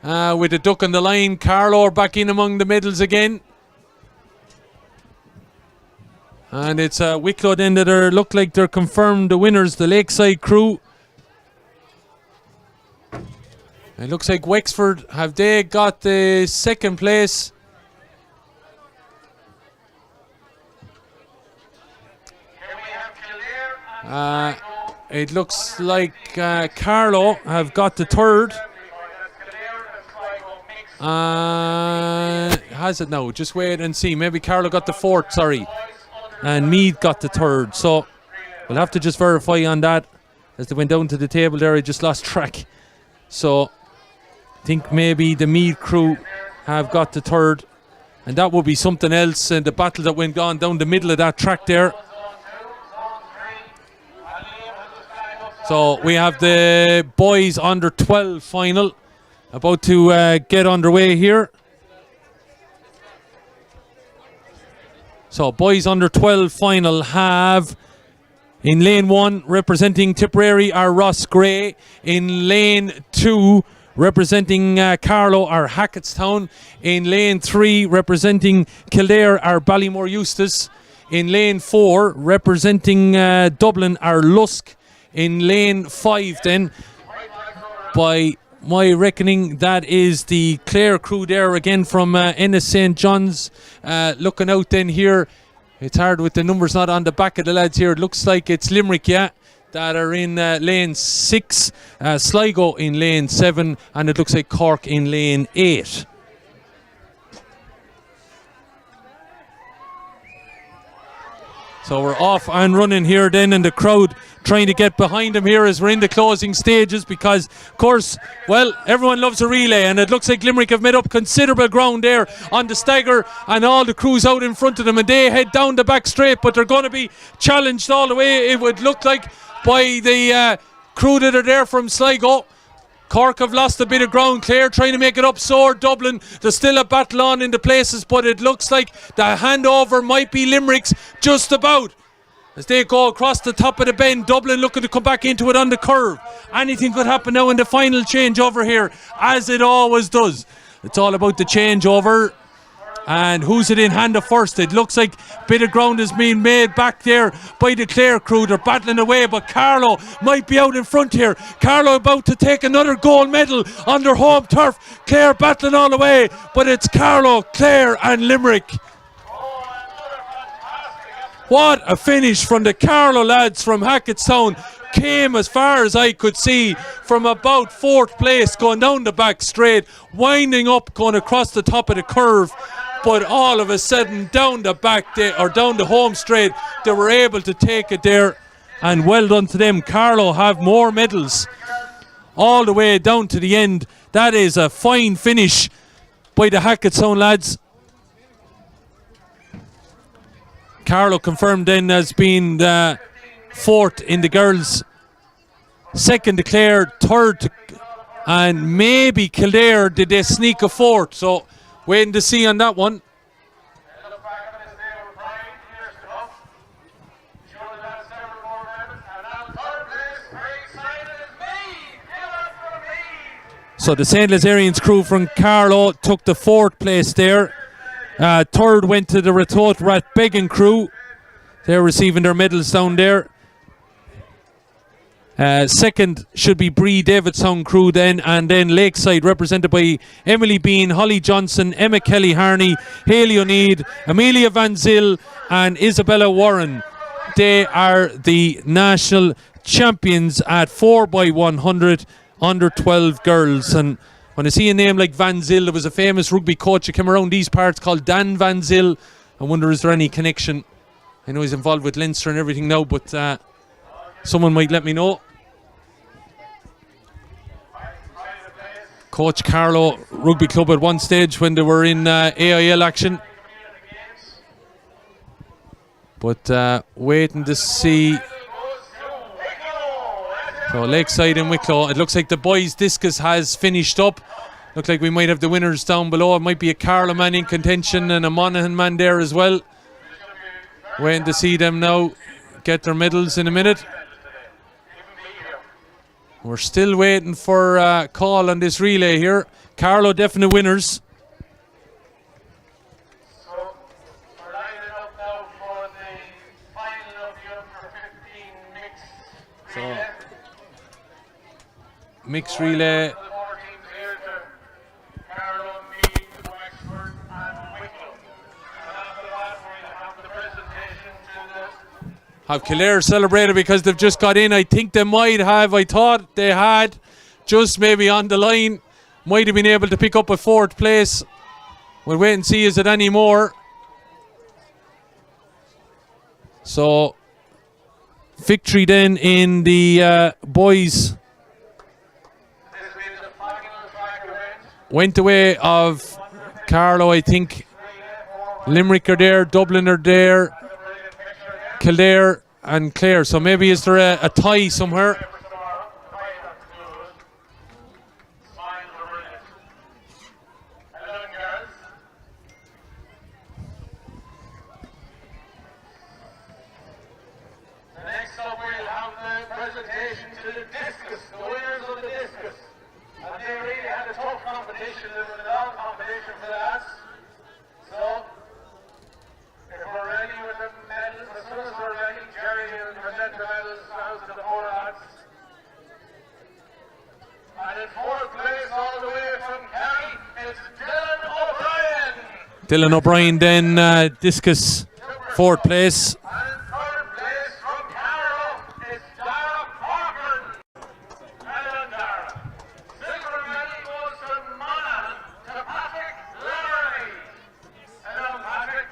With the duck on the line, Carlow are back in among the medals again. And it's Wicklow then that look like they're confirmed the winners, the Lakeside crew. It looks like Wexford, have they got the second place? It looks like Carlow have got the third. Has it now? Just wait and see. Maybe Carlow got the fourth, sorry. And Meath got the third. So we'll have to just verify on that. As they went down to the table there, I just lost track. So I think maybe the Meath crew have got the third. And that would be something else. And the battle that went on down the middle of that track there. So we have the boys under 12 final about to get underway here. So boys under 12 final have in lane 1 representing Tipperary are Ross Gray. In lane 2 representing Carlow are Hackettstown. In lane 3 representing Kildare are Ballymore Eustace. In lane 4 representing Dublin are Lusk. In lane 5 then, by my reckoning, that is the Clare crew there again from Ennis St. John's. Looking out then here, it's hard with the numbers not on the back of the lads here. It looks like it's Limerick, yeah, that are in lane 6, Sligo in lane 7, and it looks like Cork in lane 8. So we're off and running here then, and the crowd trying to get behind them here as we're in the closing stages because, of course, well, everyone loves a relay, and it looks like Limerick have made up considerable ground there on the stagger, and all the crews out in front of them, and they head down the back straight, but they're going to be challenged all the way, it would look like, by the crew that are there from Sligo. Cork have lost a bit of ground. Clare trying to make it up. So Dublin. There's still a battle on in the places, but it looks like the handover might be Limerick's just about. As they go across the top of the bend, Dublin looking to come back into it on the curve. Anything could happen now in the final change over here, as it always does. It's all about the changeover. And who's it in hand of first? It looks like a bit of ground is being made back there by the Clare crew. They're battling away, but Carlow might be out in front here. Carlow about to take another gold medal on their home turf. Clare battling all the way, but it's Carlow, Clare and Limerick. What a finish from the Carlow lads from Hackettstown. Came as far as I could see from about 4th place, going down the back straight, winding up, going across the top of the curve. But all of a sudden, down the back or down the home straight, they were able to take it there. And well done to them. Carlow have more medals all the way down to the end. That is a fine finish by the Hackettstown lads. Carlow confirmed then as being 4th in the girls, 2nd to Clare, 3rd to, and maybe Kildare did they sneak a 4th, so waiting to see on that one. So the St. Lazarians crew from Carlow took the 4th place there. 3rd went to the Ratoath Rathbeggan crew. They're receiving their medals down there. 2nd should be Bree Davidson crew then, and then Lakeside represented by Emily Bean, Holly Johnson, Emma Kelly Harney, Hayley O'Neid, Amelia Van Zyl and Isabella Warren. They are the national champions at 4x100 under 12 girls. And when I see a name like Van Zyl, there was a famous rugby coach that came around these parts called Dan Van Zyl. I wonder, is there any connection? I know he's involved with Leinster and everything now, but someone might let me know. Coach Carlow Rugby Club at one stage when they were in AIL action. But waiting to see. So Lakeside and Wicklow. It looks like the boys' discus has finished up. Looks like we might have the winners down below. It might be a Carlow man in contention and a Monaghan man there as well. Waiting to see them now get their medals in a minute. We're still waiting for a call on this relay here. Carlow definite winners. So we're lining up now for the final of the under 15 mixed relay. Mixed relay. The 4 teams here to Carlow, Meath, Wexford and Wicklow. And after that we'll have the presentation to the Have Kildare celebrated because they've just got in? I think they might have. I thought they had, just maybe on the line. Might have been able to pick up a 4th place. We'll wait and see, is it any more? So, victory then in the boys. Went the way of Carlow, I think. Limerick are there, Dublin are there, Kildare and Clare. So maybe is there a tie somewhere? Next up we'll have the presentation to the discus, the winners of the discus. And they really had a tough competition, there was a long competition for that. So, if we're ready with the medals, as soon as we're ready, Jerry will present the medals now to the 4 lads. And in 4th place, all the way from Kerry, it's Dylan O'Brien. Dylan O'Brien then, discus, 4th place. And in 3rd place from Carlow, it's Dara Corcoran. Well done, Dara. Silver medal goes to Monaghan, to Patrick Lavery. Well done, Patrick.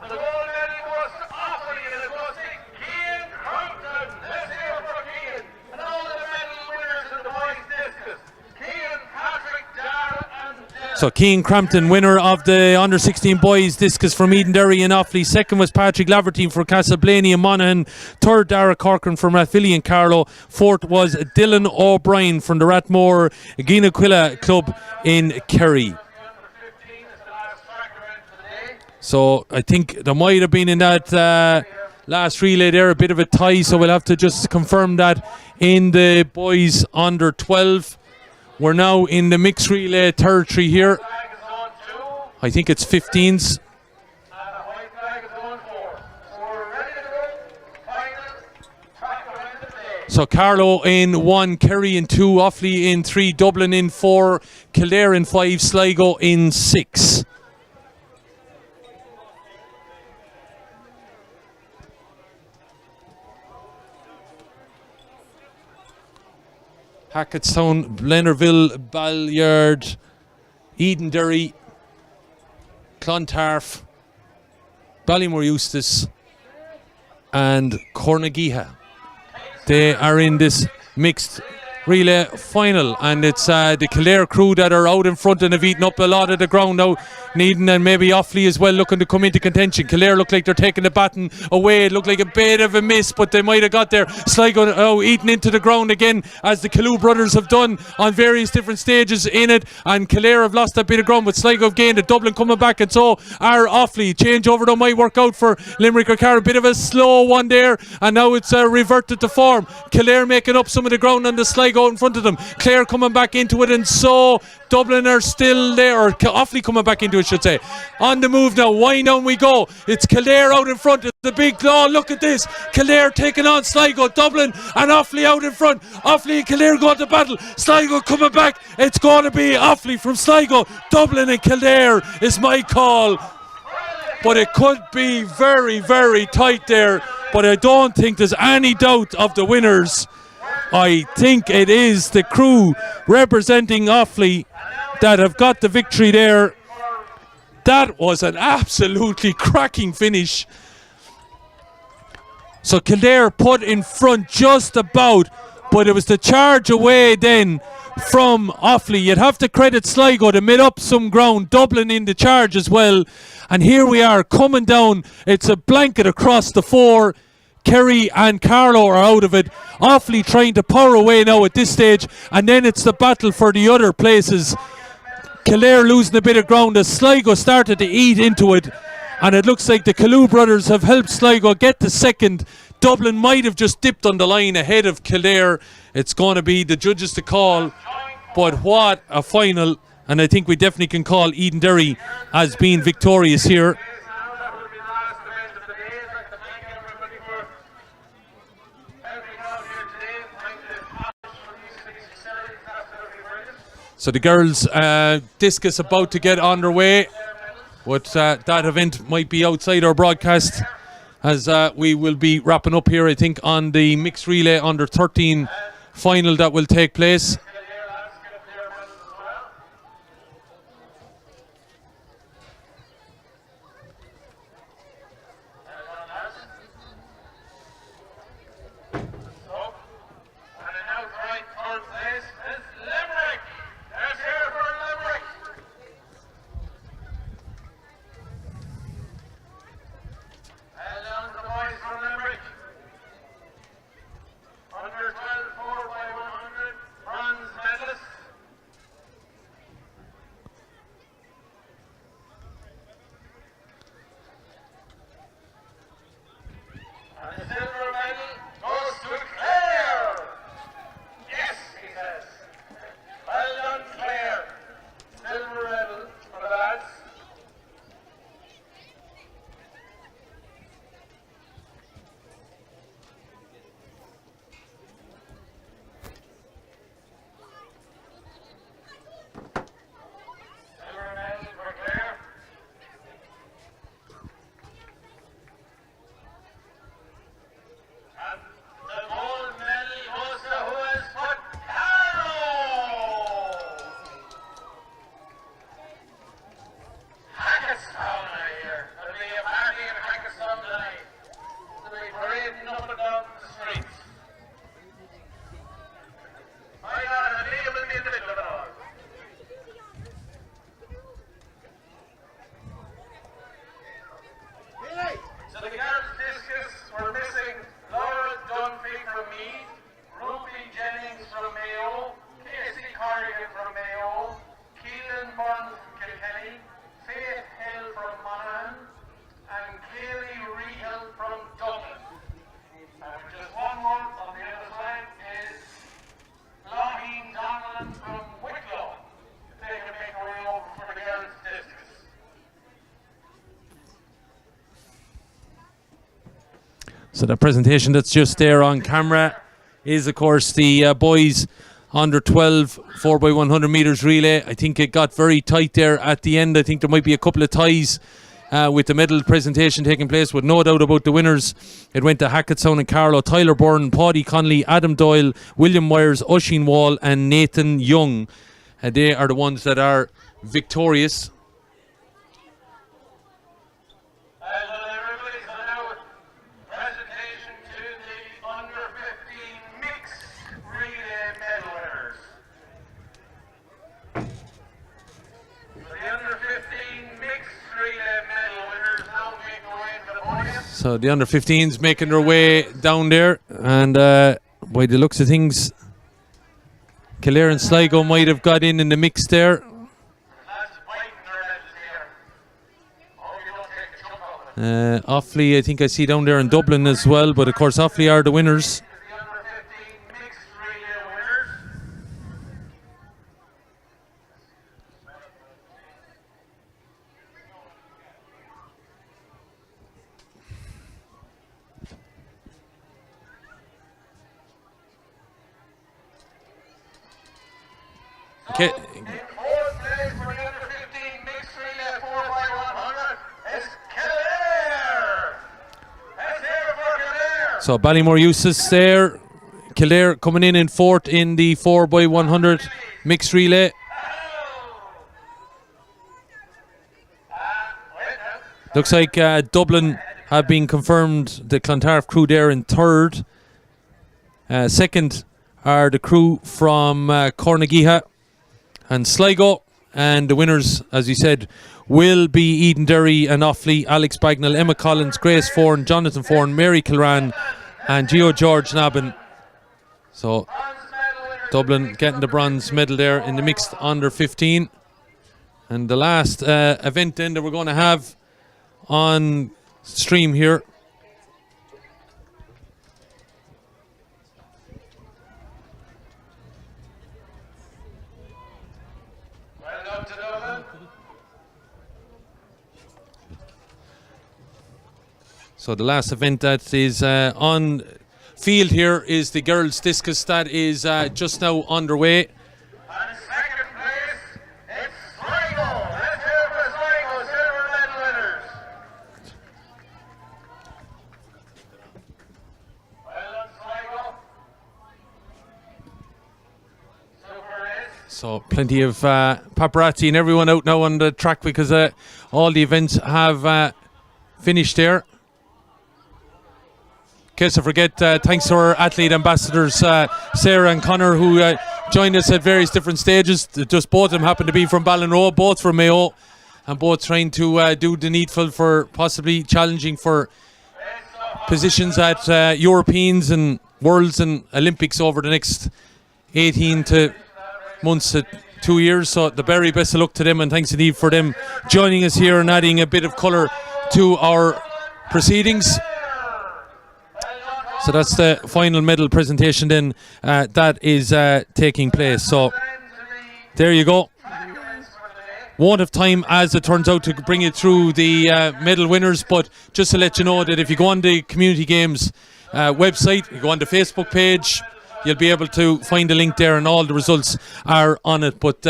And the gold medal goes to Offaly, and it goes to Cian Crumpton. Let's hear it for Cian. And all the medal winners in the boys' discus. Cian, Patrick, Dara, and Dylan. So Cian Crampton, winner of the under 16 boys discus from Edenderry and Offaly. 2nd was Patrick Laverty for Castleblaney and Monaghan. 3rd, Dara Corcoran from Rathvilly and Carlow. 4th was Dylan O'Brien from the Rathmore Guinequilla Club in Kerry. So I think there might have been in that last relay there a bit of a tie, so we'll have to just confirm that in the boys under 12. We're now in the mixed relay territory here. I think it's 15s. So Carlow in 1, Kerry in 2, Offaly in 3, Dublin in 4, Kildare in 5, Sligo in 6. Hackettstown, Blennerville, Balliard, Edenderry, Clontarf, Ballymore Eustace and Cornageha. They are in this mixed relay final, and it's the Kildare crew that are out in front and have eaten up a lot of the ground now. Needing and maybe Offaly as well looking to come into contention. Kildare look like they're taking the baton away. It looked like a bit of a miss, but they might have got there. Sligo eating into the ground again, as the Calloo brothers have done on various different stages in it, and Kildare have lost that bit of ground, but Sligo have gained it. Dublin coming back, and so are Offaly. Change over though might work out for Limerick or Carr. A bit of a slow one there, and now it's reverted to form. Kildare making up some of the ground on the Sligo Sligo in front of them. Clare coming back into it, and so Dublin are still there, or Offaly coming back into it, should say. On the move now, wind down we go. It's Kildare out in front. It's the big claw. Look at this. Kildare taking on Sligo. Dublin and Offaly out in front. Offaly and Kildare go to battle. Sligo coming back. It's going to be Offaly from Sligo. Dublin and Kildare is my call. But it could be very, very tight there. But I don't think there's any doubt of the winners. I think it is the crew representing Offaly that have got the victory there. That was an absolutely cracking finish. So Kildare put in front just about, but it was the charge away then from Offaly. You'd have to credit Sligo to made up some ground, Dublin in the charge as well. And here we are coming down. It's a blanket across the four. Kerry and Carlow are out of it. Offaly trying to power away now at this stage, and then it's the battle for the other places. Kildare losing a bit of ground as Sligo started to eat into it, and it looks like the Kalou brothers have helped Sligo get the second. Dublin might have just dipped on the line ahead of Kildare. It's going to be the judges to call, but what a final, and I think we definitely can call Eden Derry as being victorious here. So the girls' discus about to get on their way, but that event might be outside our broadcast, as we will be wrapping up here, I think, on the mixed relay under 13 final that will take place. So the presentation that's just there on camera is, of course, the boys under 12 4x100 meters relay. I think it got very tight there at the end. I think there might be a couple of ties with the medal presentation taking place, with no doubt about the winners. It went to Hackettstown and Carlow, Tyler Byrne, Paddy Connolly, Adam Doyle, William Myers, Oisin Wall and Nathan Young. They are the ones that are victorious. So the under 15s making their way down there, and by the looks of things, Kildare and Sligo might have got in the mix there. Offaly, I think I see down there in Dublin as well, but of course Offaly are the winners. Okay. In fourth place for the under 15 mixed relay 4x100 is Kildare. Let's hear it for Kildare. So Ballymore Eustace there. Kildare coming in fourth in the 4x100 mixed relay. Looks like Dublin have been confirmed, the Clontarf crew there in third. Second are the crew from Cornageha and Sligo. And the winners, as you said, will be Edenderry and Offaly, Alex Bagnall, Emma Collins, Grace Foran, Jonathan Foran, Mary Kilran and Gio George Nabin. So Dublin getting the bronze medal there in the mixed under 15. And the last event then that we're going to have on stream here. Well done to Dublin. So the last event that is on field here is the girls' discus that is just now underway. And in second place, it's Sligo. Let's hear it for Sligo, silver medal winners. Well done, Sligo. Super race. So plenty of paparazzi and everyone out now on the track because all the events have finished there. In case I forget, thanks to our athlete ambassadors, Sarah and Connor, who joined us at various different stages. Just both of them happen to be from Ballinrobe, both from Mayo, and both trying to do the needful for possibly challenging for positions at Europeans and Worlds and Olympics over the next 18 to months to 2 years. So the very best of luck to them, and thanks indeed for them joining us here and adding a bit of colour to our proceedings. So that's the final medal presentation then that is taking place. So there you go. Won't have time, as it turns out, to bring you through the medal winners, but just to let you know that if you go on the Community Games website, you go on the Facebook page, you'll be able to find a link there and all the results are on it. But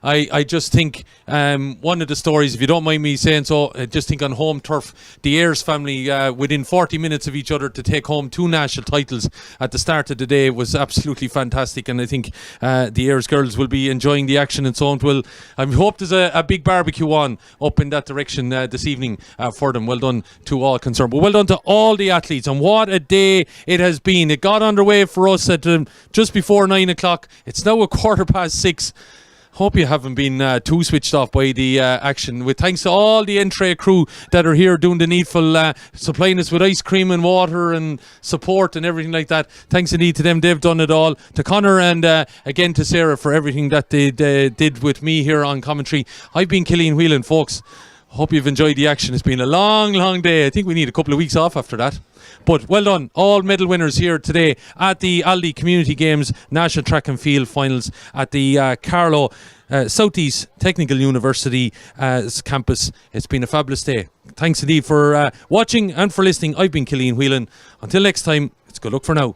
I just think one of the stories, if you don't mind me saying so, I just think on home turf, the Ayres family within 40 minutes of each other to take home 2 national titles at the start of the day was absolutely fantastic, and I think the Ayres girls will be enjoying the action and so on. Well, I hope there's a big barbecue on up in that direction this evening for them. Well done to all concerned, but well done to all the athletes, and what a day it has been. It got underway for us at just before 9 o'clock. It's now 6:15. Hope you haven't been too switched off by the action. With thanks to all the Entray crew that are here doing the needful, supplying us with ice cream and water and support and everything like that. Thanks indeed to them. They've done it all. To Connor and again to Sarah for everything that they did with me here on commentary. I've been Killian Whelan, folks. Hope you've enjoyed the action. It's been a long, long day. I think we need a couple of weeks off after that. But well done, all medal winners here today at the Aldi Community Games National Track and Field Finals at the Carlow Southeast Technical University campus. It's been a fabulous day. Thanks indeed for watching and for listening. I've been Killian Whelan. Until next time, it's good luck for now.